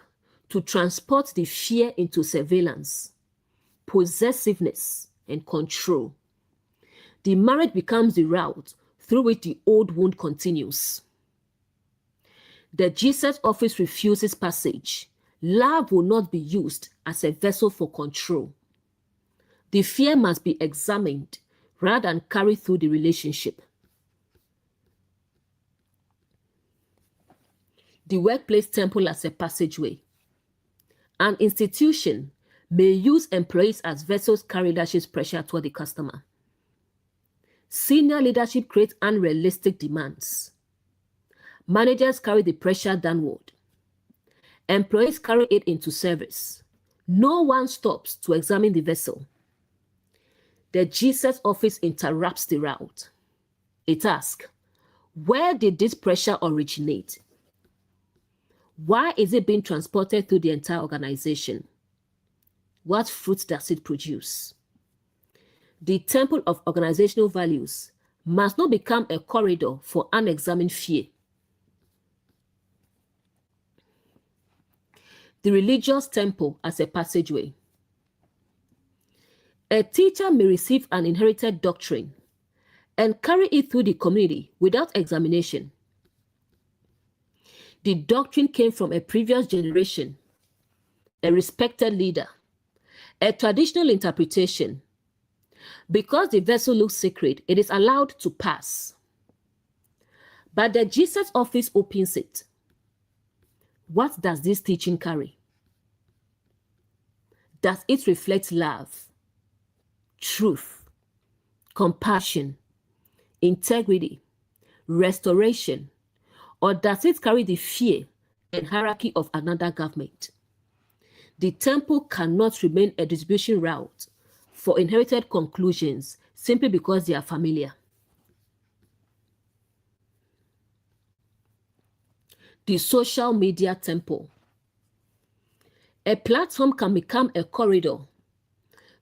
[SPEAKER 1] to transport the fear into surveillance, possessiveness, and control. The marriage becomes the route through which the old wound continues. The Jesus office refuses passage. Love will not be used as a vessel for control. The fear must be examined rather than carried through the relationship. The workplace temple as a passageway. An institution may use employees as vessels carry leadership's pressure toward the customer. Senior leadership creates unrealistic demands. Managers carry the pressure downward. Employees carry it into service. No one stops to examine the vessel. The Jesus office interrupts the route. It asks, where did this pressure originate? Why is it being transported through the entire organization? What fruit does it produce? The temple of organizational values must not become a corridor for unexamined fear. The religious temple as a passageway. A teacher may receive an inherited doctrine and carry it through the community without examination. The doctrine came from a previous generation, a respected leader, a traditional interpretation. Because the vessel looks sacred, it is allowed to pass. But the Jesus office opens it. What does this teaching carry? Does it reflect love, truth, compassion, integrity, restoration, or does it carry the fear and hierarchy of another government? The temple cannot remain a distribution route for inherited conclusions simply because they are familiar. The social media temple. A platform can become a corridor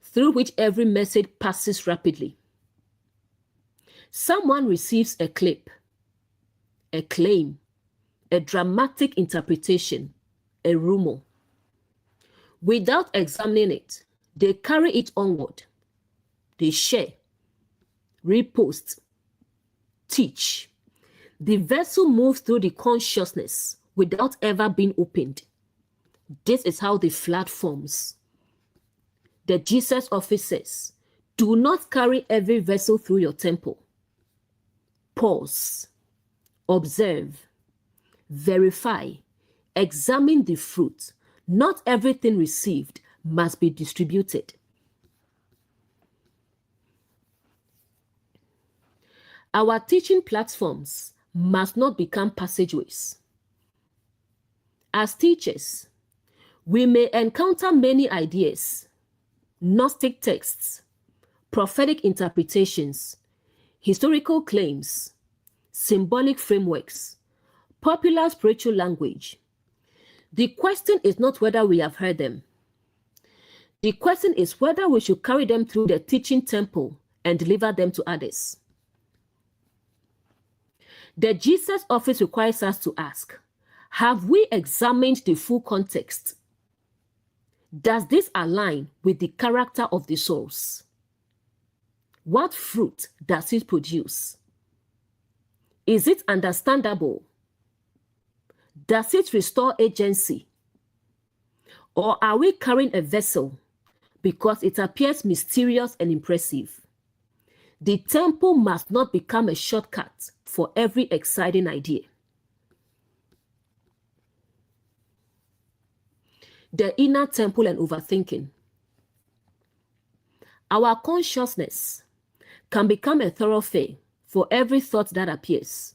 [SPEAKER 1] through which every message passes rapidly. Someone receives a clip, a claim, a dramatic interpretation, a rumor. Without examining it, they carry it onward. They share, repost, teach. The vessel moves through the consciousness without ever being opened. This is how the flood forms. The Jesus office says, do not carry every vessel through your temple. Pause, observe, verify, examine the fruit. Not everything received must be distributed. Our teaching platforms must not become passageways. As teachers, we may encounter many ideas, Gnostic texts, prophetic interpretations, historical claims, symbolic frameworks, popular spiritual language. The question is not whether we have heard them. The question is whether we should carry them through the teaching temple and deliver them to others. The Jesus office requires us to ask, have we examined the full context? Does this align with the character of the source? What fruit does it produce? Is it understandable? Does it restore agency? Or are we carrying a vessel because it appears mysterious and impressive? The temple must not become a shortcut for every exciting idea. The inner temple and overthinking. Our consciousness can become a thoroughfare for every thought that appears.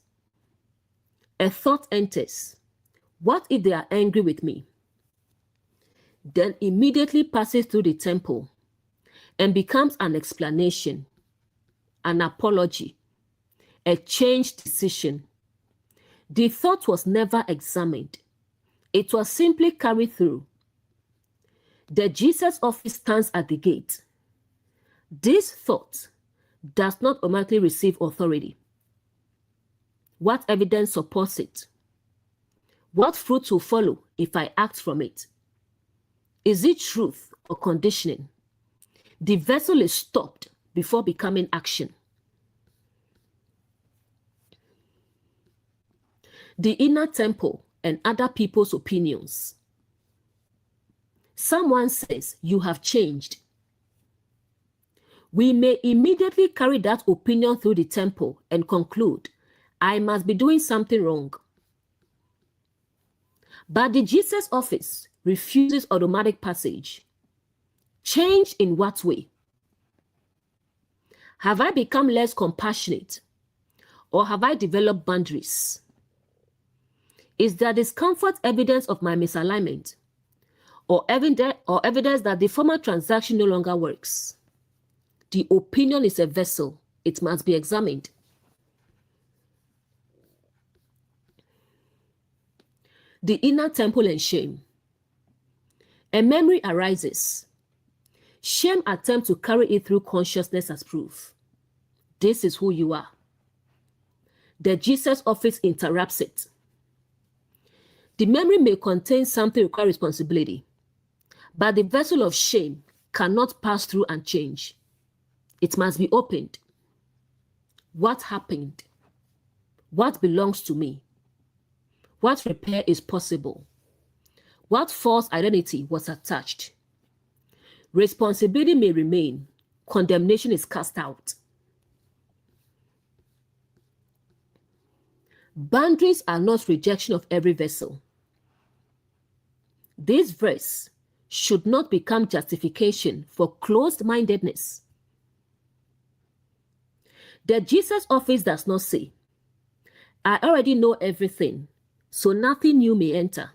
[SPEAKER 1] A thought enters. What if they are angry with me? Then immediately passes through the temple and becomes an explanation, an apology, a changed decision. The thought was never examined. It was simply carried through. The Jesus office stands at the gate. This thought does not automatically receive authority. What evidence supports it? What fruit will follow if I act from it? Is it truth or conditioning? The vessel is stopped before becoming action. The inner temple and other people's opinions. Someone says, "You have changed." We may immediately carry that opinion through the temple and conclude, I must be doing something wrong. But the Jesus office refuses automatic passage. Change in what way? Have I become less compassionate? Or have I developed boundaries? Is there discomfort evidence of my misalignment? Or evidence that the former transaction no longer works? The opinion is a vessel. It must be examined. The inner temple and shame. A memory arises. Shame attempts to carry it through consciousness as proof. This is who you are. The Jesus office interrupts it. The memory may contain something requiring responsibility, but the vessel of shame cannot pass through and change. It must be opened. What happened? What belongs to me? What repair is possible? What false identity was attached? Responsibility may remain. Condemnation is cast out. Boundaries are not rejection of every vessel. This verse should not become justification for closed-mindedness. The Jesus office does not say, I already know everything, so nothing new may enter.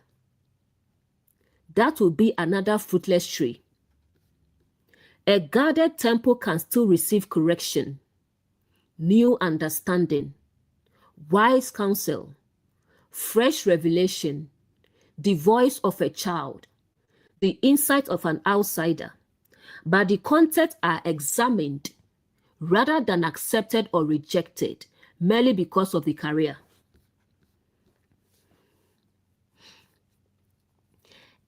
[SPEAKER 1] That will be another fruitless tree. A guarded temple can still receive correction, new understanding, wise counsel, fresh revelation, the voice of a child, the insight of an outsider, but the contents are examined rather than accepted or rejected merely because of the career.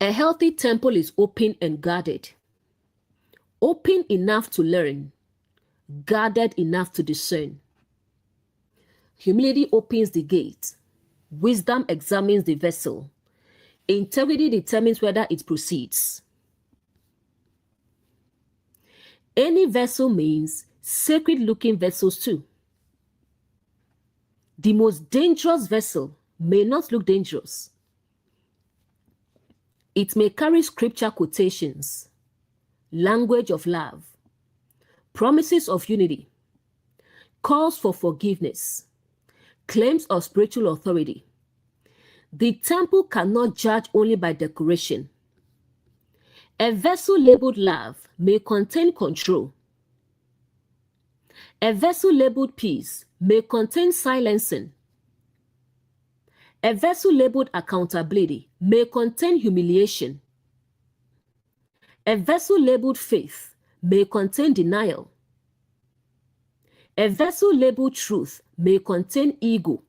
[SPEAKER 1] A healthy temple is open and guarded. Open enough to learn, guarded enough to discern. Humility opens the gate. Wisdom examines the vessel. Integrity determines whether it proceeds. Any vessel means sacred-looking vessels too. The most dangerous vessel may not look dangerous. It may carry scripture quotations, language of love, promises of unity, calls for forgiveness, claims of spiritual authority. The temple cannot judge only by decoration. A vessel labeled love may contain control. A vessel labeled peace may contain silencing. A vessel labeled accountability may contain humiliation. A vessel labeled faith may contain denial. A vessel labeled truth may contain ego.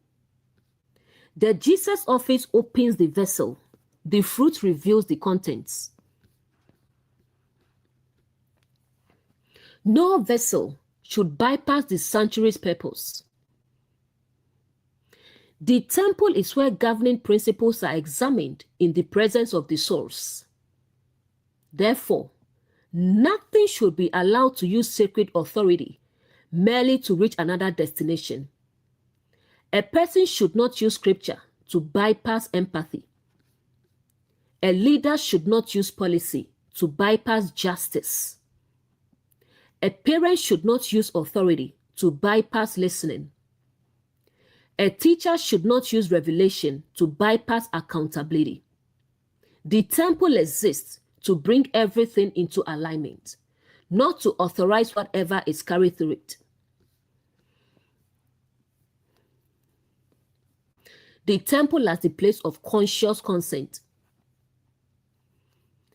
[SPEAKER 1] The Jesus office opens the vessel. The fruit reveals the contents. No vessel should bypass the sanctuary's purpose. The temple is where governing principles are examined in the presence of the source. Therefore, nothing should be allowed to use sacred authority merely to reach another destination. A person should not use scripture to bypass empathy. A leader should not use policy to bypass justice. A parent should not use authority to bypass listening. A teacher should not use revelation to bypass accountability. The temple exists to bring everything into alignment, not to authorize whatever is carried through it. The temple as the place of conscious consent.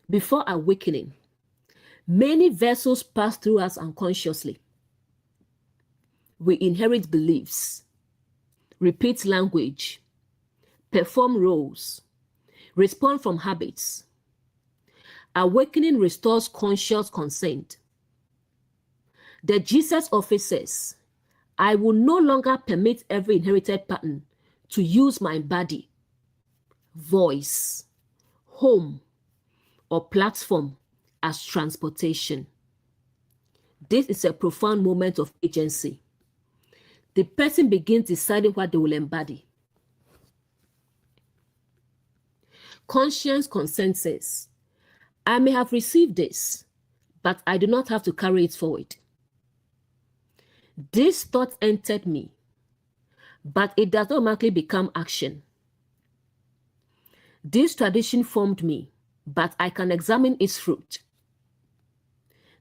[SPEAKER 1] Before awakening, many vessels pass through us unconsciously. We inherit beliefs, repeat language, perform roles, respond from habits. Awakening restores conscious consent. The Jesus office says, I will no longer permit every inherited pattern to use my body, voice, home, or platform as transportation. This is a profound moment of agency. The person begins deciding what they will embody. Conscious consent says, I may have received this, but I do not have to carry it forward. This thought entered me, but it does not automatically become action. This tradition formed me, but I can examine its fruit.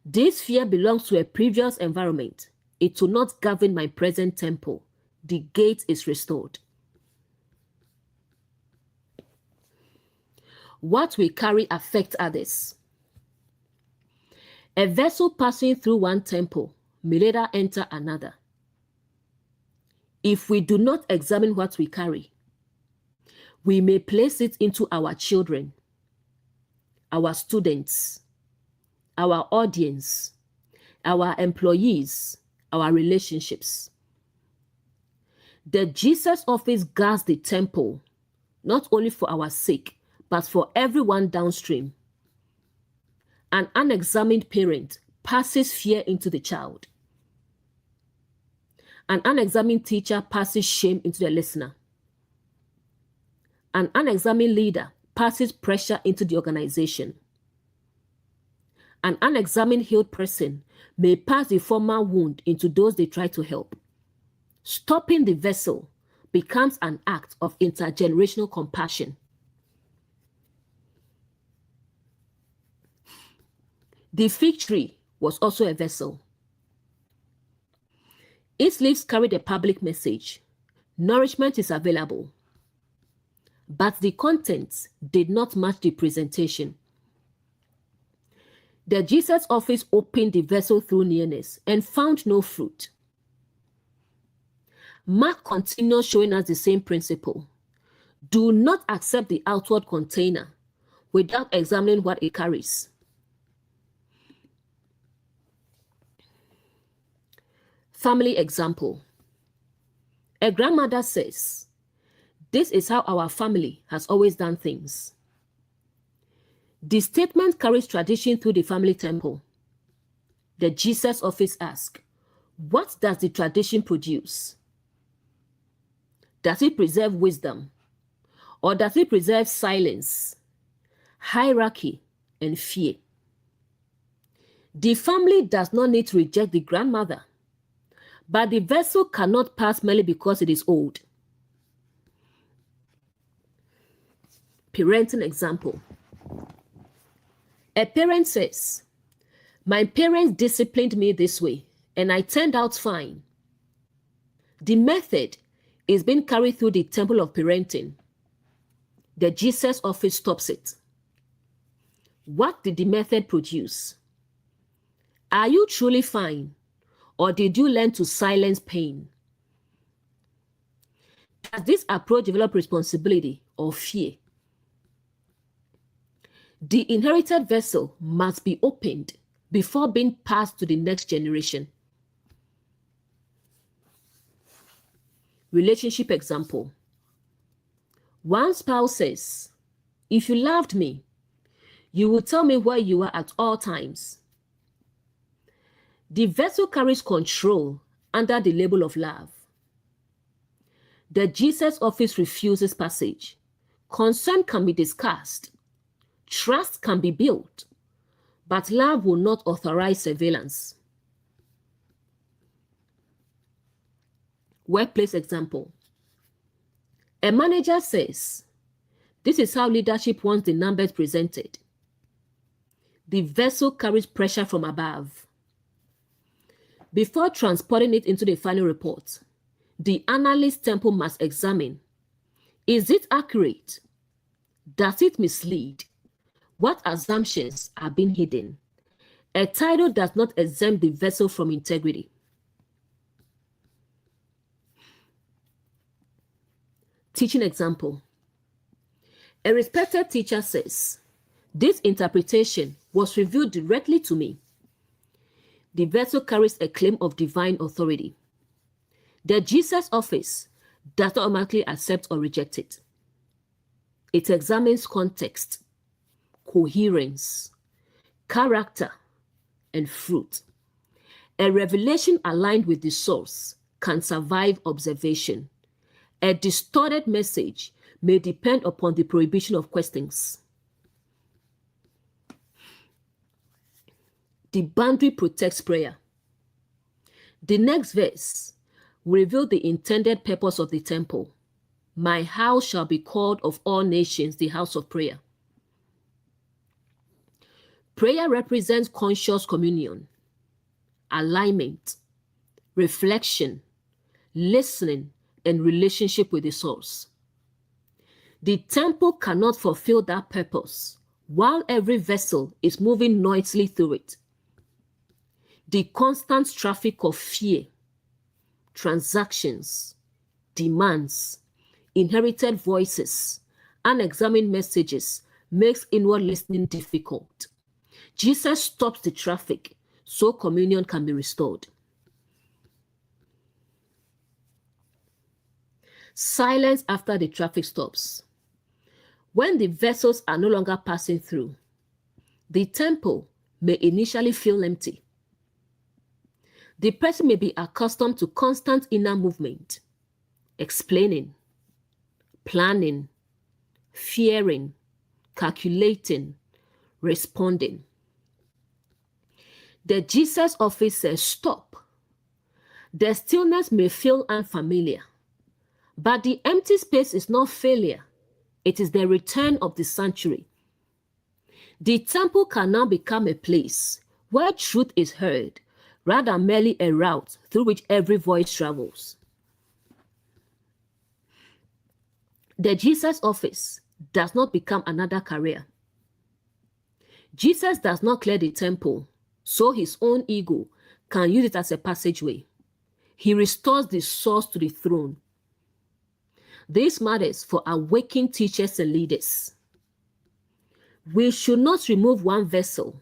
[SPEAKER 1] This fear belongs to a previous environment. It will not govern my present temple. The gate is restored. What we carry affects others. A vessel passing through one temple may later enter another. If we do not examine what we carry, we may place it into our children, our students, our audience, our employees, our relationships. The Jesus office guards the temple, not only for our sake, but for everyone downstream. An unexamined parent passes fear into the child. An unexamined teacher passes shame into the listener. An unexamined leader passes pressure into the organization. An unexamined healed person may pass the former wound into those they try to help. Stopping the vessel becomes an act of intergenerational compassion. The fig tree was also a vessel. Its leaves carried a public message. Nourishment is available. But the contents did not match the presentation. The Jesus office opened the vessel through nearness and found no fruit. Mark continues showing us the same principle. Do not accept the outward container without examining what it carries. Family example. A grandmother says, "This is how our family has always done things." The statement carries tradition through the family temple. The Jesus office asks, what does the tradition produce? Does it preserve wisdom? Or does it preserve silence, hierarchy, and fear? The family does not need to reject the grandmother, but the vessel cannot pass merely because it is old. Parenting example. A parent says, "My parents disciplined me this way, and I turned out fine." The method is being carried through the temple of parenting. The Jesus office stops it. What did the method produce? Are you truly fine, or did you learn to silence pain? Does this approach develop responsibility or fear? The inherited vessel must be opened before being passed to the next generation. Relationship example. One spouse says, "If you loved me, you would tell me where you are at all times." The vessel carries control under the label of love. The Jesus office refuses passage. Concern can be discussed. Trust can be built, but love will not authorize surveillance. Workplace example. A manager says, "This is how leadership wants the numbers presented." The vessel carries pressure from above. Before transporting it into the final report, the analyst temple must examine: is it accurate? Does it mislead? What assumptions are being hidden? A title does not exempt the vessel from integrity. Teaching example. A respected teacher says, "This interpretation was revealed directly to me." The vessel carries a claim of divine authority. The Jesus office does not automatically accept or reject it. It examines context, coherence, character, and fruit. A revelation aligned with the source can survive observation. A distorted message may depend upon the prohibition of questions. The boundary protects prayer. The next verse will reveal the intended purpose of the temple. "My house shall be called of all nations the house of prayer." Prayer represents conscious communion, alignment, reflection, listening, and relationship with the source. The temple cannot fulfill that purpose while every vessel is moving noisily through it. The constant traffic of fear, transactions, demands, inherited voices, unexamined messages makes inward listening difficult. Jesus stops the traffic so communion can be restored. Silence after the traffic stops. When the vessels are no longer passing through, the temple may initially feel empty. The person may be accustomed to constant inner movement, explaining, planning, fearing, calculating, responding. The Jesus office says, "Stop." The stillness may feel unfamiliar, but the empty space is not failure. It is the return of the sanctuary. The temple can now become a place where truth is heard, rather than merely a route through which every voice travels. The Jesus office does not become another career. Jesus does not clear the temple, so his own ego can use it as a passageway. He restores the source to the throne. This matters for awakened teachers and leaders. We should not remove one vessel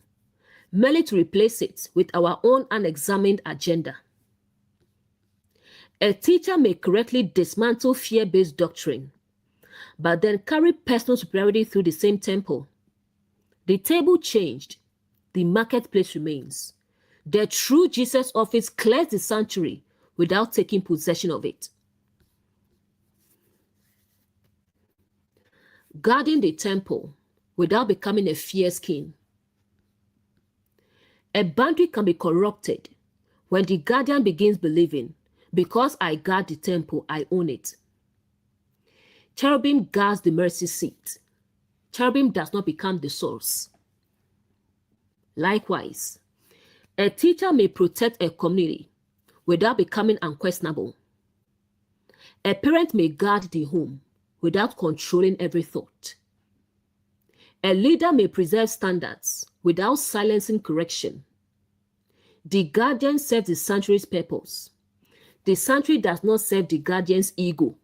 [SPEAKER 1] merely to replace it with our own unexamined agenda. A teacher may correctly dismantle fear-based doctrine, but then carry personal superiority through the same temple. The table changed, the marketplace remains. The true Jesus office clears the sanctuary without taking possession of it. Guarding the temple without becoming a fierce king. A boundary can be corrupted when the guardian begins believing, "Because I guard the temple, I own it." Cherubim guards the mercy seat. Cherubim does not become the source. Likewise, a teacher may protect a community without becoming unquestionable. A parent may guard the home without controlling every thought. A leader may preserve standards without silencing correction. The guardian serves the sanctuary's purpose. The sanctuary does not serve the guardian's ego.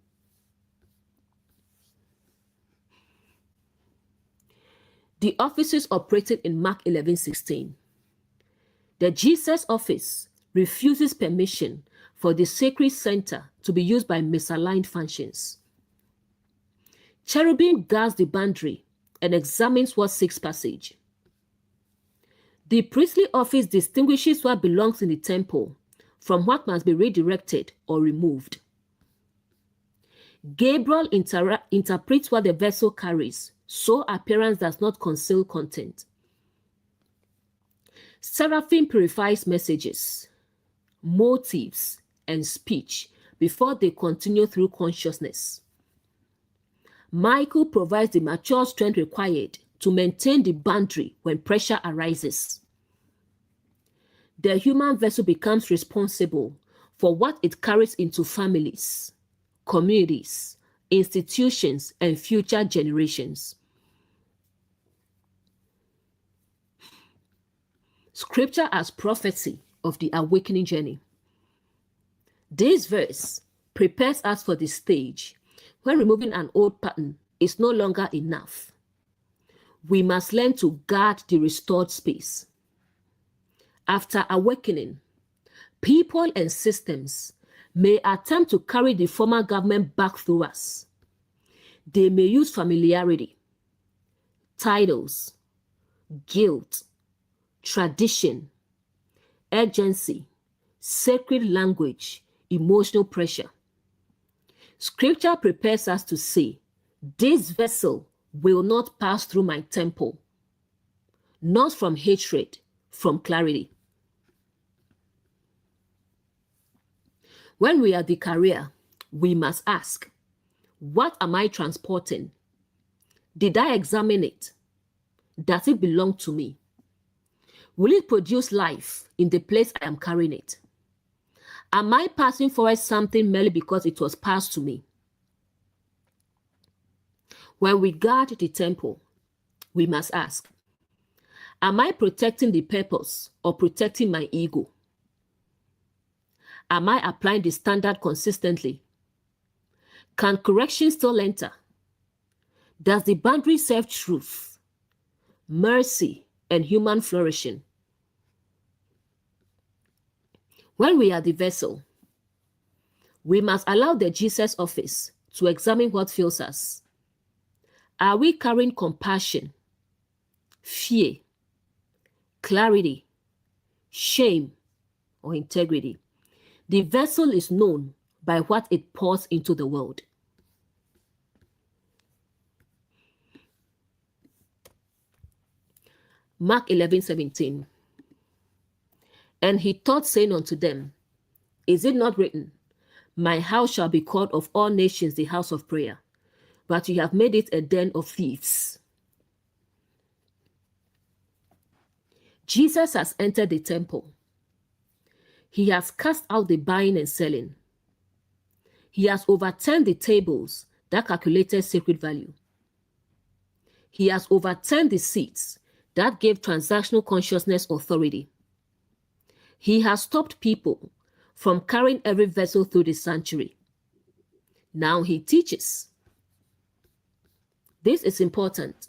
[SPEAKER 1] The offices operated in Mark 11:16. The Jesus office refuses permission for the sacred center to be used by misaligned functions. Cherubim guards the boundary and examines what seeks passage. The priestly office distinguishes what belongs in the temple from what must be redirected or removed. Gabriel interprets what the vessel carries, so appearance does not conceal content. Seraphim purifies messages, motives, and speech before they continue through consciousness. Michael provides the mature strength required to maintain the boundary when pressure arises. The human vessel becomes responsible for what it carries into families, communities, institutions, and future generations. Scripture as prophecy of the awakening journey. This verse prepares us for the stage when removing an old pattern is no longer enough. We must learn to guard the restored space. After awakening, people and systems may attempt to carry the former government back through us. They may use familiarity, titles, guilt, tradition, urgency, sacred language, emotional pressure. Scripture prepares us to say, this vessel will not pass through my temple, not from hatred, from clarity. When we are the carrier, we must ask, what am I transporting? Did I examine it? Does it belong to me? Will it produce life in the place I am carrying it? Am I passing forward something merely because it was passed to me? When we guard the temple, we must ask, am I protecting the purpose or protecting my ego? Am I applying the standard consistently? Can correction still enter? Does the boundary serve truth, mercy, and human flourishing? When we are the vessel, we must allow the Jesus office to examine what fills us. Are we carrying compassion, fear, clarity, shame, or integrity? The vessel is known by what it pours into the world. Mark 11:17. And he taught, saying unto them, is it not written, my house shall be called of all nations the house of prayer, but you have made it a den of thieves. Jesus has entered the temple. He has cast out the buying and selling. He has overturned the tables that calculated sacred value. He has overturned the seats that gave transactional consciousness authority. He has stopped people from carrying every vessel through the sanctuary. Now he teaches. This is important.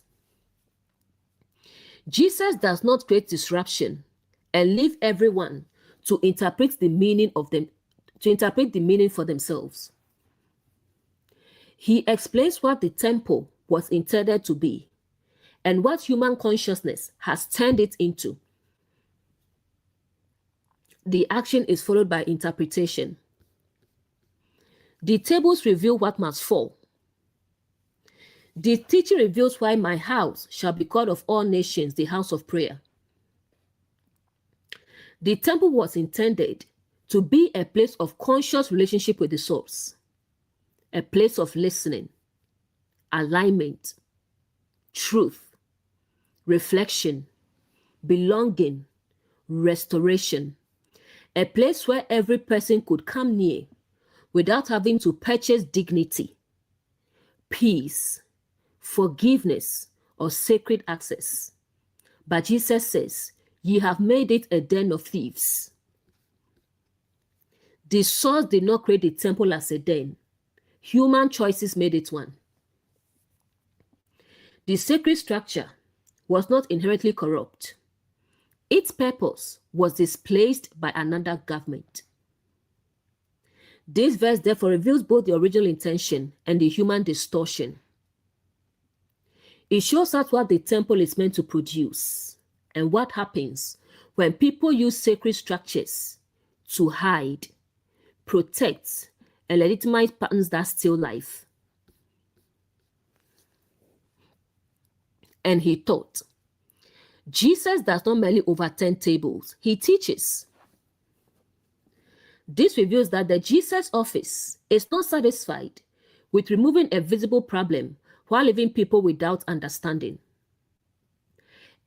[SPEAKER 1] Jesus does not create disruption and leave everyone to interpret the meaning for themselves. He explains what the temple was intended to be and what human consciousness has turned it into. The action is followed by interpretation. The tables reveal what must fall. The teaching reveals why my house shall be called of all nations the house of prayer. The temple was intended to be a place of conscious relationship with the source, a place of listening, alignment, truth, reflection, belonging, restoration, a place where every person could come near without having to purchase dignity, peace, forgiveness, or sacred access. But Jesus says, ye have made it a den of thieves. The source did not create the temple as a den. Human choices made it one. The sacred structure was not inherently corrupt. Its purpose was displaced by another government. This verse therefore reveals both the original intention and the human distortion. It shows us what the temple is meant to produce and what happens when people use sacred structures to hide, protect, and legitimize patterns that steal life. And he taught. Jesus does not merely overturn tables, he teaches. This reveals that the Jesus office is not satisfied with removing a visible problem while leaving people without understanding.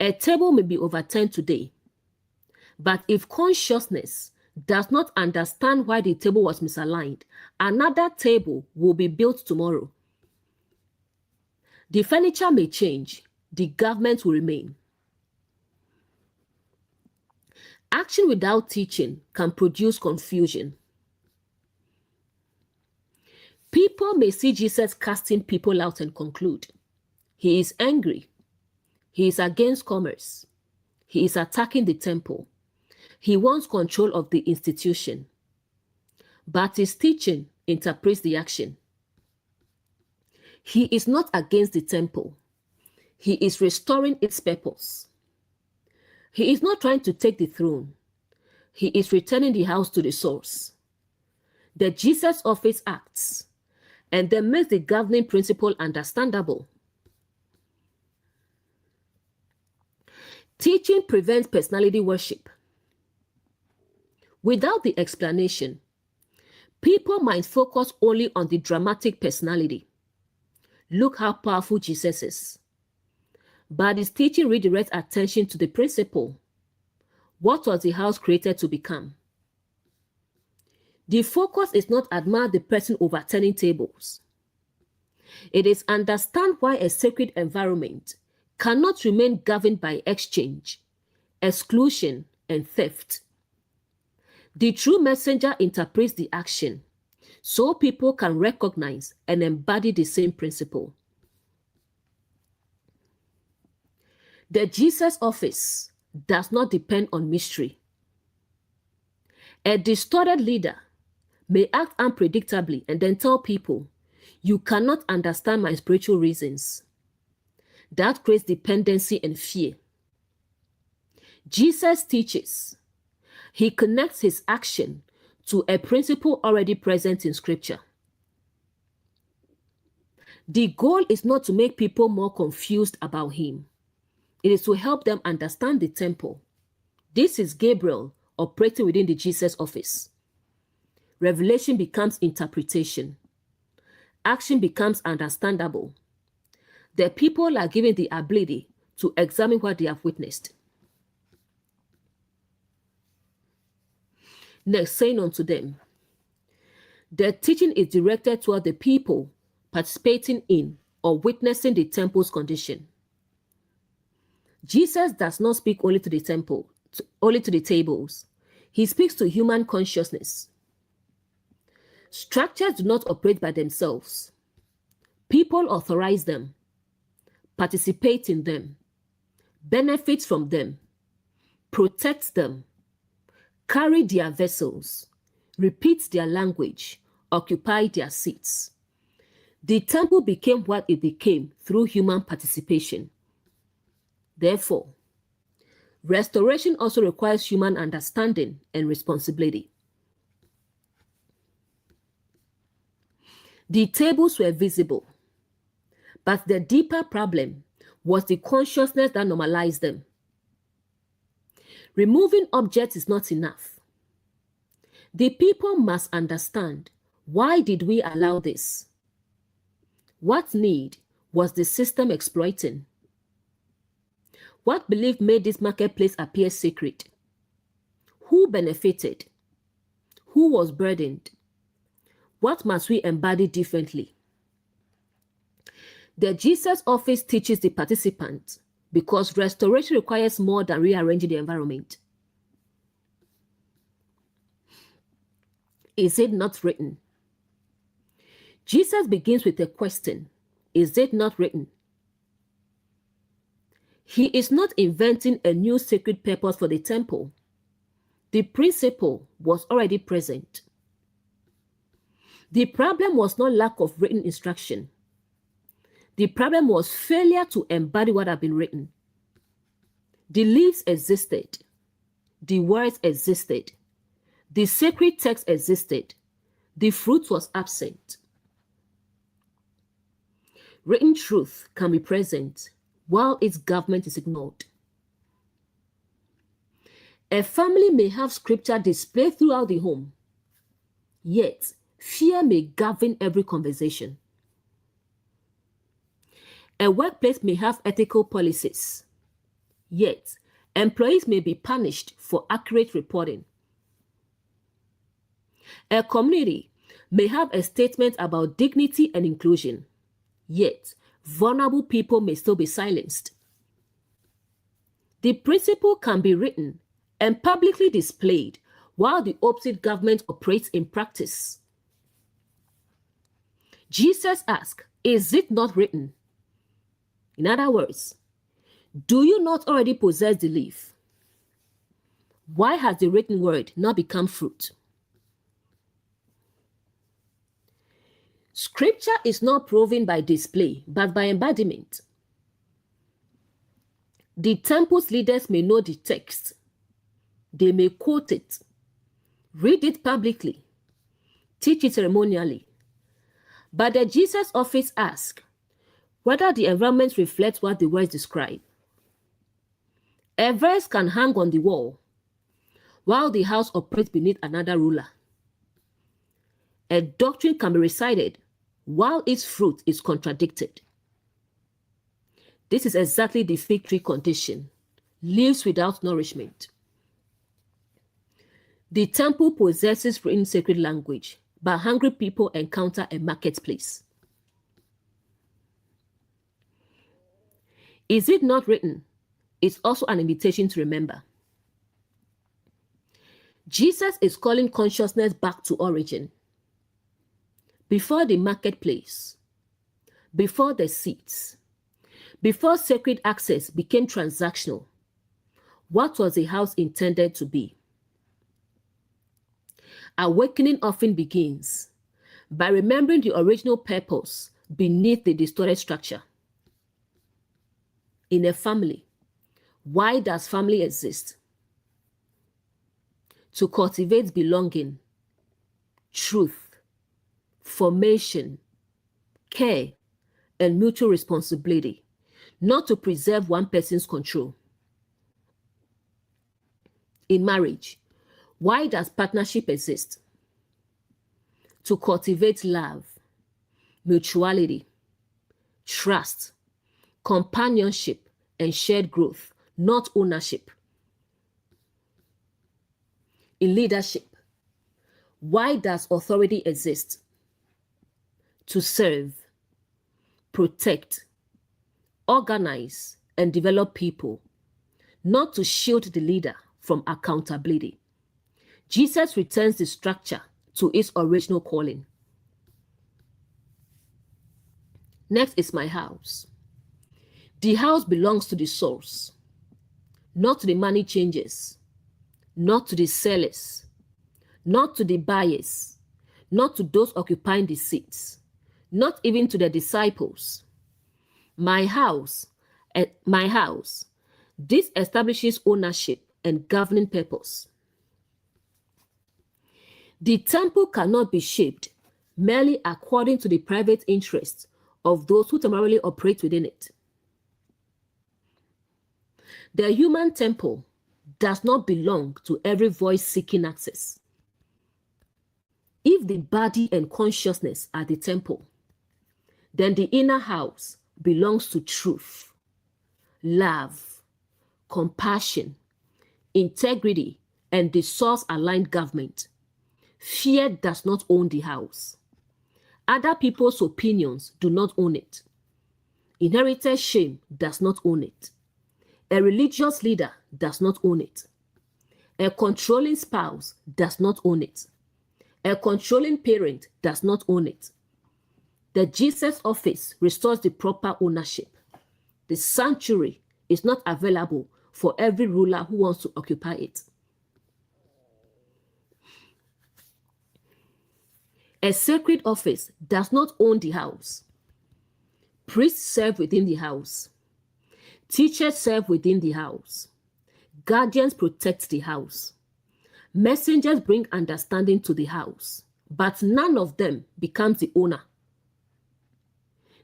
[SPEAKER 1] A table may be overturned today, but if consciousness does not understand why the table was misaligned, another table will be built tomorrow. The furniture may change, the government will remain. Action without teaching can produce confusion. People may see Jesus casting people out and conclude, he is angry, he is against commerce, he is attacking the temple, he wants control of the institution. But his teaching interprets the action. He is not against the temple, he is restoring its purpose. He is not trying to take the throne, he is returning the house to the source. The Jesus office acts and then makes the governing principle understandable. Teaching prevents personality worship. Without the explanation, people might focus only on the dramatic personality. Look how powerful Jesus is. But his teaching redirects attention to the principle. What was the house created to become? The focus is not admire the person overturning tables. It is understand why a sacred environment cannot remain governed by exchange, exclusion, and theft. The true messenger interprets the action so people can recognize and embody the same principle. The Jesus office does not depend on mystery. A distorted leader may act unpredictably and then tell people, you cannot understand my spiritual reasons. That creates dependency and fear. Jesus teaches. He connects his action to a principle already present in Scripture. The goal is not to make people more confused about him. It is to help them understand the temple. This is Gabriel operating within the Jesus office. Revelation becomes interpretation. Action becomes understandable. The people are given the ability to examine what they have witnessed. Next, saying unto them, the teaching is directed toward the people participating in or witnessing the temple's condition. Jesus does not speak only to the temple, only to the tables. He speaks to human consciousness. Structures do not operate by themselves. People authorize them, participate in them, benefit from them, protect them, carry their vessels, repeat their language, occupy their seats. The temple became what it became through human participation. Therefore, restoration also requires human understanding and responsibility. The tables were visible, but the deeper problem was the consciousness that normalized them. Removing objects is not enough. The people must understand, why did we allow this? What need was the system exploiting? What belief made this marketplace appear sacred? Who benefited? Who was burdened? What must we embody differently? The Jesus office teaches the participant because restoration requires more than rearranging the environment. Is it not written? Jesus begins with a question. Is it not written? He is not inventing a new sacred purpose for the temple. The principle was already present. The problem was not lack of written instruction. The problem was failure to embody what had been written. The leaves existed. The words existed. The sacred text existed. The fruit was absent. Written truth can be present while its government is ignored. A family may have scripture displayed throughout the home, yet fear may govern every conversation. A workplace may have ethical policies, yet employees may be punished for accurate reporting. A community may have a statement about dignity and inclusion, yet vulnerable people may still be silenced. The principle can be written and publicly displayed while the opposite government operates in practice. Jesus asked, "Is it not written?" In other words, do you not already possess the leaf? Why has the written word not become fruit? Scripture is not proven by display, but by embodiment. The temple's leaders may know the text. They may quote it, read it publicly, teach it ceremonially. But the Jesus office asks whether the environment reflects what the words describe. A verse can hang on the wall while the house operates beneath another ruler. A doctrine can be recited while its fruit is contradicted. This is exactly the fig tree condition, leaves without nourishment. The temple possesses written sacred language, but hungry people encounter a marketplace. Is it not written? It's also an invitation to remember. Jesus is calling consciousness back to origin. Before the marketplace, before the seats, before sacred access became transactional, what was the house intended to be? Awakening often begins by remembering the original purpose beneath the distorted structure. In a family, why does family exist? To cultivate belonging, truth, formation, care, and mutual responsibility, not to preserve one person's control. In marriage, why does partnership exist? To cultivate love, mutuality, trust, companionship, and shared growth, not ownership. In leadership, why does authority exist? To serve, protect, organize, and develop people, not to shield the leader from accountability. Jesus returns the structure to its original calling. Next is my house. The house belongs to the source, not to the money changers, not to the sellers, not to the buyers, not to those occupying the seats, not even to the disciples. My house, this establishes ownership and governing purpose. The temple cannot be shaped merely according to the private interests of those who temporarily operate within it. The human temple does not belong to every voice seeking access. If the body and consciousness are the temple, then the inner house belongs to truth, love, compassion, integrity, and the source-aligned government. Fear does not own the house. Other people's opinions do not own it. Inherited shame does not own it. A religious leader does not own it. A controlling spouse does not own it. A controlling parent does not own it. The Jesus office restores the proper ownership. The sanctuary is not available for every ruler who wants to occupy it. A sacred office does not own the house. Priests serve within the house. Teachers serve within the house. Guardians protect the house. Messengers bring understanding to the house, but none of them becomes the owner.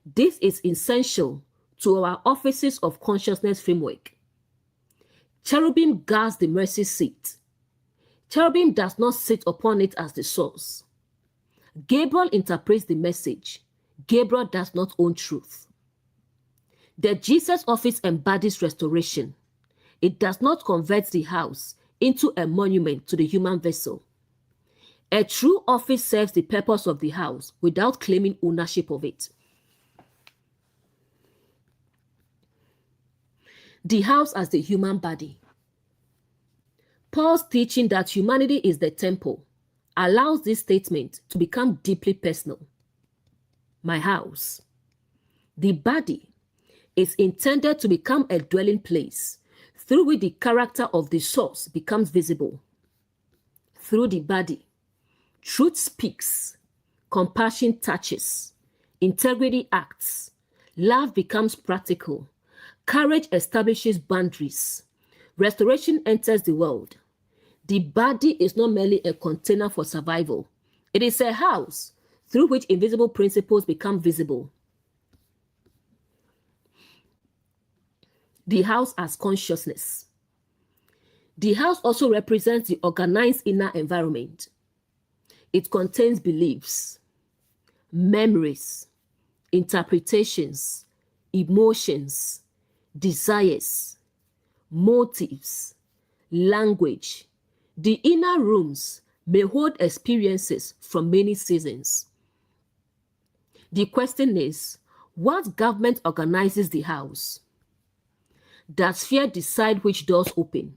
[SPEAKER 1] This is essential to our offices of consciousness framework. Cherubim guards the mercy seat. Cherubim does not sit upon it as the source. Gabriel interprets the message. Gabriel does not own truth. The Jesus office embodies restoration. It does not convert the house into a monument to the human vessel. A true office serves the purpose of the house without claiming ownership of it. The house as the human body. Paul's teaching that humanity is the temple allows this statement to become deeply personal. My house. The body is intended to become a dwelling place through which the character of the source becomes visible. Through the body, truth speaks, compassion touches, integrity acts, love becomes practical, courage establishes boundaries, restoration enters the world. The body is not merely a container for survival. It is a house through which invisible principles become visible. The house as consciousness. The house also represents the organized inner environment. It contains beliefs, memories, interpretations, emotions, desires, motives, language. The inner rooms may hold experiences from many seasons. The question is, what government organizes the house? Does fear decide which doors open?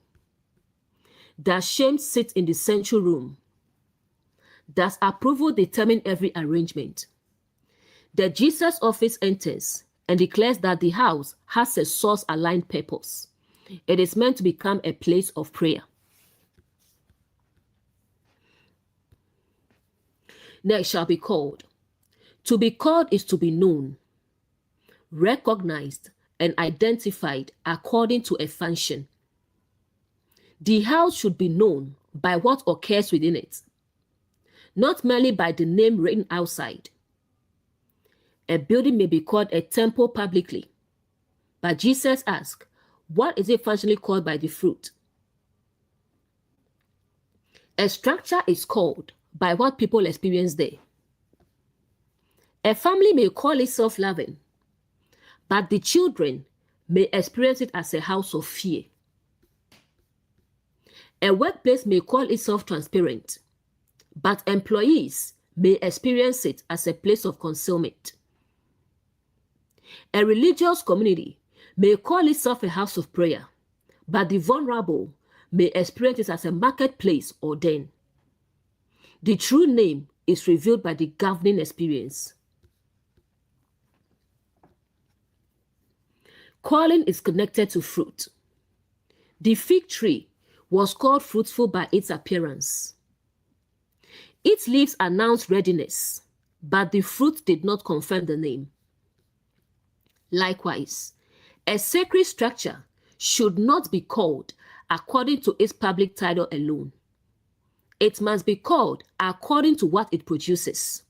[SPEAKER 1] Does shame sit in the central room? Does approval determine every arrangement? The Jesus office enters and declares that the house has a source-aligned purpose. It is meant to become a place of prayer. Next shall be called. To be called is to be known, recognized, and identified according to a function. The house should be known by what occurs within it, not merely by the name written outside. A building may be called a temple publicly, but Jesus asked, what is it functionally called by the fruit? A structure is called by what people experience there. A family may call itself loving, but the children may experience it as a house of fear. A workplace may call itself transparent, but employees may experience it as a place of concealment. A religious community may call itself a house of prayer, but the vulnerable may experience it as a marketplace or den. The true name is revealed by the governing experience. Calling is connected to fruit. The fig tree was called fruitful by its appearance. Its leaves announced readiness, but the fruit did not confirm the name. Likewise, a sacred structure should not be called according to its public title alone. It must be called according to what it produces.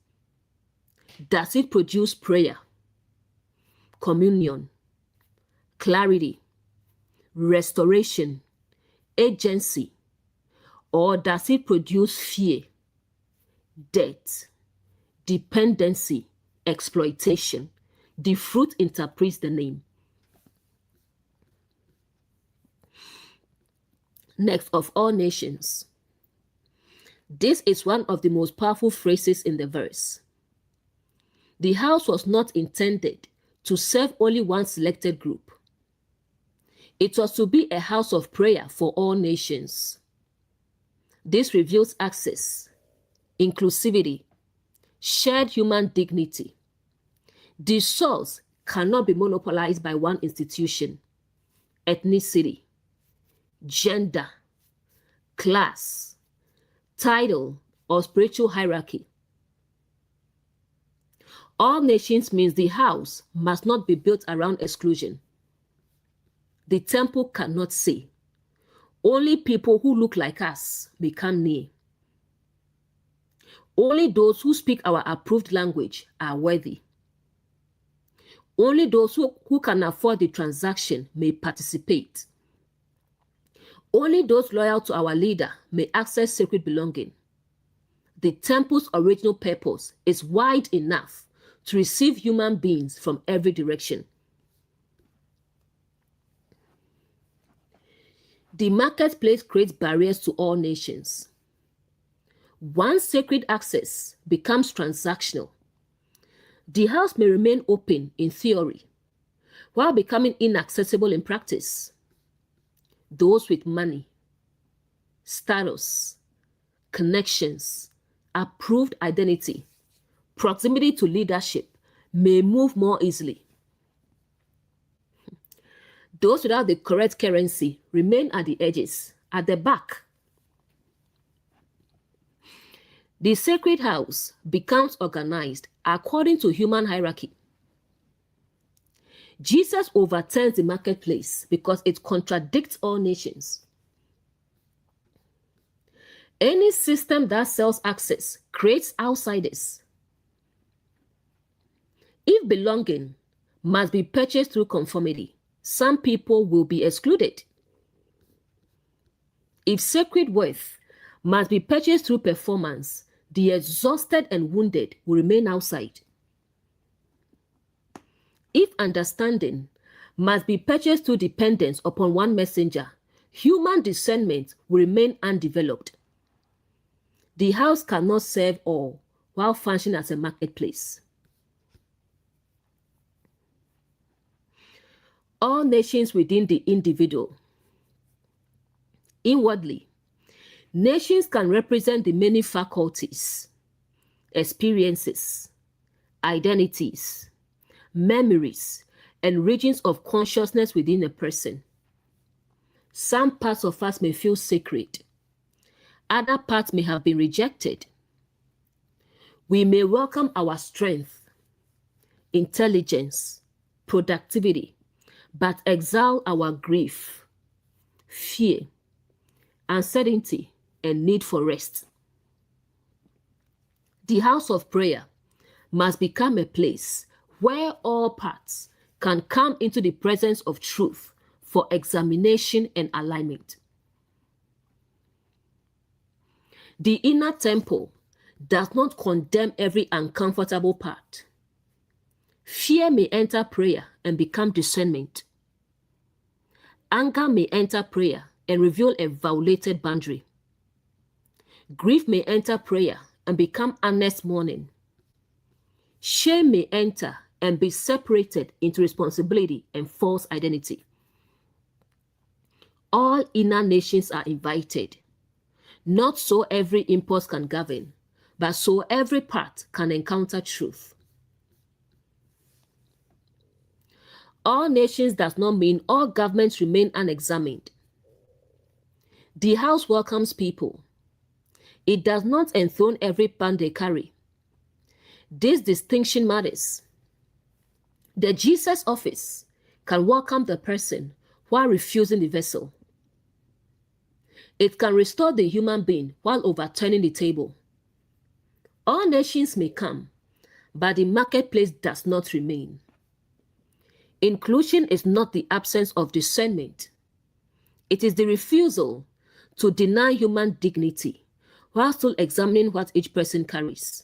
[SPEAKER 1] Does it produce prayer, communion, clarity, restoration, agency, or does it produce fear, debt, dependency, exploitation? The fruit interprets the name. Next, of all nations. This is one of the most powerful phrases in the verse. The house was not intended to serve only one selected group. It was to be a house of prayer for all nations. This reveals access, inclusivity, shared human dignity. The source cannot be monopolized by one institution, ethnicity, gender, class, title, or spiritual hierarchy. All nations means the house must not be built around exclusion. The temple cannot say, only people who look like us may come near. Only those who speak our approved language are worthy. Only those who can afford the transaction may participate. Only those loyal to our leader may access sacred belonging. The temple's original purpose is wide enough to receive human beings from every direction. The marketplace creates barriers to all nations. Once sacred access becomes transactional, the house may remain open in theory, while becoming inaccessible in practice. Those with money, status, connections, approved identity, proximity to leadership may move more easily. Those without the correct currency remain at the edges, at the back. The sacred house becomes organized according to human hierarchy. Jesus overturns the marketplace because it contradicts all nations. Any system that sells access creates outsiders. If belonging must be purchased through conformity, some people will be excluded. If sacred worth must be purchased through performance, the exhausted and wounded will remain outside. If understanding must be purchased through dependence upon one messenger, human discernment will remain undeveloped. The house cannot serve all while functioning as a marketplace. All nations within the individual. Inwardly, nations can represent the many faculties, experiences, identities, memories, and regions of consciousness within a person. Some parts of us may feel sacred. Other parts may have been rejected. We may welcome our strength, intelligence, productivity, but exile our grief, fear, uncertainty, and need for rest. The house of prayer must become a place where all parts can come into the presence of truth for examination and alignment. The inner temple does not condemn every uncomfortable part. Fear may enter prayer and become discernment. Anger may enter prayer and reveal a violated boundary. Grief may enter prayer and become honest mourning. Shame may enter and be separated into responsibility and false identity. All inner nations are invited. Not so every impulse can govern, but so every part can encounter truth. All nations does not mean all governments remain unexamined. The house welcomes people. It does not enthrone every pan they carry. This distinction matters. The Jesus office can welcome the person while refusing the vessel. It can restore the human being while overturning the table. All nations may come, but the marketplace does not remain. Inclusion is not the absence of discernment. It is the refusal to deny human dignity while still examining what each person carries.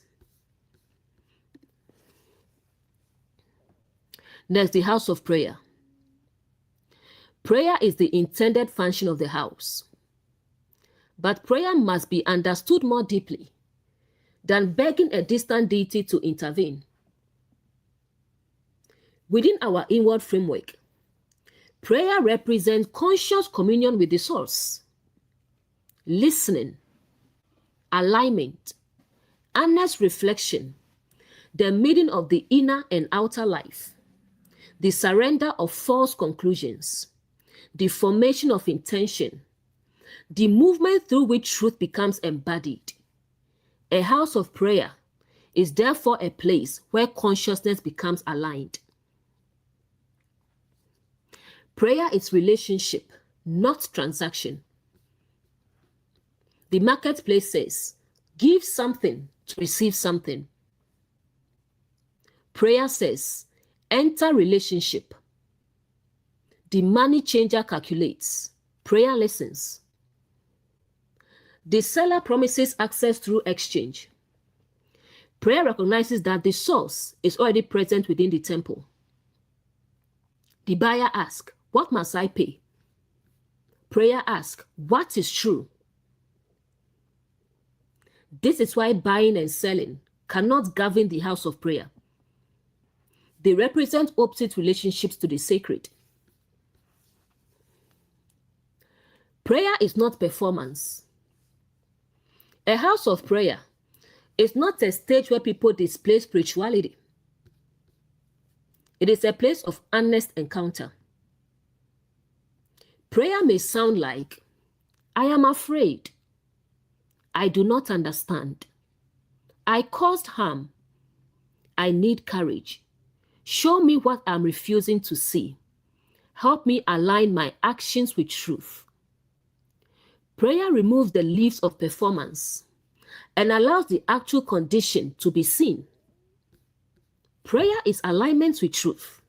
[SPEAKER 1] Next, the house of prayer. Prayer is the intended function of the house. But prayer must be understood more deeply than begging a distant deity to intervene. Within our inward framework, prayer represents conscious communion with the source, listening, alignment, honest reflection, the meeting of the inner and outer life, the surrender of false conclusions, the formation of intention, the movement through which truth becomes embodied. A house of prayer is therefore a place where consciousness becomes aligned. Prayer is relationship, not transaction. The marketplace says, give something to receive something. Prayer says, enter relationship. The money changer calculates. Prayer listens. The seller promises access through exchange. Prayer recognizes that the source is already present within the temple. The buyer asks, what must I pay? Prayer asks, what is true? This is why buying and selling cannot govern the house of prayer. They represent opposite relationships to the sacred. Prayer is not performance. A house of prayer is not a stage where people display spirituality. It is a place of honest encounter. Prayer may sound like, I am afraid. I do not understand. I caused harm. I need courage. Show me what I'm refusing to see. Help me align my actions with truth. Prayer removes the leaves of performance and allows the actual condition to be seen. Prayer is alignment with truth.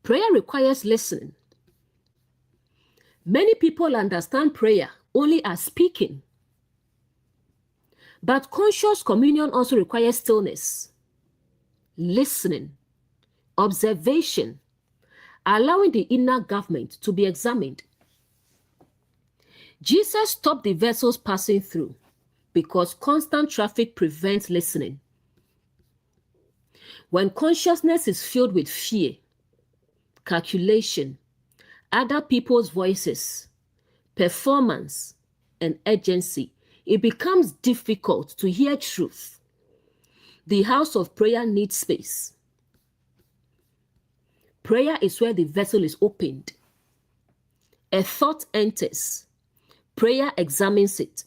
[SPEAKER 1] Prayer requires listening. Many people understand prayer only as speaking. But conscious communion also requires stillness, listening, observation, allowing the inner government to be examined. Jesus stopped the vessels passing through because constant traffic prevents listening. When consciousness is filled with fear, calculation, other people's voices, performance, and urgency, it becomes difficult to hear truth. The house of prayer needs space. Prayer is where the vessel is opened. A thought enters. Prayer examines it.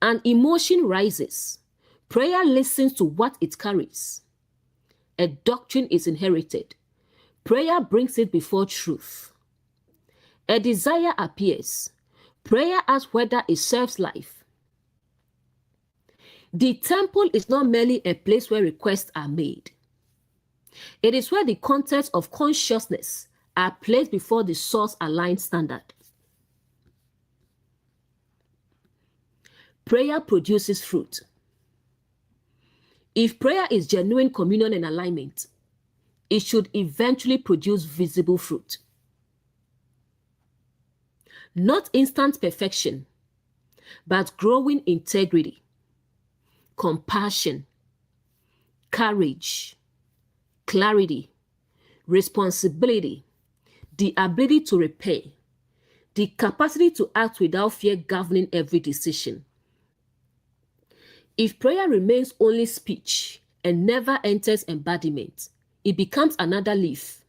[SPEAKER 1] An emotion rises. Prayer listens to what it carries. A doctrine is inherited. Prayer brings it before truth. A desire appears. Prayer asks whether it serves life. The temple is not merely a place where requests are made. It is where the contents of consciousness are placed before the source-aligned standard. Prayer produces fruit. If prayer is genuine communion and alignment, it should eventually produce visible fruit. Not instant perfection, but growing integrity, compassion, courage, clarity, responsibility, the ability to repair, the capacity to act without fear governing every decision. If prayer remains only speech and never enters embodiment, it becomes another leaf.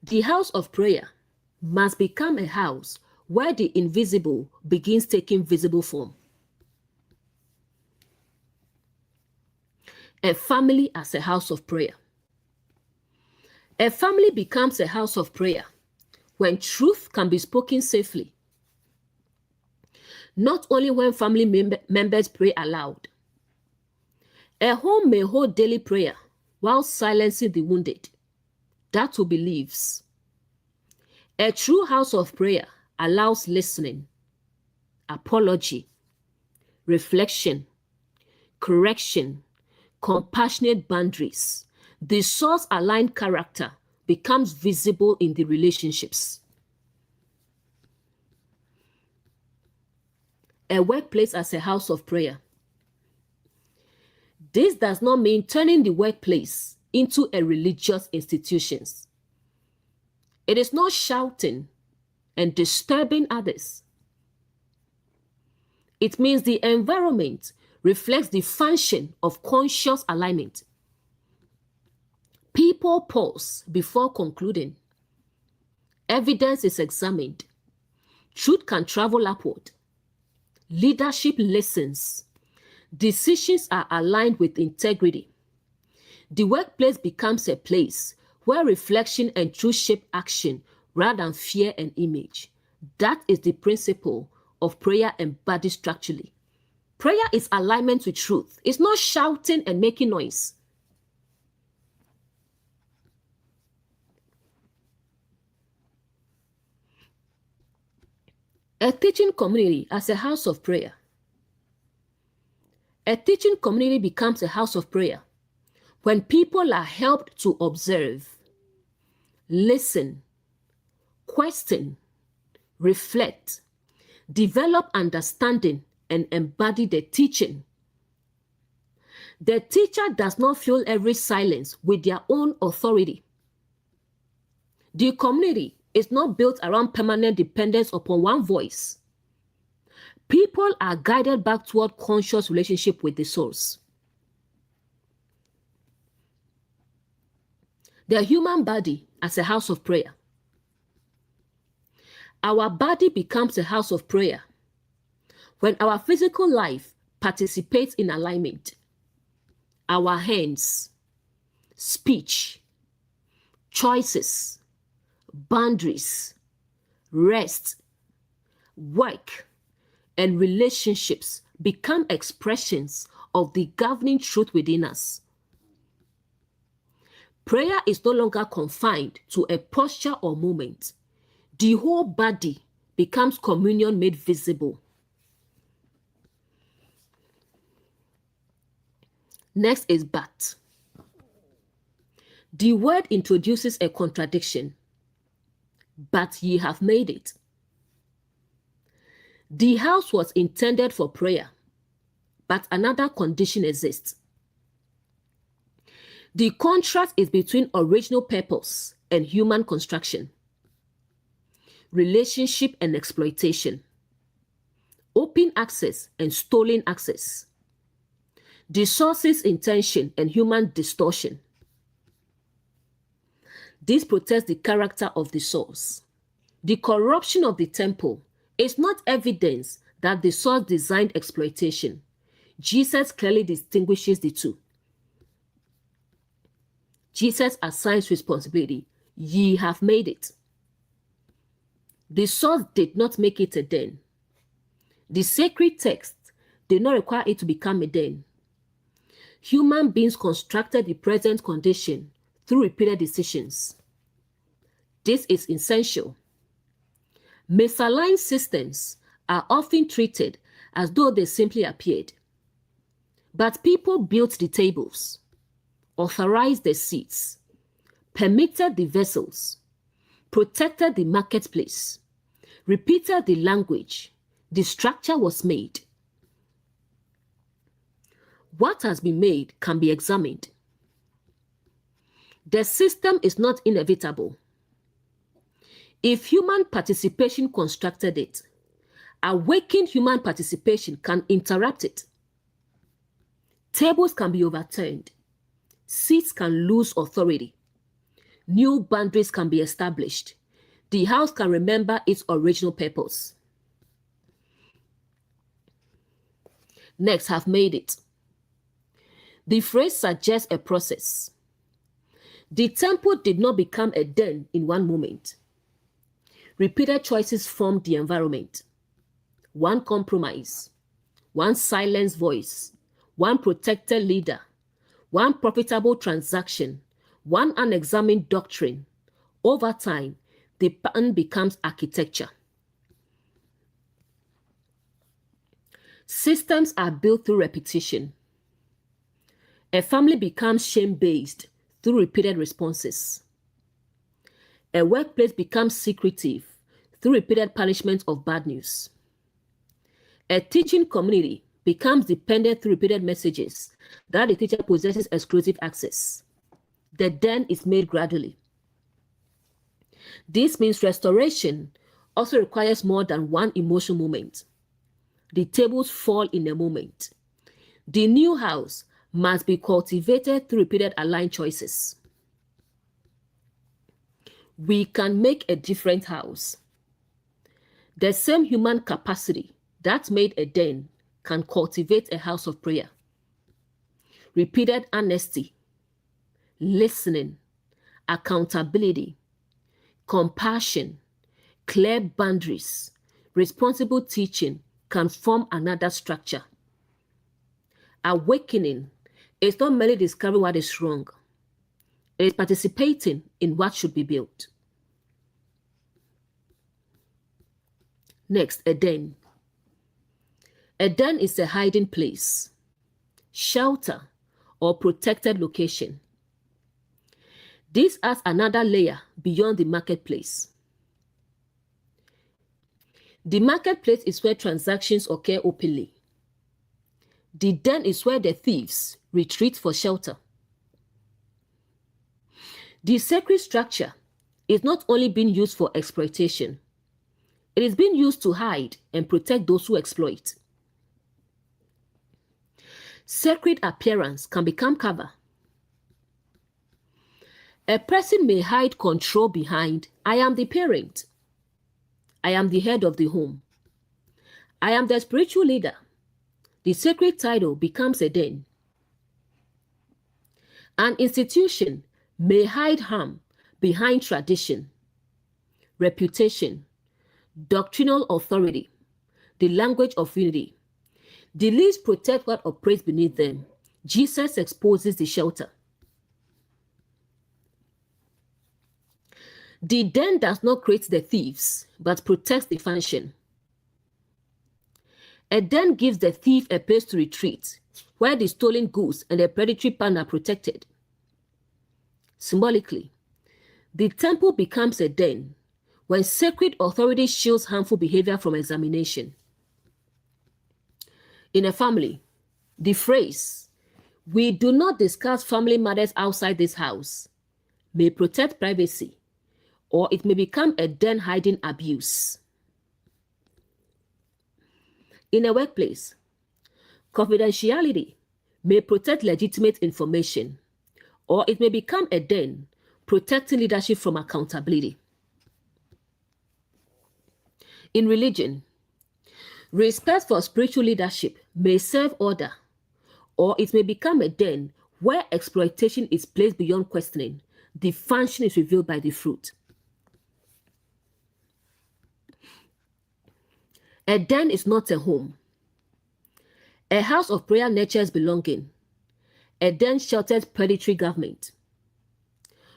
[SPEAKER 1] The house of prayer must become a house where the invisible begins taking visible form. A family as a house of prayer. A family becomes a house of prayer when truth can be spoken safely. Not only when family members pray aloud. A home may hold daily prayer while silencing the wounded. That who believes. A true house of prayer allows listening, apology, reflection, correction, compassionate boundaries. The source-aligned character becomes visible in the relationships. A workplace as a house of prayer. This does not mean turning the workplace into a religious institution. It is not shouting and disturbing others. It means the environment reflects the function of conscious alignment. People pause before concluding. Evidence is examined. Truth can travel upward. Leadership listens. Decisions are aligned with integrity. The workplace becomes a place where reflection and truth shape action rather than fear and image. That is the principle of prayer embodied structurally. Prayer is alignment with truth. It's not shouting and making noise. A teaching community as a house of prayer. A teaching community becomes a house of prayer when people are helped to observe, listen, question, reflect, develop understanding, and embody the teaching. The teacher does not fill every silence with their own authority. The community is not built around permanent dependence upon one voice. People are guided back toward conscious relationship with the source. The human body as a house of prayer. Our body becomes a house of prayer when our physical life participates in alignment. Our hands, speech, choices, boundaries, rest, work, and relationships become expressions of the governing truth within us. Prayer is no longer confined to a posture or moment. The whole body becomes communion made visible. Next is but. The word introduces a contradiction. But ye have made it. The house was intended for prayer, but another condition exists. The contrast is between original purpose and human construction, relationship and exploitation, open access and stolen access, the source's intention and human distortion. This protects the character of the source. The corruption of the temple is not evidence that the source designed exploitation. Jesus clearly distinguishes the two. Jesus assigns responsibility. Ye have made it. The source did not make it a den. The sacred text did not require it to become a den. Human beings constructed the present condition through repeated decisions. This is essential. Misaligned systems are often treated as though they simply appeared. But people built the tables, authorized the seats, permitted the vessels, protected the marketplace, repeated the language. The structure was made. What has been made can be examined. The system is not inevitable. If human participation constructed it, awakened human participation can interrupt it. Tables can be overturned. Seats can lose authority. New boundaries can be established. The house can remember its original purpose. Next, have made it. The phrase suggests a process. The temple did not become a den in one moment. Repeated choices formed the environment. One compromise, one silenced voice, one protected leader, one profitable transaction, one unexamined doctrine. Over time, the pattern becomes architecture. Systems are built through repetition. A family becomes shame-based through repeated responses. A workplace becomes secretive through repeated punishment of bad news. A teaching community becomes dependent through repeated messages that the teacher possesses exclusive access. The den is made gradually. This means restoration also requires more than one emotional moment. The tables fall in a moment. The new house must be cultivated through repeated aligned choices. We can make a different house. The same human capacity that made a den can cultivate a house of prayer. Repeated honesty, listening, accountability, compassion, clear boundaries, responsible teaching can form another structure. Awakening is not merely discovering what is wrong, it is participating in what should be built. Next, a den. A den is a hiding place, shelter, or protected location. This adds another layer beyond the marketplace. The marketplace is where transactions occur openly. The den is where the thieves retreat for shelter. The sacred structure is not only being used for exploitation, it is being used to hide and protect those who exploit. Sacred appearance can become cover. A person may hide control behind, I am the parent. I am the head of the home. I am the spiritual leader. The sacred title becomes a den. An institution may hide harm behind tradition, reputation, doctrinal authority, the language of unity. The leaves protect what operates beneath them. Jesus exposes the shelter. The den does not create the thieves, but protects the function. A den gives the thief a place to retreat, where the stolen goods and the predatory pan are protected. Symbolically, the temple becomes a den when sacred authority shields harmful behavior from examination. In a family, the phrase, "We do not discuss family matters outside this house," may protect privacy, or it may become a den hiding abuse. In a workplace, confidentiality may protect legitimate information, or it may become a den protecting leadership from accountability. In religion, respect for spiritual leadership may serve order, or it may become a den where exploitation is placed beyond questioning. The function is revealed by the fruit. A den is not a home. A house of prayer nurtures belonging. A den shelters predatory government.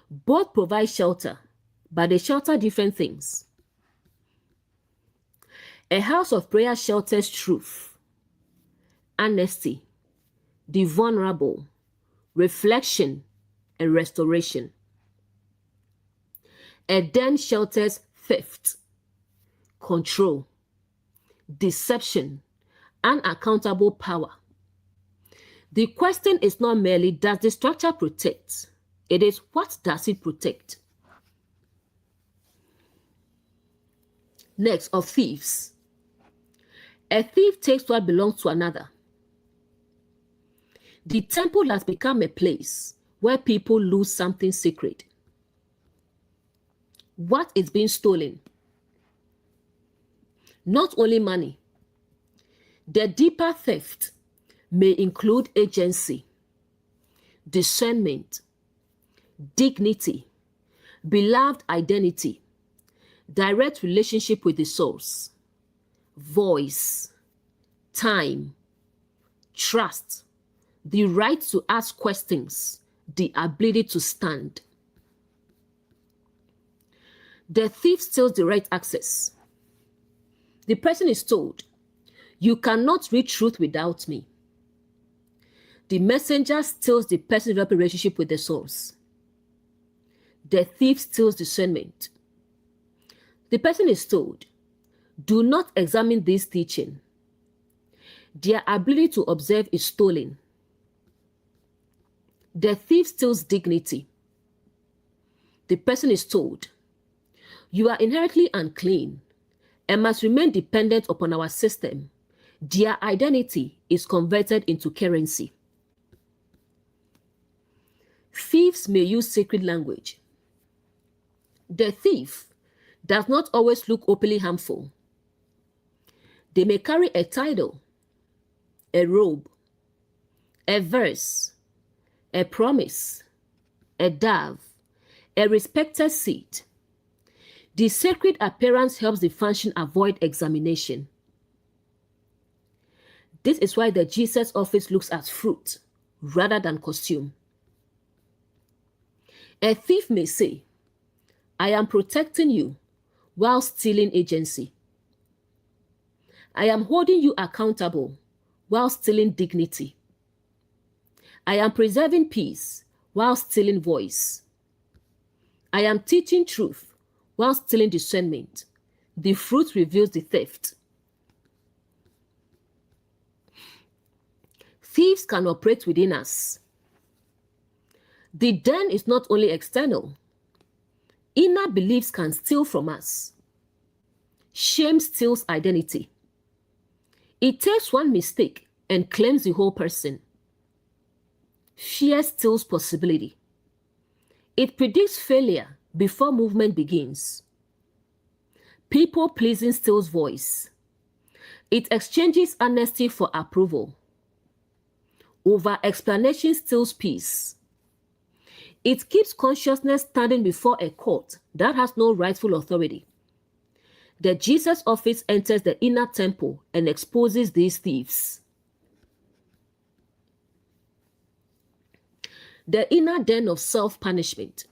[SPEAKER 1] Both provide shelter, but they shelter different things. A house of prayer shelters truth, honesty, the vulnerable, reflection, and restoration. A den shelters theft, control, deception, unaccountable power. The question is not merely does the structure protect? It is what does it protect? Next, of thieves. A thief takes what belongs to another. The temple has become a place where people lose something sacred. What is being stolen? Not only money. The deeper theft may include agency, discernment, dignity, beloved identity, direct relationship with the source, voice, time, trust, the right to ask questions, the ability to stand. The thief steals the right access. The person is told, "You cannot read truth without me." The messenger steals the person's relationship with the source. The thief steals discernment. The person is told, "Do not examine this teaching." Their ability to observe is stolen. The thief steals dignity. The person is told, "You are inherently unclean and must remain dependent upon our system." Their identity is converted into currency. Thieves may use sacred language. The thief does not always look openly harmful. They may carry a title, a robe, a verse, a promise, a dove, a respected seat. The sacred appearance helps the function avoid examination. This is why the Jesus office looks at fruit rather than costume. A thief may say, I am protecting you while stealing agency. I am holding you accountable while stealing dignity. I am preserving peace while stealing voice. I am teaching truth while stealing discernment. The fruit reveals the theft. Thieves can operate within us. The den is not only external. Inner beliefs can steal from us. Shame steals identity. It takes one mistake and claims the whole person. Fear steals possibility. It predicts failure before movement begins. People pleasing steals voice. It exchanges honesty for approval. Over-explanation steals peace. It keeps consciousness standing before a court that has no rightful authority. The Jesus office enters the inner temple and exposes these thieves. The inner den of self-punishment.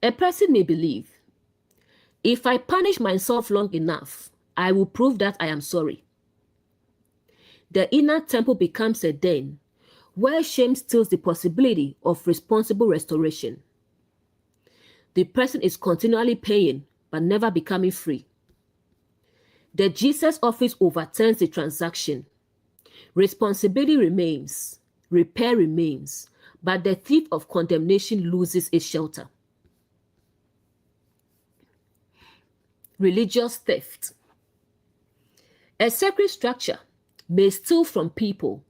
[SPEAKER 1] A person may believe, if I punish myself long enough, I will prove that I am sorry. The inner temple becomes a den where shame steals the possibility of responsible restoration. The person is continually paying but never becoming free. The Jesus office overturns the transaction. Responsibility remains, repair remains, but the thief of condemnation loses its shelter. Religious theft. A sacred structure may steal from people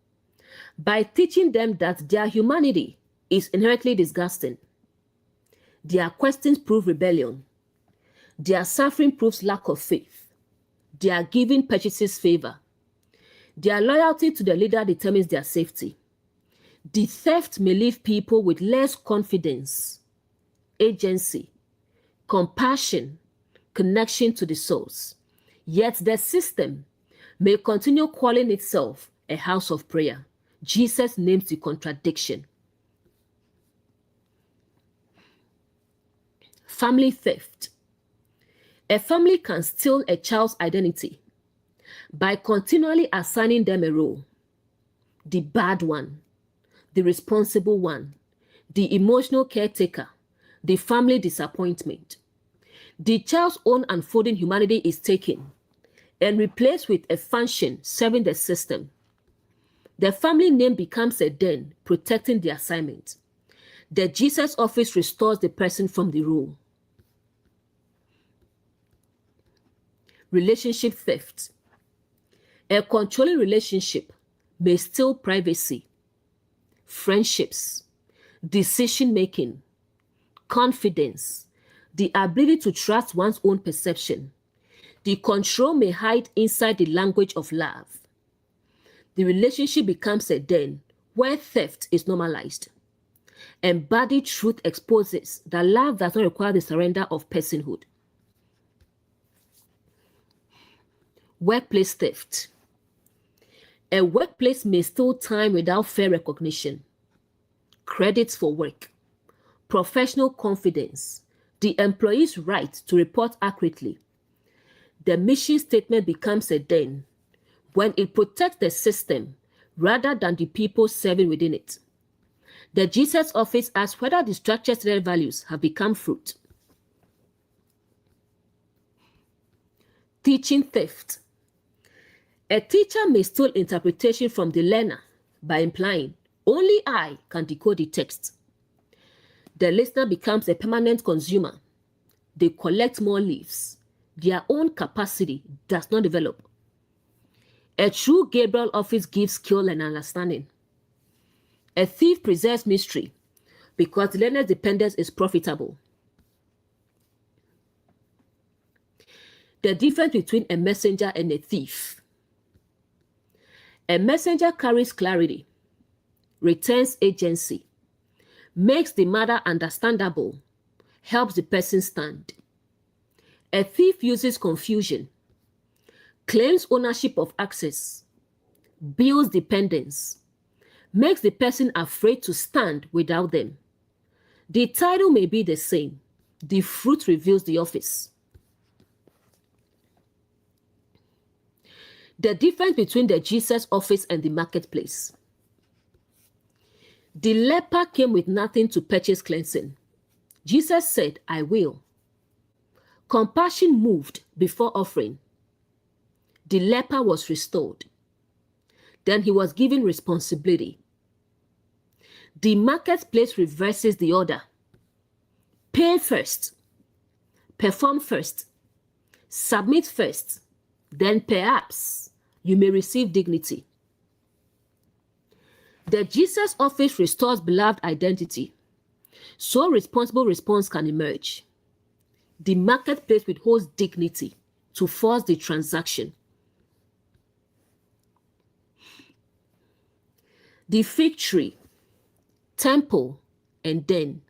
[SPEAKER 1] by teaching them that their humanity is inherently disgusting. Their questions prove rebellion. Their suffering proves lack of faith. Their giving purchases favor. Their loyalty to the leader determines their safety. The theft may leave people with less confidence, agency, compassion, connection to the source. Yet the system may continue calling itself a house of prayer. Jesus names the contradiction. Family theft. A family can steal a child's identity by continually assigning them a role. The bad one, the responsible one, the emotional caretaker, the family disappointment. The child's own unfolding humanity is taken and replaced with a function serving the system. The family name becomes a den protecting the assignment. The Jesus office restores the person from the role. Relationship theft. A controlling relationship may steal privacy, friendships, decision-making, confidence, the ability to trust one's own perception. The control may hide inside the language of love. The relationship becomes a den where theft is normalized. Embodied truth exposes that love does not require the surrender of personhood. Workplace theft. A workplace may steal time without fair recognition, credits for work, professional confidence, the employee's right to report accurately. The mission statement becomes a den when it protects the system rather than the people serving within it. The Jesus office asks whether the structure's real values have become fruit. Teaching theft. A teacher may steal interpretation from the learner by implying, only I can decode the text. The listener becomes a permanent consumer. They collect more leaves. Their own capacity does not develop. A true Gabriel office gives skill and understanding. A thief preserves mystery because the learner's dependence is profitable. The difference between a messenger and a thief. A messenger carries clarity, retains agency, makes the matter understandable, helps the person stand. A thief uses confusion, claims ownership of access, builds dependence, makes the person afraid to stand without them. The title may be the same. The fruit reveals the office. The difference between the Jesus office and the marketplace. The leper came with nothing to purchase cleansing. Jesus said, I will. Compassion moved before offering. The leper was restored. Then he was given responsibility. The marketplace reverses the order. Pay first, perform first, submit first, then perhaps you may receive dignity. The Jesus office restores beloved identity, so responsible response can emerge. The marketplace withholds dignity to force the transaction. The fig tree, temple, and den.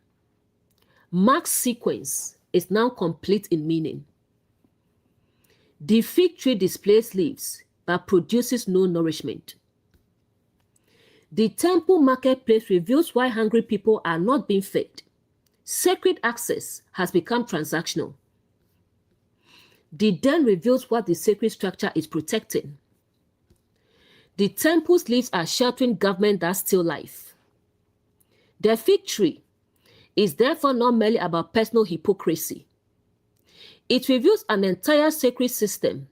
[SPEAKER 1] Mark's sequence is now complete in meaning. The fig tree displays leaves but produces no nourishment. The temple marketplace reveals why hungry people are not being fed. Sacred access has become transactional. The den reveals what the sacred structure is protecting. The temple's leaves are sheltering government that steal life. The fig tree is therefore not merely about personal hypocrisy. It reveals an entire sacred system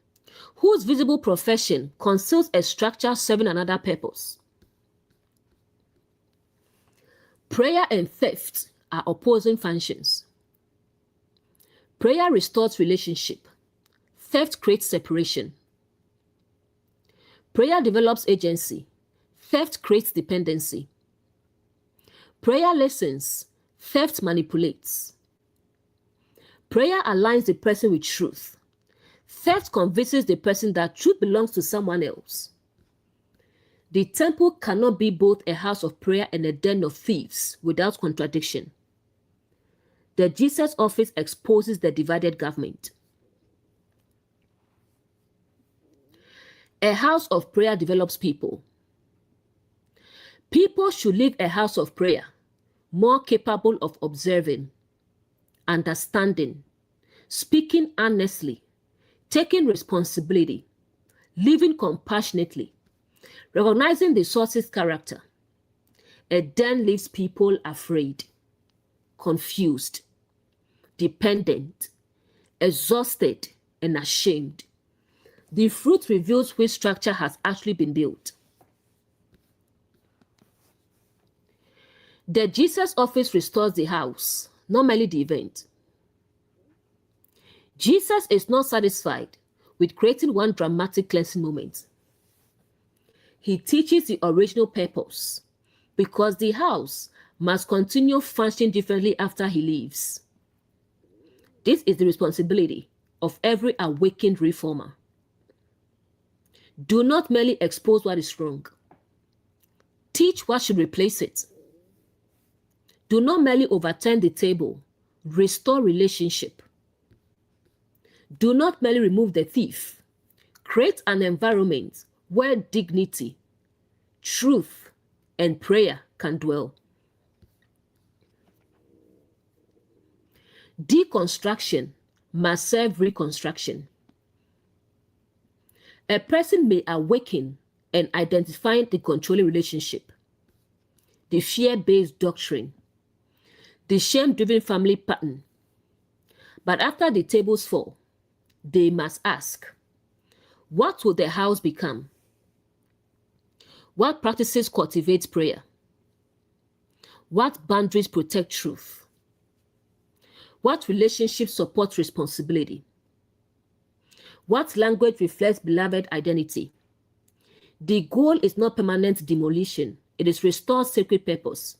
[SPEAKER 1] whose visible profession conceals a structure serving another purpose. Prayer and theft are opposing functions. Prayer restores relationship. Theft creates separation. Prayer develops agency. Theft creates dependency. Prayer listens. Theft manipulates. Prayer aligns the person with truth. Theft convinces the person that truth belongs to someone else. The temple cannot be both a house of prayer and a den of thieves without contradiction. The Jesus office exposes the divided government. A house of prayer develops people. People should live a house of prayer, more capable of observing, understanding, speaking honestly, taking responsibility, living compassionately, recognizing the source's character. A den leaves people afraid, confused, dependent, exhausted, and ashamed. The fruit reveals which structure has actually been built. The Jesus office restores the house, not merely the event. Jesus is not satisfied with creating one dramatic cleansing moment. He teaches the original purpose because the house must continue functioning differently after he leaves. This is the responsibility of every awakened reformer. Do not merely expose what is wrong. Teach what should replace it. Do not merely overturn the table. Restore relationship. Do not merely remove the thief. Create an environment where dignity, truth, and prayer can dwell. Deconstruction must serve reconstruction. A person may awaken and identify the controlling relationship, the fear-based doctrine, the shame-driven family pattern. But after the tables fall, they must ask, what will the house become? What practices cultivate prayer? What boundaries protect truth? What relationships support responsibility? What language reflects beloved identity? The goal is not permanent demolition. It is restored sacred purpose.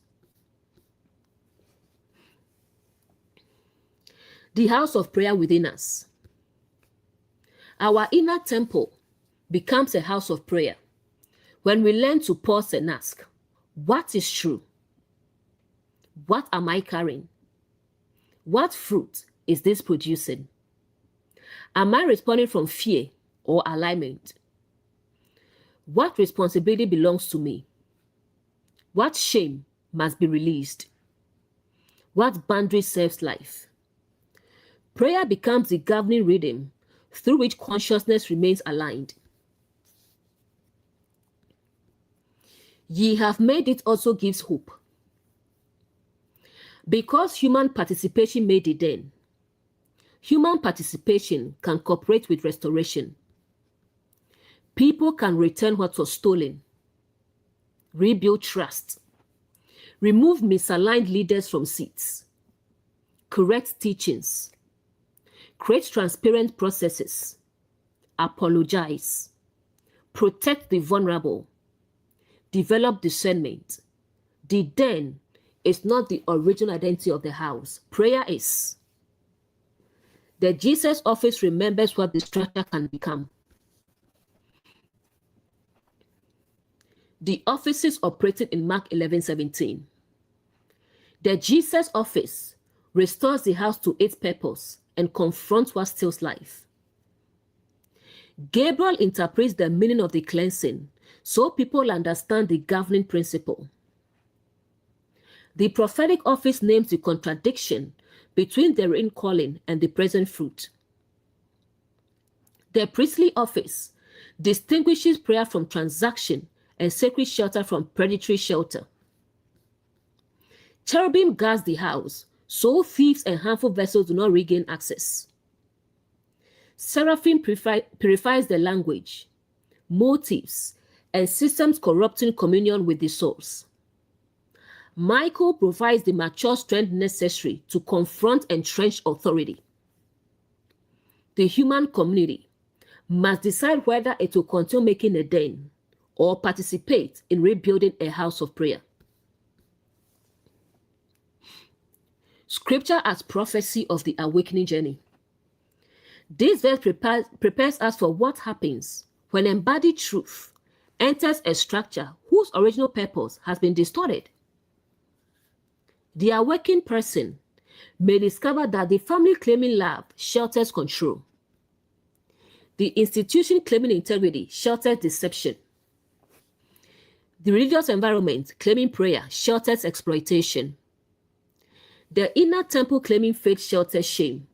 [SPEAKER 1] The house of prayer within us. Our inner temple becomes a house of prayer when we learn to pause and ask, what is true? What am I carrying? What fruit is this producing? Am I responding from fear or alignment? What responsibility belongs to me? What shame must be released? What boundary serves life? Prayer becomes the governing rhythm through which consciousness remains aligned. Ye have made it also gives hope. Because human participation made it then, human participation can cooperate with restoration. People can return what was stolen, rebuild trust, remove misaligned leaders from seats, correct teachings, create transparent processes, apologize, protect the vulnerable, develop discernment. The then is not the original identity of the house. Prayer is. The Jesus office remembers what the structure can become. The offices operated in Mark 11:17. The Jesus office restores the house to its purpose and confronts what steals life. Gabriel interprets the meaning of the cleansing so people understand the governing principle. The prophetic office names the contradiction between the rain calling and the present fruit. The priestly office distinguishes prayer from transaction and sacred shelter from predatory shelter. Cherubim guards the house, so thieves and harmful vessels do not regain access. Seraphim purifies the language, motives, and systems corrupting communion with the source. Michael provides the mature strength necessary to confront entrenched authority. The human community must decide whether it will continue making a den or participate in rebuilding a house of prayer. Scripture as prophecy of the awakening journey. This verse prepares us for what happens when embodied truth enters a structure whose original purpose has been distorted. The awakened person may discover that the family claiming love shelters control. The institution claiming integrity shelters deception. The religious environment claiming prayer shelters exploitation. The inner temple claiming faith shelters shame.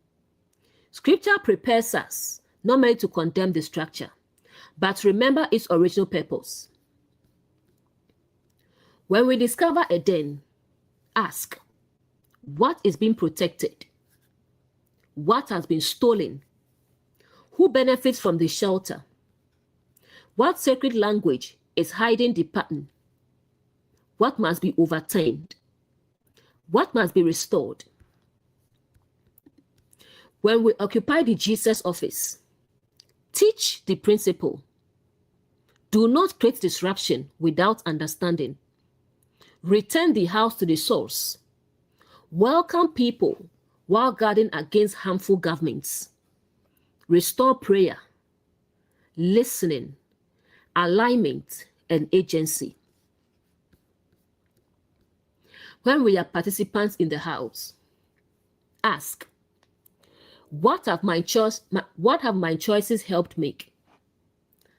[SPEAKER 1] Scripture prepares us not merely to condemn the structure, but remember its original purpose. When we discover a den, ask, what is being protected? What has been stolen? Who benefits from the shelter? What sacred language is hiding the pattern? What must be overturned? What must be restored? When we occupy the Jesus office, teach the principle. Do not create disruption without understanding. Return the house to the source. Welcome people while guarding against harmful governments. Restore prayer, listening, alignment, and agency. When we are participants in the house, ask, what have my choices helped make?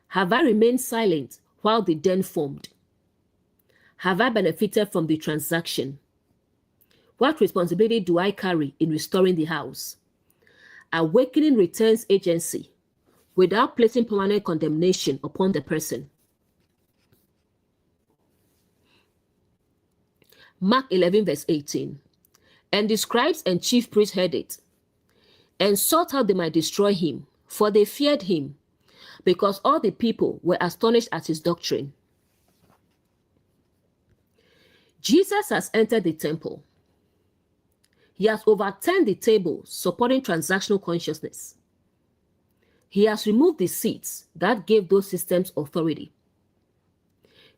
[SPEAKER 1] Have I remained silent while the den formed? Have I benefited from the transaction? What responsibility do I carry in restoring the house? Awakening returns agency without placing permanent condemnation upon the person. Mark 11:18. And the scribes and chief priests heard it, and sought how they might destroy him, for they feared him, because all the people were astonished at his doctrine. Jesus has entered the temple. He has overturned the table supporting transactional consciousness. He has removed the seats that gave those systems authority.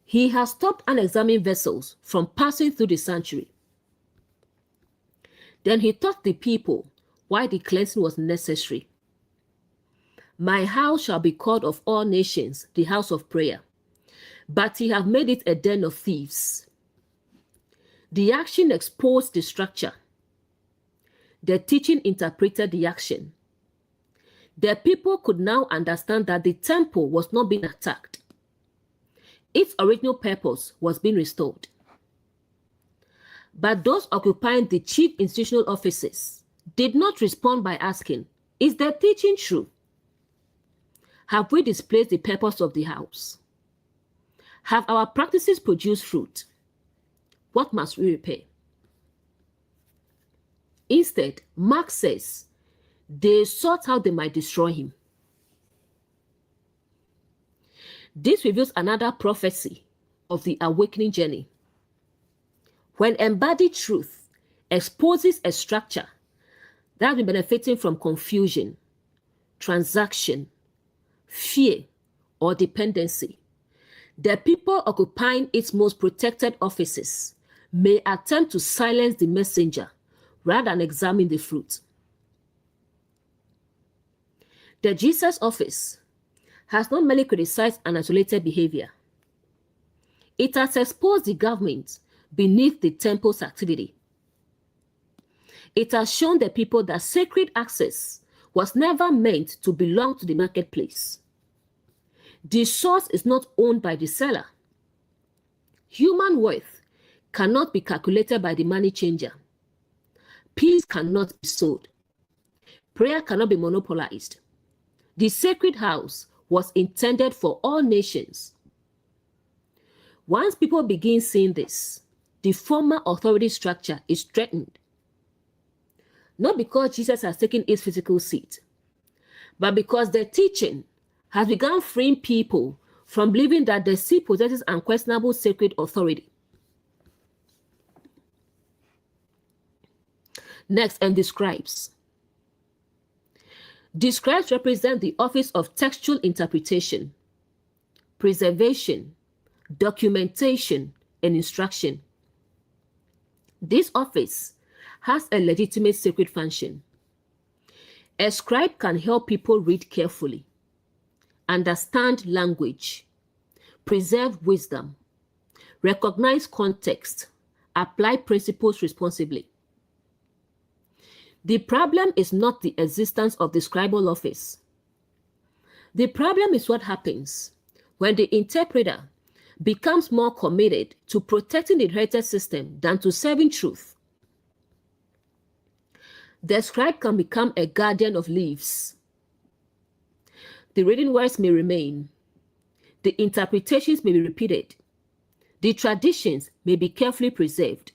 [SPEAKER 1] He has stopped unexamined vessels from passing through the sanctuary. Then he taught the people why the cleansing was necessary. My house shall be called of all nations the house of prayer, but ye have made it a den of thieves. The action exposed the structure. The teaching interpreted the action. The people could now understand that the temple was not being attacked. Its original purpose was being restored. But those occupying the chief institutional offices did not respond by asking, is the teaching true? Have we displaced the purpose of the house? Have our practices produced fruit? What must we repair? Instead, Mark says, they sought how they might destroy him. This reveals another prophecy of the awakening journey. When embodied truth exposes a structure that has been benefiting from confusion, transaction, fear, or dependency, the people occupying its most protected offices may attempt to silence the messenger rather than examine the fruit. The Jesus office has not merely criticized an isolated behavior. It has exposed the government beneath the temple's activity. It has shown the people that sacred access was never meant to belong to the marketplace. The source is not owned by the seller. Human worth cannot be calculated by the money changer. Peace cannot be sold. Prayer cannot be monopolized. The sacred house was intended for all nations. Once people begin seeing this, the former authority structure is threatened. Not because Jesus has taken its physical seat, but because the teaching has begun freeing people from believing that the seat possesses unquestionable sacred authority. Next, and the scribes. The scribes represent the office of textual interpretation, preservation, documentation, and instruction. This office has a legitimate sacred function. A scribe can help people read carefully, understand language, preserve wisdom, recognize context, apply principles responsibly. The problem is not the existence of the scribal office. The problem is what happens when the interpreter becomes more committed to protecting the inherited system than to serving truth. The scribe can become a guardian of leaves. The reading words may remain. The interpretations may be repeated. The traditions may be carefully preserved,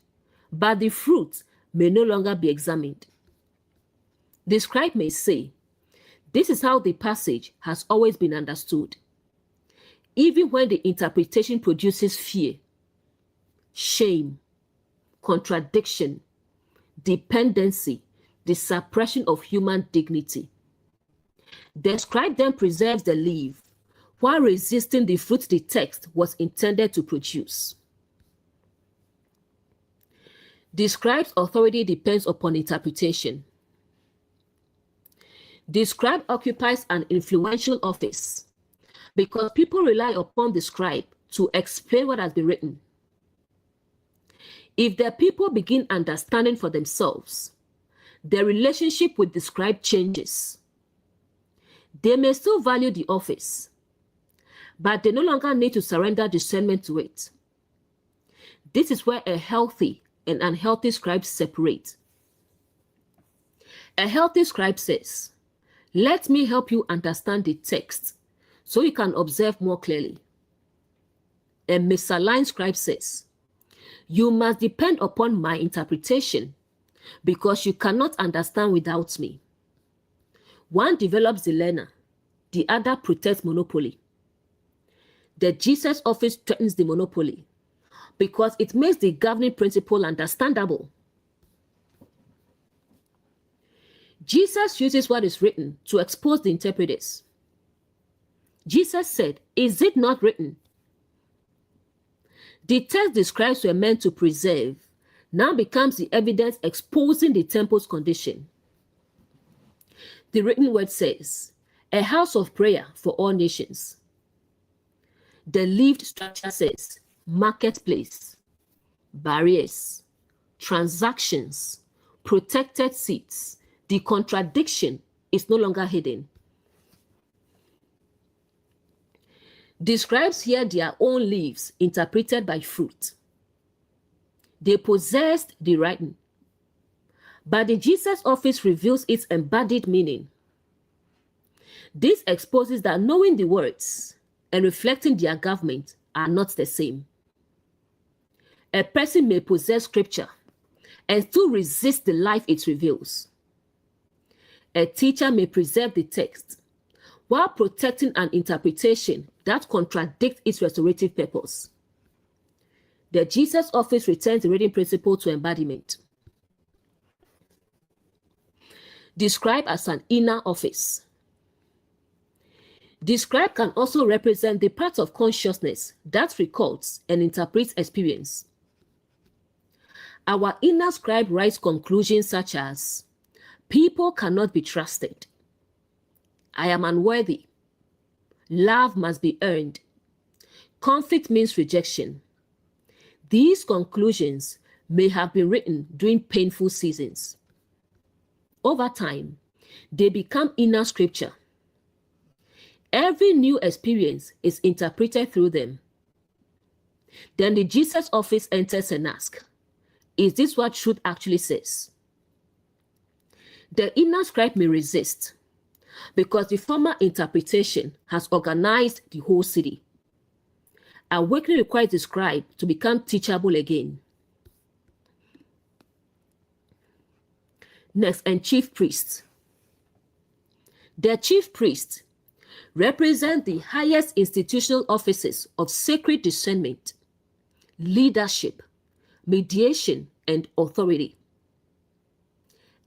[SPEAKER 1] but the fruit may no longer be examined. The scribe may say, this is how the passage has always been understood, even when the interpretation produces fear, shame, contradiction, dependency, the suppression of human dignity. The scribe then preserves the leaf while resisting the fruit the text was intended to produce. The scribe's authority depends upon interpretation. The scribe occupies an influential office because people rely upon the scribe to explain what has been written. If the people begin understanding for themselves, their relationship with the scribe changes. They may still value the office, but they no longer need to surrender discernment to it. This is where a healthy and unhealthy scribe separate. A healthy scribe says, let me help you understand the text so you can observe more clearly. A misaligned scribe says, you must depend upon my interpretation because you cannot understand without me. One develops the learner, the other protects monopoly. The Jesus office threatens the monopoly because it makes the governing principle understandable. Jesus uses what is written to expose the interpreters. Jesus said, is it not written? The text the scribes were meant to preserve now becomes the evidence exposing the temple's condition. The written word says, a house of prayer for all nations. The lived structure says marketplace, barriers, transactions, protected seats. The contradiction is no longer hidden. Describes here their own lives interpreted by fruit. They possessed the writing, but the Jesus office reveals its embodied meaning. This exposes that knowing the words and reflecting their government are not the same. A person may possess scripture and still resist the life it reveals. A teacher may preserve the text while protecting an interpretation that contradicts its restorative purpose. The Jesus office returns the reading principle to embodiment. Described as an inner office. Described can also represent the part of consciousness that records and interprets experience. Our inner scribe writes conclusions such as, people cannot be trusted. I am unworthy. Love must be earned. Conflict means rejection. These conclusions may have been written during painful seasons. Over time, they become inner scripture. Every new experience is interpreted through them. Then the Jesus office enters and asks, is this what truth actually says? The inner scribe may resist because the former interpretation has organized the whole city. Awakening requires the scribe to become teachable again. Next, and chief priests. The chief priests represent the highest institutional offices of sacred discernment, leadership, mediation, and authority.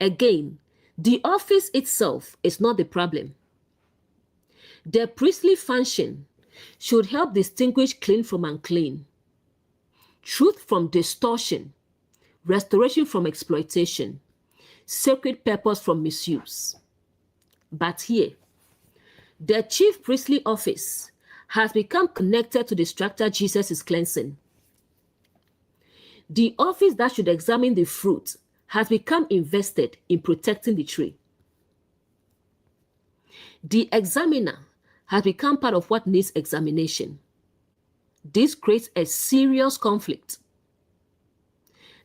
[SPEAKER 1] Again, the office itself is not the problem. The priestly function should help distinguish clean from unclean, truth from distortion, restoration from exploitation, sacred purpose from misuse. But here, the chief priestly office has become connected to the structure Jesus is cleansing. The office that should examine the fruit has become invested in protecting the tree. The examiner has become part of what needs examination. This creates a serious conflict.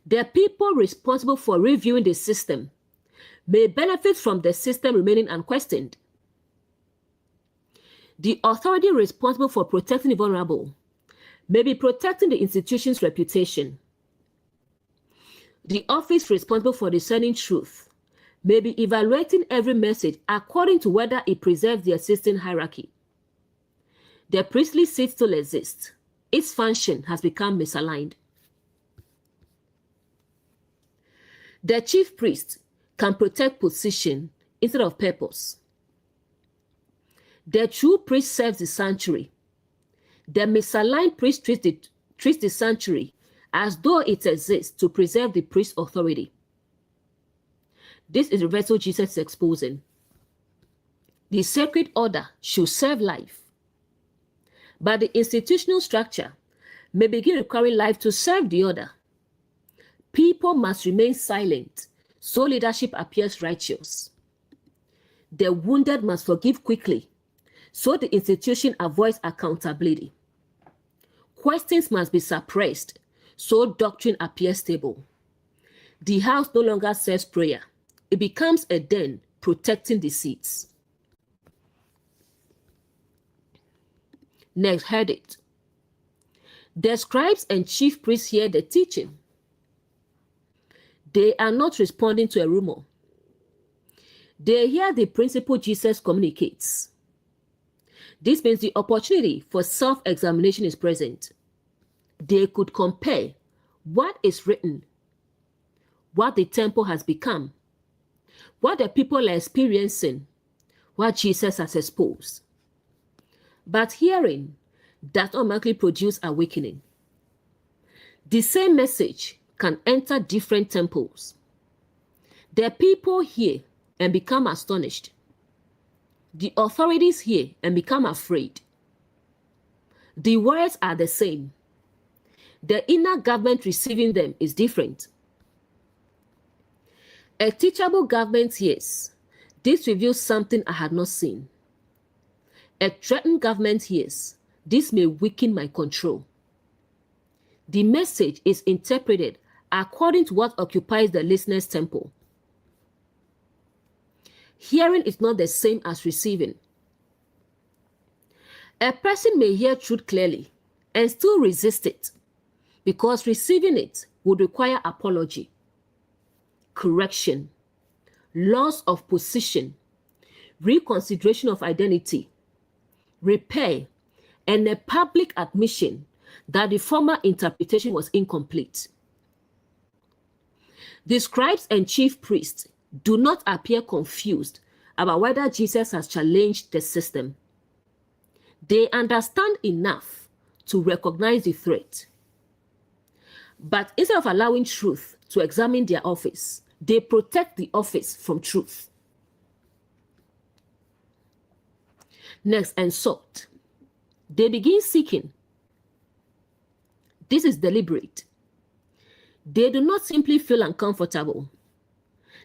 [SPEAKER 1] The people responsible for reviewing the system may benefit from the system remaining unquestioned. The authority responsible for protecting the vulnerable may be protecting the institution's reputation. The office responsible for discerning truth may be evaluating every message according to whether it preserves the existing hierarchy. The priestly seat still exists. Its function has become misaligned. The chief priest can protect position instead of purpose. The true priest serves the sanctuary. The misaligned priest treats the sanctuary as though it exists to preserve the priest's authority. This is the vessel Jesus is exposing. The sacred order should serve life, but the institutional structure may begin requiring life to serve the order. People must remain silent so leadership appears righteous. The wounded must forgive quickly so the institution avoids accountability. Questions must be suppressed so doctrine appears stable. The house no longer serves prayer. It becomes a den protecting the seats. Next, heard it. The scribes and chief priests hear the teaching. They are not responding to a rumor. They hear the principle Jesus communicates. This means the opportunity for self-examination is present. They could compare what is written, what the temple has become, what the people are experiencing, what Jesus has exposed. But hearing does not automatically produce awakening. The same message can enter different temples. The people hear and become astonished. The authorities hear and become afraid. The words are the same. The inner government receiving them is different. A teachable government hears, this reveals something I had not seen. A threatened government hears, this may weaken my control. The message is interpreted according to what occupies the listener's temple. Hearing is not the same as receiving. A person may hear truth clearly and still resist it because receiving it would require apology, correction, loss of position, reconsideration of identity, repair, and a public admission that the former interpretation was incomplete. The scribes and chief priests do not appear confused about whether Jesus has challenged the system. They understand enough to recognize the threat. But instead of allowing truth to examine their office, they protect the office from truth. Next, and sought. They begin seeking. This is deliberate. They do not simply feel uncomfortable.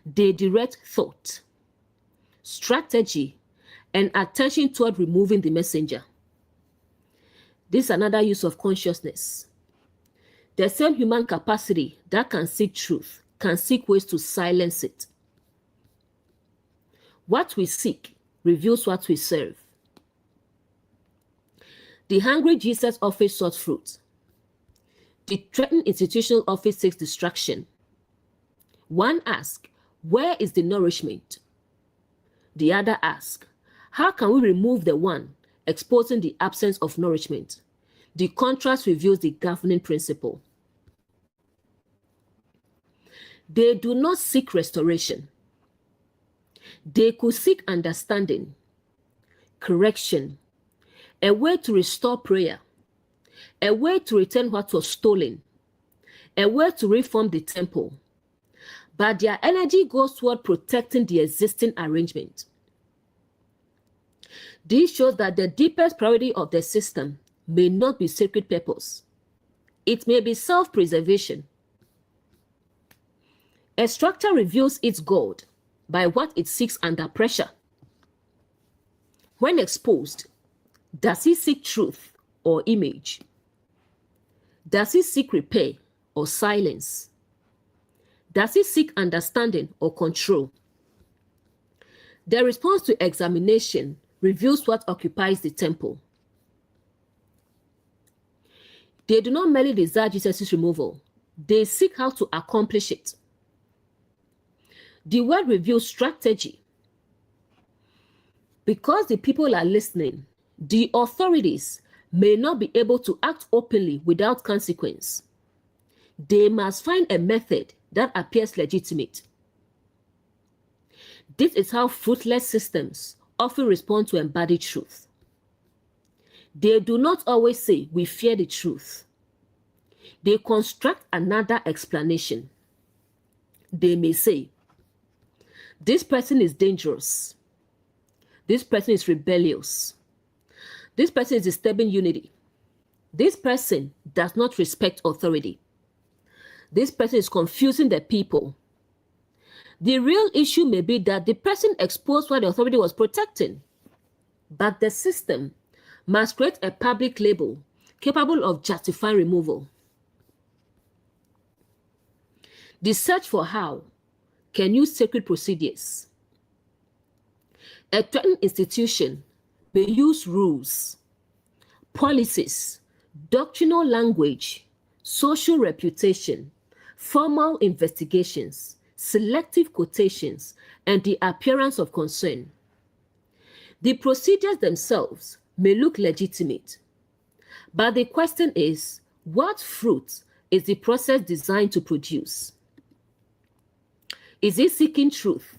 [SPEAKER 1] They direct thought, strategy, and attention toward removing the messenger. This is another use of consciousness. The same human capacity that can seek truth can seek ways to silence it. What we seek reveals what we serve. The hungry Jesus office sought fruit. The threatened institutional office seeks distraction. One asks, where is the nourishment? The other asks, how can we remove the one, exposing the absence of nourishment? The contrast reveals the governing principle. They do not seek restoration. They could seek understanding, correction, a way to restore prayer, a way to return what was stolen, a way to reform the temple. But their energy goes toward protecting the existing arrangement. This shows that the deepest priority of the system may not be sacred purpose. It may be self-preservation. A structure reveals its God by what it seeks under pressure. When exposed, does he seek truth or image? Does he seek repair or silence? Does he seek understanding or control? The response to examination reveals what occupies the temple. They do not merely desire Jesus' removal. They seek how to accomplish it. The word reveals strategy. Because the people are listening, the authorities may not be able to act openly without consequence. They must find a method that appears legitimate. This is how fruitless systems often respond to embodied truth. They do not always say, we fear the truth. They construct another explanation. They may say, this person is dangerous. This person is rebellious. This person is disturbing unity. This person does not respect authority. This person is confusing the people. The real issue may be that the person exposed what the authority was protecting, but the system must create a public label capable of justifying removal. The search for how can use sacred procedures. A threatened institution may use rules, policies, doctrinal language, social reputation, formal investigations, selective quotations, and the appearance of concern. The procedures themselves may look legitimate, but the question is, what fruit is the process designed to produce? Is it seeking truth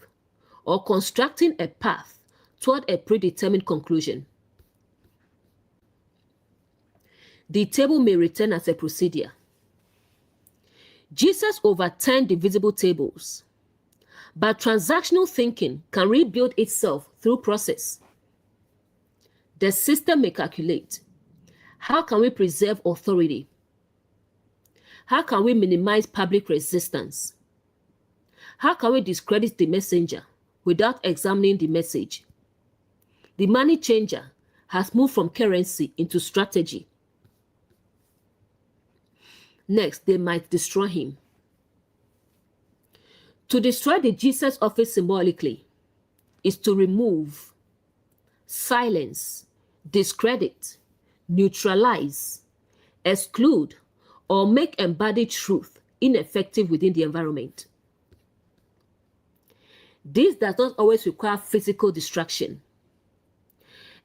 [SPEAKER 1] or constructing a path toward a predetermined conclusion? The table may return as a procedure. Jesus overturned the visible tables, but transactional thinking can rebuild itself through process. The system may calculate, how can we preserve authority? How can we minimize public resistance? How can we discredit the messenger without examining the message? The money changer has moved from currency into strategy. Next, they might destroy him. To destroy the Jesus office symbolically is to remove, silence, discredit, neutralize, exclude, or make embodied truth ineffective within the environment. This does not always require physical destruction.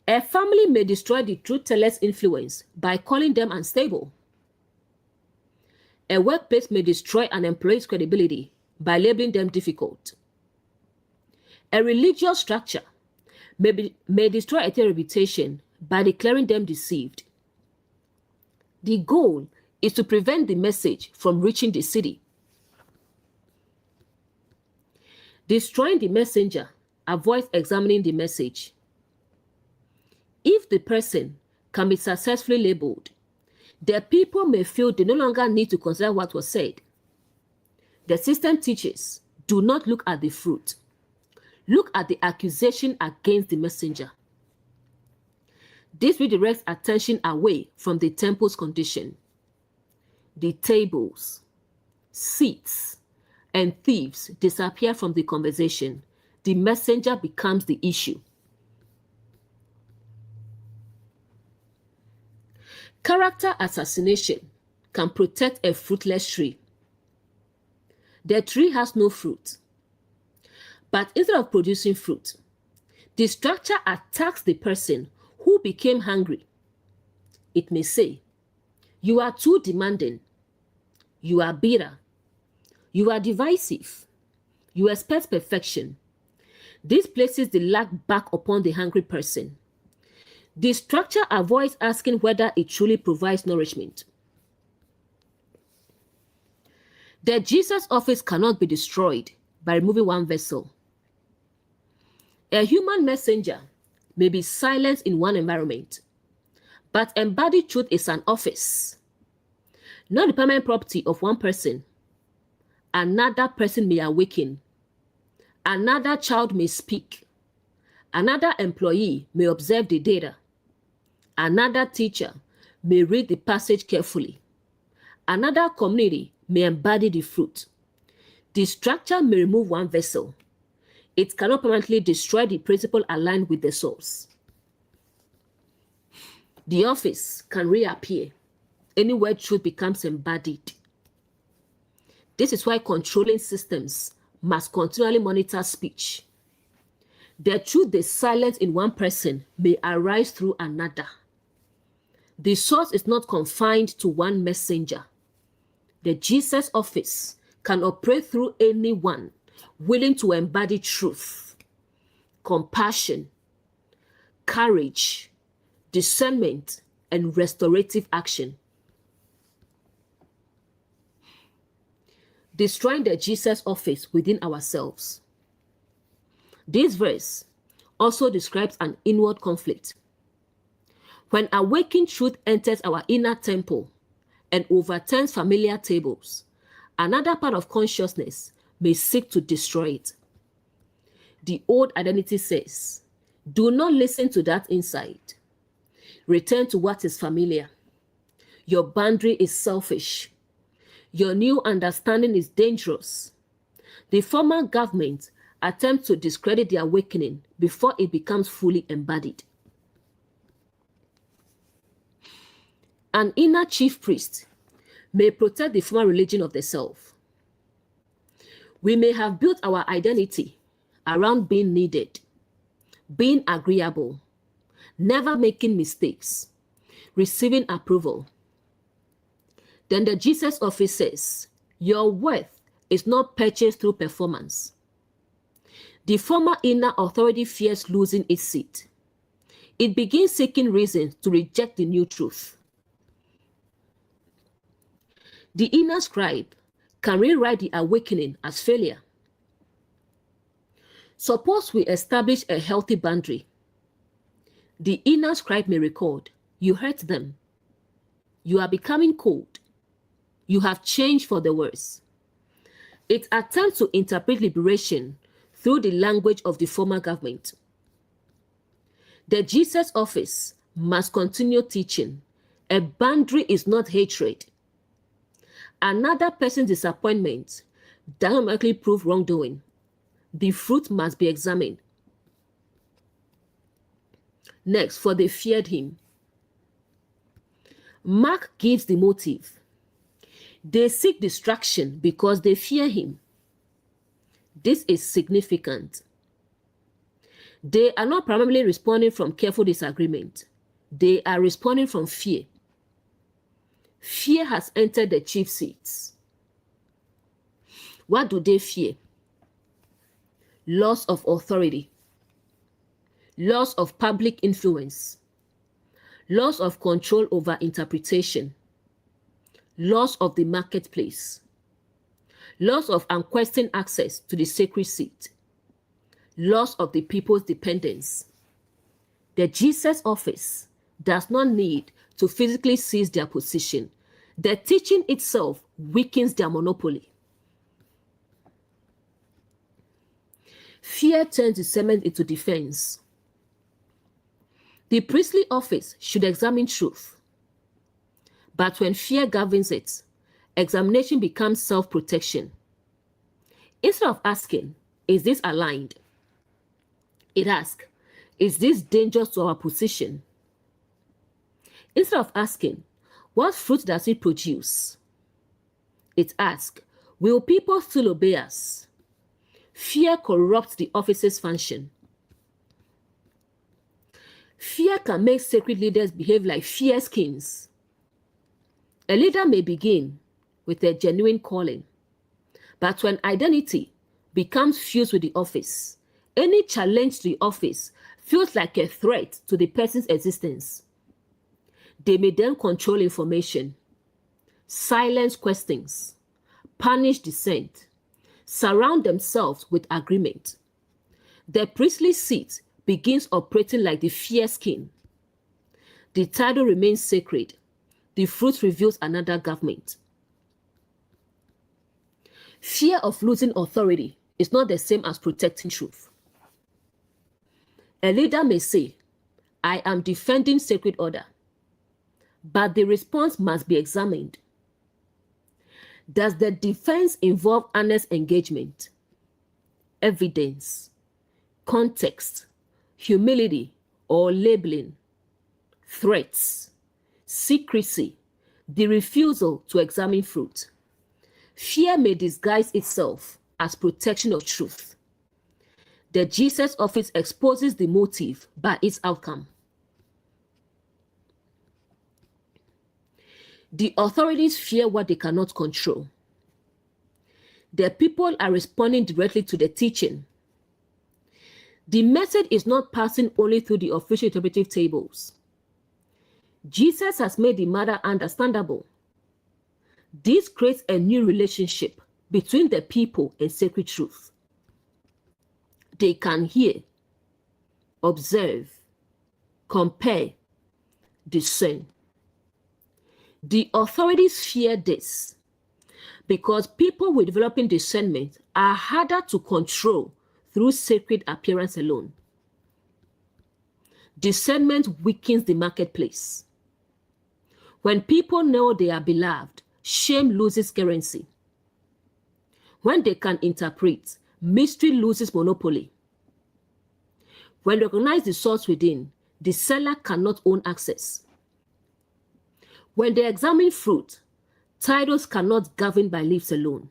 [SPEAKER 1] A family may destroy the truth teller's influence by calling them unstable. A workplace may destroy an employee's credibility by labeling them difficult. A religious structure may destroy a reputation by declaring them deceived. The goal is to prevent the message from reaching the city. Destroying the messenger avoids examining the message. If the person can be successfully labeled, the people may feel they no longer need to consider what was said. The system teaches, do not look at the fruit. Look at the accusation against the messenger. This redirects attention away from the temple's condition. The tables, seats, and thieves disappear from the conversation. The messenger becomes the issue. Character assassination can protect a fruitless tree. The tree has no fruit, but instead of producing fruit, the structure attacks the person who became hungry. It may say, you are too demanding, you are bitter, you are divisive, you expect perfection. This places the lack back upon the hungry person. The structure avoids asking whether it truly provides nourishment. The Jesus office cannot be destroyed by removing one vessel. A human messenger may be silenced in one environment, but embodied truth is an office, not the permanent property of one person. Another person may awaken. Another child may speak. Another employee may observe the data. Another teacher may read the passage carefully. Another community may embody the fruit. The structure may remove one vessel. It cannot permanently destroy the principle aligned with the source. The office can reappear anywhere truth becomes embodied. This is why controlling systems must continually monitor speech. The truth they silence in one person may arise through another. The source is not confined to one messenger. The Jesus office can operate through anyone willing to embody truth, compassion, courage, discernment, and restorative action. Destroying the Jesus office within ourselves. This verse also describes an inward conflict. When awakened truth enters our inner temple and overturns familiar tables, another part of consciousness may seek to destroy it. The old identity says, do not listen to that insight. Return to what is familiar. Your boundary is selfish. Your new understanding is dangerous. The former government attempts to discredit the awakening before it becomes fully embodied. An inner chief priest may protect the former religion of the self. We may have built our identity around being needed, being agreeable, never making mistakes, receiving approval. Then the Jesus office says, your worth is not purchased through performance. The former inner authority fears losing its seat. It begins seeking reasons to reject the new truth. The inner scribe can rewrite the awakening as failure. Suppose we establish a healthy boundary. The inner scribe may record, you hurt them. You are becoming cold. You have changed for the worse. It attempts to interpret liberation through the language of the former government. The Jesus office must continue teaching. A boundary is not hatred. Another person's disappointment doesn't automatically prove wrongdoing. The fruit must be examined. Next, for they feared him. Mark gives the motive. They seek distraction because they fear him. This is significant. They are not primarily responding from careful disagreement. They are responding from fear. Fear has entered the chief seats. What do they fear? Loss of authority, loss of public influence, loss of control over interpretation, loss of the marketplace, loss of unquestioned access to the sacred seat, loss of the people's dependence. The Jesus office does not need to physically seize their position. The teaching itself weakens their monopoly. Fear turns discernment into defense. The priestly office should examine truth. But when fear governs it, examination becomes self-protection. Instead of asking, is this aligned? It asks, is this dangerous to our position? Instead of asking, what fruit does it produce? It asks, will people still obey us? Fear corrupts the office's function. Fear can make sacred leaders behave like fierce kings. A leader may begin with a genuine calling, but when identity becomes fused with the office, any challenge to the office feels like a threat to the person's existence. They may then control information, silence questions, punish dissent, surround themselves with agreement. The priestly seat begins operating like the fierce king. The title remains sacred. The fruit reveals another government. Fear of losing authority is not the same as protecting truth. A leader may say, I am defending sacred order, but the response must be examined. Does the defense involve honest engagement, evidence, context, humility, or labeling, threats, secrecy, the refusal to examine fruit? Fear may disguise itself as protection of truth. The Jesus office exposes the motive by its outcome. The authorities fear what they cannot control. The people are responding directly to the teaching. The message is not passing only through the official interpretive tables. Jesus has made the matter understandable. This creates a new relationship between the people and sacred truth. They can hear, observe, compare, discern. The authorities fear this because people with developing discernment are harder to control through sacred appearance alone. Discernment weakens the marketplace. When people know they are beloved, shame loses currency. When they can interpret, mystery loses monopoly. When they recognize the source within, the seller cannot own access. When they examine fruit, titles cannot govern by leaves alone.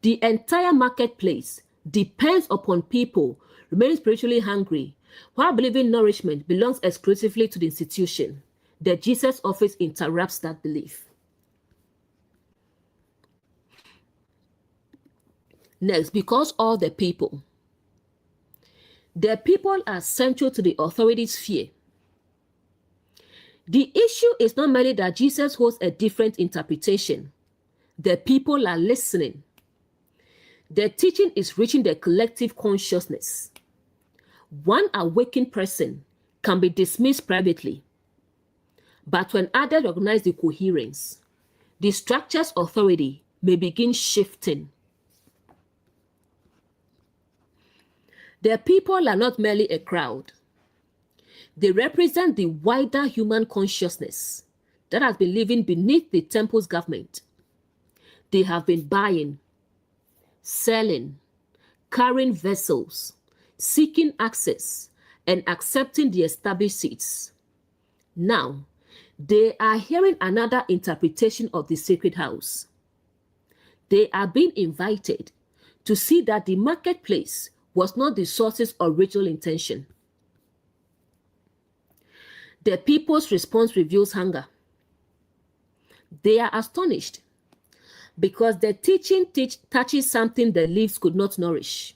[SPEAKER 1] The entire marketplace depends upon people remaining spiritually hungry, while believing nourishment belongs exclusively to the institution. The Jesus office interrupts that belief. Next, because all the people are central to the authorities' fear. The issue is not merely that Jesus holds a different interpretation. The people are listening. The teaching is reaching the collective consciousness. One awakened person can be dismissed privately. But when others recognize the coherence, the structure's authority may begin shifting. The people are not merely a crowd. They represent the wider human consciousness that has been living beneath the temple's government. They have been buying, selling, carrying vessels, seeking access, and accepting the established seats. Now, they are hearing another interpretation of the sacred house. They are being invited to see that the marketplace was not the source's original intention. The people's response reveals hunger. They are astonished because the teaching touches something the leaves could not nourish.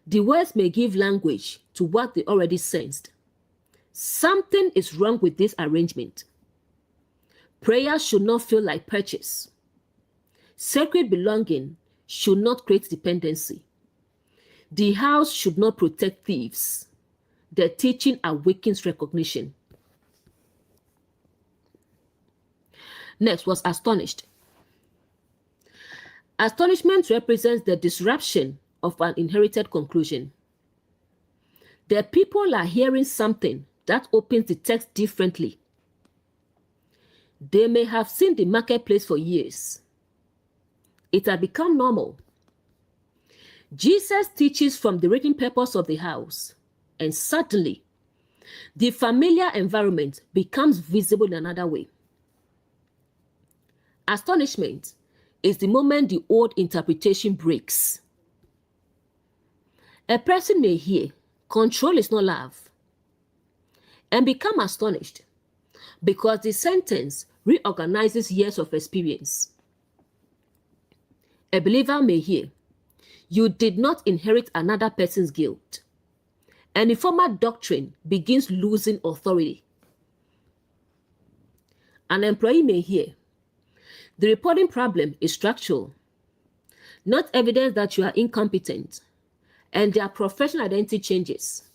[SPEAKER 1] The words may give language to what they already sensed. Something is wrong with this arrangement. Prayer should not feel like purchase. Sacred belonging should not create dependency. The house should not protect thieves. The teaching awakens recognition. Next was astonished. Astonishment represents the disruption of an inherited conclusion. The people are hearing something that opens the text differently. They may have seen the marketplace for years. It had become normal. Jesus teaches from the written purpose of the house, and suddenly, the familiar environment becomes visible in another way. Astonishment is the moment the old interpretation breaks. A person may hear, "Control is not love," and become astonished because the sentence reorganizes years of experience. A believer may hear, "You did not inherit another person's guilt," and the former doctrine begins losing authority. An employee may hear, "The reporting problem is structural, not evidence that you are incompetent," and their professional identity changes.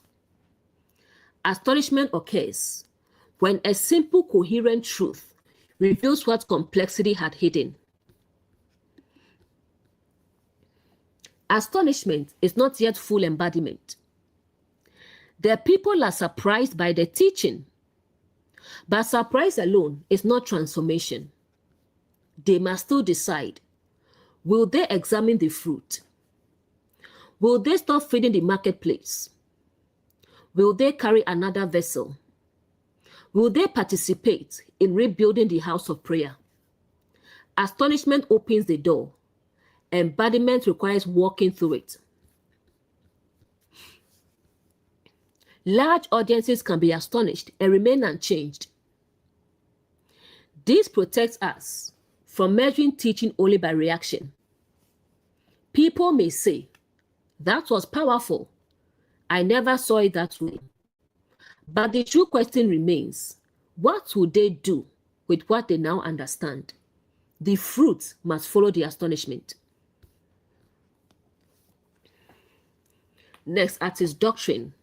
[SPEAKER 1] Astonishment occurs when a simple, coherent truth reveals what complexity had hidden. Astonishment is not yet full embodiment. The people are surprised by the teaching, but surprise alone is not transformation. They must still decide, will they examine the fruit? Will they stop feeding the marketplace? Will they carry another vessel? Will they participate in rebuilding the house of prayer? Astonishment opens the door. Embodiment requires walking through it. Large audiences can be astonished and remain unchanged. This protects us from measuring teaching only by reaction. People may say, "That was powerful. I never saw it that way." But the true question remains, what would they do with what they now understand? The fruit must follow the astonishment. Next, at his doctrine.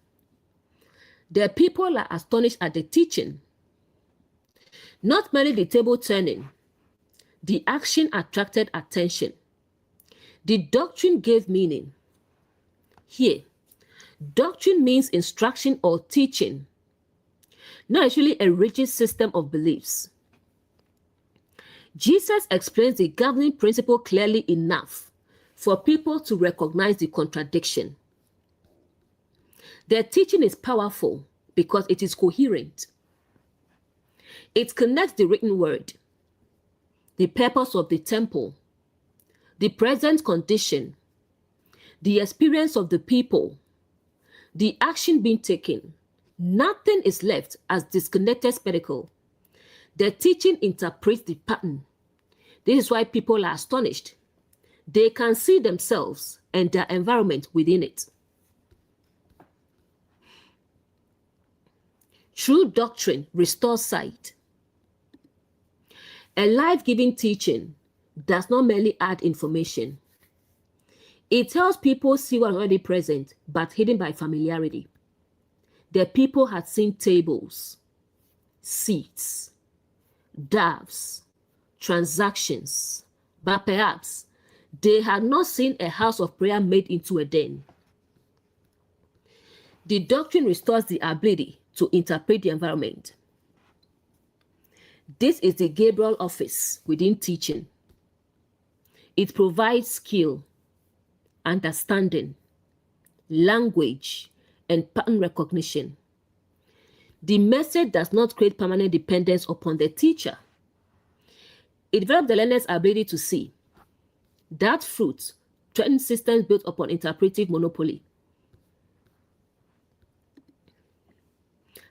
[SPEAKER 1] The people are astonished at the teaching. Not merely the table turning. The action attracted attention. The doctrine gave meaning. Here, doctrine means instruction or teaching, not actually a rigid system of beliefs. Jesus explains the governing principle clearly enough for people to recognize the contradiction. Their teaching is powerful because it is coherent. It connects the written word, the purpose of the temple, the present condition, the experience of the people, the action being taken. Nothing is left as disconnected spectacle. The teaching interprets the pattern. This is why people are astonished. They can see themselves and their environment within it. True doctrine restores sight. A life-giving teaching does not merely add information. It helps people see what is already present, but hidden by familiarity. the people had seen tables, seats, doves, transactions, but perhaps they had not seen a house of prayer made into a den. The doctrine restores the ability to interpret the environment. This is the Gabriel office within teaching. It provides skill, understanding, language, and pattern recognition. The message does not create permanent dependence upon the teacher. It develops the learner's ability to see that fruit threatens systems built upon interpretive monopoly.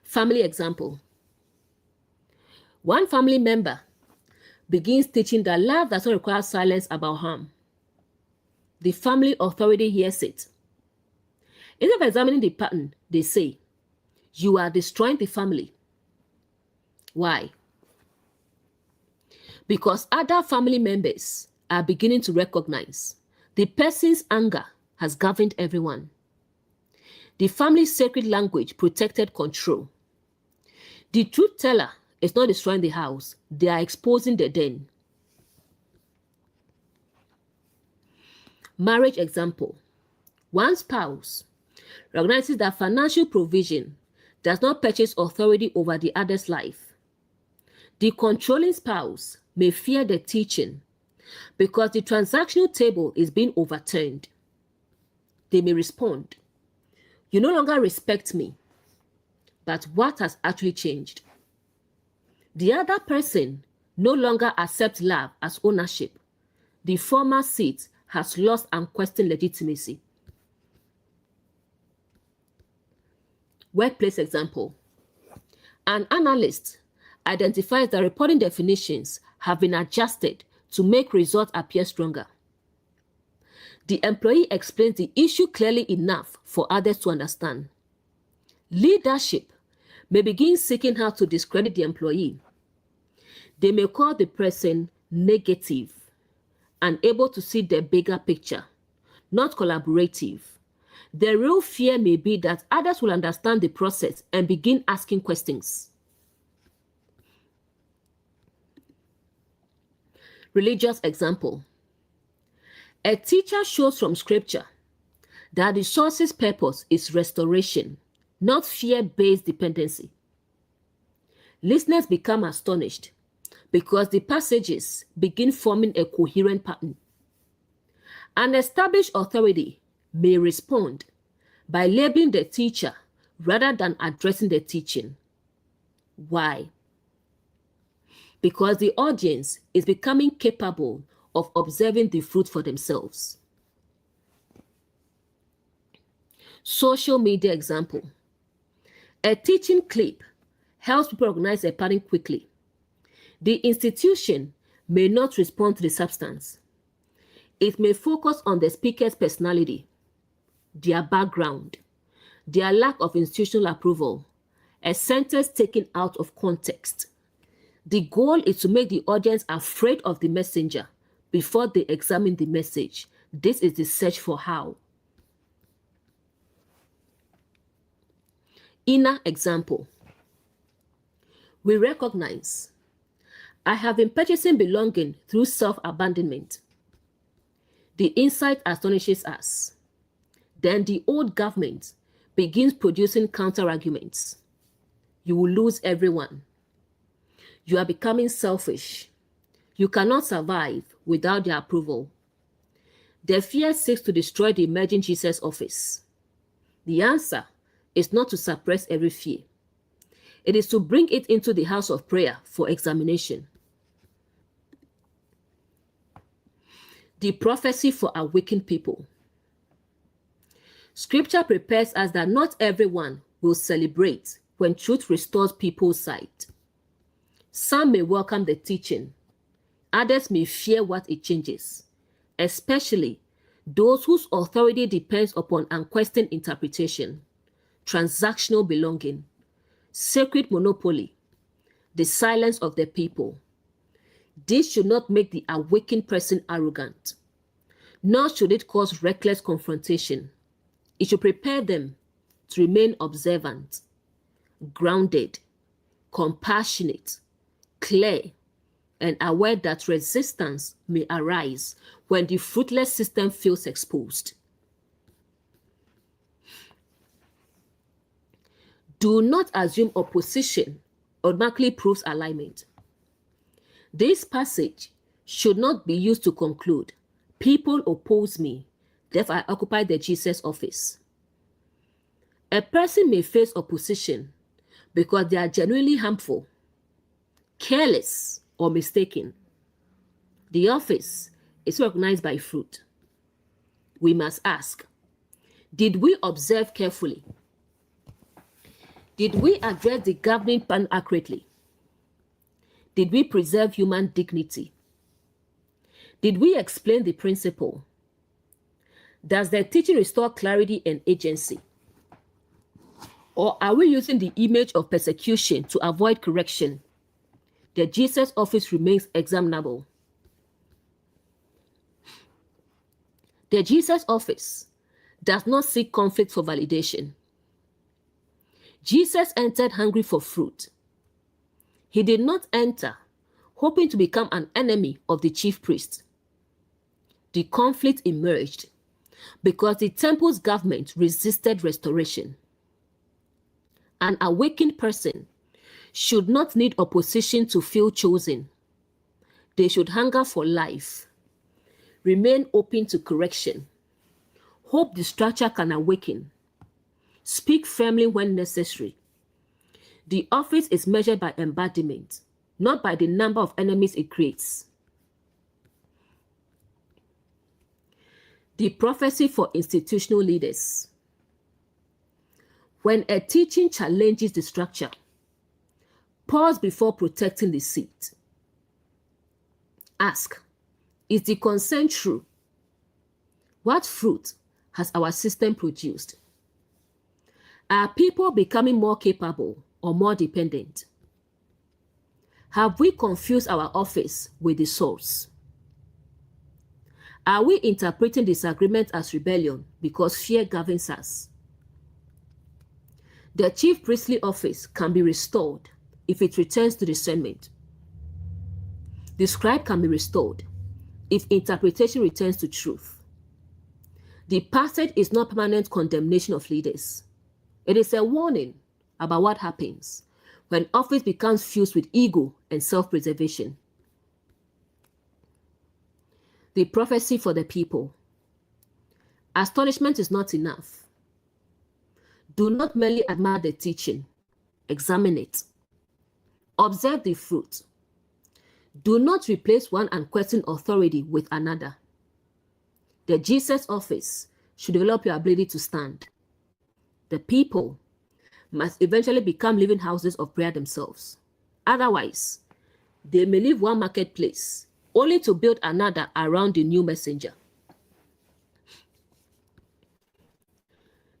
[SPEAKER 1] Family example. One family member begins teaching that love does not require silence about harm. The family authority hears it. Instead of examining the pattern, they say, "You are destroying the family." Why? Because other family members are beginning to recognize the person's anger has governed everyone. The family's sacred language protected control. The truth teller is not destroying the house, they are exposing the den. Marriage example. One spouse recognizes that financial provision does not purchase authority over the other's life. The controlling spouse may fear the teaching because the transactional table is being overturned. They may respond, "You no longer respect me." But what has actually changed? The other person no longer accepts love as ownership. The former seat has lost unquestioned legitimacy. Workplace example. An analyst identifies that reporting definitions have been adjusted to make results appear stronger. The employee explains the issue clearly enough for others to understand. Leadership may begin seeking how to discredit the employee. They may call the person negative, unable to see the bigger picture, not collaborative. The real fear may be that others will understand the process and begin asking questions. Religious example. A teacher shows from scripture that the source's purpose is restoration, not fear-based dependency. Listeners become astonished because the passages begin forming a coherent pattern. An established authority may respond by labeling the teacher rather than addressing the teaching. Why? Because the audience is becoming capable of observing the fruit for themselves. Social media example. A teaching clip helps people recognize a pattern quickly. The institution may not respond to the substance. It may focus on the speaker's personality, their background, their lack of institutional approval, a sentence taken out of context. The goal is to make the audience afraid of the messenger before they examine the message. This is the search for how. Inner example. We recognize, I have been purchasing belonging through self-abandonment. The insight astonishes us. Then the old government begins producing counter-arguments. You will lose everyone. You are becoming selfish. You cannot survive without their approval. The fear seeks to destroy the emerging Jesus office. The answer is not to suppress every fear. It is to bring it into the house of prayer for examination. The prophecy for awakened people. Scripture prepares us that not everyone will celebrate when truth restores people's sight. Some may welcome the teaching. Others may fear what it changes, especially those whose authority depends upon unquestioned interpretation, transactional belonging, sacred monopoly, the silence of the people. This should not make the awakened person arrogant, nor should it cause reckless confrontation. It should prepare them to remain observant. grounded, compassionate, clear, and aware that resistance may arise when the fruitless system feels exposed. Do not assume opposition automatically proves alignment. This passage should not be used to conclude, people oppose me, therefore I occupy the Jesus office. A person may face opposition because they are genuinely harmful, careless, or mistaken. The office is recognized by fruit. We must ask, did we observe carefully? Did we address the governing plan accurately? Did we preserve human dignity? Did we explain the principle? Does the teaching restore clarity and agency? Or are we using the image of persecution to avoid correction? The Jesus office remains examinable. The Jesus office does not seek conflict for validation. Jesus entered hungry for fruit. He did not enter hoping to become an enemy of the chief priest. The conflict emerged because the temple's government resisted restoration. An awakened person should not need opposition to feel chosen. They should hunger for life, remain open to correction, hope the structure can awaken, speak firmly when necessary. The office is measured by embodiment, not by the number of enemies it creates. The prophecy for institutional leaders. When a teaching challenges the structure, pause before protecting the seat. Ask, is the concern true? What fruit has our system produced? Are people becoming more capable or more dependent? Have we confused our office with the source? Are we interpreting disagreement as rebellion because fear governs us? The chief priestly office can be restored if it returns to discernment. The scribe can be restored if interpretation returns to truth. The passage is not permanent condemnation of leaders. It is a warning about what happens when office becomes fused with ego and self-preservation. The prophecy for the people. Astonishment is not enough. Do not merely admire the teaching, examine it. Observe the fruit. Do not replace one unquestioned authority with another. The Jesus office should develop your ability to stand. The people must eventually become living houses of prayer themselves. Otherwise, they may leave one marketplace only to build another around the new messenger.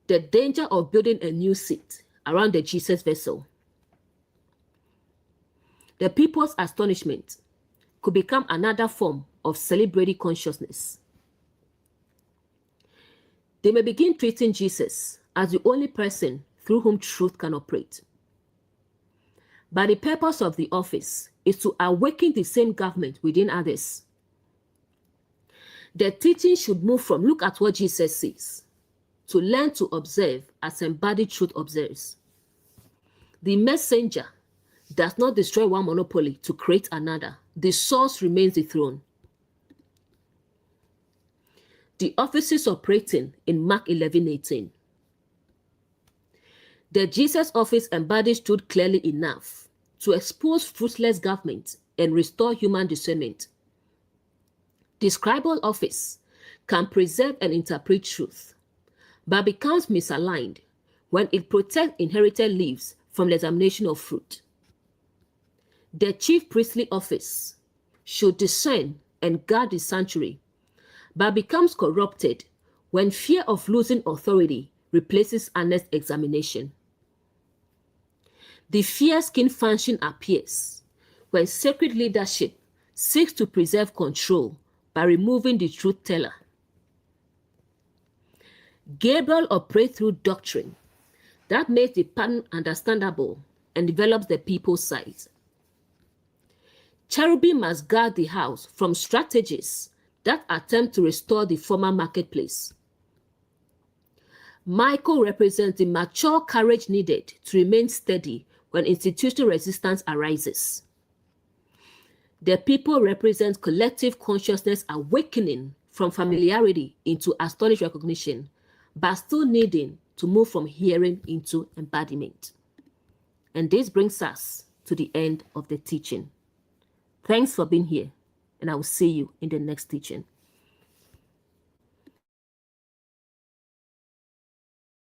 [SPEAKER 1] The danger of building a new seat around the Jesus vessel. The people's astonishment could become another form of celebratory consciousness. They may begin treating Jesus as the only person through whom truth can operate. But the purpose of the office is to awaken the same government within others. The teaching should move from look at what Jesus says to learn to observe as embodied truth observes. The messenger does not destroy one monopoly to create another. The source remains the throne. The offices operating in Mark 11:18. The Jesus office embodies truth clearly enough to expose fruitless government and restore human discernment. The scribal office can preserve and interpret truth, but becomes misaligned when it protects inherited leaves from the examination of fruit. The chief priestly office should discern and guard the sanctuary, but becomes corrupted when fear of losing authority replaces honest examination. The fair-skin function appears when sacred leadership seeks to preserve control by removing the truth teller. Gabriel operates through doctrine That makes the pattern understandable and develops the people side. Cherubim must guard the house from strategies that attempt to restore the former marketplace. Michael represents the mature courage needed to remain steady when institutional resistance arises. The people represent collective consciousness awakening from familiarity into astonished recognition, but still needing to move from hearing into embodiment. And this brings us to the end of the teaching. Thanks for being here, and I will see you in the next teaching.